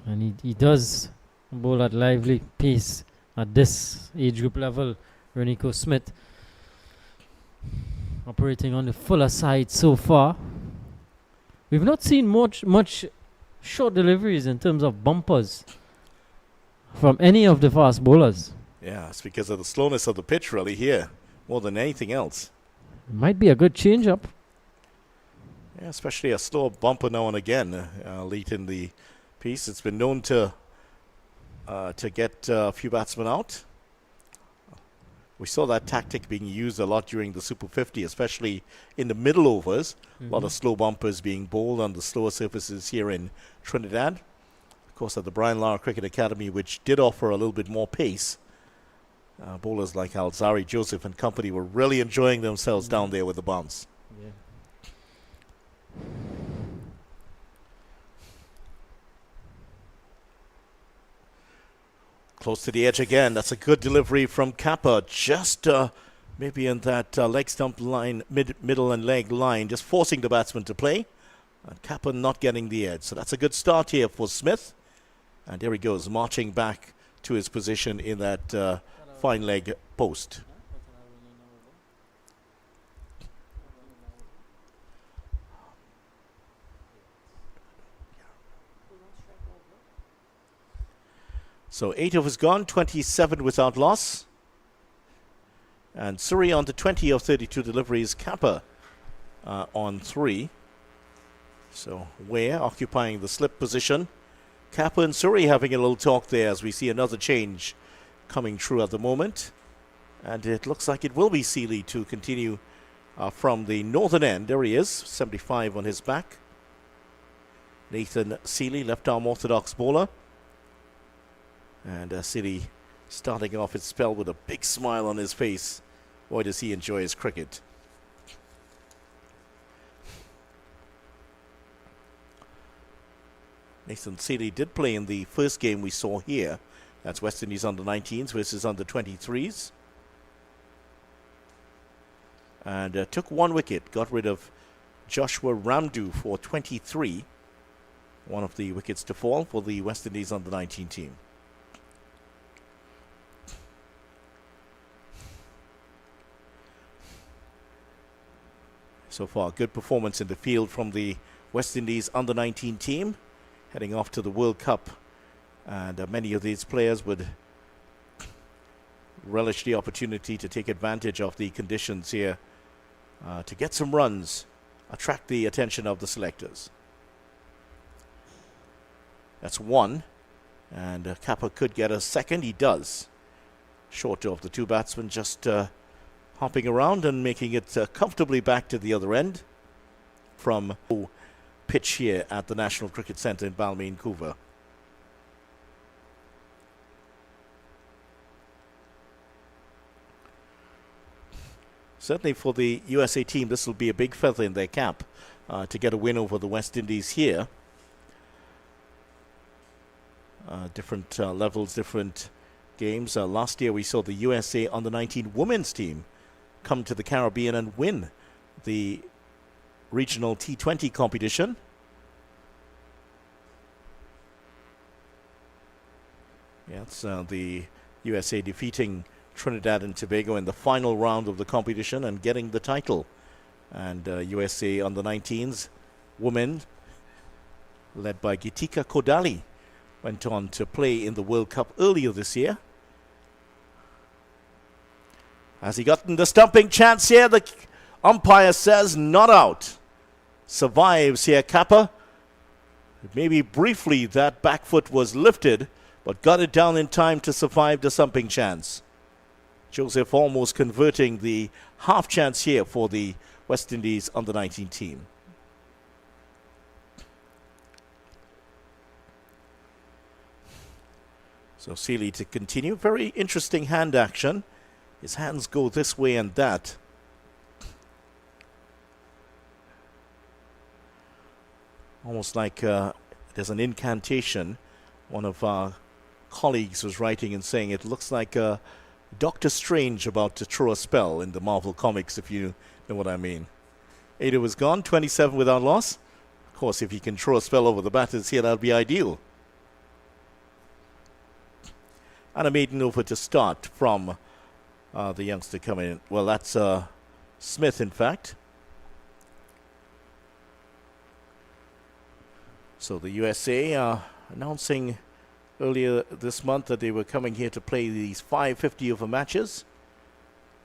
S2: And he does bowl at lively pace at this age group level. Renico Smith operating on the fuller side so far. We've not seen much short deliveries in terms of bumpers from any of the fast bowlers.
S1: Yeah, it's because of the slowness of the pitch really here, more than anything else.
S2: Might be a good change-up.
S1: Yeah, especially a slow bumper now and again late in the piece. It's been known to get a few batsmen out. We saw that tactic being used a lot during the Super 50, especially in the middle overs. A lot of slow bumpers being bowled on the slower surfaces here in Trinidad. Of course, at the Brian Lara Cricket Academy, which did offer a little bit more pace, bowlers like Alzari Joseph and company were really enjoying themselves down there with the bounce.
S2: Yeah.
S1: Close to the edge again. That's a good delivery from Kappa. Just maybe in that leg stump line, middle and leg line, just forcing the batsman to play. And Kappa not getting the edge. So that's a good start here for Smith. And there he goes, marching back to his position in that fine leg post. So 8 overs gone, 27 without loss. And Surrey on the 20 of 32 deliveries, Kappa on 3. So Ware occupying the slip position. Kappa and Surrey having a little talk there as we see another change coming through at the moment. And it looks like it will be Seeley to continue from the northern end. There he is, 75 on his back. Nathan Seeley, left arm orthodox bowler. And Seeley starting off his spell with a big smile on his face. Boy, does he enjoy his cricket. Nathan Seeley did play in the first game we saw here. That's West Indies under 19s versus under 23s. And took 1 wicket, got rid of Joshua Ramdu for 23. One of the wickets to fall for the West Indies under 19 team. So far, good performance in the field from the West Indies under 19 team, heading off to the World Cup. And many of these players would relish the opportunity to take advantage of the conditions here to get some runs, attract the attention of the selectors. That's 1. And Kappa could get a second. He does. Short of the 2 batsmen, just hopping around and making it comfortably back to the other end from pitch here at the National Cricket Centre in Balmain, Couva. Certainly for the USA team, this will be a big feather in their cap to get a win over the West Indies here. Different levels, different games. Last year we saw the USA under-19 women's team come to the Caribbean and win the regional T20 competition. Yeah, it's the USA defeating Trinidad and Tobago in the final round of the competition and getting the title. And USA under-19s women, led by Gitika Kodali, went on to play in the World Cup earlier this year. Has he gotten the stumping chance here? The umpire says not out. Survives here, Kappa. Maybe briefly that back foot was lifted, but got it down in time to survive the stumping chance. Joseph almost converting the half chance here for the West Indies under-19 team. So Seeley to continue. Very interesting hand action. His hands go this way and that. Almost like there's an incantation. One of our colleagues was writing and saying it looks like Doctor Strange about to throw a spell in the Marvel comics, if you know what I mean. 8 was gone, 27 without loss. Of course, if he can throw a spell over the batters here, that'll be ideal. And a maiden over to start from the youngster coming in. Well, that's Smith, in fact. So the USA announcing earlier this month that they were coming here to play these 5 50-over matches.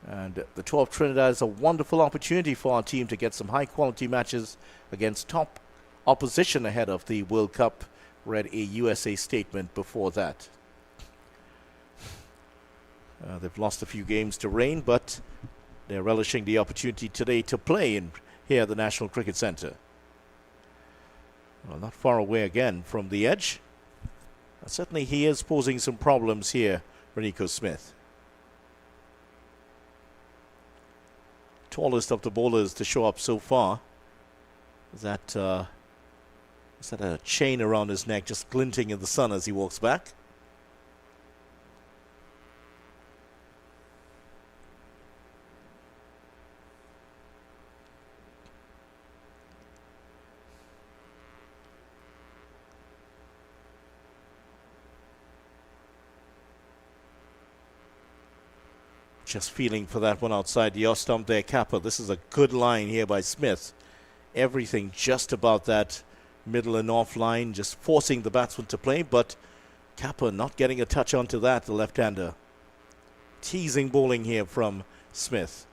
S1: And the 12 Trinidad is a wonderful opportunity for our team to get some high-quality matches against top opposition ahead of the World Cup. Read a USA statement before that. They've lost a few games to rain, but they're relishing the opportunity today to play here at the National Cricket Centre. Well, not far away again from the edge. Certainly he is posing some problems here, Renico Smith. Tallest of the bowlers to show up so far. Is that a chain around his neck just glinting in the sun as he walks back? Just feeling for that one outside the off stump there, Kappa. This is a good line here by Smith. Everything just about that middle and off line, just forcing the batsman to play, but Kappa not getting a touch onto that, the left-hander. Teasing bowling here from Smith.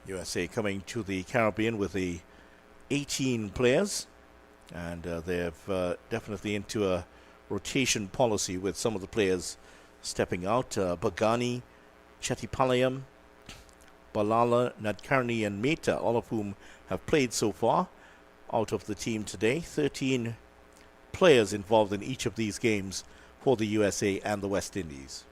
S1: USA coming to the Caribbean with the 18 players, and they're definitely into a rotation policy with some of the players stepping out. Bagani, Chettipalayam, Balala, Nadkarni and Mehta, all of whom have played so far out of the team today. 13 players involved in each of these games for the USA and the West Indies.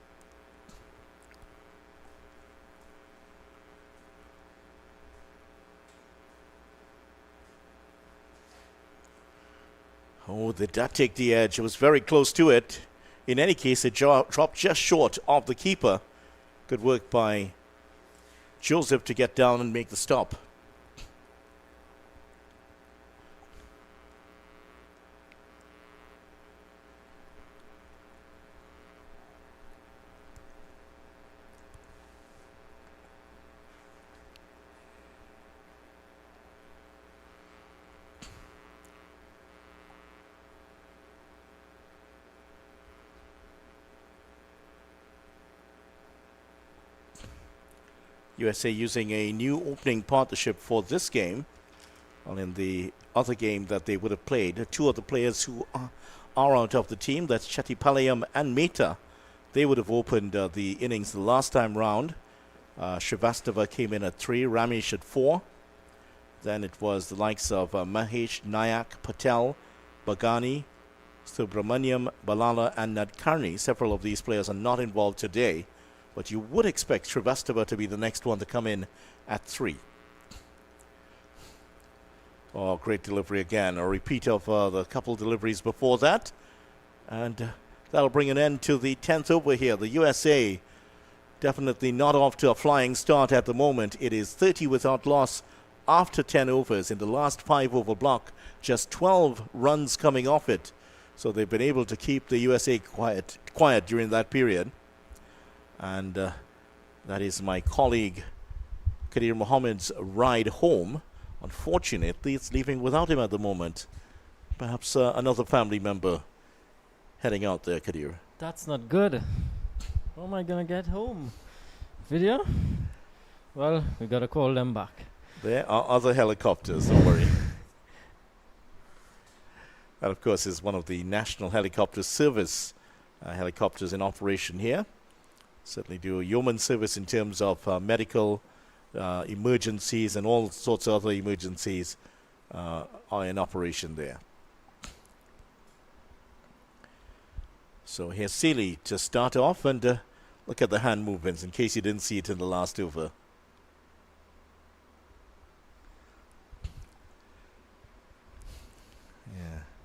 S1: Oh, did that take the edge? It was very close to it. In any case, it dropped just short of the keeper. Good work by Joseph to get down and make the stop. USA using a new opening partnership for this game. Well, in the other game that they would have played, two of the players who are out of the team, that's Chettipalayam and Mehta, they would have opened the innings the last time round. Srivastava came in at 3, Ramesh at 4. Then it was the likes of Mahesh, Nayak, Patel, Bagani, Subramaniam, Balala and Nadkarni. Several of these players are not involved today, but you would expect Srivastava to be the next one to come in at 3. Oh, great delivery again. A repeat of the couple deliveries before that. And that'll bring an end to the 10th over here. The USA definitely not off to a flying start at the moment. It is 30 without loss after 10 overs. In the last 5 over block, just 12 runs coming off it. So they've been able to keep the USA quiet during that period. And that is my colleague Kadir Mohammed's ride home. Unfortunately, it's leaving without him at the moment. Perhaps another family member heading out there, Kadir.
S2: That's not good. How am I going to get home? Video? Well, we got to call them back.
S1: There are other helicopters, don't worry. That, of course, is one of the National Helicopter Service helicopters in operation here. Certainly do yeoman service in terms of medical emergencies and all sorts of other emergencies are in operation there. So here's Seeley to start off, and look at the hand movements in case you didn't see it in the last over.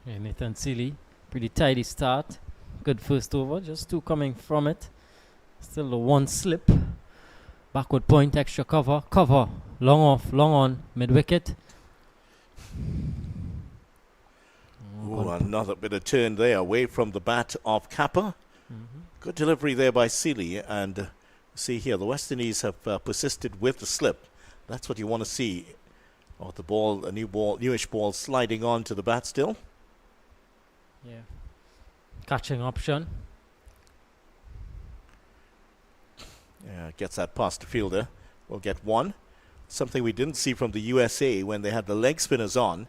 S2: Yeah, Nathan Seeley, pretty tidy start. Good first over, just 2 coming from it. Still the 1 slip. Backward point, extra cover. Long off, long on, mid-wicket.
S1: Ooh, another bit of turn there away from the bat of Kappa. Good delivery there by Seeley. And see here, the West Indies have persisted with the slip. That's what you want to see. Oh, the ball, a newish ball sliding on to the bat still.
S2: Yeah. Catching option.
S1: Yeah, gets that past the fielder. We'll get 1. Something we didn't see from the USA when they had the leg spinners on.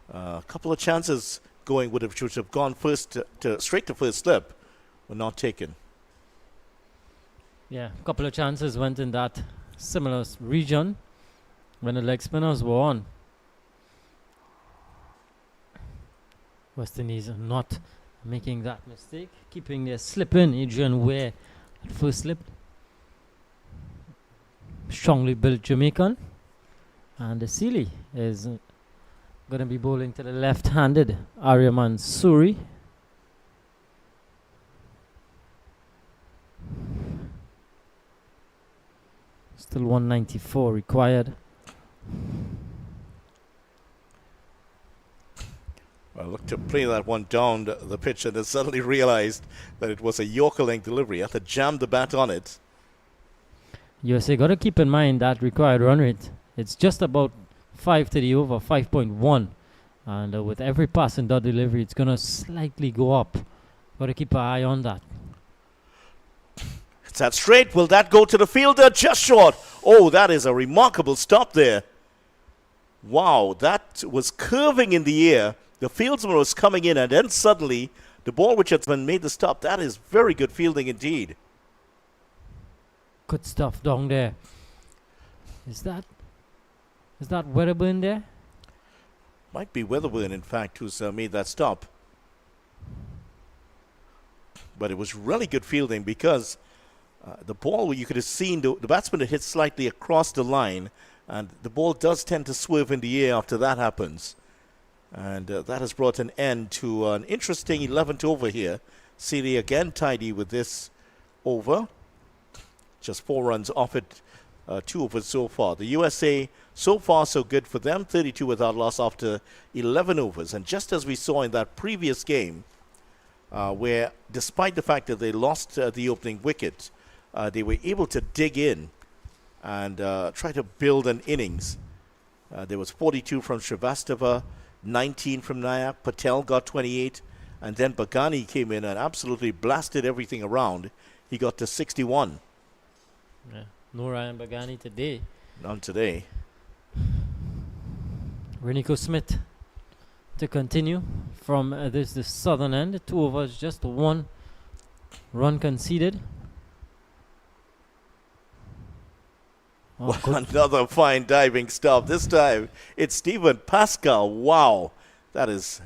S1: A couple of chances going would have gone first straight to first slip. Were not taken.
S2: Yeah, a couple of chances went in that similar region when the leg spinners were on. West Indies are not making that mistake, keeping their slip in. Adrian Ware at first slip. Strongly built Jamaican. And the Seeley is going to be bowling to the left-handed Aryaman Suri. Still 194 required.
S1: Well, look to play that one down the pitch and then suddenly realized that it was a Yorker-length delivery. Had to jam the bat on it.
S2: USA got to keep in mind that required run rate. It's just about 5 to the over, 5.1. And with every pass and dot delivery, it's going to slightly go up. Got to keep an eye on that.
S1: It's that straight. Will that go to the fielder? Just short. Oh, that is a remarkable stop there. Wow, that was curving in the air. The fieldsman was coming in, and then suddenly the ball which had been made the stop. That is very good fielding indeed.
S2: Good stuff down there. Is that Wedderburn there?
S1: Might be Weatherburn, in fact, who's made that stop. But it was really good fielding because the ball, you could have seen the batsman had hit slightly across the line, and the ball does tend to swerve in the air after that happens. And that has brought an end to an interesting 11th over here. Seeley again tidy with this over. Just 4 runs off it, 2 overs so far. The USA, so far so good for them, 32 without loss after 11 overs. And just as we saw in that previous game, where despite the fact that they lost the opening wicket, they were able to dig in and try to build an innings. There was 42 from Srivastava, 19 from Nayak, Patel got 28, and then Bagani came in and absolutely blasted everything around. He got to 61.
S2: Yeah. No Ryan Bagani today.
S1: None today.
S2: Renico Smith to continue from the southern end. 2 overs, just 1 run conceded.
S1: Oh, another fine diving stop. This time it's Stephen Pascal. Wow. That is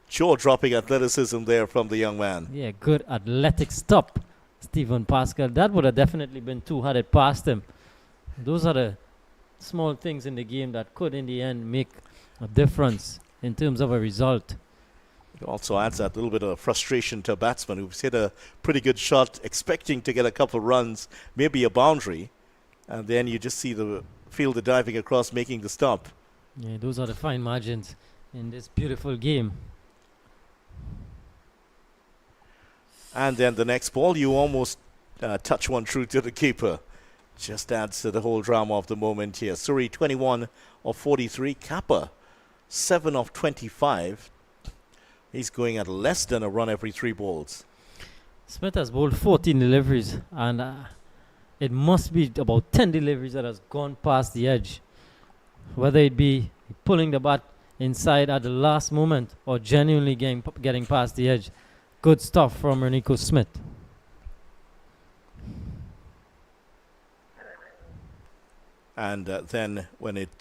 S1: jaw-dropping athleticism there from the young man.
S2: Yeah, good athletic stop, Stephen Pascal. That would have definitely been 2 had it passed him. Those are the small things in the game that could, in the end, make a difference in terms of a result.
S1: It also adds that little bit of frustration to a batsman who's hit a pretty good shot, expecting to get a couple of runs, maybe a boundary. And then you just see the fielder diving across, making the stop.
S2: Yeah, those are the fine margins in this beautiful game.
S1: And then the next ball, you almost touch one through to the keeper. Just adds to the whole drama of the moment here. Surrey 21 of 43. Kappa 7 of 25. He's going at less than a run every 3 balls.
S2: Smith has bowled 14 deliveries, and it must be about 10 deliveries that has gone past the edge. Whether it be pulling the bat inside at the last moment or genuinely getting past the edge. Good stuff from Renico Smith.
S1: And then when it,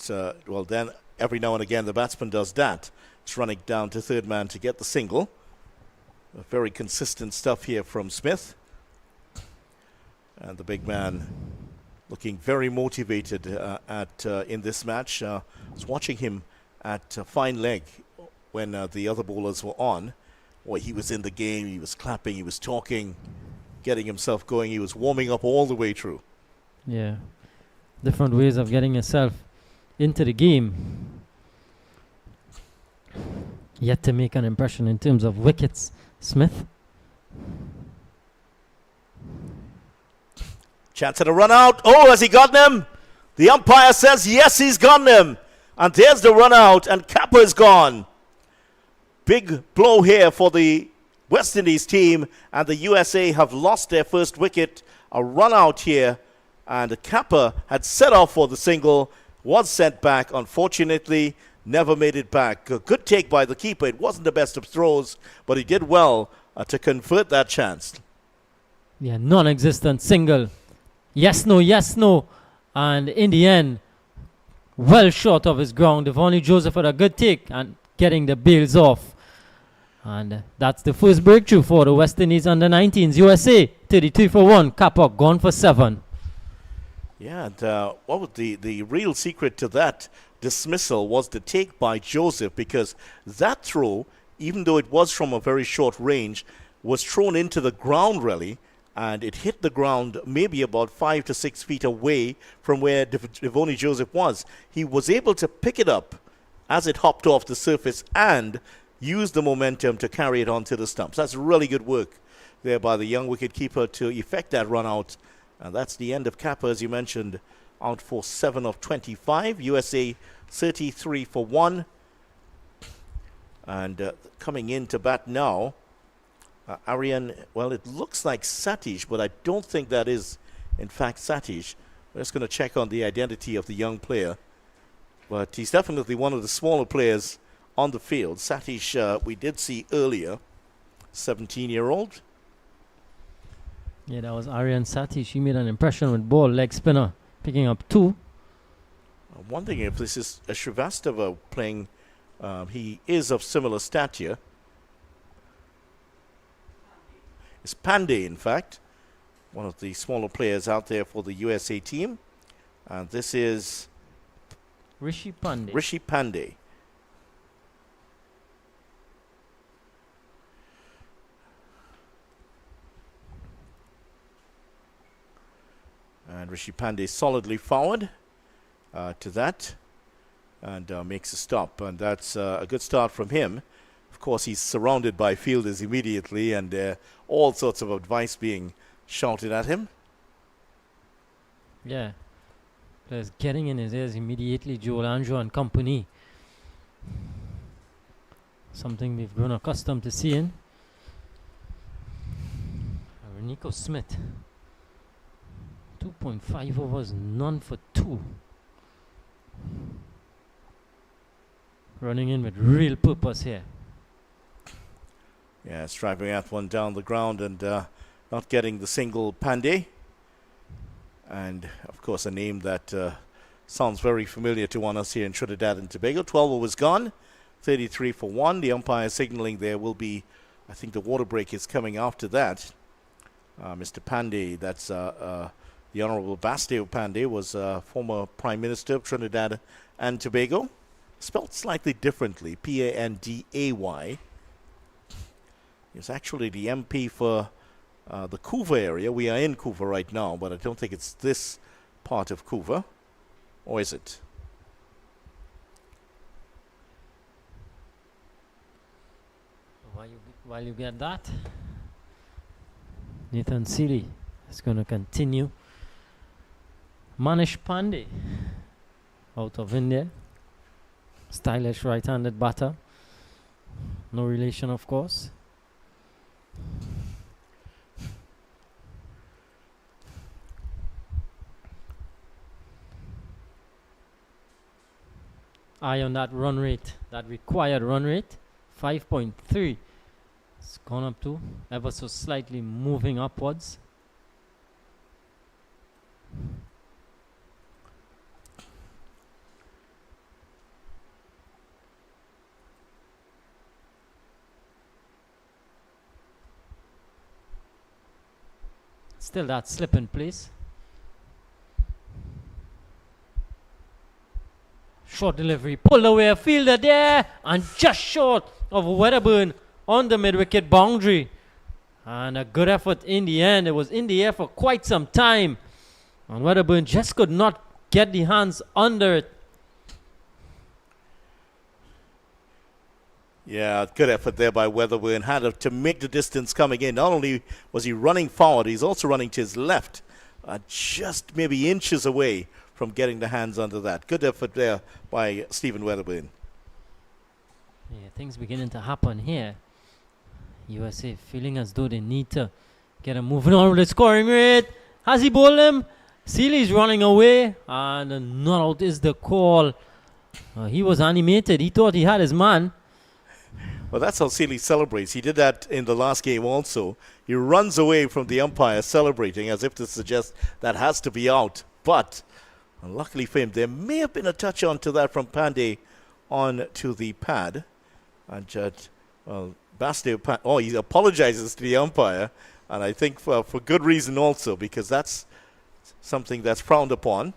S1: then every now and again the batsman does that. It's running down to third man to get the single. Very consistent stuff here from Smith. And the big man looking very motivated in this match. I was watching him at fine leg when the other bowlers were on. Boy, he was in the game. He was clapping. He was talking, getting himself going. He was warming up all the way through.
S2: Yeah. Different ways of getting yourself into the game. Yet to make an impression in terms of wickets, Smith.
S1: Chance at a run out. Oh, has he gotten him? The umpire says yes, he's gotten him. And there's the run out, and Kappa is gone. Big blow here for the West Indies team, and the USA have lost their first wicket. A run out here, and Kappa had set off for the single, was sent back. Unfortunately, never made it back. A good take by the keeper. It wasn't the best of throws, but he did well to convert that chance.
S2: Yeah, non-existent single. Yes, no, yes, no. And in the end, well short of his ground. Devonny Joseph had a good take and getting the bails off. And that's the first breakthrough for the West Indies under-19s. USA 32 for 1. Kappa gone for 7.
S1: Yeah, and what was the real secret to that dismissal was the take by Joseph, because that throw, even though it was from a very short range, was thrown into the ground really, and it hit the ground maybe about 5 to 6 feet away from where Devoni Joseph was. He was able to pick it up as it hopped off the surface and use the momentum to carry it onto the stumps. That's really good work there by the young wicketkeeper to effect that run out. And that's the end of Kappa, as you mentioned, out for 7 of 25. USA 33 for 1. And coming in to bat now, Aryan, well, it looks like Satish, but I don't think that is, in fact, Satish. We're just going to check on the identity of the young player. But he's definitely one of the smaller players on the field. Satish, we did see earlier, 17-year-old.
S2: Yeah, that was Aryan Satish. He made an impression with ball, leg spinner, picking up 2.
S1: I'm wondering if this is a Srivastava playing. He is of similar stature. It's Pandey, in fact, one of the smaller players out there for the USA team. And this is
S2: Rishi Pandey.
S1: Rishi Pandey. And Rishi Pandey solidly forward to that and makes a stop. And that's a good start from him. Of course, he's surrounded by fielders immediately and all sorts of advice being shouted at him.
S2: Yeah. Players getting in his ears immediately, Joel Andrew and company. Something we've grown accustomed to seeing. Nico Smith. 2.5 overs, none for 2. Running in with real purpose here.
S1: Yeah, striping that one down the ground and not getting the single. Pandey. And, of course, a name that sounds very familiar to one of us here in Trinidad and Tobago. 12 overs gone, 33 for 1. The umpire signaling there will be, I think the water break is coming after that. Mr. Pandey, that's the Honorable Bastille Pandey, was former Prime Minister of Trinidad and Tobago. Spelled slightly differently, Panday. He's actually the MP for the Couva area. We are in Couva right now, but I don't think it's this part of Couva. Or is it?
S2: While you get that, Nathan Seeley is going to continue. Manish Pandey out of India. Stylish right-handed batter. No relation, of course. Eye on that run rate, that required run rate, 5.3. It's gone up to ever so slightly moving upwards. Still that slip in place. Short delivery, pulled away a fielder there and just short of Wedderburn on the mid-wicket boundary. And a good effort in the end. It was in the air for quite some time. And Wedderburn just could not get the hands under it.
S1: Yeah, good effort there by Wedderburn. Had to make the distance coming in. Not only was he running forward, he's also running to his left. Just maybe inches away from getting the hands under that. Good effort there by Stephen Wedderburn.
S2: Yeah, things beginning to happen here. USA feeling as though they need to get him moving on with the scoring rate. Has he bowled him? Seeley's running away. And not out is the call. He was animated. He thought he had his man.
S1: Well, that's how Seeley celebrates. He did that in the last game also. He runs away from the umpire celebrating as if to suggest that has to be out. But luckily for him, there may have been a touch on to that from Pandey on to the pad. And Bastille, he apologizes to the umpire. And I think for good reason also, because that's something that's frowned upon.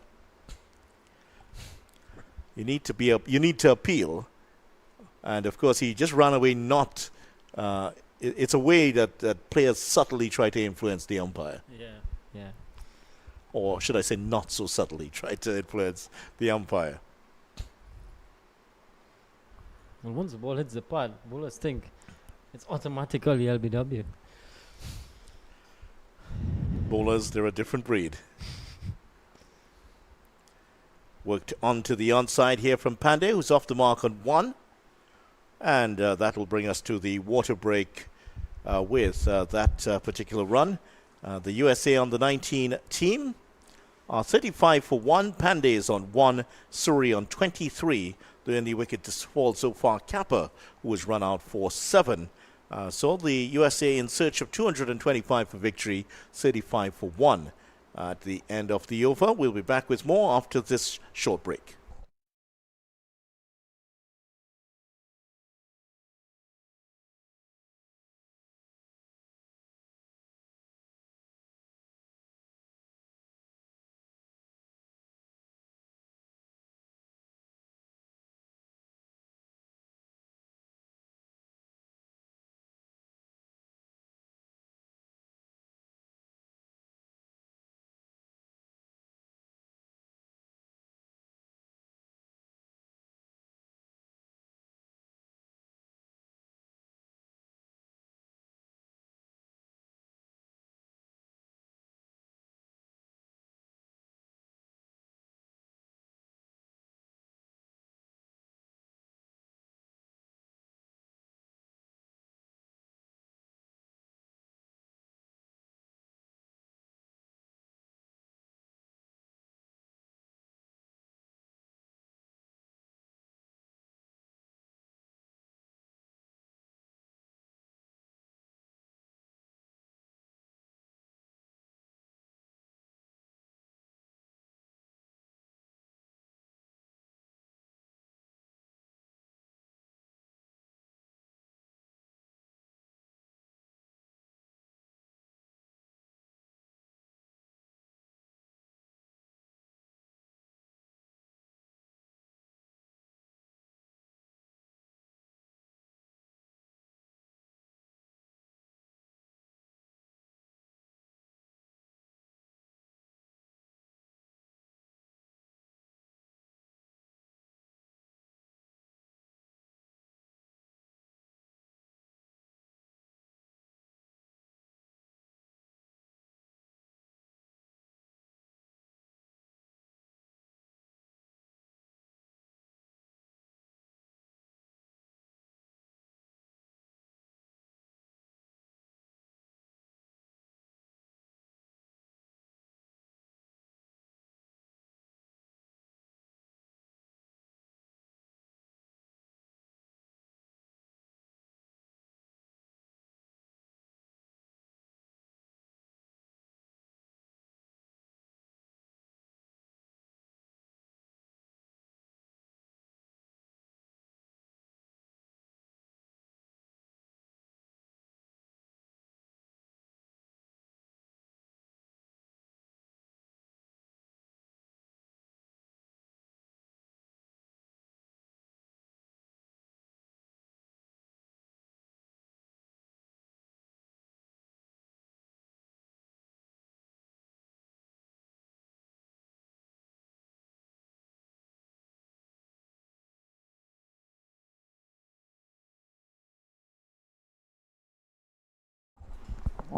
S1: You need to appeal. And, of course, he just ran away not it's a way that players subtly try to influence the umpire.
S2: Yeah.
S1: Or should I say not so subtly try to influence the umpire.
S2: Well, once the ball hits the pad, bowlers think it's automatically LBW.
S1: Bowlers, they're a different breed. Worked onto the onside here from Pandey, who's off the mark on 1. And that will bring us to the water break with that particular run. The USA on the 19 team are 35 for 1. Pandey is on 1. Suri on 23. The only wicket to fall so far, Kappa, who was run out for 7. So the USA in search of 225 for victory, 35 for 1 at the end of the over. We'll be back with more after this short break.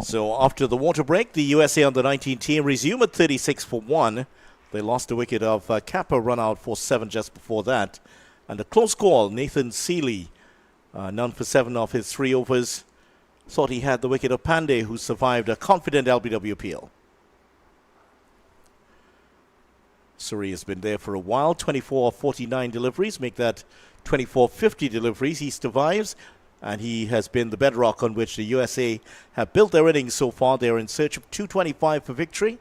S1: So after the water break, the USA under 19 team resumed at 36 for 1. They lost a wicket of Kappa, run out for 7 just before that. And a close call, Nathan Seeley, none for 7 off his 3 overs. Thought he had the wicket of Pandey, who survived a confident LBW appeal. Suri has been there for a while, 24 of 49 deliveries, make that 24-50 deliveries. He survives, and he has been the bedrock on which the USA have built their innings so far. They're in search of 225 for victory.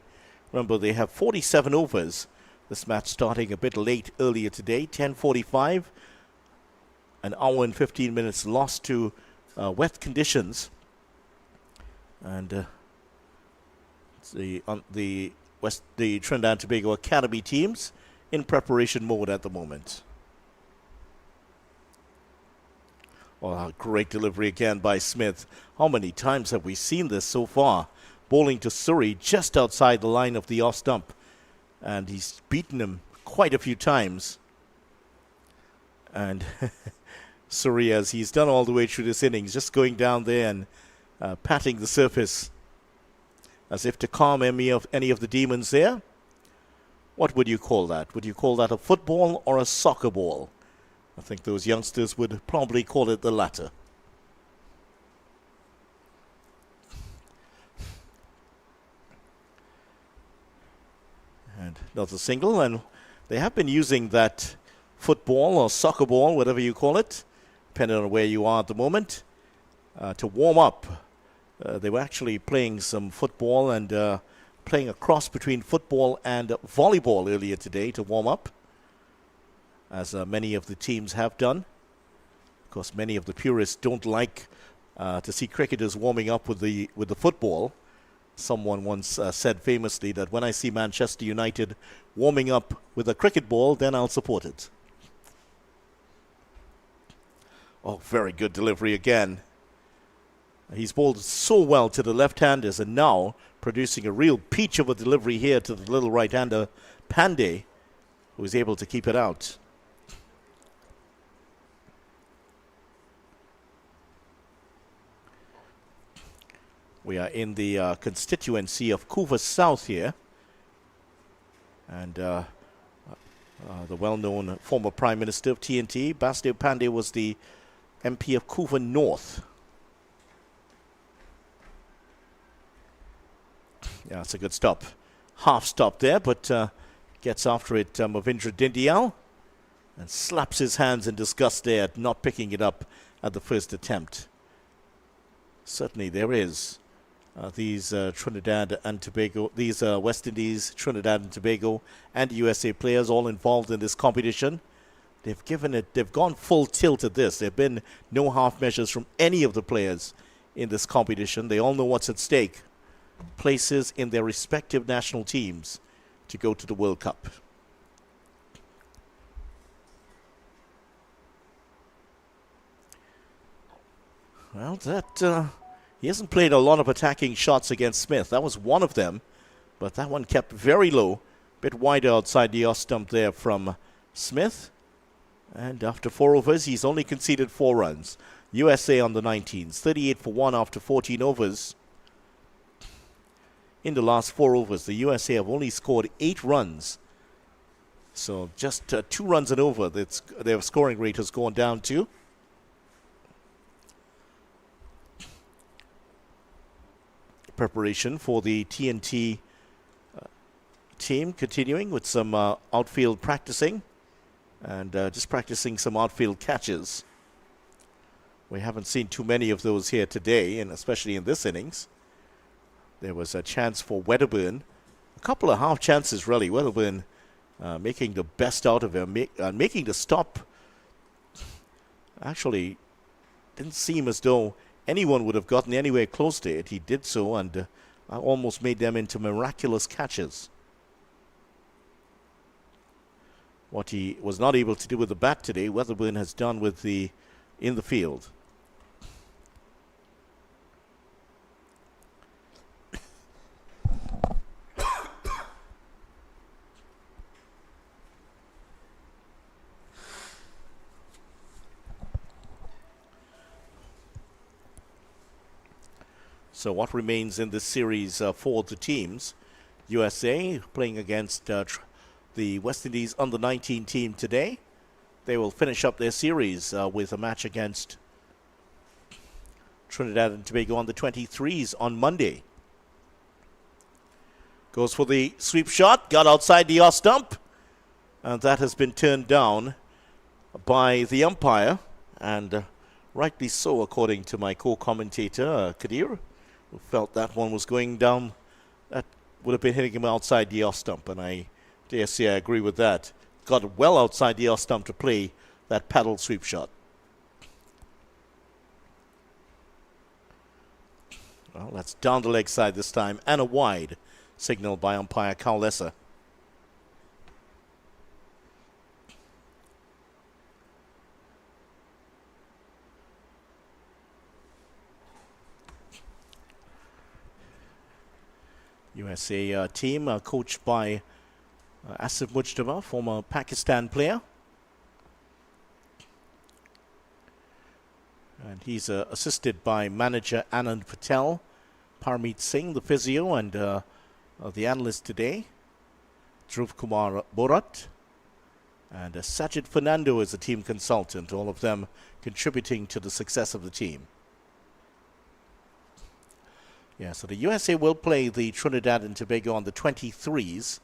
S1: Remember, they have 47 overs. This match starting a bit late earlier today, 10:45. An hour and 15 minutes lost to wet conditions. And the Trinidad and Tobago Academy teams in preparation mode at the moment. Oh, a great delivery again by Smith. How many times have we seen this so far? Bowling to Surrey just outside the line of the off stump. And he's beaten him quite a few times. And Surrey, as he's done all the way through this innings, just going down there and patting the surface as if to calm any of the demons there. What would you call that? Would you call that a football or a soccer ball? I think those youngsters would probably call it the latter. And another single, and they have been using that football or soccer ball, whatever you call it, depending on where you are at the moment, to warm up. They were actually playing some football and playing a cross between football and volleyball earlier today to warm up, as many of the teams have done. Of course, many of the purists don't like to see cricketers warming up with the football. Someone once said famously that when I see Manchester United warming up with a cricket ball, then I'll support it. Oh, very good delivery again. He's bowled so well to the left-handers and now producing a real peach of a delivery here to the little right-hander Pandey, who is able to keep it out. We are in the constituency of Couva South here. And the well-known former Prime Minister of TNT, Basdev Pandey, was the MP of Couva North. Yeah, it's a good stop. Half stop there, but gets after it, Movindra Dindyal, and slaps his hands in disgust there at not picking it up at the first attempt. Certainly there is. These Trinidad and Tobago, these West Indies, Trinidad and Tobago, and USA players all involved in this competition. They've gone full tilt at this. There have been no half measures from any of the players in this competition. They all know what's at stake. Places in their respective national teams to go to the World Cup. Well, he hasn't played a lot of attacking shots against Smith. That was one of them, but that one kept very low, bit wider outside the off stump there from Smith. And after 4 overs, he's only conceded 4 runs. USA on the 19s, 38 for 1 after 14 overs. In the last 4 overs, the USA have only scored 8 runs. So just 2 runs and over, their scoring rate has gone down to. Preparation for the TNT team continuing with some outfield practicing and just practicing some outfield catches. We haven't seen too many of those here today, and especially in this innings. There was a chance for Wedderburn, a couple of half chances really. Wedderburn making the best out of him, making the stop. Actually, didn't seem as though anyone would have gotten anywhere close to it. He did so and almost made them into miraculous catches. What he was not able to do with the bat today, Wedderburn has done with in the field. So what remains in this series for the teams? USA playing against the West Indies under-19 team today. They will finish up their series with a match against Trinidad and Tobago on the 23s on Monday. Goes for the sweep shot, got outside the off stump, and that has been turned down by the umpire, and rightly so according to my co-commentator, Kadir, who felt that one was going down. That would have been hitting him outside the off stump, and I dare say I agree with that. Got well outside the off stump to play that paddle sweep shot. Well, that's down the leg side this time, and a wide, signaled by umpire Carl Lesser. USA team coached by Asif Mujtaba, former Pakistan player. And he's assisted by manager Anand Patel, Parmeet Singh, the physio, and the analyst today, Dhruv Kumar Borat. And Sajid Fernando is the team consultant, all of them contributing to the success of the team. Yeah, so the USA will play the Trinidad and Tobago on the 23s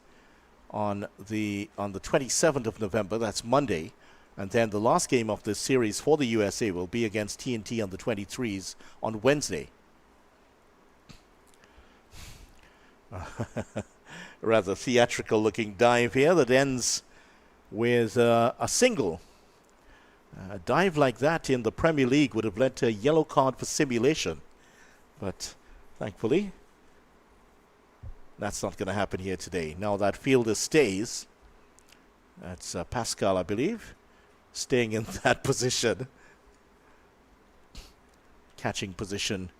S1: on the 27th of November, that's Monday. And then the last game of this series for the USA will be against TNT on the 23s on Wednesday. Rather theatrical looking dive here that ends with a single. A dive like that in the Premier League would have led to a yellow card for simulation. But thankfully, that's not going to happen here today. Now that fielder stays. That's Pascal, I believe, staying in that position. Catching position.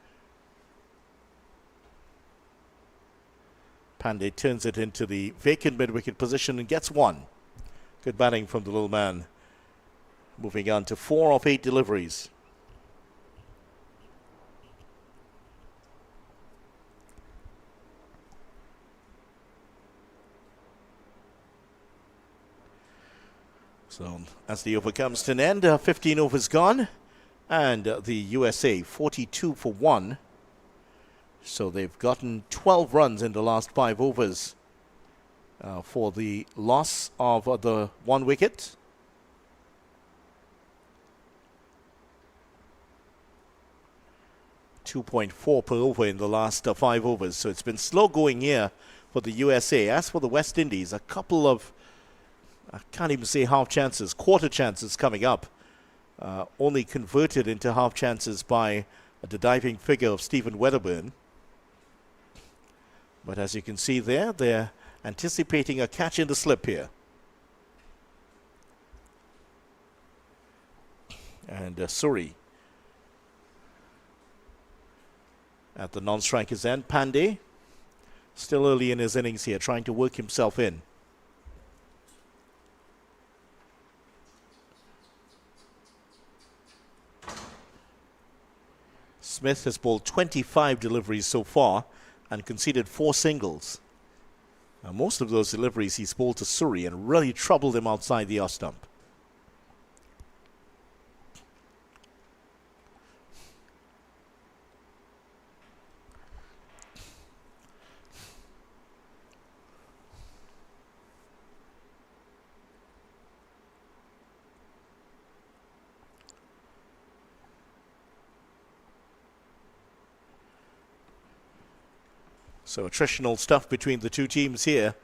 S1: Pandey turns it into the vacant mid-wicket position and gets one. Good batting from the little man. Moving on to 4 of 8 deliveries. So as the over comes to an end, 15 overs gone. And the USA 42 for 1. So they've gotten 12 runs in the last 5 overs. For the loss of the 1 wicket. .4 per over in the last 5 overs. So it's been slow going here for the USA. As for the West Indies, a couple of, I can't even say half chances, quarter chances coming up. Only converted into half chances by the diving figure of Stephen Wedderburn. But as you can see there, they're anticipating a catch in the slip here. And Suri at the non-striker's end. Pandey still early in his innings here, trying to work himself in. Smith has bowled 25 deliveries so far and conceded 4 singles. Now, most of those deliveries he's bowled to Suri and really troubled him outside the off stump. So attritional stuff between the two teams here,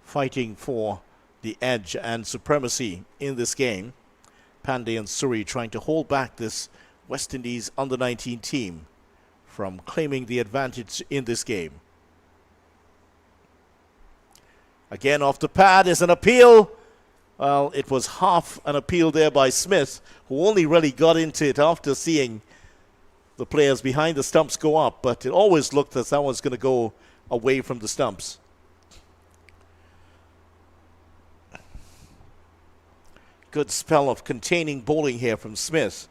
S1: fighting for the edge and supremacy in this game. Pandey and Suri trying to hold back this West Indies under-19 team from claiming the advantage in this game. Again off the pad is an appeal. Well, it was half an appeal there by Smith, who only really got into it after seeing the players behind the stumps go up, but it always looked as that one's going to go away from the stumps. Good spell of containing bowling here from Smith.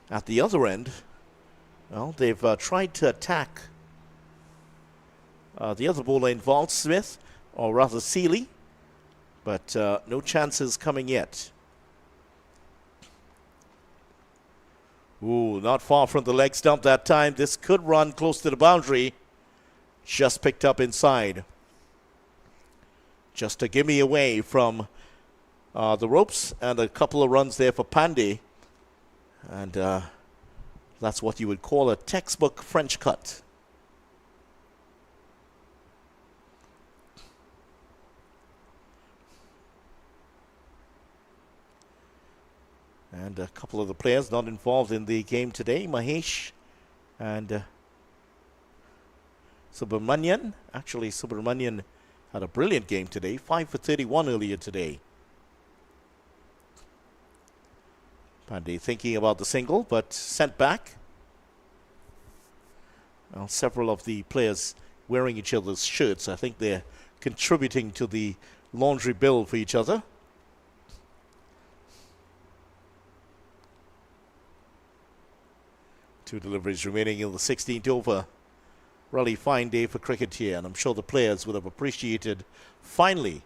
S1: At the other end, well, they've tried to attack the other bowler involved, Smith, or rather Seeley, but no chances coming yet. Ooh, not far from the leg stump that time. This could run close to the boundary. Just picked up inside. Just a gimme away from the ropes, and a couple of runs there for Pandey. And that's what you would call a textbook French cut. And a couple of the players not involved in the game today, Mahesh and Subramanian. Actually, Subramanian had a brilliant game today, 5 for 31 earlier today. Pandey thinking about the single, but sent back. Well, several of the players wearing each other's shirts. I think they're contributing to the laundry bill for each other. Two deliveries remaining in the 16th over. Really fine day for cricket here, and I'm sure the players would have appreciated finally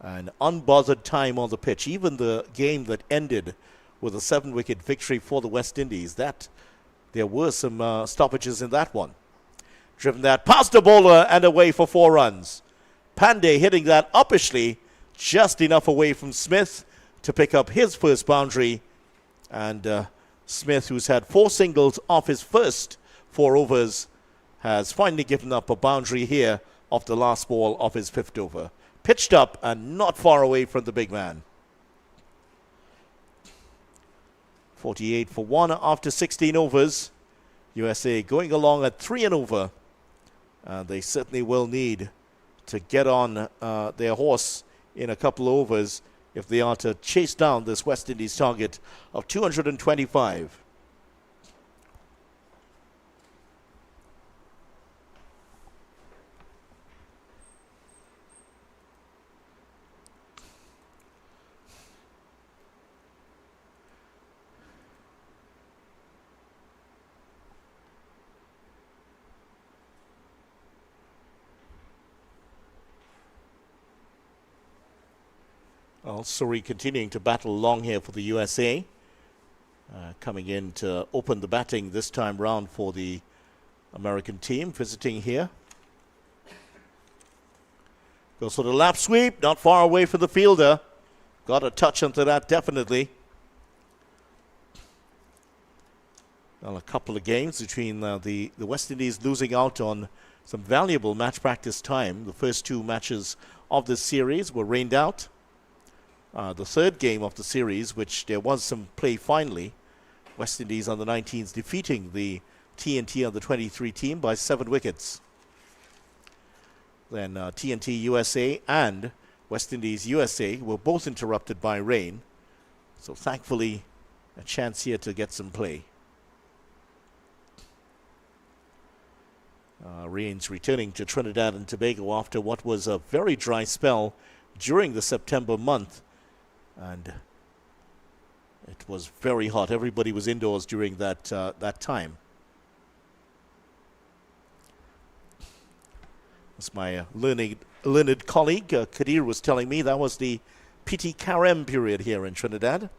S1: an unbothered time on the pitch. Even the game that ended with a 7-wicket victory for the West Indies, that there were some stoppages in that one. Driven that past the bowler and away for 4 runs. Pandey hitting that uppishly, just enough away from Smith to pick up his first boundary. And Smith, who's had 4 singles off his first 4 overs, has finally given up a boundary here off the last ball of his 5th over. Pitched up and not far away from the big man. 48 for 1 after 16 overs. USA going along at 3 and over. They certainly will need to get on their horse in a couple of overs if they are to chase down this West Indies target of 225. Well, Surrey continuing to battle along here for the USA. Coming in to open the batting this time round for the American team visiting here. Goes for the lap sweep, not far away from the fielder. Got a touch onto that, definitely. Well, a couple of games between the West Indies losing out on some valuable match practice time. The first 2 matches of this series were rained out. The third game of the series, which there was some play finally, West Indies under 19s defeating the TNT under 23 team by 7 wickets. Then TNT USA and West Indies USA were both interrupted by rain. So thankfully, a chance here to get some play. Rains returning to Trinidad and Tobago after what was a very dry spell during the September month. And it was very hot. Everybody was indoors during that time. As my learned colleague Kadir was telling me, that was the Piti Karem period here in Trinidad.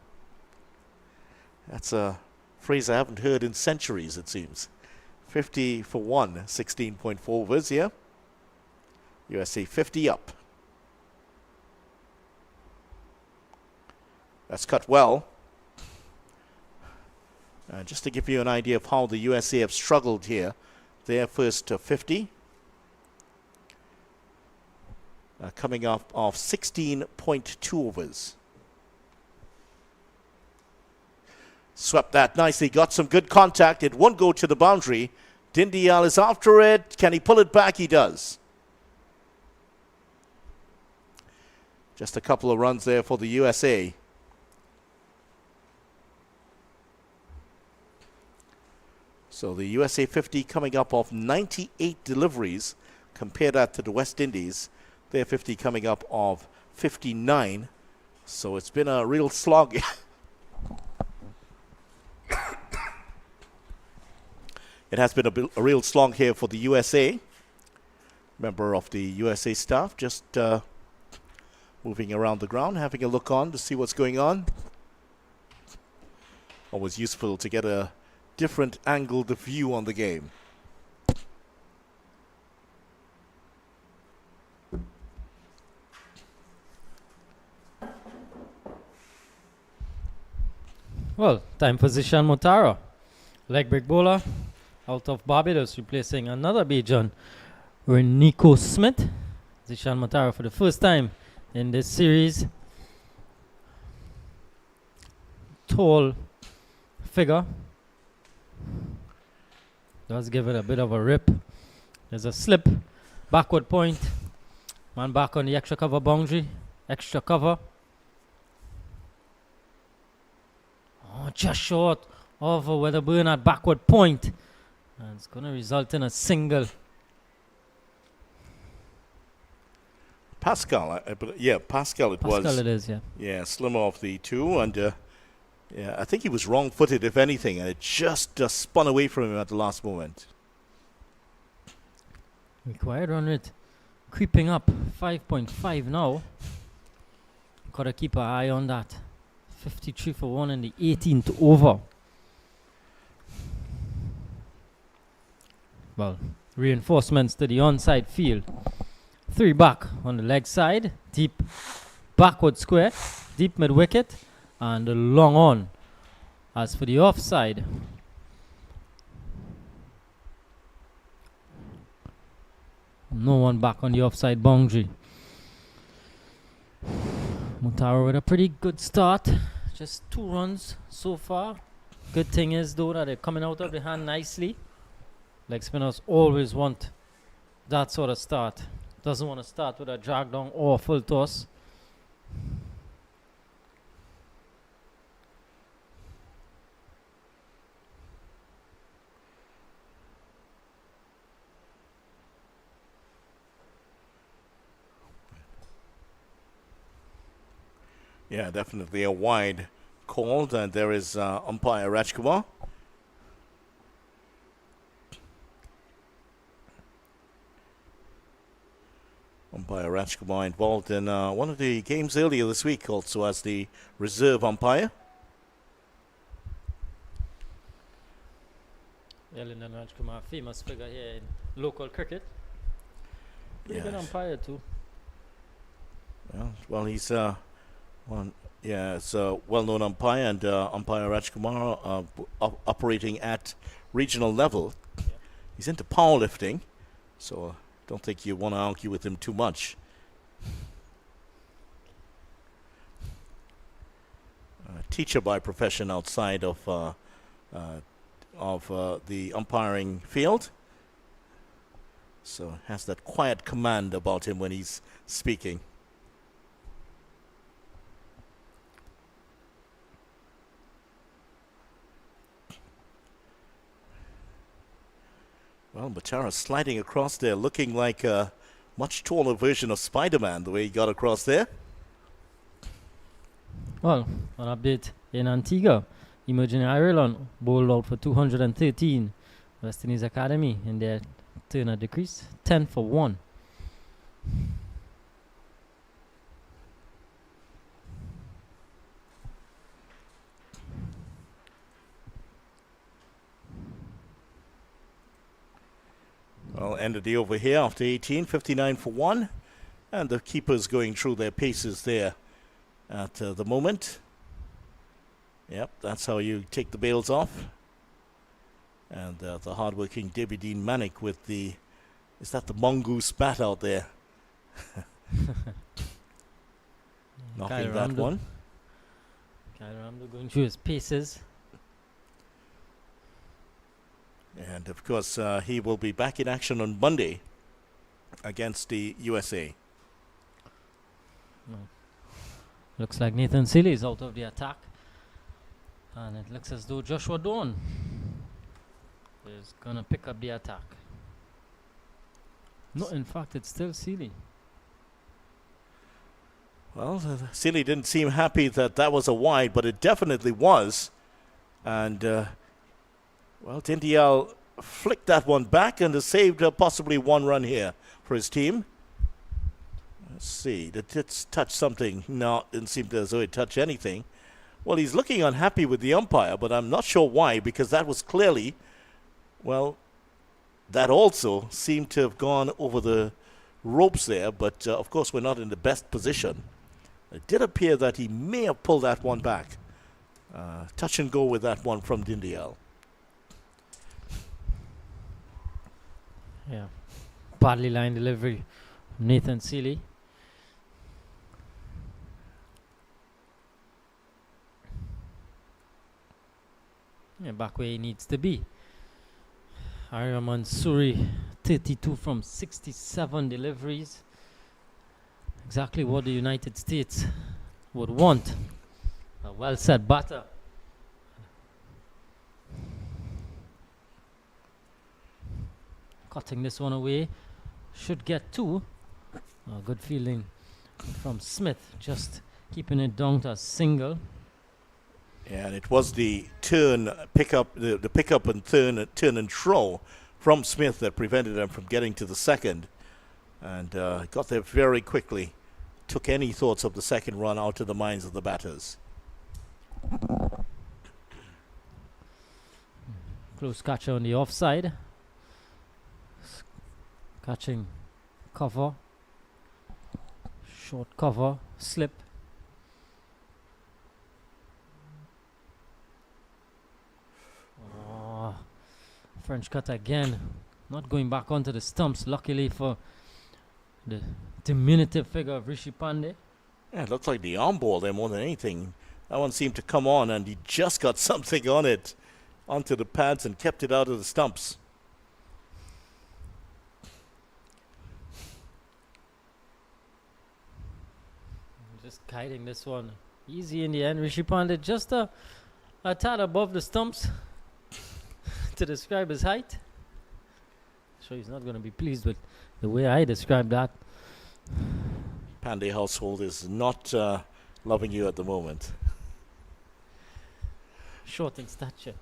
S1: That's a phrase I haven't heard in centuries, it seems. 50 for 1, 16.4 overs here. USA 50 up. That's cut well. Just to give you an idea of how the USA have struggled here. Their first 50. Coming up off 16.2 overs. Swept that nicely. Got some good contact. It won't go to the boundary. Dindial is after it. Can he pull it back? He does. Just a couple of runs there for the USA. So the USA 50 coming up off 98 deliveries. Compare that to the West Indies. Their 50 coming up of 59. So it's been a real slog. It has been a real slog here for the USA. Member of the USA staff just moving around the ground, having a look on to see what's going on. Always useful to get a different angled view on the game.
S2: Well, time for Zishan Motara. Leg break bowler out of Barbados, replacing another Bajan, Nico Smith. Zishan Motara for the first time in this series. Tall figure. Does give it a bit of a rip. There's a slip. Backward point. Man back on the extra cover boundary. Extra cover. Oh, just short of Weatherburn at backward point. And it's going to result in a single.
S1: Pascal. Yeah, Pascal it was.
S2: Pascal it is, yeah.
S1: Yeah, slimmer of the two, and yeah, I think he was wrong-footed, if anything, and it just spun away from him at the last moment.
S2: Required run rate creeping up, 5.5 now. Gotta keep an eye on that. 53 for 1 in the 18th over. Well, reinforcements to the onside field. 3 back on the leg side, deep backward square, deep mid wicket, and a long on. As for the offside, no one back on the offside boundary. Montaro with a pretty good start, just 2 runs so far. Good thing is though that they're coming out of the hand nicely. Leg spinners always want that sort of start. Doesn't want to start with a drag down or full toss.
S1: Yeah, definitely a wide called, and there is umpire Rajkumar. Umpire Rajkumar involved in one of the games earlier this week, also as the reserve umpire.
S2: Lyndon Rajkumar, famous figure here in local cricket. Pretty good
S1: Yes.
S2: umpire too.
S1: Well, he's it's a well-known umpire, and umpire Rajkumar operating at regional level.
S2: Yeah.
S1: He's into powerlifting, so don't think you want to argue with him too much. Teacher by profession outside of the umpiring field, so has that quiet command about him when he's speaking. Well, Machara sliding across there, looking like a much taller version of Spider-Man, the way he got across there.
S2: Well, an update in Antigua. Emerging Ireland bowled out for 213. West Indies Academy in their turn at the crease, 10 for 1.
S1: Well, end of the over here after 18, 59 for 1. And the keepers going through their paces there at the moment. Yep, that's how you take the bails off. And the hard-working Debbie Dean Manick with the... Is that the mongoose bat out there? Knocking that one.
S2: Kyle Ramdo going through his paces.
S1: And, of course, he will be back in action on Monday against the USA.
S2: Looks like Nathan Seeley is out of the attack. And it looks as though Joshua Dawn is going to pick up the attack. No, in fact, it's still Seeley.
S1: Well, Seeley didn't seem happy that was a wide, but it definitely was. And, well, Tindial flicked that one back and has saved possibly 1 run here for his team. Let's see, did it touch something? No, didn't seem as though it touched anything. Well, he's looking unhappy with the umpire, but I'm not sure why, because that was clearly, well, that also seemed to have gone over the ropes there, but of course we're not in the best position. It did appear that he may have pulled that one back. Touch and go with that one from Dindial.
S2: Yeah. Badly line delivery from Nathan Seeley. Yeah, back where he needs to be. Arya Mansouri, 32 from 67 deliveries. Exactly what the United States would want. A well set batter. Cutting this one away. Should get 2. Good fielding from Smith, just keeping it down to a single.
S1: And it was the pickup and turn and throw from Smith that prevented them from getting to the second. And got there very quickly. Took any thoughts of the second run out of the minds of the batters.
S2: Close catcher on the offside. Catching cover. Short cover. Slip. Oh, French cut again. Not going back onto the stumps, luckily for the diminutive figure of Rishi Pandey.
S1: Yeah, it looked like the arm ball there more than anything. That one seemed to come on, and he just got something on it, onto the pads, and kept it out of the stumps.
S2: Just guiding this one. Easy in the end. Rishi Pandey just a tad above the stumps to describe his height. So he's not going to be pleased with the way I described that.
S1: Pandey household is not loving you at the moment.
S2: Short in stature.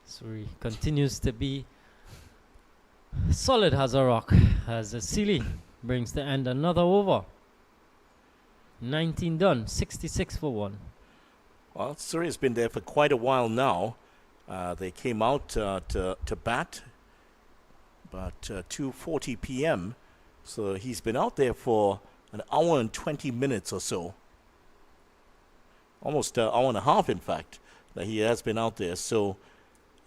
S2: So he continues to be solid as a rock, as Sealy brings to end another over. 19 done, 66 for 1.
S1: Well, Surrey's been there for quite a while now. They came out to bat about 2:40 p.m. So he's been out there for an hour and 20 minutes or so. Almost an hour and a half, in fact, that he has been out there. So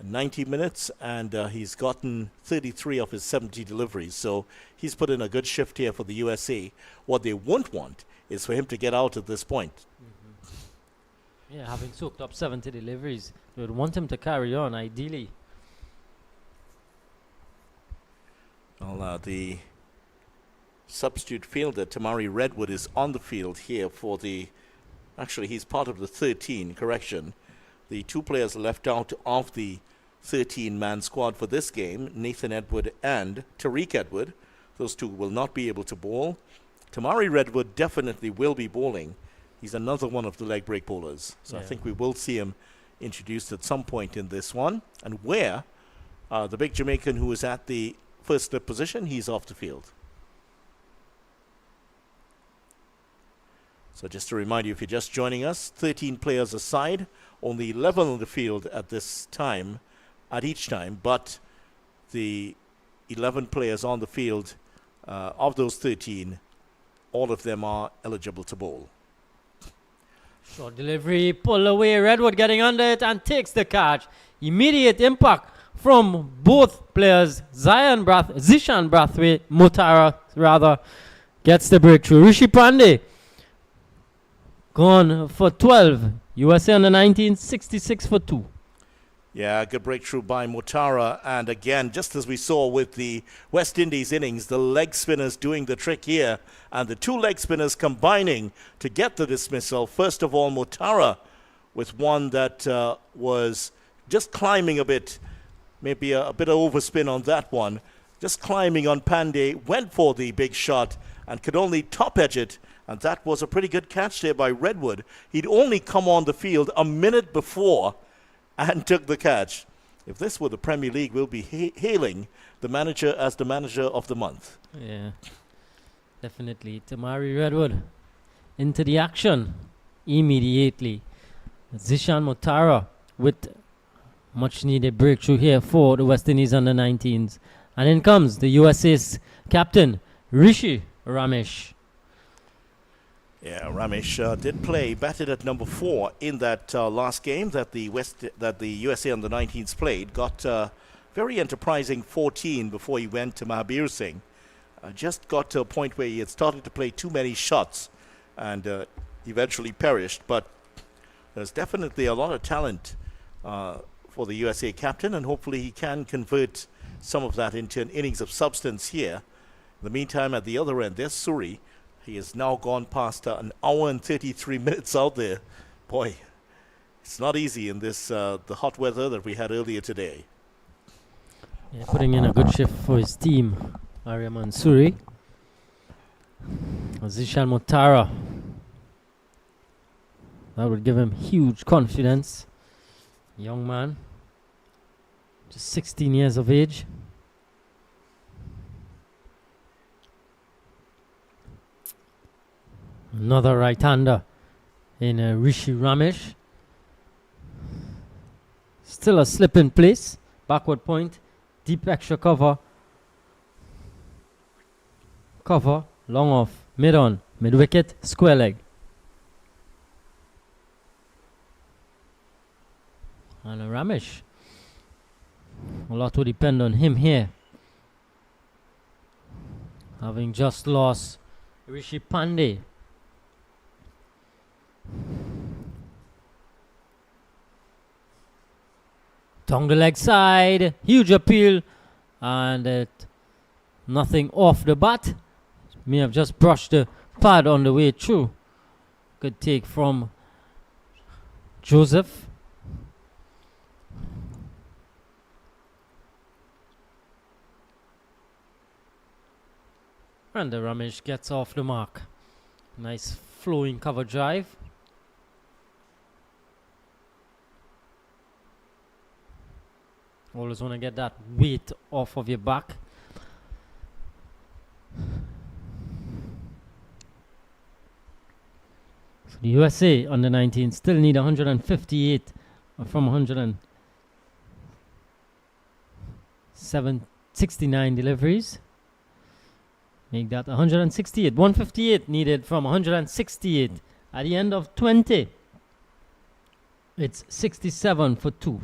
S1: 90 minutes, and he's gotten 33 of his 70 deliveries. So he's put in a good shift here for the USA. What they won't want is for him to get out at this point.
S2: Yeah, having soaked up 70 deliveries, they would want him to carry on, ideally.
S1: Well, the substitute fielder, Tamari Redwood, is on the field here for the... Actually, he's part of the 13, correction. The two players left out of the 13-man squad for this game, Nathan Edward and Tariq Edward. Those two will not be able to bowl. Tamari Redwood definitely will be bowling. He's another one of the leg break bowlers. So I think we will see him introduced at some point in this one. And where the big Jamaican who is at the first slip position, he's off the field. So just to remind you, if you're just joining us, 13 players aside, only 11 on the field at this time, at each time, but the 11 players on the field, of those 13, all of them are eligible to bowl.
S2: Short delivery, pull away, Redwood getting under it and takes the catch. Immediate impact from both players. Zishan Brathwaite, Mutara rather, gets the breakthrough. Rishi Pandey gone for 12. USA under 19, 66 for 2.
S1: Yeah, good breakthrough by Mutara. And again, just as we saw with the West Indies innings, the leg spinners doing the trick here. And the two leg spinners combining to get the dismissal. First of all, Mutara with one that was just climbing a bit. Maybe a bit of overspin on that one. Just climbing on Pandey. Went for the big shot and could only top edge it. And that was a pretty good catch there by Redwood. He'd only come on the field a minute before and took the catch. If this were the Premier League, we'll be hailing the manager as the manager of the month.
S2: Yeah, definitely. Tamari Redwood into the action immediately. Zishan Mutara with much needed breakthrough here for the West Indies under 19s. And in comes the USA's captain, Rishi Ramesh.
S1: Yeah, Ramesh did play, batted at number 4 in that last game that the USA under 19s played. Got very enterprising 14 before he went to Mahabir Singh. Just got to a point where he had started to play too many shots and eventually perished. But there's definitely a lot of talent for the USA captain, and hopefully he can convert some of that into an innings of substance here. In the meantime, at the other end, there's Suri He has now gone past an hour and 33 minutes out there. Boy, it's not easy in this the hot weather that we had earlier today.
S2: Yeah, putting in a good shift for his team. Arya Mansouri. Zishan Motara. That would give him huge confidence. Young man. Just 16 years of age. Another right-hander in Rishi Ramesh. Still a slip in place. Backward point. Deep extra cover. Cover. Long off. Mid on. Mid wicket. Square leg. And Ramesh. A lot will depend on him here. Having just lost Rishi Pandey. Tongue the leg side. Huge appeal. And nothing off the bat. May have just brushed the pad on the way through. Good take from Joseph. And the Ramesh gets off the mark. Nice flowing cover drive. Always want to get that weight off of your back. So the USA under 19 still need 158 from 169 deliveries. Make that 168. 158 needed from 168. At the end of 20, it's 67 for 2.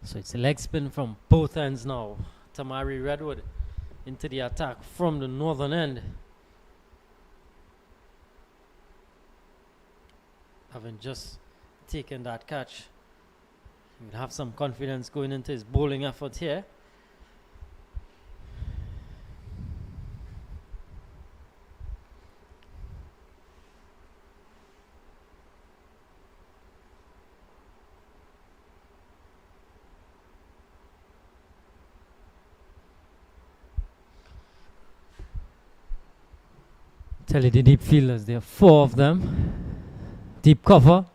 S2: So it's a leg spin from both ends now. Tamari Redwood into the attack from the northern end. Having just taken that catch, he would have some confidence going into his bowling effort here. Tell you the deep fielders, there are 4 of them. Deep cover,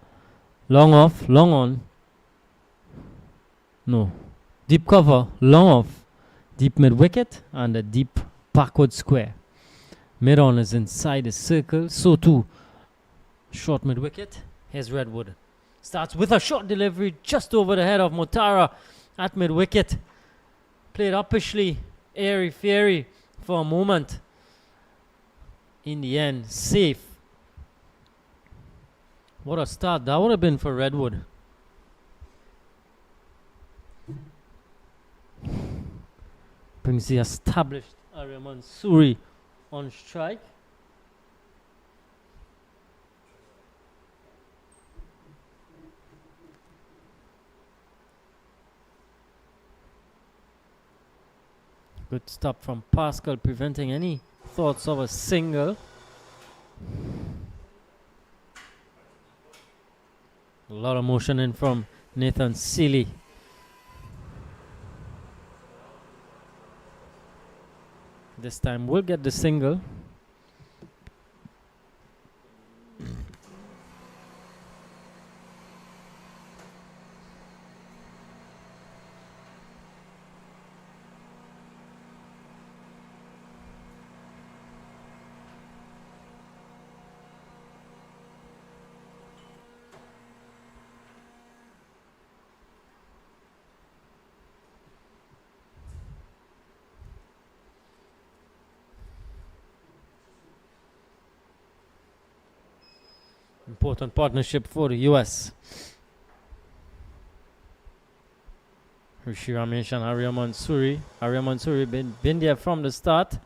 S2: long off, long on. No. Deep cover, long off, deep mid wicket, and a deep backward square. Mid on is inside the circle, so too short mid wicket. Here's Redwood. Starts with a short delivery just over the head of Motara at mid wicket. Played uppishly, airy fairy for a moment. In the end, safe. What a start that would have been for Redwood. Brings the established Arya Mansouri on strike. Good stop from Pascal, preventing any thoughts of a single. A lot of motion in from Nathan Seeley. This time we'll get the single. important partnership for the US. Rishi Ramesh and Arya Mansouri. Arya Mansouri been there from the start.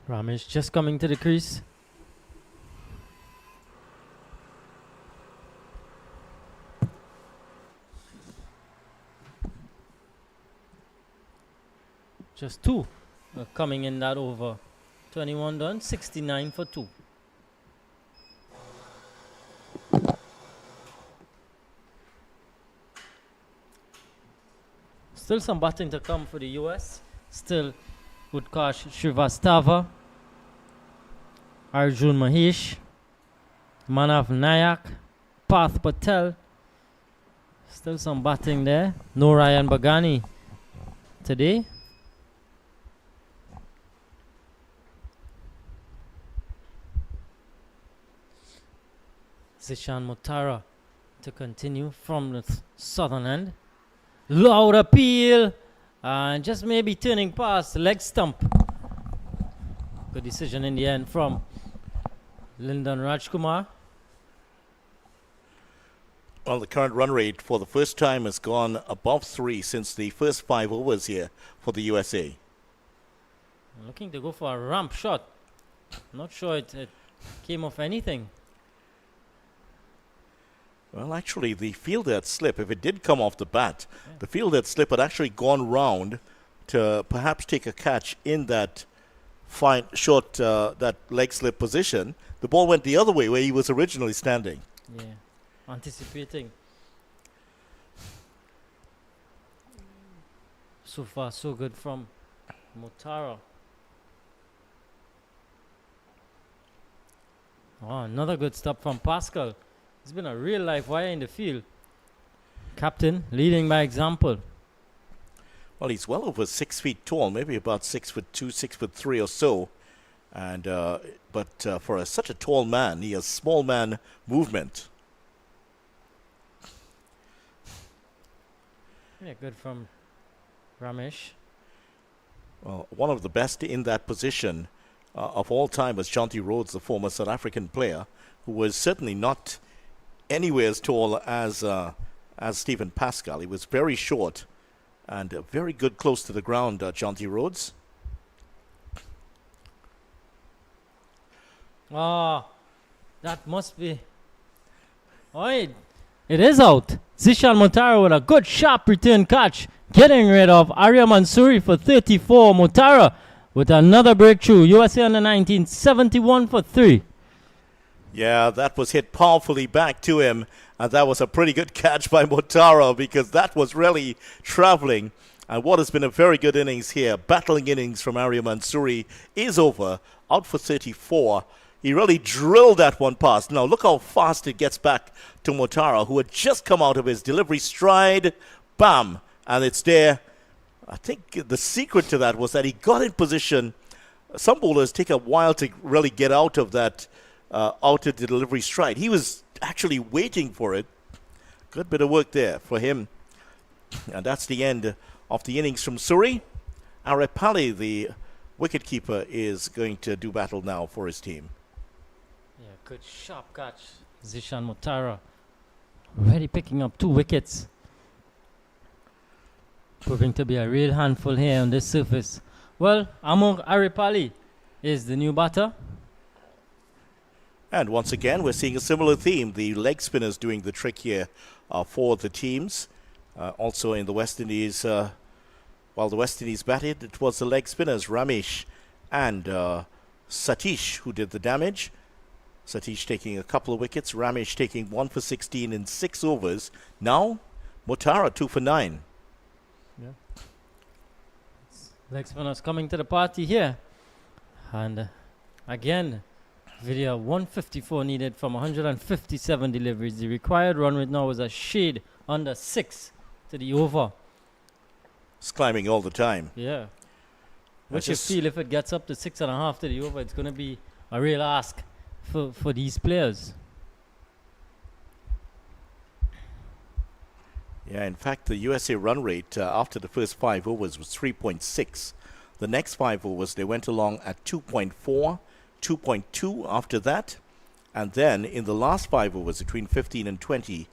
S2: Ramesh just coming to the crease. Just two coming in that over. 21 done, 69 for 2. Still some batting to come for the US. Still Utkarsh Srivastava, Arjun Mahesh, Manav Nayak, Path Patel. Still some batting there. No Ryan Bagani today. Zishan Mutara to continue from the southern end. Loud appeal and just maybe turning past the leg stump. Good decision in the end from Lyndon Rajkumar.
S1: Well, the current run rate for the first time has gone above 3 since the first 5 overs here for the USA.
S2: Looking to go for a ramp shot. Not sure it came off anything.
S1: Well, actually, the fielder had slip. If it did come off the bat, the fielder had slip had actually gone round to perhaps take a catch in that fine, short, that leg slip position. The ball went the other way where he was originally standing.
S2: Yeah, anticipating. So far, so good from Mutara. Oh, another good stop from Pascal. He's been a real life wire in the field. Captain leading by example.
S1: Well, he's well over 6 feet tall, maybe about 6'2", 6'3" or so. And but for such a tall man, he has small man movement.
S2: Yeah, good from Ramesh.
S1: Well, one of the best in that position of all time was Jonty Rhodes, the former South African player, who was certainly not anywhere as tall as Stephen Pascal. He was very short and very good close to the ground, Jonty Rhodes.
S2: Oh, that must be... Oh, it is out. Zishan Mutara with a good sharp return catch. Getting rid of Arya Mansouri for 34. Mutara with another breakthrough. USA under 19, 71 for 3.
S1: Yeah, that was hit powerfully back to him. And that was a pretty good catch by Mutara because that was really traveling. And what has been a very good innings here, battling innings from Arya Mansouri, is over. Out for 34. He really drilled that one past. Now look how fast it gets back to Mutara, who had just come out of his delivery stride. Bam! And it's there. I think the secret to that was that he got in position. Some bowlers take a while to really get out of that, out of the delivery stride. He was actually waiting for it. Good bit of work there for him. And that's the end of the innings from Surrey. Arepali, the wicketkeeper, is going to do battle now for his team.
S2: Yeah, good sharp catch. Zishan Mutara already picking up 2 wickets. Proving to be a real handful here on this surface. Well, Among Arepali is the new batter.
S1: And once again, we're seeing a similar theme. The leg spinners doing the trick here for the teams. Also in the West Indies, while the West Indies batted, it was the leg spinners, Ramesh and Satish, who did the damage. Satish taking a couple of wickets, Ramesh taking 1 for 16 in 6 overs. Now, Mutara 2 for 9.
S2: Yeah. Leg spinners coming to the party here. And again, video 154 needed from 157 deliveries. The required run rate now is a shade under 6 to the over.
S1: It's climbing all the time.
S2: Yeah. Which you feel if it gets up to 6.5 to the over, it's going to be a real ask for these players.
S1: Yeah, in fact, the USA run rate after the first 5 overs was 3.6. The next 5 overs, they went along at 2.4, 2.2 after that. And then in the last 5 overs, between 15 and 20,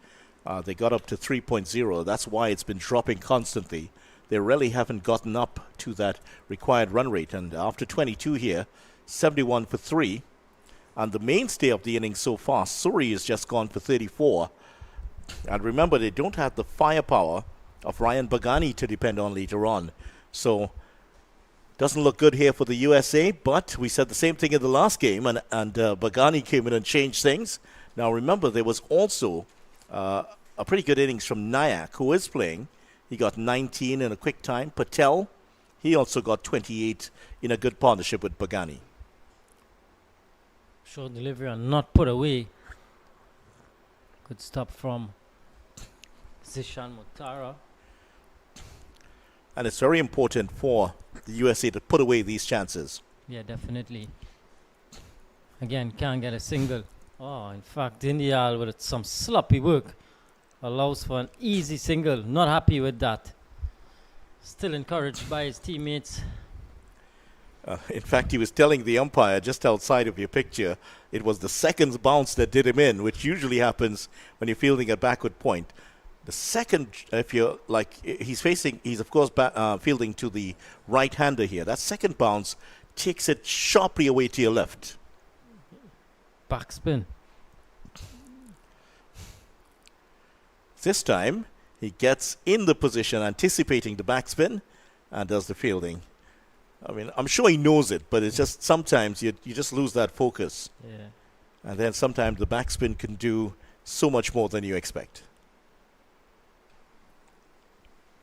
S1: they got up to 3.0. That's why it's been dropping constantly. They really haven't gotten up to that required run rate. And after 22 here, 71 for 3. And the mainstay of the innings so far, Suri, has just gone for 34. And remember, they don't have the firepower of Ryan Bagani to depend on later on. So, doesn't look good here for the USA, but we said the same thing in the last game, and Bagani came in and changed things. Now, remember, there was also a pretty good innings from Nayak, who is playing. He got 19 in a quick time. Patel, he also got 28 in a good partnership with Bagani.
S2: Short delivery and not put away. Good stop from Zishan Mutara.
S1: And it's very important for the USA to put away these chances.
S2: Yeah, definitely. Again, can't get a single. Oh, in fact, Indial with some sloppy work allows for an easy single. Not happy with that. Still encouraged by his teammates.
S1: In fact, he was telling the umpire just outside of your picture, it was the second bounce that did him in, which usually happens when you're fielding at backward point. The second, if you're like, he's of course fielding to the right-hander here. That second bounce takes it sharply away to your left.
S2: Backspin.
S1: This time, he gets in the position anticipating the backspin and does the fielding. I mean, I'm sure he knows it, but it's just sometimes you just lose that focus.
S2: Yeah.
S1: And then sometimes the backspin can do so much more than you expect.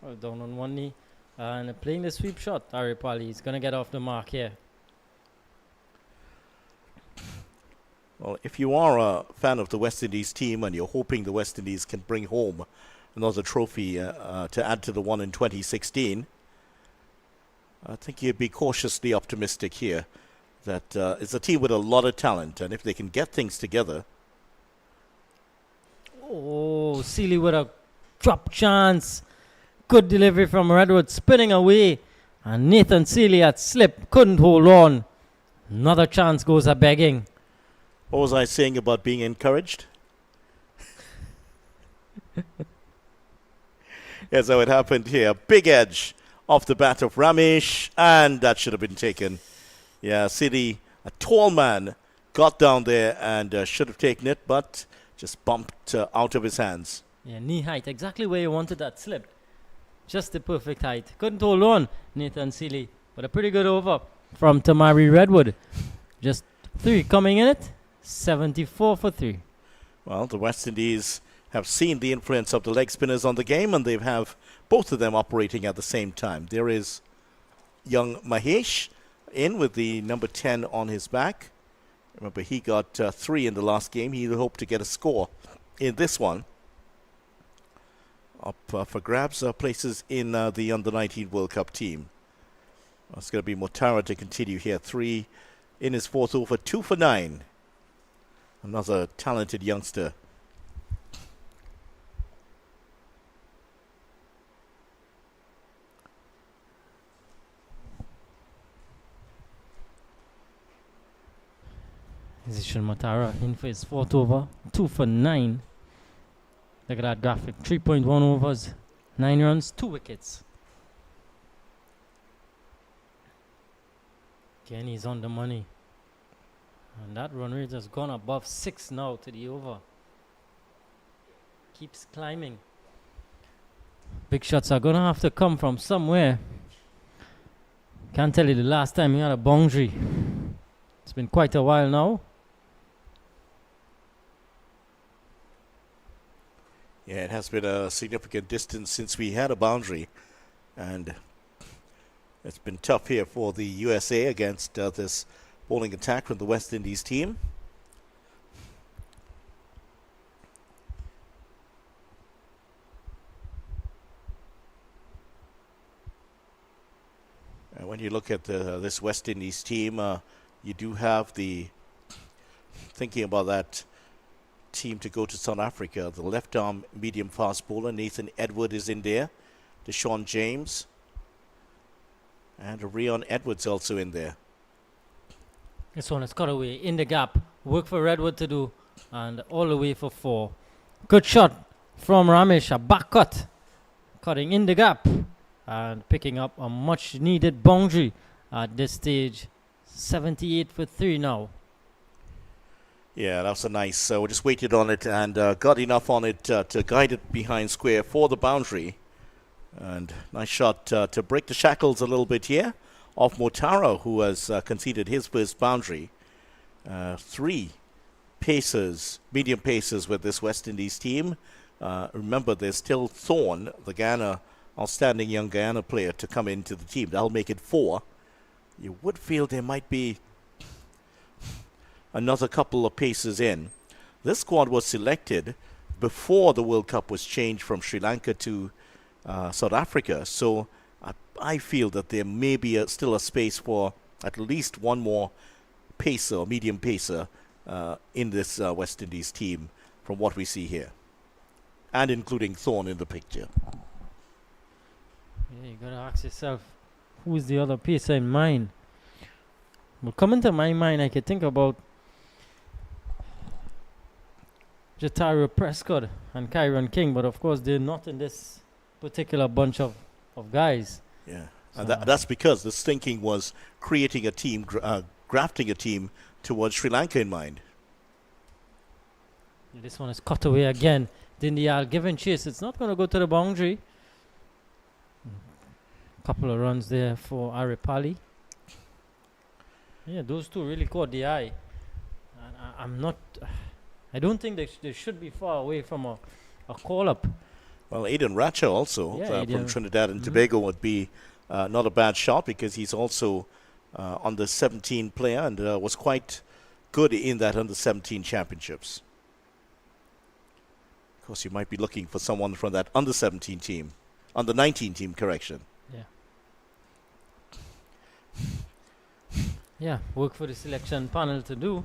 S2: Well, down on one knee. And playing the sweep shot, Aripali is going to get off the mark here.
S1: Well, if you are a fan of the West Indies team and you're hoping the West Indies can bring home another trophy to add to the one in 2016, I think you'd be cautiously optimistic here that it's a team with a lot of talent, and if they can get things together.
S2: Oh, Seeley with a drop chance. Good delivery from Redwood, spinning away. And Nathan Seeley had slipped, couldn't hold on. Another chance goes a begging.
S1: What was I saying about being encouraged? Here's how it happened here. Big edge off the bat of Ramesh, and that should have been taken. Yeah, Seeley, a tall man, got down there and should have taken it, but just bumped out of his hands.
S2: Yeah, knee height, exactly where you wanted that slip. Just the perfect height. Couldn't hold on, Nathan Seeley. But a pretty good over from Tamari Redwood. Just 3 coming in it. 74 for 3.
S1: Well, the West Indies have seen the influence of the leg spinners on the game, and they have both of them operating at the same time. There is young Mahesh in with the number 10 on his back. Remember, he got 3 in the last game. He hoped to get a score in this one. Up for grabs places in the Under-19 World Cup team. It's going to be Motara to continue here. 3 in his 4th over, 2 for 9. Another talented youngster.
S2: Zishan Matara in for his 4th over, 2 for 9. Look at that graphic, 3.1 overs, 9 runs, 2 wickets. Again, he's on the money. And that run rate has gone above 6 now to the over. Keeps climbing. Big shots are going to have to come from somewhere. Can't tell you the last time he had a boundary. It's been quite a while now.
S1: Yeah, it has been a significant distance since we had a boundary. And it's been tough here for the USA against this bowling attack from the West Indies team. And when you look at this West Indies team, you do have the thinking about that team to go to South Africa. The left arm medium fast bowler Nathan Edward is in there. Deshaun James and Rion Edwards also in there.
S2: This one is cut away in the gap. Work for Redwood to do, and all the way for 4. Good shot from Ramesh. A back cut, cutting in the gap and picking up a much needed boundary at this stage. 78 for 3 now.
S1: Yeah, that was a nice. We just waited on it and got enough on it to guide it behind square for the boundary. And nice shot to break the shackles a little bit here of Motaro, who has conceded his first boundary. 3 pacers, medium pacers with this West Indies team. Remember, there's still Thorne, the Guyana, outstanding young Guyana player, to come into the team. That'll make it 4. You would feel there might be another couple of pacers in. This squad was selected before the World Cup was changed from Sri Lanka to South Africa. So I feel that there may be still a space for at least one more pacer, or medium pacer, in this West Indies team from what we see here. And including Thorne in the picture.
S2: Yeah, you gotta ask yourself, who's the other pacer in mind? Well, coming to my mind, I could think about Jatario Prescott and Kyron King, but of course they're not in this particular bunch of guys.
S1: Yeah,
S2: So
S1: and that's because the thinking was creating a team, grafting a team towards Sri Lanka in mind.
S2: This one is cut away again. Dindial giving chase. It's not going to go to the boundary. Couple of runs there for Aripali. Yeah, those two really caught the eye. And I don't think they should be far away from a call-up.
S1: Well, Aiden Ratcher also from
S2: Aiden.
S1: Trinidad and Tobago would be not a bad shot, because he's also under 17 player and was quite good in that under 17 championships. Of course, you might be looking for someone from that under 17 team, under 19 team, correction.
S2: Yeah, work for the selection panel to do.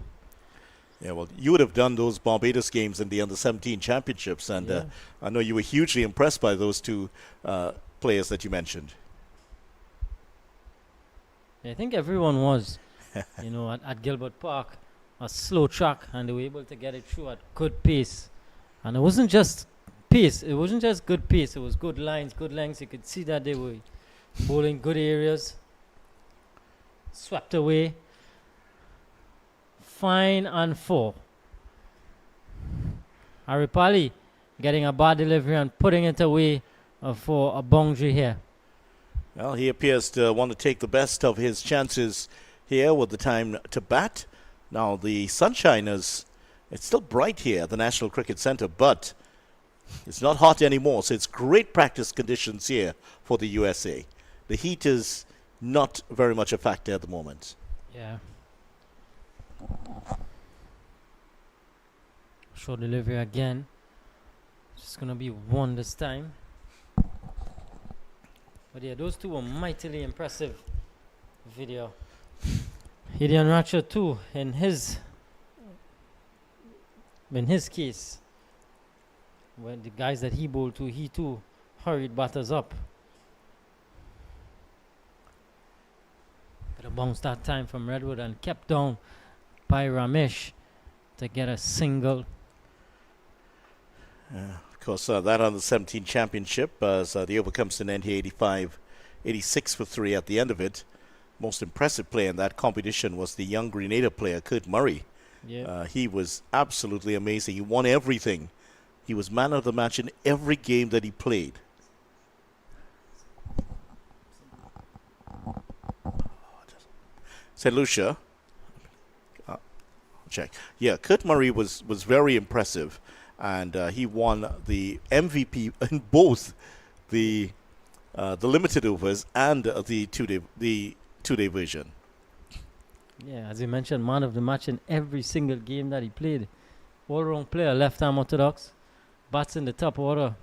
S1: Yeah, well, you would have done those Barbados games in the under 17 championships, and
S2: Yeah.
S1: I know you were hugely impressed by those two players that you mentioned.
S2: I think everyone was, at Gilbert Park, a slow track, and they were able to get it through at good pace. And it wasn't just pace, it wasn't just good pace, it was good lines, good lengths. You could see that they were bowling good areas, swept away. Fine and 4. Aripali getting a bad delivery and putting it away for a boundary here.
S1: Well, he appears to want to take the best of his chances here with the time to bat. Now, the sunshine it's still bright here at the National Cricket Centre, but it's not hot anymore, so it's great practice conditions here for the USA. The heat is not very much a factor at the moment.
S2: Yeah. Short delivery again. Just gonna be 1 this time. But yeah, those two were mightily impressive video. Gideon Ratcher too, in his case, when the guys that he bowled to, he too hurried batters up. But a bounce that time from Redwood and kept down by Ramesh to get a single.
S1: Of course, that on the 17 championship, as the over comes to an end here, 86 for 3 at the end of it. Most impressive player in that competition was the young Grenada player, Kurt Murray.
S2: Yeah.
S1: He was absolutely amazing. He won everything. He was man of the match in every game that he played. St. Lucia. Check. Yeah, Kurt Murray was very impressive, and he won the MVP in both the limited overs and the two-day version.
S2: Yeah, as you mentioned, man of the match in every single game that he played. All-round player, left-arm orthodox, bats in the top order.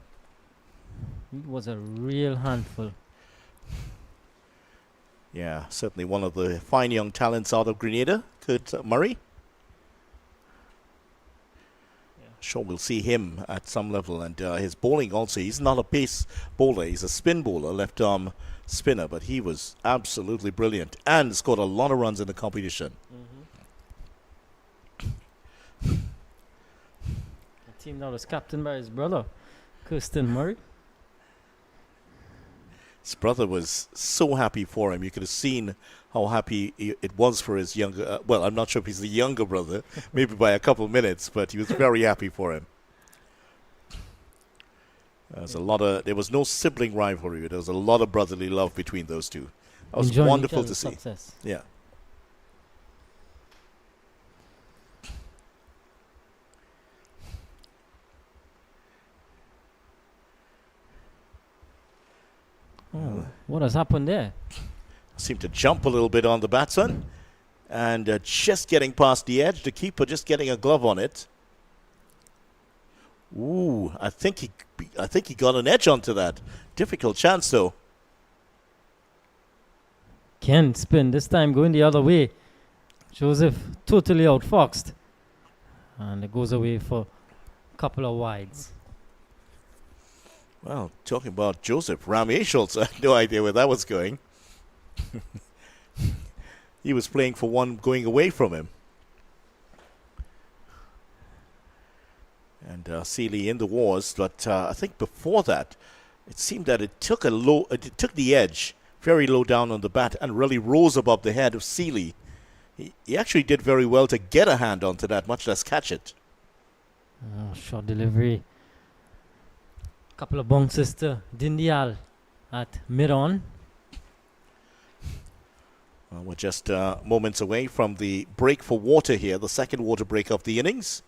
S2: He was a real handful.
S1: Yeah, certainly one of the fine young talents out of Grenada, Kurt Murray. Sure, we'll see him at some level, and his bowling also. He's not a pace bowler; he's a spin bowler, left arm spinner. But he was absolutely brilliant and scored a lot of runs in the competition.
S2: Mm-hmm. team that was captained by his brother, Kirsten Murray.
S1: His brother was so happy for him. You could have seen how happy it was for his younger. Well, I'm not sure if he's the younger brother, maybe by a couple of minutes, but he was very happy for him. There was no sibling rivalry. There was a lot of brotherly love between those two. That was
S2: Enjoying
S1: wonderful
S2: each
S1: to
S2: other's
S1: see.
S2: success.
S1: Yeah.
S2: Oh, what has happened there?
S1: Seemed to jump a little bit on the batsman, and just getting past the edge. The keeper just getting a glove on it. Ooh, I think he got an edge onto that. Difficult chance though.
S2: Ken spin, this time going the other way. Joseph totally outfoxed. And it goes away for a couple of wides.
S1: Well, talking about Joseph, Rami Schultz, I had no idea where that was going. He was playing for one going away from him. And Sealy in the wars, but I think before that, it seemed that it took the edge very low down on the bat and really rose above the head of Sealy. He actually did very well to get a hand onto that, much less catch it.
S2: Short delivery. Couple of bounces to Dindial at mid-on.
S1: Well, we're just moments away from the break for water here, the second water break of the innings.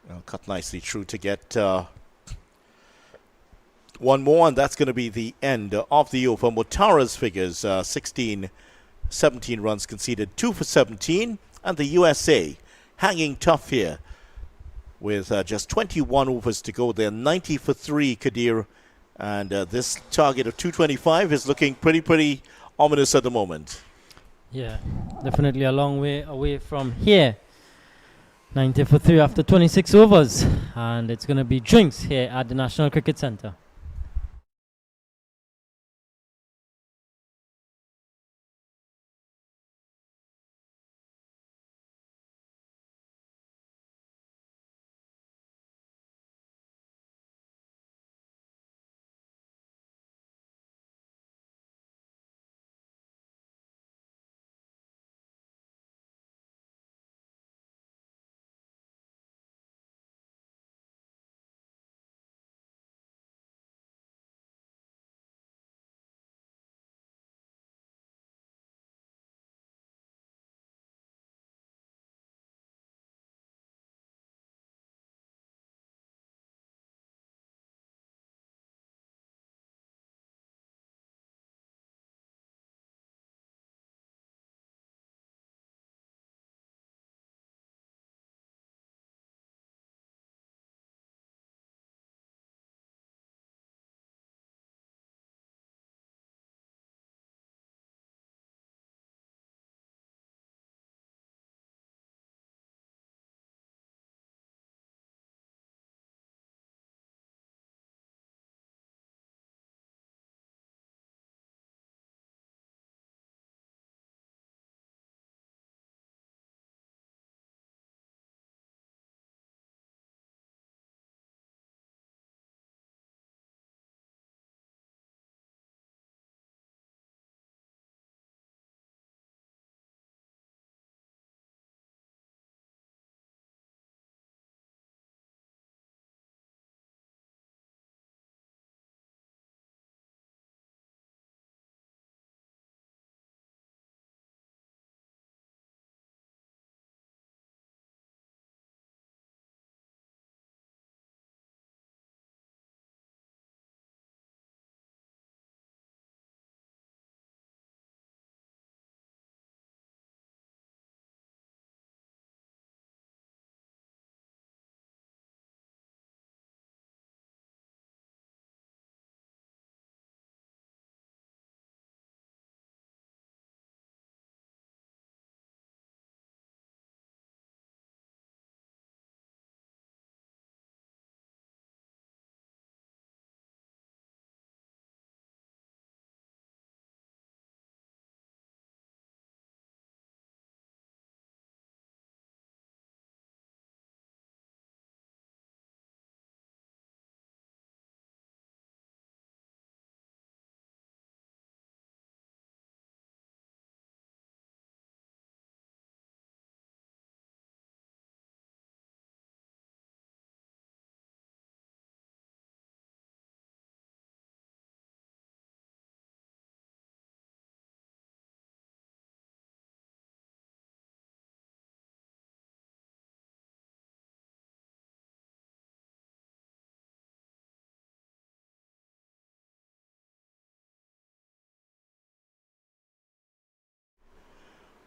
S1: Well, cut nicely through to get one more, and that's going to be the end of the over. Mutara's figures, 17 runs conceded, 2 for 17, and the USA hanging tough here with just 21 overs to go. They're 90 for 3, Kadir, and this target of 225 is looking pretty ominous at the moment.
S2: Yeah, definitely a long way away from here. 90 for 3 after 26 overs, and it's going to be drinks here at the National Cricket Centre.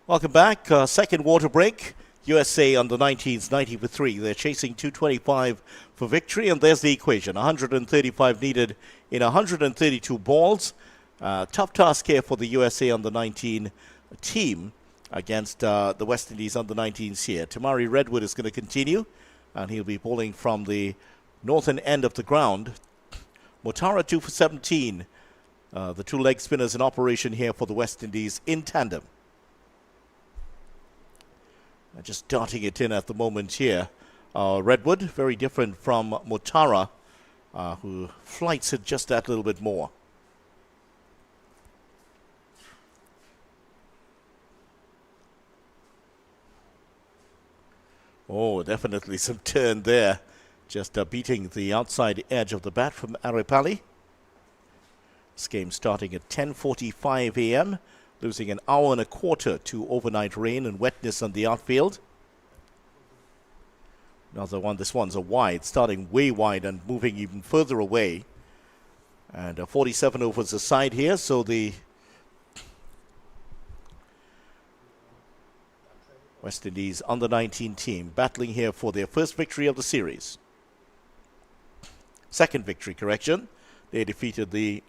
S1: Welcome back. Second water break. USA under 19s 90 for 3. They're chasing 225 for victory, and there's the equation. 135 needed in 132 balls. Tough task here for the USA under 19 team against the West Indies under 19s here. Tamari Redwood is going to continue, and he'll be bowling from the northern end of the ground. Motara 2 for 17. The two leg spinners in operation here for the West Indies in tandem. Just darting it in at the moment here. Redwood, very different from Motara, who flights it just that little bit more. Oh, definitely some turn there. Just beating the outside edge of the bat from Aripali. This game starting at 10:45 a.m., losing an hour and a quarter to overnight rain and wetness on the outfield. Another one, this one's a wide, starting way wide and moving even further away. And 47 overs aside here, so the West Indies under 19 team battling here for their first victory of the series. Second victory, correction. They defeated the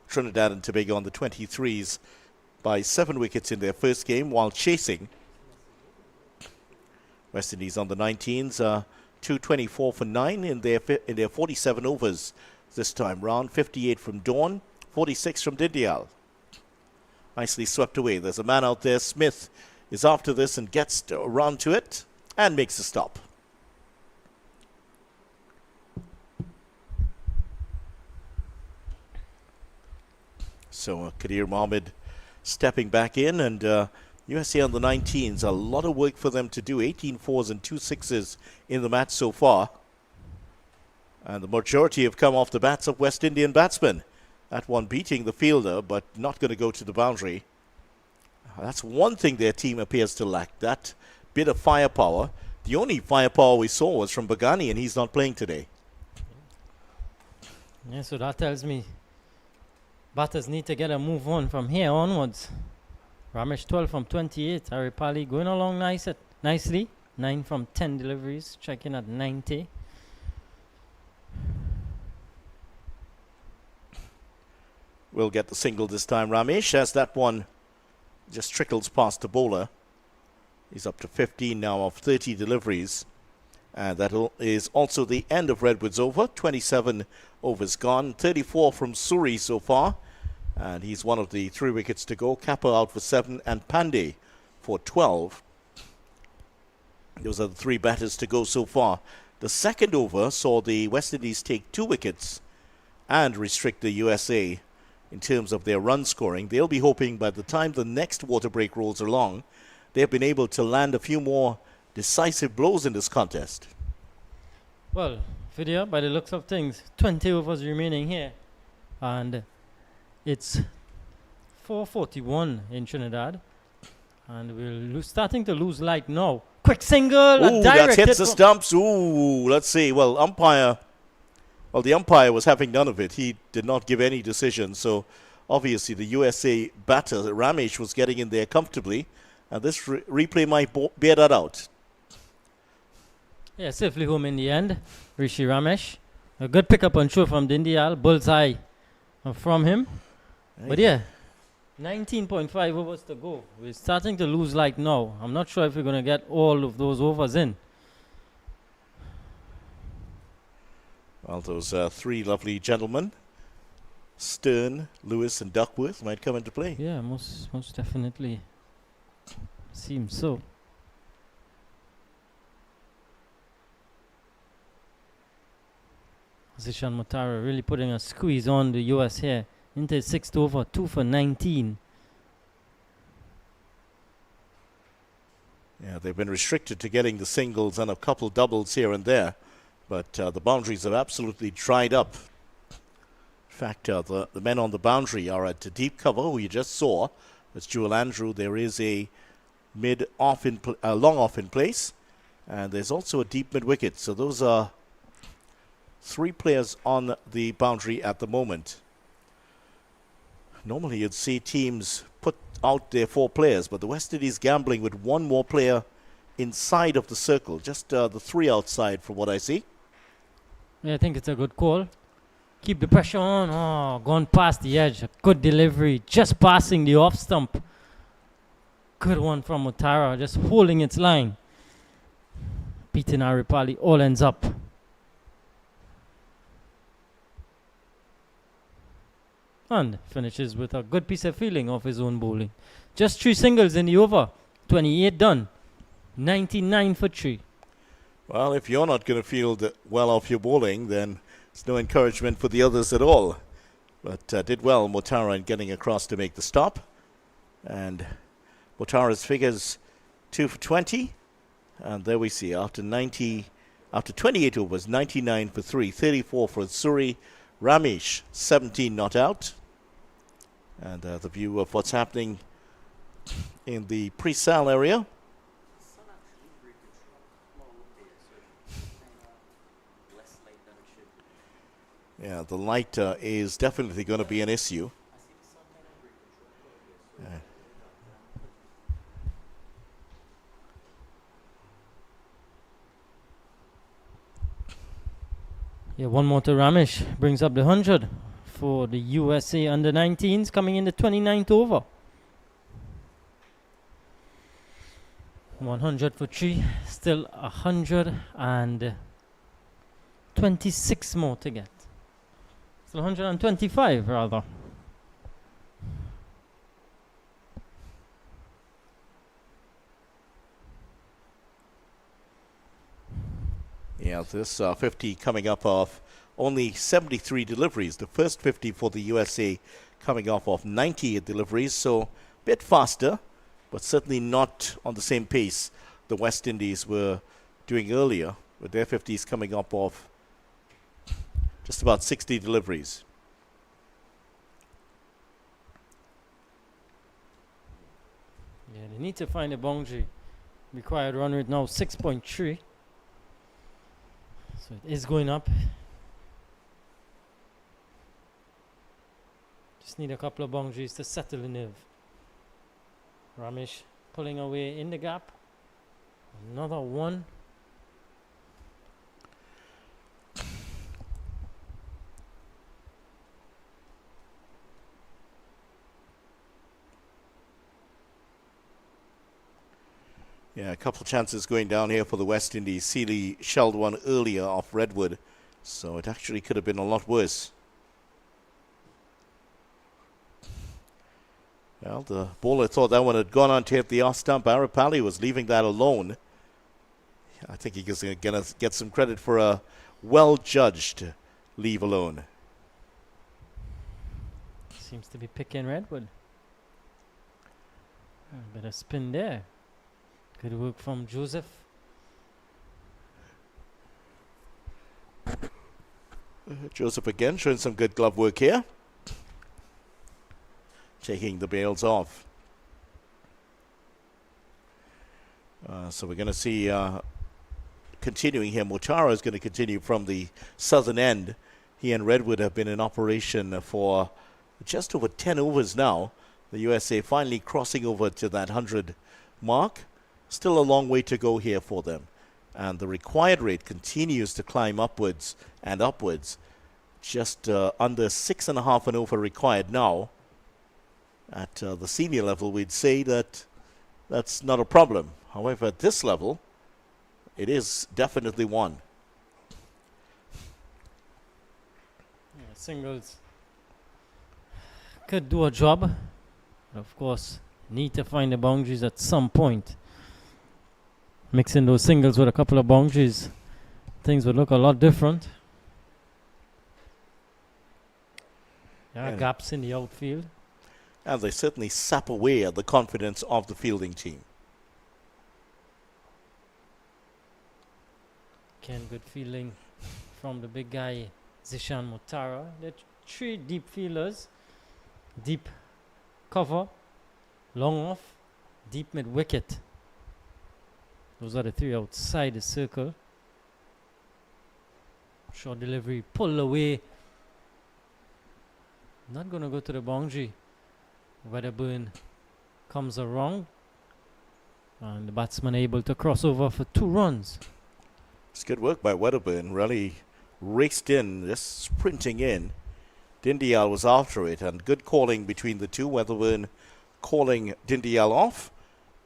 S1: Trinidad and Tobago on the 23s by 7 wickets in their first game while chasing West Indies on the 19s 224 for 9 in their 47 overs this time round. 58 from Dawn, 46 from Dindial. Nicely swept away. There's a man out there. Smith is after this and gets around to it and makes a stop. So Kadir Mohammed stepping back in, and USA on the 19s, a lot of work for them to do. 18 fours and 2 sixes in the match so far. And the majority have come off the bats of West Indian batsmen. That one beating the fielder, but not going to go to the boundary. That's one thing their team appears to lack, that bit of firepower. The only firepower we saw was from Bagani, and he's not playing today.
S2: Yeah, so that tells me batters need to get a move on from here onwards. Ramesh 12 from 28. Aripali going along nicely. 9 from 10 deliveries, checking at 90.
S1: Will get the single this time, Ramesh, as that one just trickles past the bowler. He's up to 15 now of 30 deliveries. And that is also the end of Redwood's over. 27 overs gone. 34 from Suri so far. And he's one of the 3 wickets to go. Kappa out for 7 and Pandey for 12. Those are the 3 batters to go so far. The second over saw the West Indies take 2 wickets and restrict the USA in terms of their run scoring. They'll be hoping by the time the next water break rolls along, they've been able to land a few more decisive blows in this contest.
S2: Well, Vidya, by the looks of things, 20 overs remaining here. And it's 4:41 in Trinidad. And we're starting to lose light now. Quick single.
S1: Ooh, that hits the stumps. Ooh, let's see. Well, the umpire was having none of it. He did not give any decision. So, obviously, the USA batter, Ramesh, was getting in there comfortably. And this replay might bear that out.
S2: Yeah, safely home in the end. Rishi Ramesh. A good pickup on show from Dindial. Bullseye from him.
S1: Hey.
S2: But yeah, 19.5 overs to go. We're starting to lose light now. I'm not sure if we're going to get all of those overs in.
S1: Well, those 3 lovely gentlemen, Stern, Lewis, and Duckworth, might come into play.
S2: Yeah, most definitely. Seems so. Zishan Motara really putting a squeeze on the US here. Into 6th over, 2 for 19.
S1: Yeah, they've been restricted to getting the singles and a couple doubles here and there. But the boundaries have absolutely dried up. In fact, the men on the boundary are at deep cover, who you just saw. That's Jewel Andrew. There is a long off in place. And there's also a deep mid-wicket. So those are 3 players on the boundary at the moment. Normally you'd see teams put out their 4 players, but the West Indies gambling with 1 more player inside of the circle, just the 3 outside from what I see.
S2: Yeah, I think it's a good call. Keep the pressure on. Oh, gone past the edge. A good delivery. Just passing the off stump. Good one from Mutara. Just holding its line. Beating Aripali. All ends up. And finishes with a good piece of feeling off his own bowling. Just 3 singles in the over. 28 done. 99 for 3.
S1: Well, if you're not going to field well off your bowling, then it's no encouragement for the others at all. But did well, Mutara, in getting across to make the stop. And Mutara's figures 2 for 20. And there we see, after 28 overs, 99 for 3, 34 for Suri. Ramesh, 17 not out. And the view of what's happening in the pre-sal area. Yeah, the light is definitely going to be an issue.
S2: Yeah, one more to Ramesh. Brings up the 100 for the USA under-19s coming in the 29th over. 100 for 3. Still 126 more to get. Still 125 rather.
S1: Yeah, this 50 coming up off only 73 deliveries. The first 50 for the USA coming off of 98 deliveries, so a bit faster, but certainly not on the same pace the West Indies were doing earlier, with their 50s coming up off just about 60 deliveries.
S2: Yeah, they need to find a boundary. Required run rate now 6.3. So it is going up. Just need a couple of boundaries to settle the nerve. Ramesh pulling away in the gap. Another one.
S1: Yeah, a couple of chances going down here for the West Indies. Seeley shelled one earlier off Redwood, so it actually could have been a lot worse. Well, the bowler thought that one had gone on to hit the off stump. Aripali was leaving that alone. I think he is going to get some credit for a well-judged leave alone.
S2: Seems to be picking Redwood. A bit of spin there. Good work from Joseph.
S1: Joseph again showing some good glove work here. Taking the bails off. So we're going to see continuing here. Mutara is going to continue from the southern end. He and Redwood have been in operation for just over 10 overs now. The USA finally crossing over to that 100 mark. Still a long way to go here for them. And the required rate continues to climb upwards and upwards. Just under 6.5 and over required now. At the senior level, we'd say that that's not a problem. However, at this level, it is definitely one.
S2: Yeah, singles could do a job. But of course, need to find the boundaries at some point. Mixing those singles with a couple of boundaries, things would look a lot different. Yeah, gaps in the outfield.
S1: And they certainly sap away at the confidence of the fielding team.
S2: Again, good fielding from the big guy, Zishan Mutara. There are 3 deep fielders. Deep cover, long off, deep mid wicket. Those are the 3 outside the circle. Short delivery, pull away. Not going to go to the boundary. Wedderburn comes around, and the batsman able to cross over for 2 runs.
S1: It's good work by Wedderburn. Really raced in, just sprinting in. Dindial was after it, and good calling between the two. Wedderburn calling Dindial off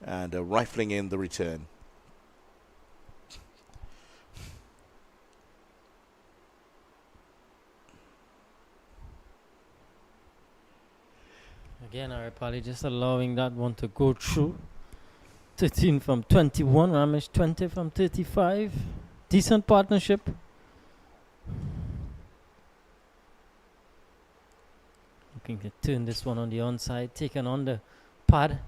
S1: and rifling in the return.
S2: Again, Arapali just allowing that one to go through. 13 from 21, Ramesh 20 from 35. Decent partnership. Looking to turn this one on the onside, taken on the pad.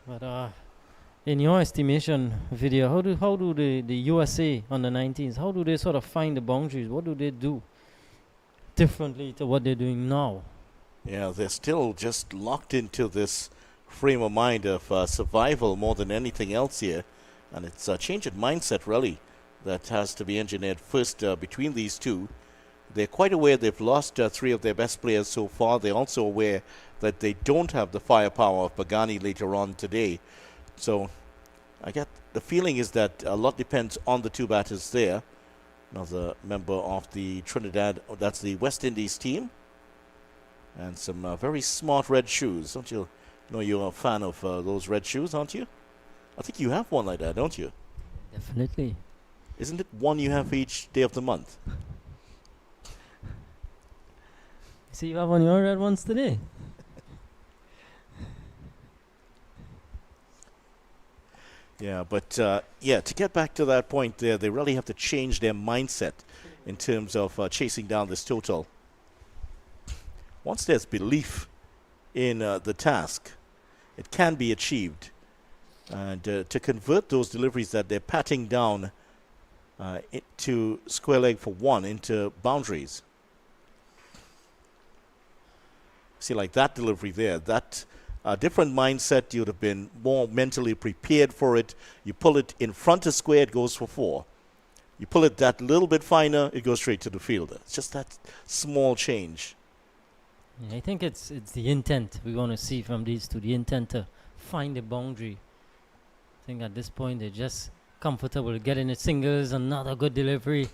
S2: But in your estimation, Vidya, how do the USA on the 19s, how do they sort of find the boundaries? What do they do differently to what they're doing now?
S1: Yeah, they're still just locked into this frame of mind of survival more than anything else here. And it's a change in mindset, really, that has to be engineered first between these two. They're quite aware they've lost 3 of their best players so far. They're also aware that they don't have the firepower of Pagani later on today. So I get the feeling is that a lot depends on the 2 batters there. Another member of the Trinidad, that's the West Indies team. And some very smart red shoes. Don't you know you're a fan of those red shoes, aren't you? I think you have one like that, don't you?
S2: Definitely.
S1: Isn't it one you have for each day of the month?
S2: See, you have on your red ones today.
S1: Yeah, but yeah, to get back to that point there, they really have to change their mindset in terms of chasing down this total. Once there's belief in the task, it can be achieved. And to convert those deliveries that they're patting down into square leg for 1 into boundaries. See, like that delivery there, that different mindset, you'd have been more mentally prepared for it. You pull it in front of square, it goes for 4. You pull it that little bit finer, it goes straight to the fielder. It's just that small change.
S2: Yeah, I think it's the intent we want to see from these two, the intent to find the boundary. I think at this point they're just comfortable getting the singles, another good delivery,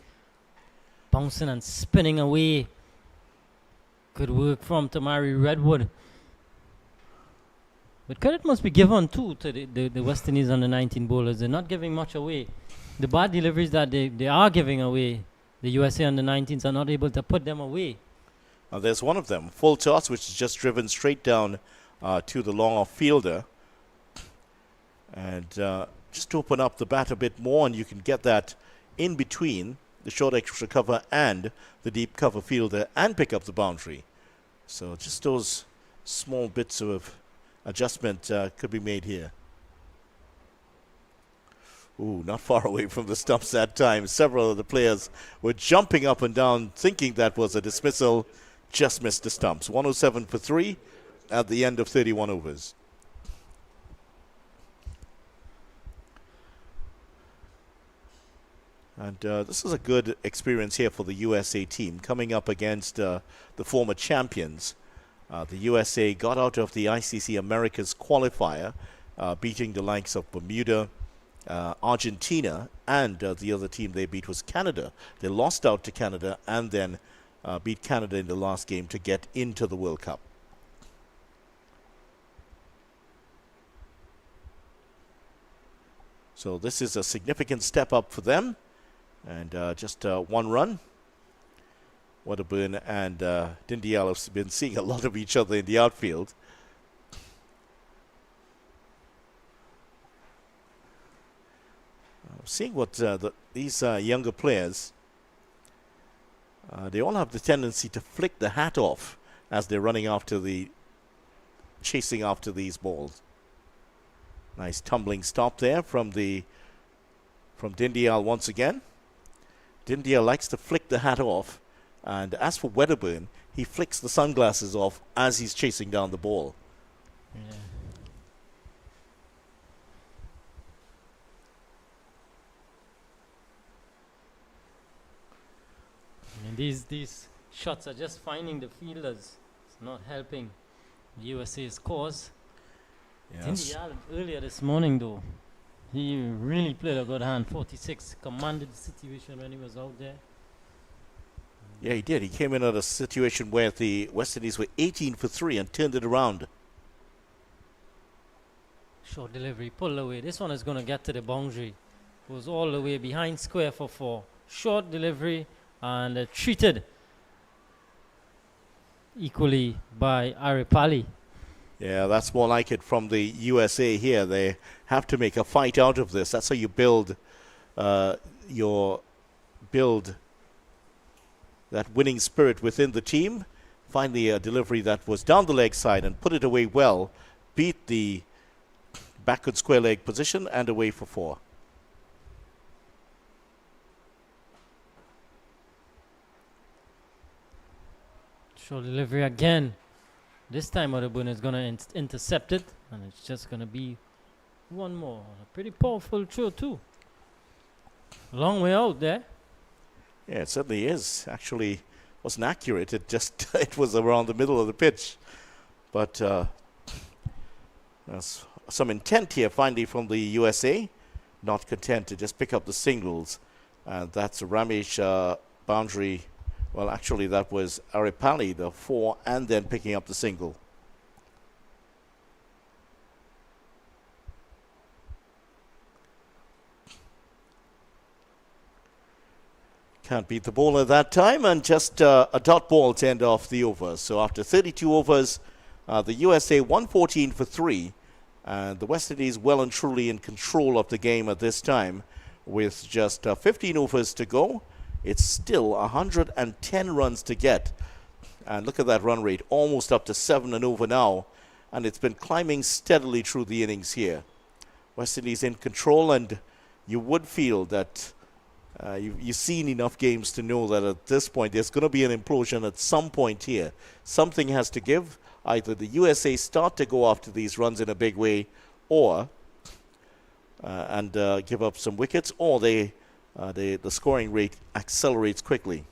S2: bouncing and spinning away. Good work from Tamari Redwood. But credit must be given too to the West Indies under 19 bowlers. They're not giving much away. The bad deliveries that they are giving away, the USA under 19s are not able to put them away.
S1: There's one of them, full toss, which is just driven straight down to the long off fielder. And just open up the bat a bit more, and you can get that in between the short extra cover and the deep cover fielder and pick up the boundary. So just those small bits of adjustment could be made here. Ooh, not far away from the stumps that time. Several of the players were jumping up and down thinking that was a dismissal. Just missed the stumps. 107 for 3 at the end of 31 overs. And this is a good experience here for the USA team coming up against the former champions. The USA got out of the ICC Americas qualifier, beating the likes of Bermuda, Argentina, and the other team they beat was Canada. They lost out to Canada and then beat Canada in the last game to get into the World Cup. So this is a significant step up for them. And just 1 run. Wedderburn and Dindial have been seeing a lot of each other in the outfield. Seeing what these younger players, they all have the tendency to flick the hat off as they're running after chasing after these balls. Nice tumbling stop there from Dindial once again. Dindial likes to flick the hat off, and as for Wedderburn, he flicks the sunglasses off as he's chasing down the ball.
S2: Yeah. I mean, these shots are just finding the fielders. It's not helping USA's cause.
S1: Yes.
S2: Earlier this morning, though, he really played a good hand. 46, commanded the situation when he was out there.
S1: Yeah, he did. He came in at a situation where the West Indies were 18 for 3 and turned it around.
S2: Short delivery, pull away. This one is going to get to the boundary. Goes all the way behind square for 4. Short delivery and treated equally by Aripali.
S1: Yeah, that's more like it from the USA here. They have to make a fight out of this. That's how you build that winning spirit within the team. Find the delivery that was down the leg side and put it away well. Beat the backward square leg position and away for 4.
S2: Short delivery again. This time Odubun is going to intercept it, and it's just going to be one more. A pretty powerful throw too. Long way out there.
S1: Yeah, it certainly is. Actually, wasn't accurate. It just it was around the middle of the pitch. But there's some intent here finally from the USA. Not content to just pick up the singles. And that's a Ramesh boundary. Well, actually, that was Aripali, the 4, and then picking up the single. Can't beat the ball at that time, and just a dot ball to end off the over. So after 32 overs, the USA 114 for 3, and the West Indies well and truly in control of the game at this time, with just 15 overs to go. It's still 110 runs to get. And look at that run rate, almost up to 7 and over now. And it's been climbing steadily through the innings here. West Indies in control, and you would feel that you've seen enough games to know that at this point there's going to be an implosion at some point here. Something has to give. Either the USA start to go after these runs in a big way, or give up some wickets, or the scoring rate accelerates quickly.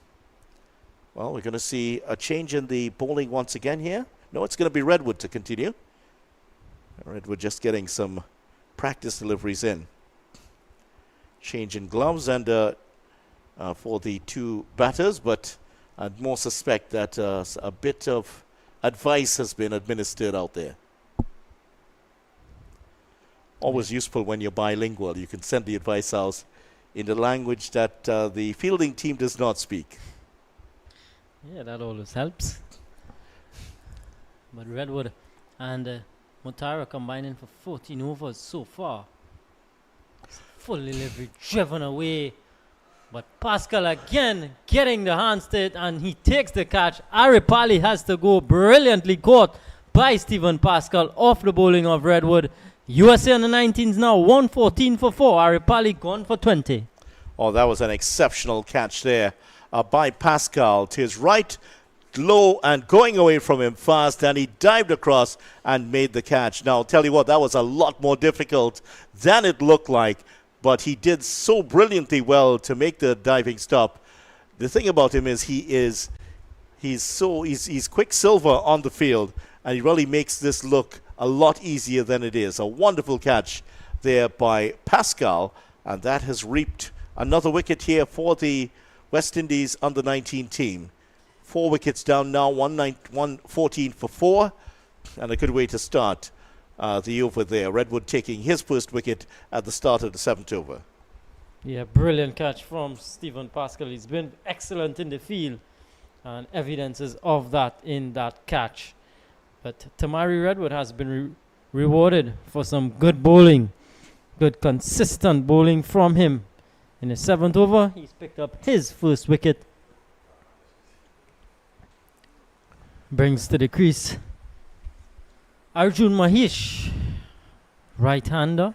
S1: Well, we're going to see a change in the bowling once again here. No, it's going to be Redwood to continue. Redwood just getting some practice deliveries in. Change in gloves and for the 2 batters, but I'd more suspect that a bit of advice has been administered out there. Always useful when you're bilingual. You can send the advice out in the language that the fielding team does not speak.
S2: Yeah, that always helps. But Redwood and Mutara combining for 14 overs so far. Full delivery driven away. But Pascal again getting the hands to it, and he takes the catch. Aripali has to go, brilliantly caught by Stephen Pascal off the bowling of Redwood. USA on the 19s now 114 for 4. Aripali gone for 20.
S1: Oh, that was an exceptional catch there by Pascal to his right, low and going away from him fast, and he dived across and made the catch. Now, I'll tell you what, that was a lot more difficult than it looked like, but he did so brilliantly well to make the diving stop. The thing about him is he's quicksilver on the field, and he really makes this look a lot easier than it is. A wonderful catch there by Pascal, and that has reaped another wicket here for the West Indies under-19 team. 4 wickets down now, 114 for 4, and a good way to start the over there. Redwood taking his first wicket at the start of the 7th over.
S2: Yeah, brilliant catch from Stephen Pascal. He's been excellent in the field, and evidences of that in that catch. But Tamari Redwood has been rewarded for some good bowling, good consistent bowling from him. In the 7th over, he's picked up his first wicket. Brings to the crease Arjun Mahesh, right-hander.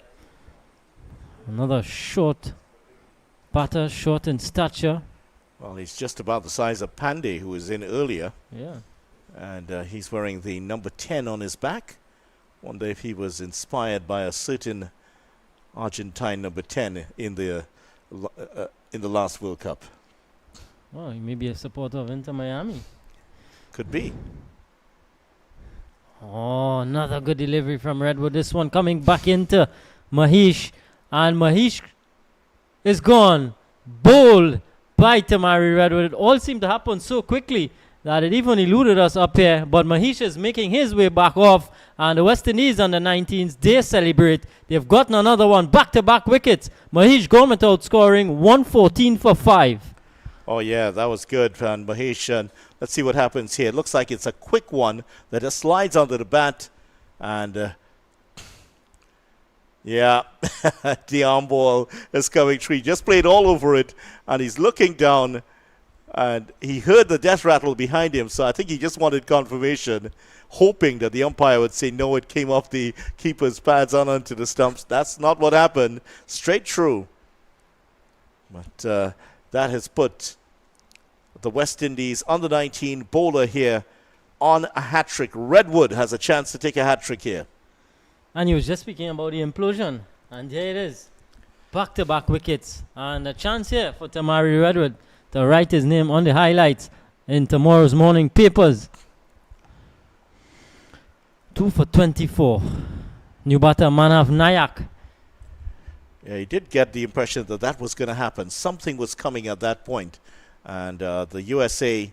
S2: Another short batter, short in stature.
S1: Well, he's just about the size of Pandey, who was in earlier.
S2: Yeah.
S1: And he's wearing the number 10 on his back. Wonder if he was inspired by a certain Argentine number 10 in the last World Cup.
S2: Oh, he may be a supporter of Inter Miami.
S1: Could be.
S2: Oh, another good delivery from Redwood. This one coming back into Mahesh. And Mahesh is gone. Bowled by Tamari Redwood. It all seemed to happen so quickly that it even eluded us up here. But Mahesh is making his way back off. And the West Indies under 19s, they celebrate. They've gotten another one. Back-to-back wickets. Mahesh Gormat outscoring 114 for 5.
S1: Oh, yeah, that was good. And Mahesh, let's see what happens here. It looks like it's a quick one that just slides onto the bat. And, yeah, the arm ball is coming through. He just played all over it. And he's looking down. And he heard the death rattle behind him. So I think he just wanted confirmation, hoping that the umpire would say, no, it came off the keeper's pads on onto the stumps. That's not what happened. Straight through. But that has put the West Indies under 19 bowler here on a hat-trick. Redwood has a chance to take a hat-trick here.
S2: And he was just speaking about the implosion. And here it is. Back-to-back wickets. And a chance here for Tamari Redwood to write his name on the highlights in tomorrow's morning papers. 2 for 24. New batter Manav Nayak.
S1: Yeah, he did get the impression that that was going to happen. Something was coming at that point. And the USA,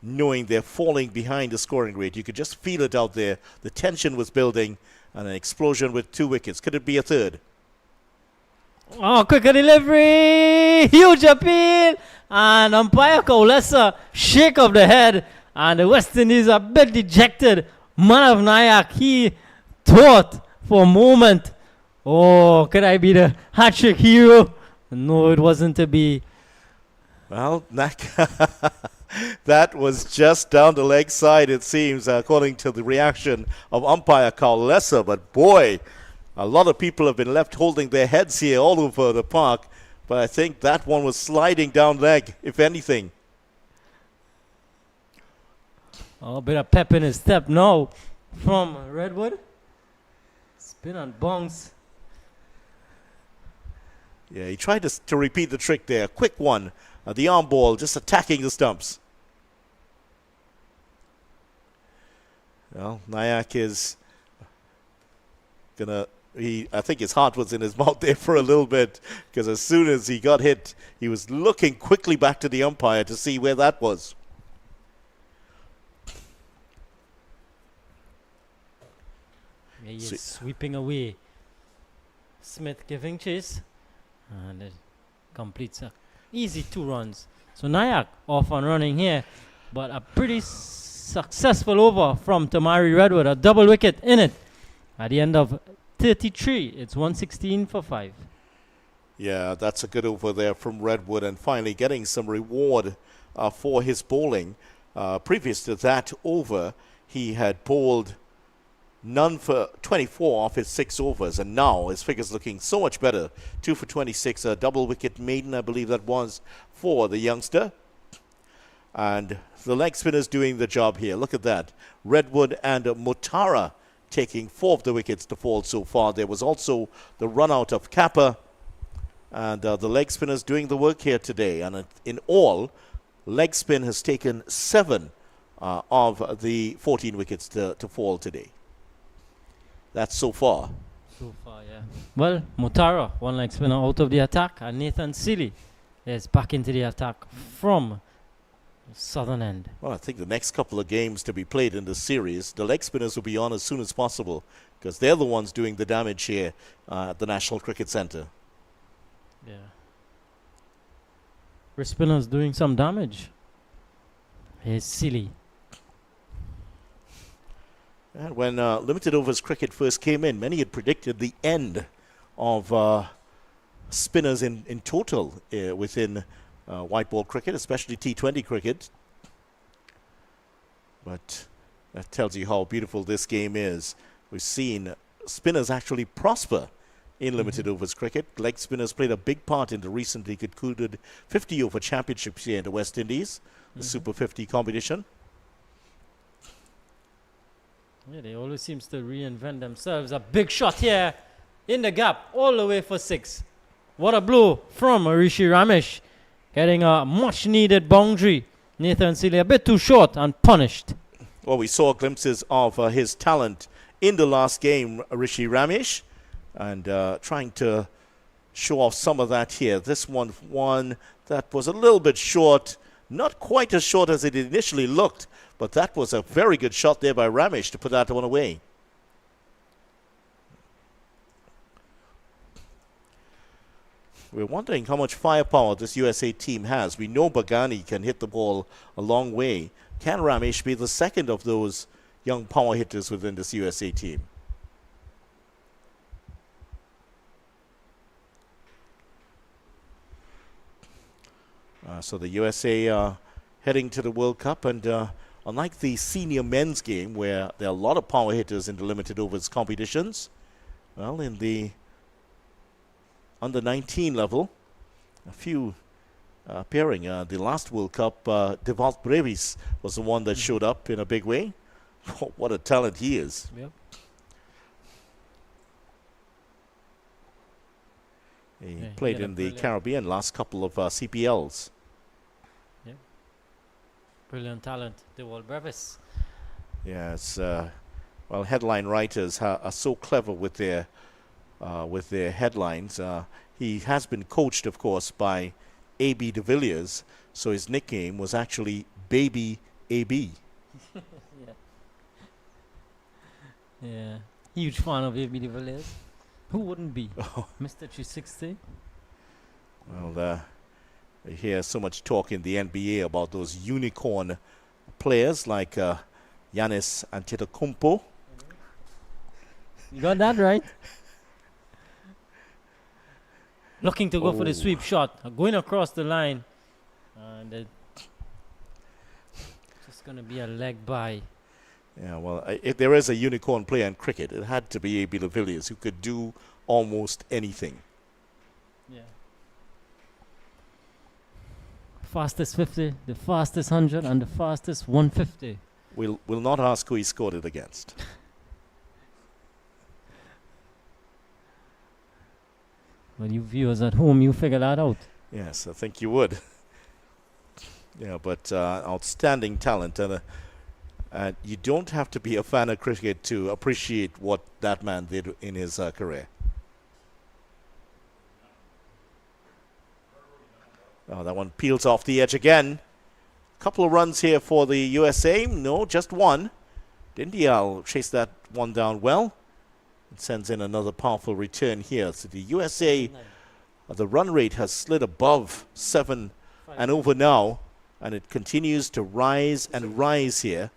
S1: knowing they're falling behind the scoring rate, you could just feel it out there. The tension was building, and an explosion with 2 wickets. Could it be a third?
S2: Oh, quicker delivery! Huge appeal! And umpire Kaulesa shake of the head. And the West Indies are a bit dejected. Manav Nayak, he thought for a moment, oh, could I be the hat-trick hero? No, it wasn't to be.
S1: Well, that was just down the leg side, it seems, according to the reaction of umpire Kaulesa. But boy, a lot of people have been left holding their heads here all over the park. But I think that one was sliding down leg, if anything.
S2: Oh, a bit of pep in his step now from Redwood. Spin and bounce.
S1: Yeah, he tried to repeat the trick there. Quick one. The arm ball just attacking the stumps. Well, Nayak is gonna. I think his heart was in his mouth there for a little bit, because as soon as he got hit, he was looking quickly back to the umpire to see where that was.
S2: Yeah, he is sweeping away. Smith giving chase. And it completes a easy 2 runs. So Nayak off and running here. But a pretty successful over from Tamari Redwood. A double wicket in it. At the end of 33, it's 116 for 5.
S1: Yeah, that's a good over there from Redwood, and finally getting some reward for his bowling. Previous to that over, he had bowled none for 24 off his 6 overs, and now his figure's looking so much better. 2 for 26, a double wicket maiden, I believe that was, for the youngster. And the leg spinners doing the job here. Look at that. Redwood and Mutara taking 4 of the wickets to fall so far. There was also the run out of Kappa, and the leg spinners doing the work here today. And in all, leg spin has taken 7 of the 14 wickets to fall today. That's so far.
S2: So far, yeah. Well, Mutara, one leg spinner out of the attack, and Nathan Seeley is back into the attack from southern end.
S1: Well, I think the next couple of games to be played in this series, the leg spinners will be on as soon as possible, because they're the ones doing the damage here at the National Cricket Centre.
S2: Yeah. Wrist spinners doing some damage. Here's Seeley.
S1: And when limited overs cricket first came in, many had predicted the end of spinners in total within white ball cricket, especially T20 cricket. But that tells you how beautiful this game is. We've seen spinners actually prosper in limited overs cricket. Leg spinners played a big part in the recently concluded 50-over championships here in the West Indies, the Super 50 competition.
S2: Yeah, they always seems to reinvent themselves. A big shot here in the gap, all the way for 6. What a blow from Rishi Ramesh. getting a much needed boundary. Nathan Seeley a bit too short and punished.
S1: Well, we saw glimpses of his talent in the last game, Rishi Ramesh, and trying to show off some of that here. This one that was a little bit short, not quite as short as it initially looked, but that was a very good shot there by Ramesh to put that one away. We're wondering how much firepower this USA team has. We know Bagani can hit the ball a long way. Can Ramesh be the second of those young power hitters within this USA team? So the USA heading to the World Cup, and unlike the senior men's game where there are a lot of power hitters in the limited overs competitions, well, in the under 19 level, a few appearing. The last World Cup, Devalt Brevis was the one that showed up in a big way. What a talent he is.
S2: Yep.
S1: He
S2: Yeah,
S1: played
S2: he had a
S1: in the
S2: brilliant-
S1: Caribbean last couple of CPLs.
S2: Yep. Brilliant talent, Devalt Brevis.
S1: Yes, well, headline writers are so clever with their headlines. He has been coached, of course, by A.B. de Villiers, so his nickname was actually Baby A.B.
S2: Yeah. Huge fan of A.B. de Villiers. Who wouldn't be? Mr. 360.
S1: Well, we hear so much talk in the NBA about those unicorn players like Giannis Antetokounmpo.
S2: You got that right. Looking to go for the sweep shot, going across the line, and just gonna be a leg by.
S1: Yeah, well, if there is a unicorn player in cricket, it had to be A.B. de Villiers, who could do almost anything.
S2: Yeah. Fastest 50, the fastest 100, and the fastest 150.
S1: We'll not ask who he scored it against.
S2: Well, you viewers at home, you figure that out.
S1: Yes, I think you would. Yeah, but outstanding talent, and you don't have to be a fan of cricket to appreciate what that man did in his career. Oh, that one peels off the edge again. Couple of runs here for the USA. No, just one. Dindial chased that one down well. It sends in another powerful return here. So the USA, the run rate has slid above 7 and over now, and it continues to rise and rise here.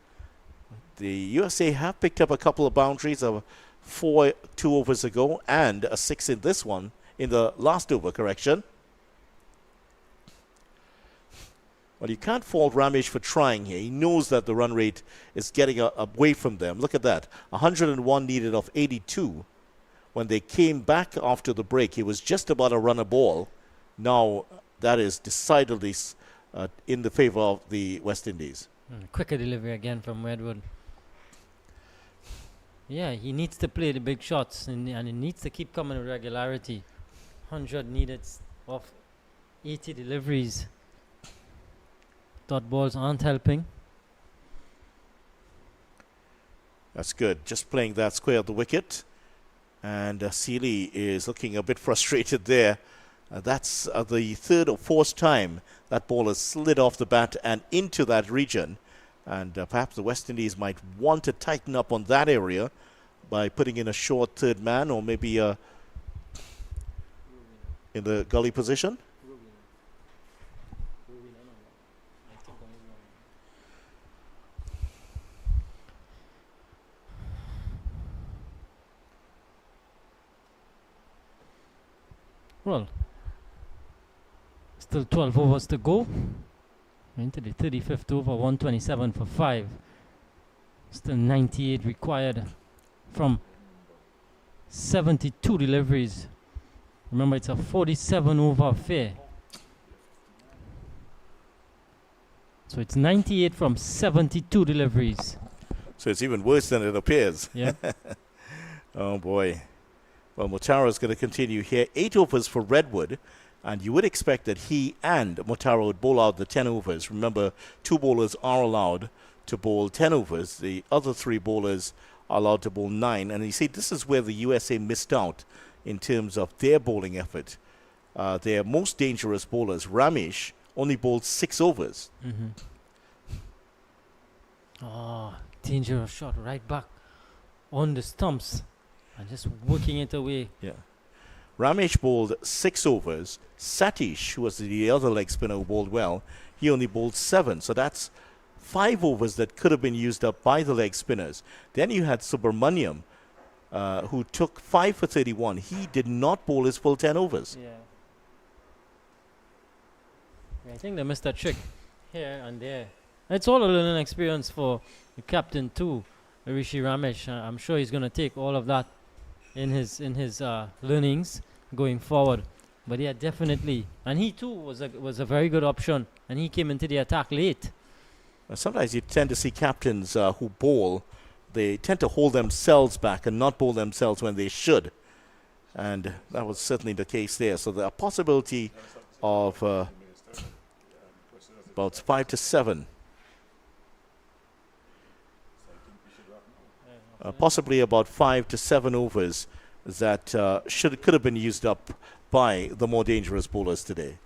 S1: The USA have picked up a couple of boundaries of 4 2 overs ago and a 6 in this one, in the last over, correction. Well, you can't fault Ramesh for trying here. He knows that the run rate is getting away from them. Look at that. 101 needed of 82. When they came back after the break, he was just about to run a ball. Now, that is decidedly in the favor of the West Indies.
S2: Quicker delivery again from Redwood. Yeah, he needs to play the big shots, and he needs to keep coming with regularity. 100 needed of 80 deliveries. Dot balls aren't helping.
S1: That's good. Just playing that square of the wicket. And Seeley is looking a bit frustrated there. That's the third or fourth time that ball has slid off the bat and into that region. And perhaps the West Indies might want to tighten up on that area by putting in a short third man, or maybe in the gully position.
S2: Well, still 12 overs to go. Into the 35th over, 127 for 5. Still 98 required from 72 deliveries. Remember, it's a 47 over affair. So it's 98 from 72 deliveries.
S1: So it's even worse than it appears.
S2: Yeah.
S1: Oh, boy. Well, Motaro is going to continue here. 8 overs for Redwood. And you would expect that he and Motaro would bowl out the 10 overs. Remember, 2 bowlers are allowed to bowl 10 overs. The other 3 bowlers are allowed to bowl 9. And you see, this is where the USA missed out in terms of their bowling effort. Their most dangerous bowlers, Ramesh, only bowled 6 overs.
S2: Oh, dangerous shot right back on the stumps and just working it away.
S1: Yeah. Ramesh bowled 6 overs. Satish, who was the other leg spinner who bowled well, he only bowled 7. So that's 5 overs that could have been used up by the leg spinners. Then you had Subramaniam, who took 5 for 31. He did not bowl his full 10 overs.
S2: Yeah. I think they missed that trick here and there. It's all a learning experience for the captain too, Rishi Ramesh. I'm sure he's going to take all of that in his learnings going forward. But yeah, definitely. And he too was a very good option, and he came into the attack late.
S1: Sometimes you tend to see captains who bowl, they tend to hold themselves back and not bowl themselves when they should. And that was certainly the case there. So the possibility of about 5 to 7. Possibly about 5 to 7 overs that could have been used up by the more dangerous bowlers today.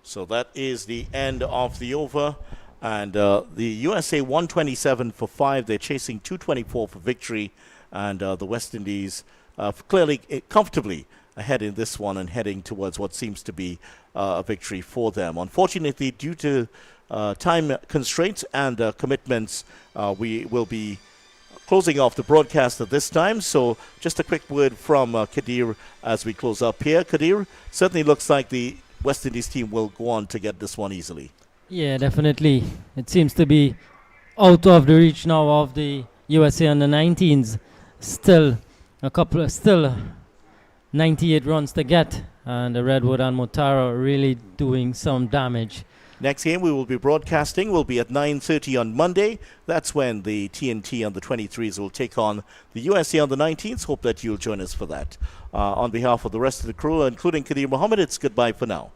S1: So that is the end of the over. And the USA 127 for 5. They're chasing 224 for victory. And the West Indies clearly comfortably ahead in this one and heading towards what seems to be a victory for them. Unfortunately, due to time constraints and commitments, we will be closing off the broadcast at this time. So just a quick word from Kadir as we close up here. Kadir, certainly looks like the West Indies team will go on to get this one easily.
S2: Yeah, definitely. It seems to be out of the reach now of the USA under 19s. Still 98 runs to get, and the Redwood and Motaro really doing some damage.
S1: Next game we will be broadcasting will be at 9:30 on Monday. That's when the TNT on the 23s will take on the USA on the 19s. Hope that you'll join us for that. On behalf of the rest of the crew, including Kadir Mohammed, it's goodbye for now.